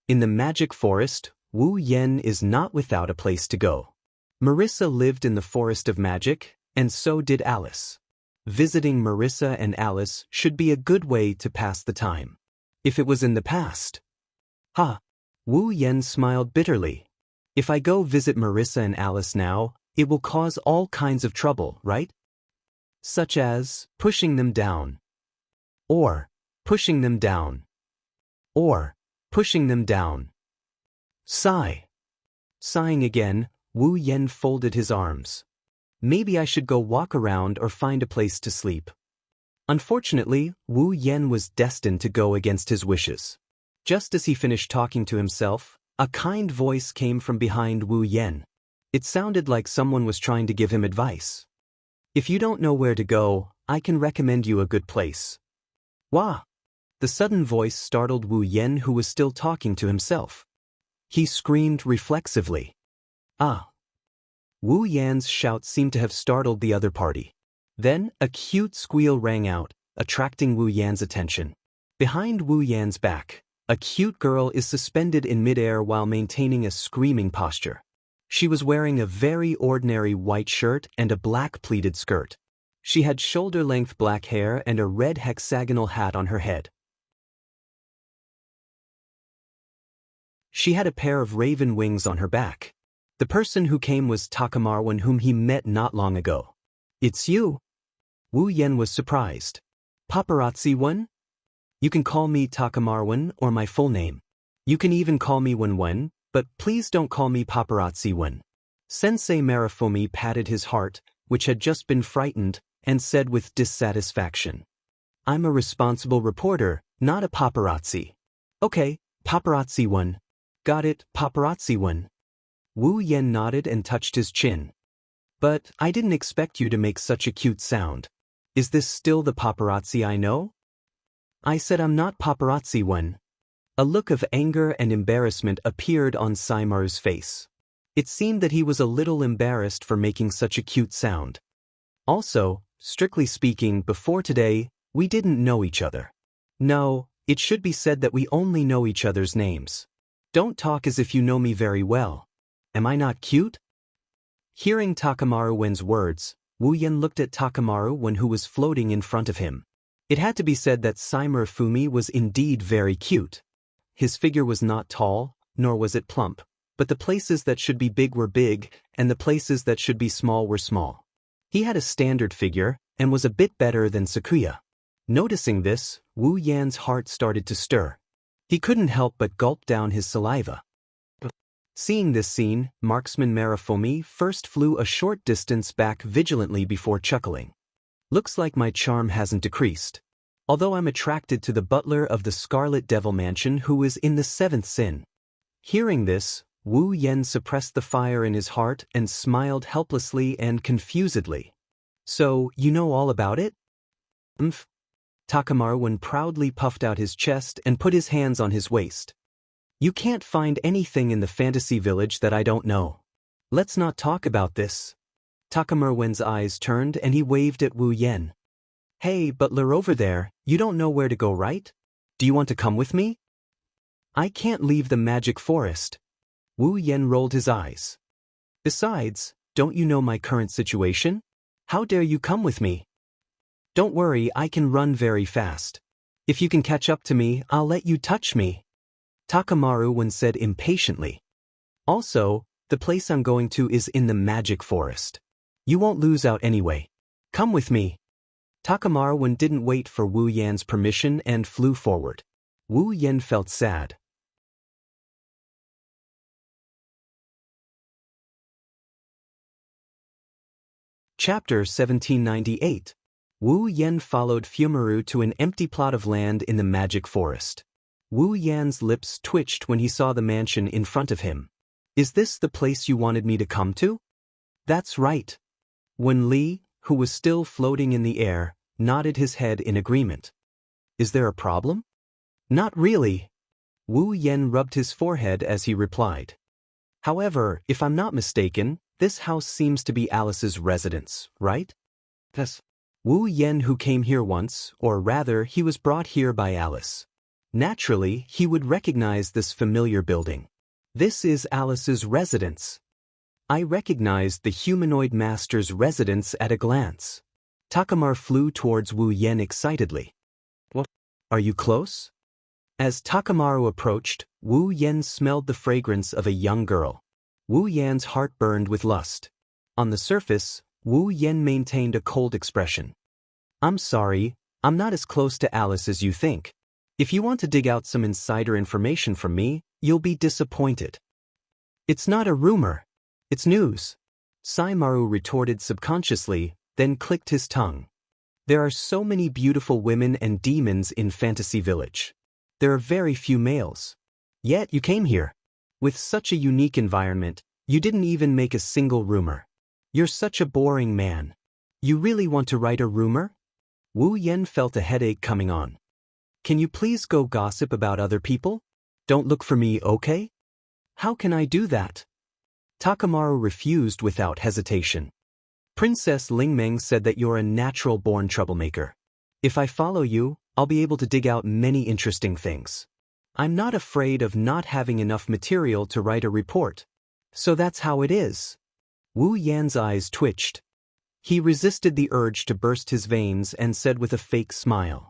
In the Magic Forest, Wu Yen is not without a place to go. Marissa lived in the Forest of Magic, and so did Alice. Visiting Marissa and Alice should be a good way to pass the time. If it was in the past. Ha! Wu Yen smiled bitterly. If I go visit Marissa and Alice now, it will cause all kinds of trouble, right? Such as pushing them down, or pushing them down, or pushing them down. Sigh. Sighing again, Wu Yen folded his arms. Maybe I should go walk around or find a place to sleep. Unfortunately, Wu Yen was destined to go against his wishes. Just as he finished talking to himself, a kind voice came from behind Wu Yen. It sounded like someone was trying to give him advice. If you don't know where to go, I can recommend you a good place. Wah! The sudden voice startled Wu Yen, who was still talking to himself. He screamed reflexively. Ah! Wu Yan's shout seemed to have startled the other party. Then, a cute squeal rang out, attracting Wu Yan's attention. Behind Wu Yan's back, a cute girl is suspended in midair while maintaining a screaming posture. She was wearing a very ordinary white shirt and a black pleated skirt. She had shoulder-length black hair and a red hexagonal hat on her head. She had a pair of raven wings on her back. The person who came was Takamaru, whom he met not long ago. It's you? Wu Yen was surprised. Paparazzi-one? You can call me Takamaru or my full name. You can even call me Wen, but please don't call me Paparazzi-one. Sensei Marifumi patted his heart, which had just been frightened, and said with dissatisfaction. I'm a responsible reporter, not a paparazzi. Okay, Paparazzi-one. Got it, Paparazzi-one. Wu Yen nodded and touched his chin. But I didn't expect you to make such a cute sound. Is this still the paparazzi I know? I said I'm not paparazzi-one. A look of anger and embarrassment appeared on Saimaru's face. It seemed that he was a little embarrassed for making such a cute sound. Also, strictly speaking, before today, we didn't know each other. No, it should be said that we only know each other's names. Don't talk as if you know me very well. Am I not cute? Hearing Takamaru-wen's words, Wu Yen looked at Takamaru-wen, who was floating in front of him. It had to be said that Saimaru was indeed very cute. His figure was not tall, nor was it plump, but the places that should be big were big, and the places that should be small were small. He had a standard figure, and was a bit better than Sakuya. Noticing this, Wu Yan's heart started to stir. He couldn't help but gulp down his saliva. Seeing this scene, Marksman Marifumi first flew a short distance back vigilantly before chuckling. Looks like my charm hasn't decreased. Although I'm attracted to the butler of the Scarlet Devil Mansion, who is in the seventh sin. Hearing this, Wu Yen suppressed the fire in his heart and smiled helplessly and confusedly. So, you know all about it? Takamaru proudly puffed out his chest and put his hands on his waist. You can't find anything in the fantasy village that I don't know. Let's not talk about this. Takamaru's eyes turned and he waved at Wu Yen. Hey, butler over there, you don't know where to go, right? Do you want to come with me? I can't leave the magic forest. Wu Yen rolled his eyes. Besides, don't you know my current situation? How dare you come with me? Don't worry, I can run very fast. If you can catch up to me, I'll let you touch me. Takamaru said impatiently. Also, the place I'm going to is in the magic forest. You won't lose out anyway. Come with me. Takamaru didn't wait for Wu Yan's permission and flew forward. Wu Yen felt sad. Chapter 1798. Wu Yen followed Fumaru to an empty plot of land in the magic forest. Wu Yan's lips twitched when he saw the mansion in front of him. Is this the place you wanted me to come to? That's right. Wen Li, who was still floating in the air, nodded his head in agreement. Is there a problem? Not really. Wu Yen rubbed his forehead as he replied. However, if I'm not mistaken, this house seems to be Alice's residence, right? Yes. Wu Yen, who came here once, or rather, he was brought here by Alice. Naturally, he would recognize this familiar building. This is Alice's residence. I recognized the humanoid master's residence at a glance. Takamaru flew towards Wu Yen excitedly. What? Are you close? As Takamaru approached, Wu Yen smelled the fragrance of a young girl. Wu Yan's heart burned with lust. On the surface, Wu Yen maintained a cold expression. I'm sorry, I'm not as close to Alice as you think. If you want to dig out some insider information from me, you'll be disappointed. It's not a rumor. It's news. Saimaru retorted subconsciously, then clicked his tongue. There are so many beautiful women and demons in Fantasy Village. There are very few males. Yet you came here. With such a unique environment, you didn't even make a single rumor. You're such a boring man. You really want to write a rumor? Wu Yen felt a headache coming on. Can you please go gossip about other people? Don't look for me, okay? How can I do that? Takamaru refused without hesitation. Princess Lingmeng said that you're a natural-born troublemaker. If I follow you, I'll be able to dig out many interesting things. I'm not afraid of not having enough material to write a report. So that's how it is. Wu Yan's eyes twitched. He resisted the urge to burst his veins and said with a fake smile.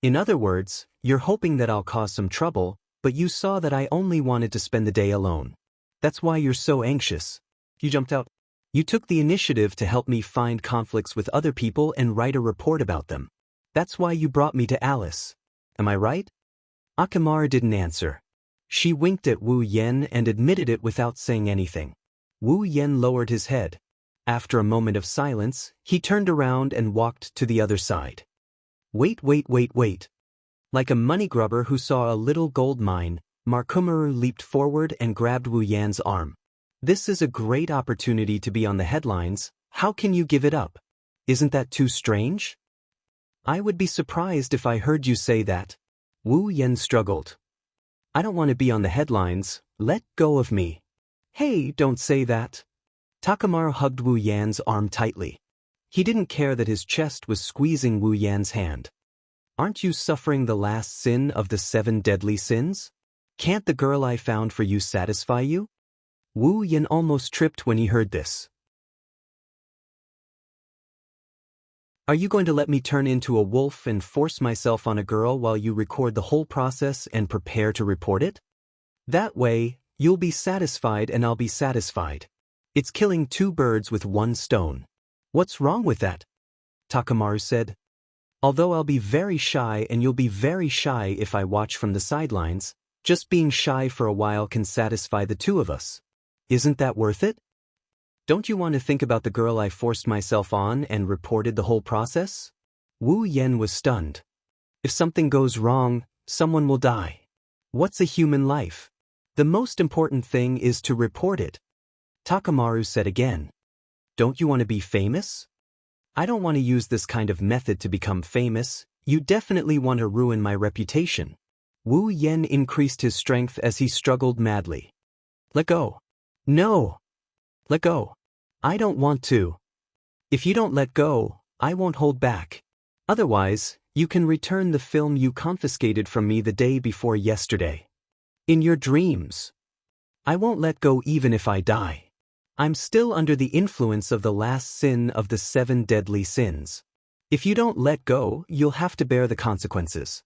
In other words, you're hoping that I'll cause some trouble, but you saw that I only wanted to spend the day alone. That's why you're so anxious. You jumped out. You took the initiative to help me find conflicts with other people and write a report about them. That's why you brought me to Alice. Am I right? Akamaru didn't answer. She winked at Wu Yen and admitted it without saying anything. Wu Yen lowered his head. After a moment of silence, he turned around and walked to the other side. Wait. Like a money grubber who saw a little gold mine, Markumaru leaped forward and grabbed Wu Yan's arm. This is a great opportunity to be on the headlines. How can you give it up? Isn't that too strange? I would be surprised if I heard you say that. Wu Yen struggled. I don't want to be on the headlines. Let go of me. Hey, don't say that. Takamaru hugged Wu Yan's arm tightly. He didn't care that his chest was squeezing Wu Yan's hand. Aren't you suffering the last sin of the 7 deadly sins? Can't the girl I found for you satisfy you? Wu Yan almost tripped when he heard this. Are you going to let me turn into a wolf and force myself on a girl while you record the whole process and prepare to report it? That way, you'll be satisfied and I'll be satisfied. It's killing 2 birds with 1 stone. What's wrong with that? Takamaru said. Although I'll be very shy and you'll be very shy if I watch from the sidelines, just being shy for a while can satisfy the 2 of us. Isn't that worth it? Don't you want to think about the girl I forced myself on and reported the whole process? Wu Yen was stunned. If something goes wrong, someone will die. What's a human life? The most important thing is to report it. Takamaru said again. Don't you want to be famous? I don't want to use this kind of method to become famous. You definitely want to ruin my reputation. Wu Yen increased his strength as he struggled madly. Let go. No. Let go. I don't want to. If you don't let go, I won't hold back. Otherwise, you can return the film you confiscated from me the day before yesterday. In your dreams. I won't let go even if I die. I'm still under the influence of the last sin of the 7 deadly sins. If you don't let go, you'll have to bear the consequences.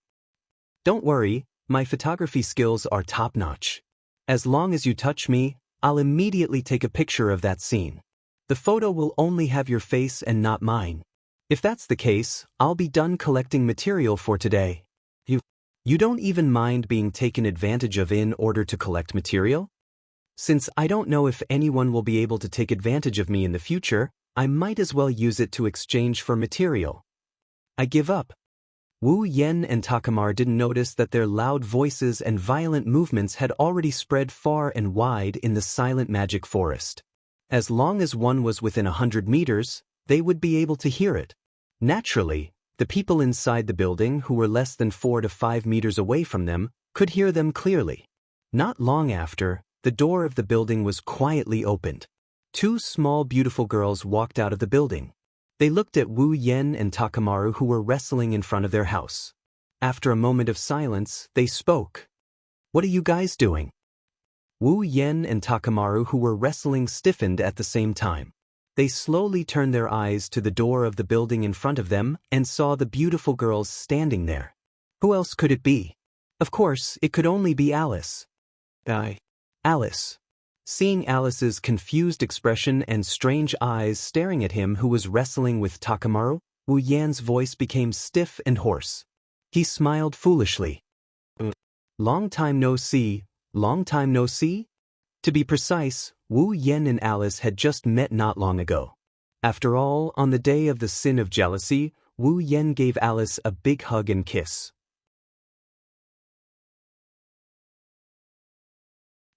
Don't worry, my photography skills are top-notch. As long as you touch me, I'll immediately take a picture of that scene. The photo will only have your face and not mine. If that's the case, I'll be done collecting material for today. You don't even mind being taken advantage of in order to collect material? Since I don't know if anyone will be able to take advantage of me in the future, I might as well use it to exchange for material. I give up. Wu Yen and Takamaru didn't notice that their loud voices and violent movements had already spread far and wide in the silent magic forest. As long as one was within 100 meters, they would be able to hear it. Naturally, the people inside the building who were less than 4 to 5 meters away from them could hear them clearly. Not long after, the door of the building was quietly opened. 2 small beautiful girls walked out of the building. They looked at Wu Yen and Takamaru who were wrestling in front of their house. After a moment of silence, they spoke. What are you guys doing? Wu Yen and Takamaru who were wrestling stiffened at the same time. They slowly turned their eyes to the door of the building in front of them and saw the beautiful girls standing there. Who else could it be? Of course, it could only be Alice. Alice. Seeing Alice's confused expression and strange eyes staring at him who was wrestling with Takamaru, Wu Yan's voice became stiff and hoarse. He smiled foolishly. Long time no see, long time no see? To be precise, Wu Yan and Alice had just met not long ago. After all, on the day of the sin of jealousy, Wu Yan gave Alice a big hug and kiss.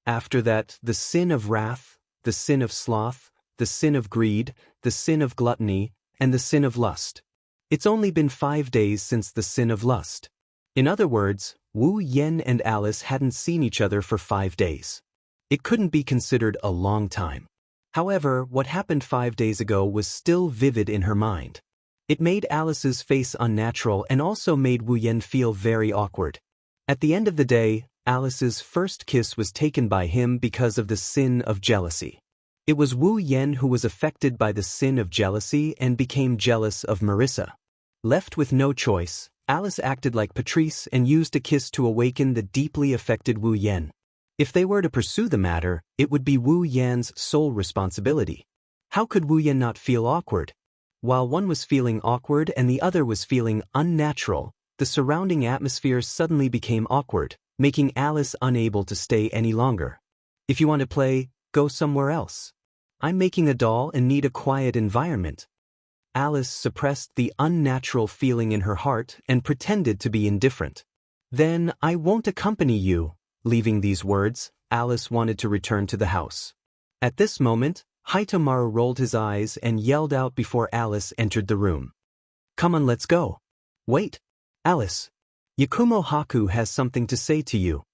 After that, the sin of wrath, the sin of sloth, the sin of greed, the sin of gluttony, and the sin of lust. It's only been 5 days since the sin of lust. In other words, Wu Yan and Alice hadn't seen each other for 5 days. It couldn't be considered a long time. However, what happened 5 days ago was still vivid in her mind. It made Alice's face unnatural and also made Wu Yan feel very awkward. At the end of the day, Alice's first kiss was taken by him because of the sin of jealousy. It was Wu Yan who was affected by the sin of jealousy and became jealous of Marissa. Left with no choice, Alice acted like Patrice and used a kiss to awaken the deeply affected Wu Yan. If they were to pursue the matter, it would be Wu Yan's sole responsibility. How could Wu Yan not feel awkward? While one was feeling awkward and the other was feeling unnatural, the surrounding atmosphere suddenly became awkward, making Alice unable to stay any longer. If you want to play, go somewhere else. I'm making a doll and need a quiet environment. Alice suppressed the unnatural feeling in her heart and pretended to be indifferent. Then, I won't accompany you. Leaving these words, Alice wanted to return to the house. At this moment, Hitomaru rolled his eyes and yelled out before Alice entered the room. Come on, let's go. Wait. Alice. Yakumo Haku has something to say to you.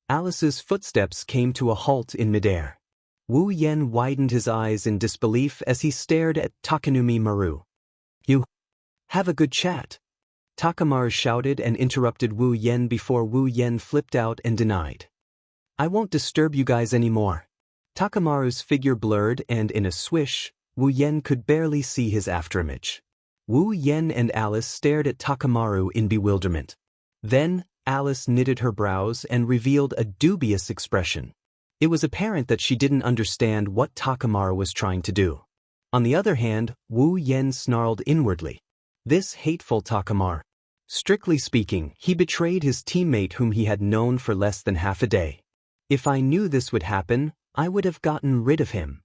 Alice's footsteps came to a halt in midair. Wu Yan widened his eyes in disbelief as he stared at Takanumi Maru. You have a good chat. Takamaru shouted and interrupted Wu Yan before Wu Yan flipped out and denied. I won't disturb you guys anymore. Takamaru's figure blurred and in a swish, Wu Yan could barely see his afterimage. Wu Yan and Alice stared at Takamaru in bewilderment. Then, Alice knitted her brows and revealed a dubious expression. It was apparent that she didn't understand what Takamaru was trying to do. On the other hand, Wu Yan snarled inwardly. This hateful Takamaru. Strictly speaking, he betrayed his teammate whom he had known for less than half a day. If I knew this would happen, I would have gotten rid of him.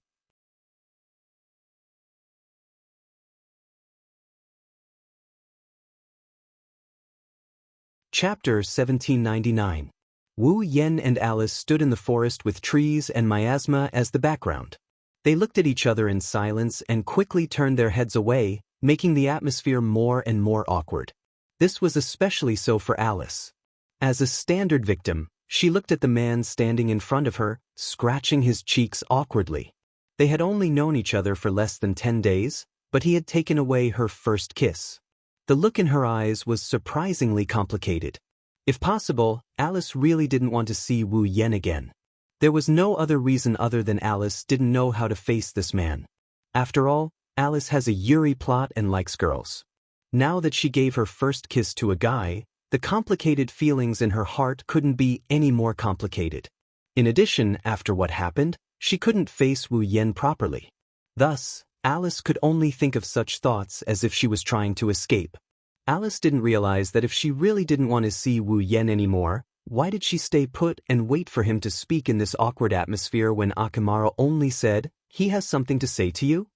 Chapter 1799. Wu Yan and Alice stood in the forest with trees and miasma as the background. They looked at each other in silence and quickly turned their heads away, making the atmosphere more and more awkward. This was especially so for Alice. As a standard victim, she looked at the man standing in front of her, scratching his cheeks awkwardly. They had only known each other for less than 10 days, but he had taken away her first kiss. The look in her eyes was surprisingly complicated. If possible, Alice really didn't want to see Wu Yan again. There was no other reason other than Alice didn't know how to face this man. After all, Alice has a Yuri plot and likes girls. Now that she gave her first kiss to a guy, the complicated feelings in her heart couldn't be any more complicated. In addition, after what happened, she couldn't face Wu Yan properly. Thus, Alice could only think of such thoughts as if she was trying to escape. Alice didn't realize that if she really didn't want to see Wu Yan anymore, why did she stay put and wait for him to speak in this awkward atmosphere when Akamaru only said, "He has something to say to you"?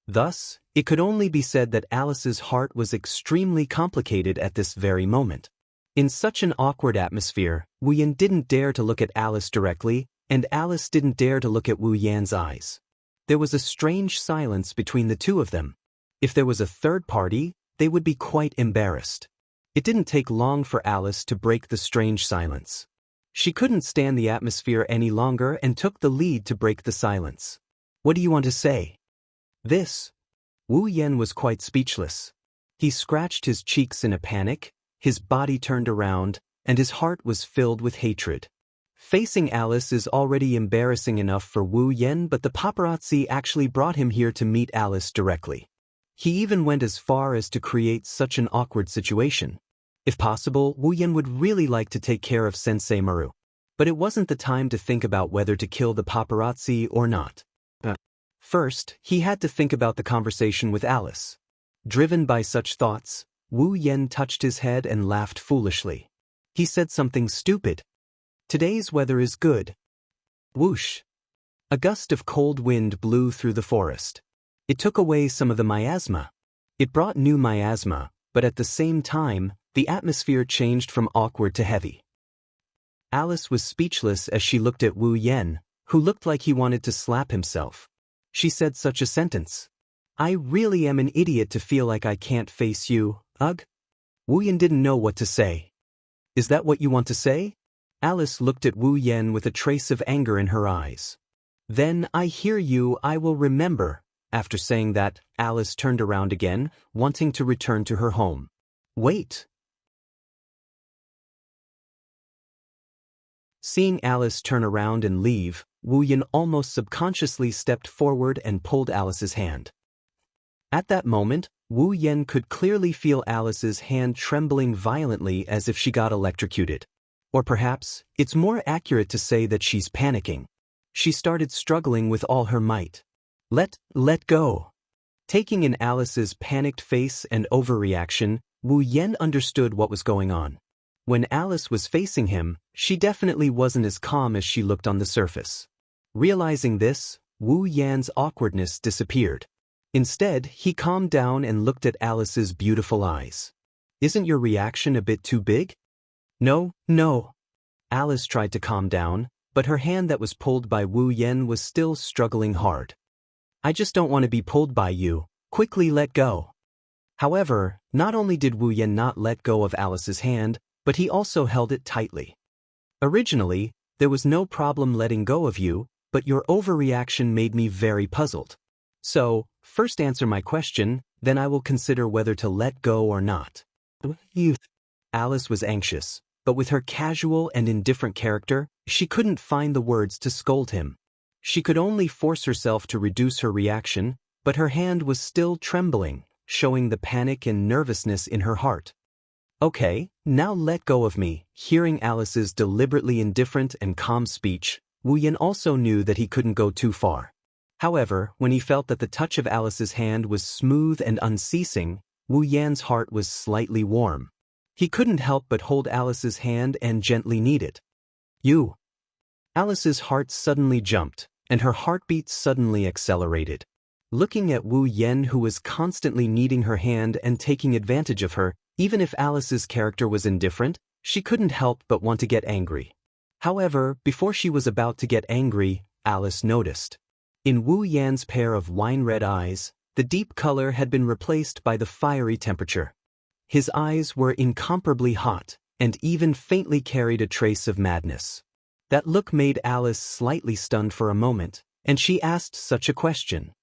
Thus, it could only be said that Alice's heart was extremely complicated at this very moment. In such an awkward atmosphere, Wu Yan didn't dare to look at Alice directly, and Alice didn't dare to look at Wu Yan's eyes. There was a strange silence between the two of them. If there was a third party, they would be quite embarrassed. It didn't take long for Alice to break the strange silence. She couldn't stand the atmosphere any longer and took the lead to break the silence. What do you want to say? This. Wu Yan was quite speechless. He scratched his cheeks in a panic, his body turned around, and his heart was filled with hatred. Facing Alice is already embarrassing enough for Wu Yan, but the paparazzi actually brought him here to meet Alice directly. He even went as far as to create such an awkward situation. If possible, Wu Yan would really like to take care of Sensei Maru. But it wasn't the time to think about whether to kill the paparazzi or not. First, he had to think about the conversation with Alice. Driven by such thoughts, Wu Yan touched his head and laughed foolishly. He said something stupid. Today's weather is good. Whoosh! A gust of cold wind blew through the forest. It took away some of the miasma. It brought new miasma, but at the same time, the atmosphere changed from awkward to heavy. Alice was speechless as she looked at Wu Yan, who looked like he wanted to slap himself. She said such a sentence. I really am an idiot to feel like I can't face you, ugh? Wu Yan didn't know what to say. Is that what you want to say? Alice looked at Wu Yan with a trace of anger in her eyes. Then I hear you, I will remember. After saying that, Alice turned around again, wanting to return to her home. Wait. Seeing Alice turn around and leave, Wu Yan almost subconsciously stepped forward and pulled Alice's hand. At that moment, Wu Yan could clearly feel Alice's hand trembling violently as if she got electrocuted. Or perhaps, it's more accurate to say that she's panicking. She started struggling with all her might. Let go. Taking in Alice's panicked face and overreaction, Wu Yan understood what was going on. When Alice was facing him, she definitely wasn't as calm as she looked on the surface. Realizing this, Wu Yan's awkwardness disappeared. Instead, he calmed down and looked at Alice's beautiful eyes. Isn't your reaction a bit too big? No. Alice tried to calm down, but her hand that was pulled by Wu Yan was still struggling hard. I just don't want to be pulled by you. Quickly let go. However, not only did Wu Yan not let go of Alice's hand, but he also held it tightly. Originally, there was no problem letting go of you, but your overreaction made me very puzzled. So, first answer my question, then I will consider whether to let go or not. Alice was anxious, but with her casual and indifferent character, she couldn't find the words to scold him. She could only force herself to reduce her reaction, but her hand was still trembling, showing the panic and nervousness in her heart. Okay, now let go of me. Hearing Alice's deliberately indifferent and calm speech, Wu Yan also knew that he couldn't go too far. However, when he felt that the touch of Alice's hand was smooth and unceasing, Wu Yan's heart was slightly warm. He couldn't help but hold Alice's hand and gently knead it. You. Alice's heart suddenly jumped, and her heartbeat suddenly accelerated. Looking at Wu Yan, who was constantly kneading her hand and taking advantage of her, even if Alice's character was indifferent, she couldn't help but want to get angry. However, before she was about to get angry, Alice noticed. In Wu Yan's pair of wine-red eyes, the deep color had been replaced by the fiery temperature. His eyes were incomparably hot, and even faintly carried a trace of madness. That look made Alice slightly stunned for a moment, and she asked such a question.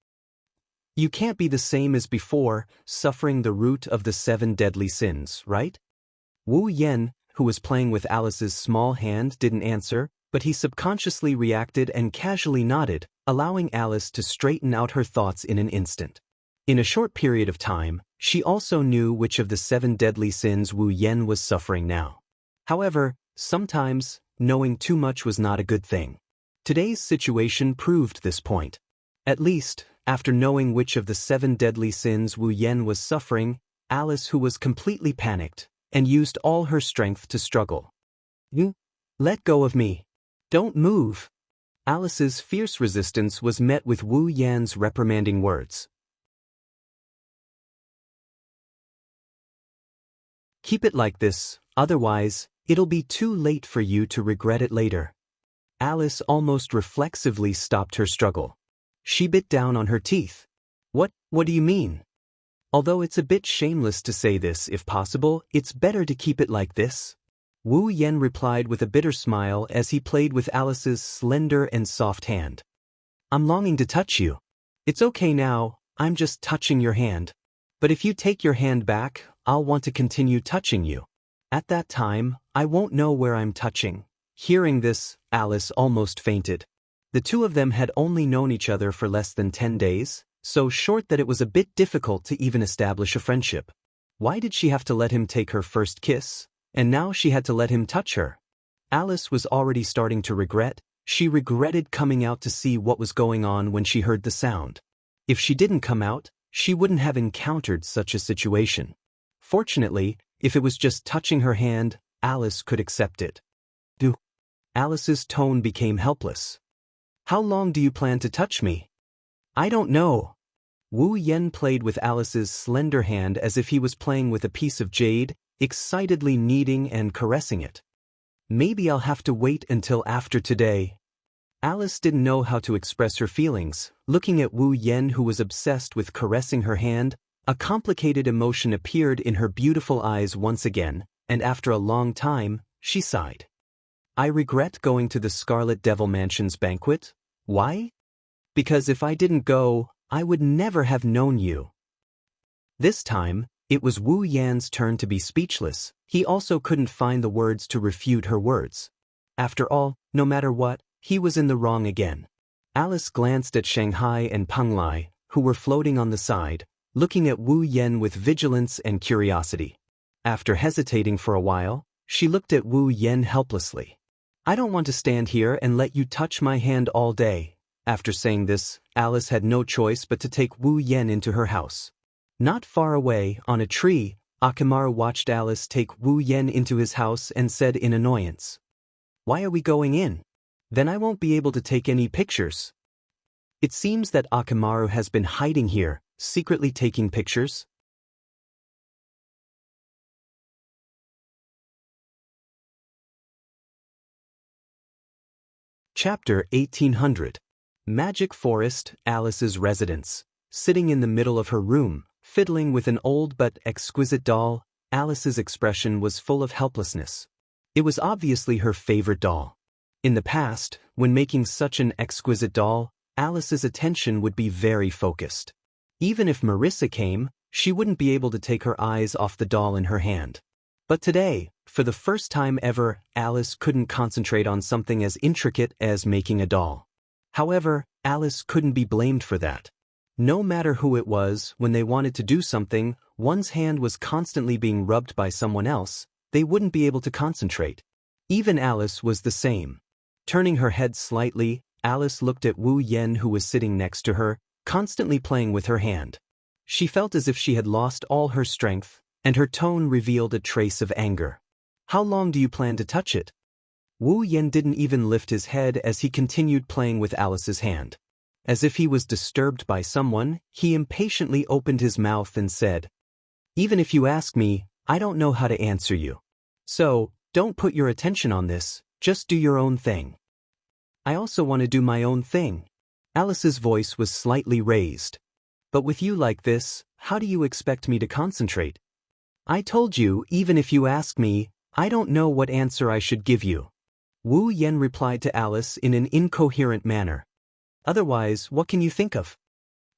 You can't be the same as before, suffering the root of the 7 deadly sins, right? Wu Yan, who was playing with Alice's small hand, didn't answer, but he subconsciously reacted and casually nodded, allowing Alice to straighten out her thoughts in an instant. In a short period of time, she also knew which of the 7 deadly sins Wu Yan was suffering now. However, sometimes, knowing too much was not a good thing. Today's situation proved this point. At least, after knowing which of the 7 deadly sins Wu Yan was suffering, Alice, who was completely panicked, and used all her strength to struggle. Let go of me. Don't move. Alice's fierce resistance was met with Wu Yan's reprimanding words. Keep it like this, otherwise, it'll be too late for you to regret it later. Alice almost reflexively stopped her struggle. She bit down on her teeth. What do you mean? Although it's a bit shameless to say this, if possible, it's better to keep it like this. Wu Yan replied with a bitter smile as he played with Alice's slender and soft hand. I'm longing to touch you. It's okay now, I'm just touching your hand. But if you take your hand back, I'll want to continue touching you. At that time, I won't know where I'm touching. Hearing this, Alice almost fainted. The two of them had only known each other for less than 10 days, so short that it was a bit difficult to even establish a friendship. Why did she have to let him take her first kiss, and now she had to let him touch her? Alice was already starting to regret. She regretted coming out to see what was going on when she heard the sound. If she didn't come out, she wouldn't have encountered such a situation. Fortunately, if it was just touching her hand, Alice could accept it. Alice's tone became helpless. How long do you plan to touch me? I don't know. Wu Yen played with Alice's slender hand as if he was playing with a piece of jade, excitedly kneading and caressing it. Maybe I'll have to wait until after today. Alice didn't know how to express her feelings. Looking at Wu Yen, who was obsessed with caressing her hand, a complicated emotion appeared in her beautiful eyes once again, and after a long time, she sighed. I regret going to the Scarlet Devil Mansion's banquet. Why? Because if I didn't go, I would never have known you. This time, it was Wu Yan's turn to be speechless. He also couldn't find the words to refute her words. After all, no matter what, he was in the wrong again. Alice glanced at Shanghai and Peng Lai, who were floating on the side, looking at Wu Yen with vigilance and curiosity. After hesitating for a while, she looked at Wu Yen helplessly. I don't want to stand here and let you touch my hand all day. After saying this, Alice had no choice but to take Wu Yen into her house. Not far away, on a tree, Akamaru watched Alice take Wu Yen into his house and said in annoyance, Why are we going in? Then I won't be able to take any pictures. It seems that Akamaru has been hiding here, secretly taking pictures. Chapter 1800. Magic Forest, Alice's residence. Sitting in the middle of her room, fiddling with an old but exquisite doll, Alice's expression was full of helplessness. It was obviously her favorite doll. In the past, when making such an exquisite doll, Alice's attention would be very focused. Even if Marissa came, she wouldn't be able to take her eyes off the doll in her hand. But today, for the first time ever, Alice couldn't concentrate on something as intricate as making a doll. However, Alice couldn't be blamed for that. No matter who it was, when they wanted to do something, one's hand was constantly being rubbed by someone else, they wouldn't be able to concentrate. Even Alice was the same. Turning her head slightly, Alice looked at Wu Yen, who was sitting next to her, constantly playing with her hand. She felt as if she had lost all her strength, and her tone revealed a trace of anger. How long do you plan to touch it? Wu Yen didn't even lift his head as he continued playing with Alice's hand. As if he was disturbed by someone, he impatiently opened his mouth and said, Even if you ask me, I don't know how to answer you. So, don't put your attention on this, just do your own thing. I also want to do my own thing. Alice's voice was slightly raised. But with you like this, how do you expect me to concentrate? I told you, even if you ask me, I don't know what answer I should give you. Wu Yen replied to Alice in an incoherent manner. Otherwise, what can you think of?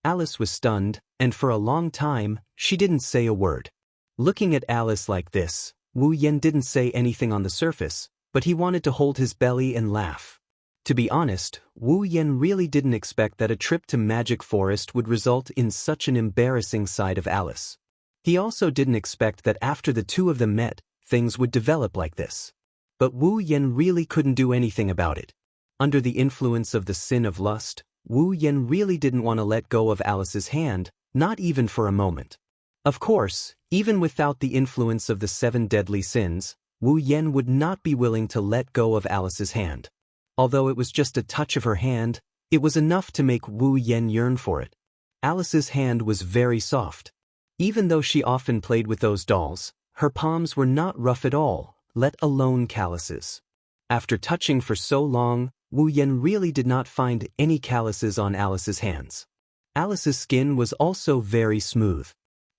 Alice was stunned, and for a long time, she didn't say a word. Looking at Alice like this, Wu Yen didn't say anything on the surface, but he wanted to hold his belly and laugh. To be honest, Wu Yen really didn't expect that a trip to Magic Forest would result in such an embarrassing side of Alice. He also didn't expect that after the two of them met, things would develop like this. But Wu Yen really couldn't do anything about it. Under the influence of the sin of lust, Wu Yen really didn't want to let go of Alice's hand, not even for a moment. Of course, even without the influence of the 7 deadly sins, Wu Yen would not be willing to let go of Alice's hand. Although it was just a touch of her hand, it was enough to make Wu Yen yearn for it. Alice's hand was very soft. Even though she often played with those dolls, her palms were not rough at all, let alone calluses. After touching for so long, Wu Yen really did not find any calluses on Alice's hands. Alice's skin was also very smooth.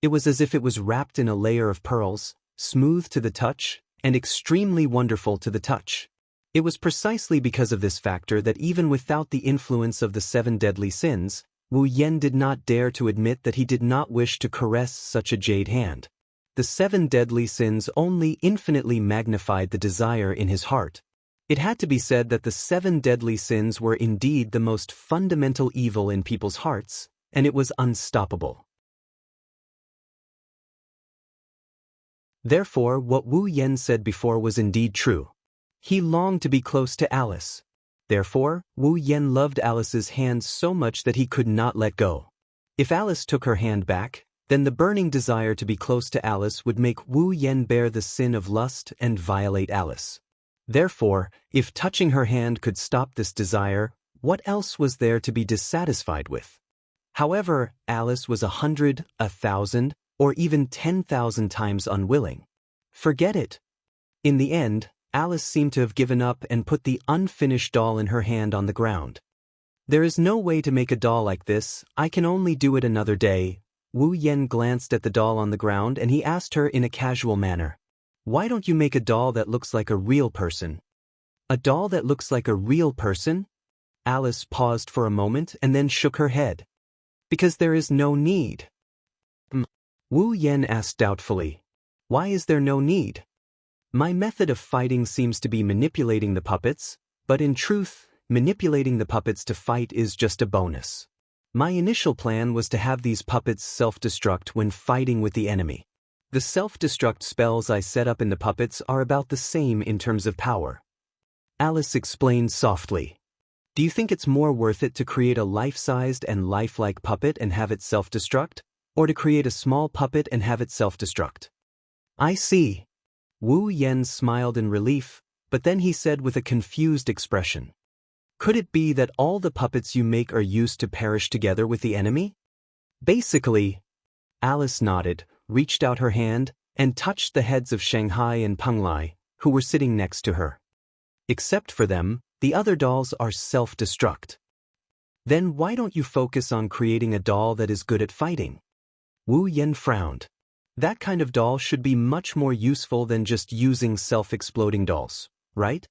It was as if it was wrapped in a layer of pearls, smooth to the touch, and extremely wonderful to the touch. It was precisely because of this factor that even without the influence of the 7 deadly sins, Wu Yen did not dare to admit that he did not wish to caress such a jade hand. The 7 deadly sins only infinitely magnified the desire in his heart. It had to be said that the 7 deadly sins were indeed the most fundamental evil in people's hearts, and it was unstoppable. Therefore, what Wu Yen said before was indeed true. He longed to be close to Alice. Therefore, Wu Yan loved Alice's hand so much that he could not let go. If Alice took her hand back, then the burning desire to be close to Alice would make Wu Yan bear the sin of lust and violate Alice. Therefore, if touching her hand could stop this desire, what else was there to be dissatisfied with? However, Alice was 100, 1,000, or even 10,000 times unwilling. Forget it. In the end, Alice seemed to have given up and put the unfinished doll in her hand on the ground. There is no way to make a doll like this, I can only do it another day. Wu Yan glanced at the doll on the ground and he asked her in a casual manner, "Why don't you make a doll that looks like a real person?" "A doll that looks like a real person?" Alice paused for a moment and then shook her head. "Because there is no need." Wu Yan asked doubtfully, "Why is there no need?" "My method of fighting seems to be manipulating the puppets, but in truth, manipulating the puppets to fight is just a bonus. My initial plan was to have these puppets self-destruct when fighting with the enemy. The self-destruct spells I set up in the puppets are about the same in terms of power." Alice explained softly. "Do you think it's more worth it to create a life-sized and lifelike puppet and have it self-destruct, or to create a small puppet and have it self-destruct?" "I see." Wu Yan smiled in relief, but then he said with a confused expression, "Could it be that all the puppets you make are used to perish together with the enemy?" "Basically." Alice nodded, reached out her hand, and touched the heads of Shanghai and Penglai, who were sitting next to her. "Except for them, the other dolls are self-destruct." "Then why don't you focus on creating a doll that is good at fighting?" Wu Yan frowned. "That kind of doll should be much more useful than just using self-exploding dolls, right?"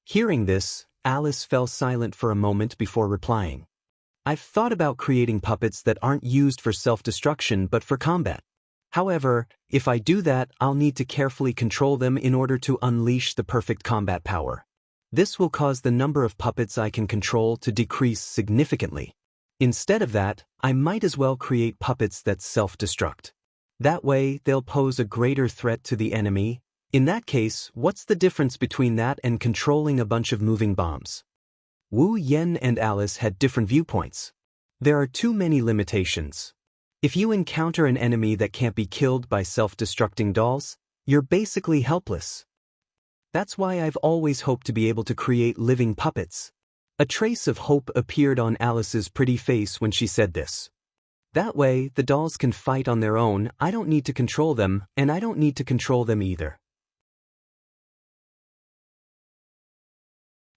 Hearing this, Alice fell silent for a moment before replying. "I've thought about creating puppets that aren't used for self-destruction but for combat. However, if I do that, I'll need to carefully control them in order to unleash the perfect combat power. This will cause the number of puppets I can control to decrease significantly. Instead of that, I might as well create puppets that self-destruct. That way, they'll pose a greater threat to the enemy. In that case, what's the difference between that and controlling a bunch of moving bombs?" Wu Yan and Alice had different viewpoints. There are too many limitations. If you encounter an enemy that can't be killed by self-destructing dolls, you're basically helpless. That's why I've always hoped to be able to create living puppets. A trace of hope appeared on Alice's pretty face when she said this. That way, the dolls can fight on their own, I don't need to control them, and I don't need to control them either.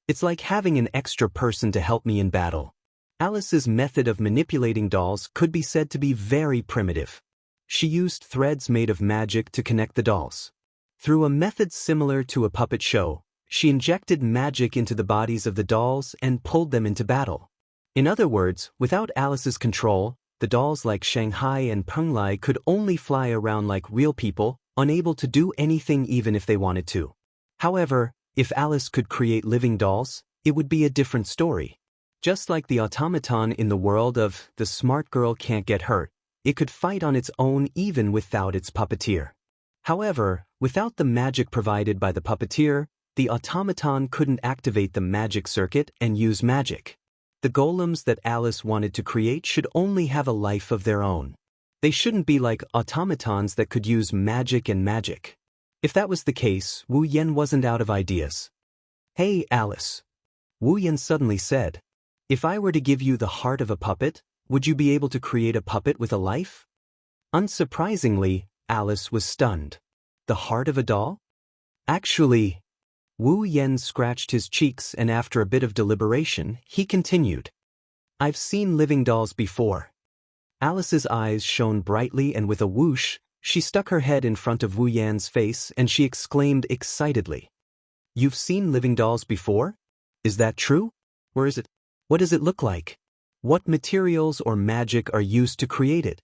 It's like having an extra person to help me in battle. Alice's method of manipulating dolls could be said to be very primitive. She used threads made of magic to connect the dolls. Through a method similar to a puppet show, she injected magic into the bodies of the dolls and pulled them into battle. In other words, without Alice's control, the dolls like Shanghai and Penglai could only fly around like real people, unable to do anything even if they wanted to. However, if Alice could create living dolls, it would be a different story. Just like the automaton in the world of The Smart Girl Can't Get Hurt, it could fight on its own even without its puppeteer. However, without the magic provided by the puppeteer, the automaton couldn't activate the magic circuit and use magic. The golems that Alice wanted to create should only have a life of their own. They shouldn't be like automatons that could use magic and magic. If that was the case, Wu Yan wasn't out of ideas. "Hey, Alice," Wu Yan suddenly said. "If I were to give you the heart of a puppet, would you be able to create a puppet with a life?" Unsurprisingly, Alice was stunned. The heart of a doll? Actually, Wu Yan scratched his cheeks and after a bit of deliberation, he continued. "I've seen living dolls before." Alice's eyes shone brightly and with a whoosh, she stuck her head in front of Wu Yan's face and she exclaimed excitedly. "You've seen living dolls before? Is that true? Where is it? What does it look like? What materials or magic are used to create it?"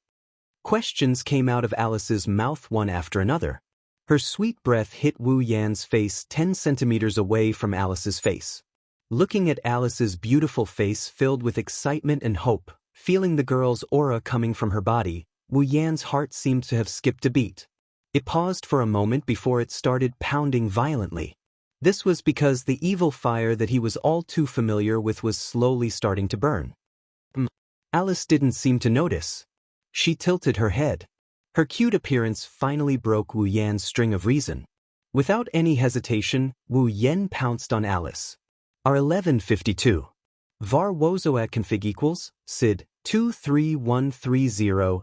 Questions came out of Alice's mouth one after another. Her sweet breath hit Wu Yan's face 10 centimeters away from Alice's face. Looking at Alice's beautiful face filled with excitement and hope, feeling the girl's aura coming from her body, Wu Yan's heart seemed to have skipped a beat. It paused for a moment before it started pounding violently. This was because the evil fire that he was all too familiar with was slowly starting to burn. Alice didn't seem to notice. She tilted her head. Her cute appearance finally broke Wu Yan's string of reason. Without any hesitation, Wu Yan pounced on Alice. R1152. Var wozoat config equals, SID, 23130-8,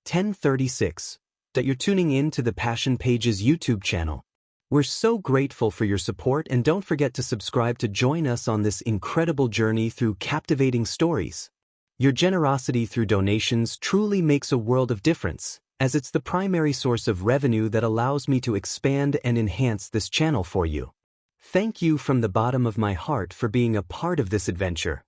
1036. That you're tuning in to the Passion Pages YouTube channel. We're so grateful for your support, and don't forget to subscribe to join us on this incredible journey through captivating stories. Your generosity through donations truly makes a world of difference, as it's the primary source of revenue that allows me to expand and enhance this channel for you. Thank you from the bottom of my heart for being a part of this adventure.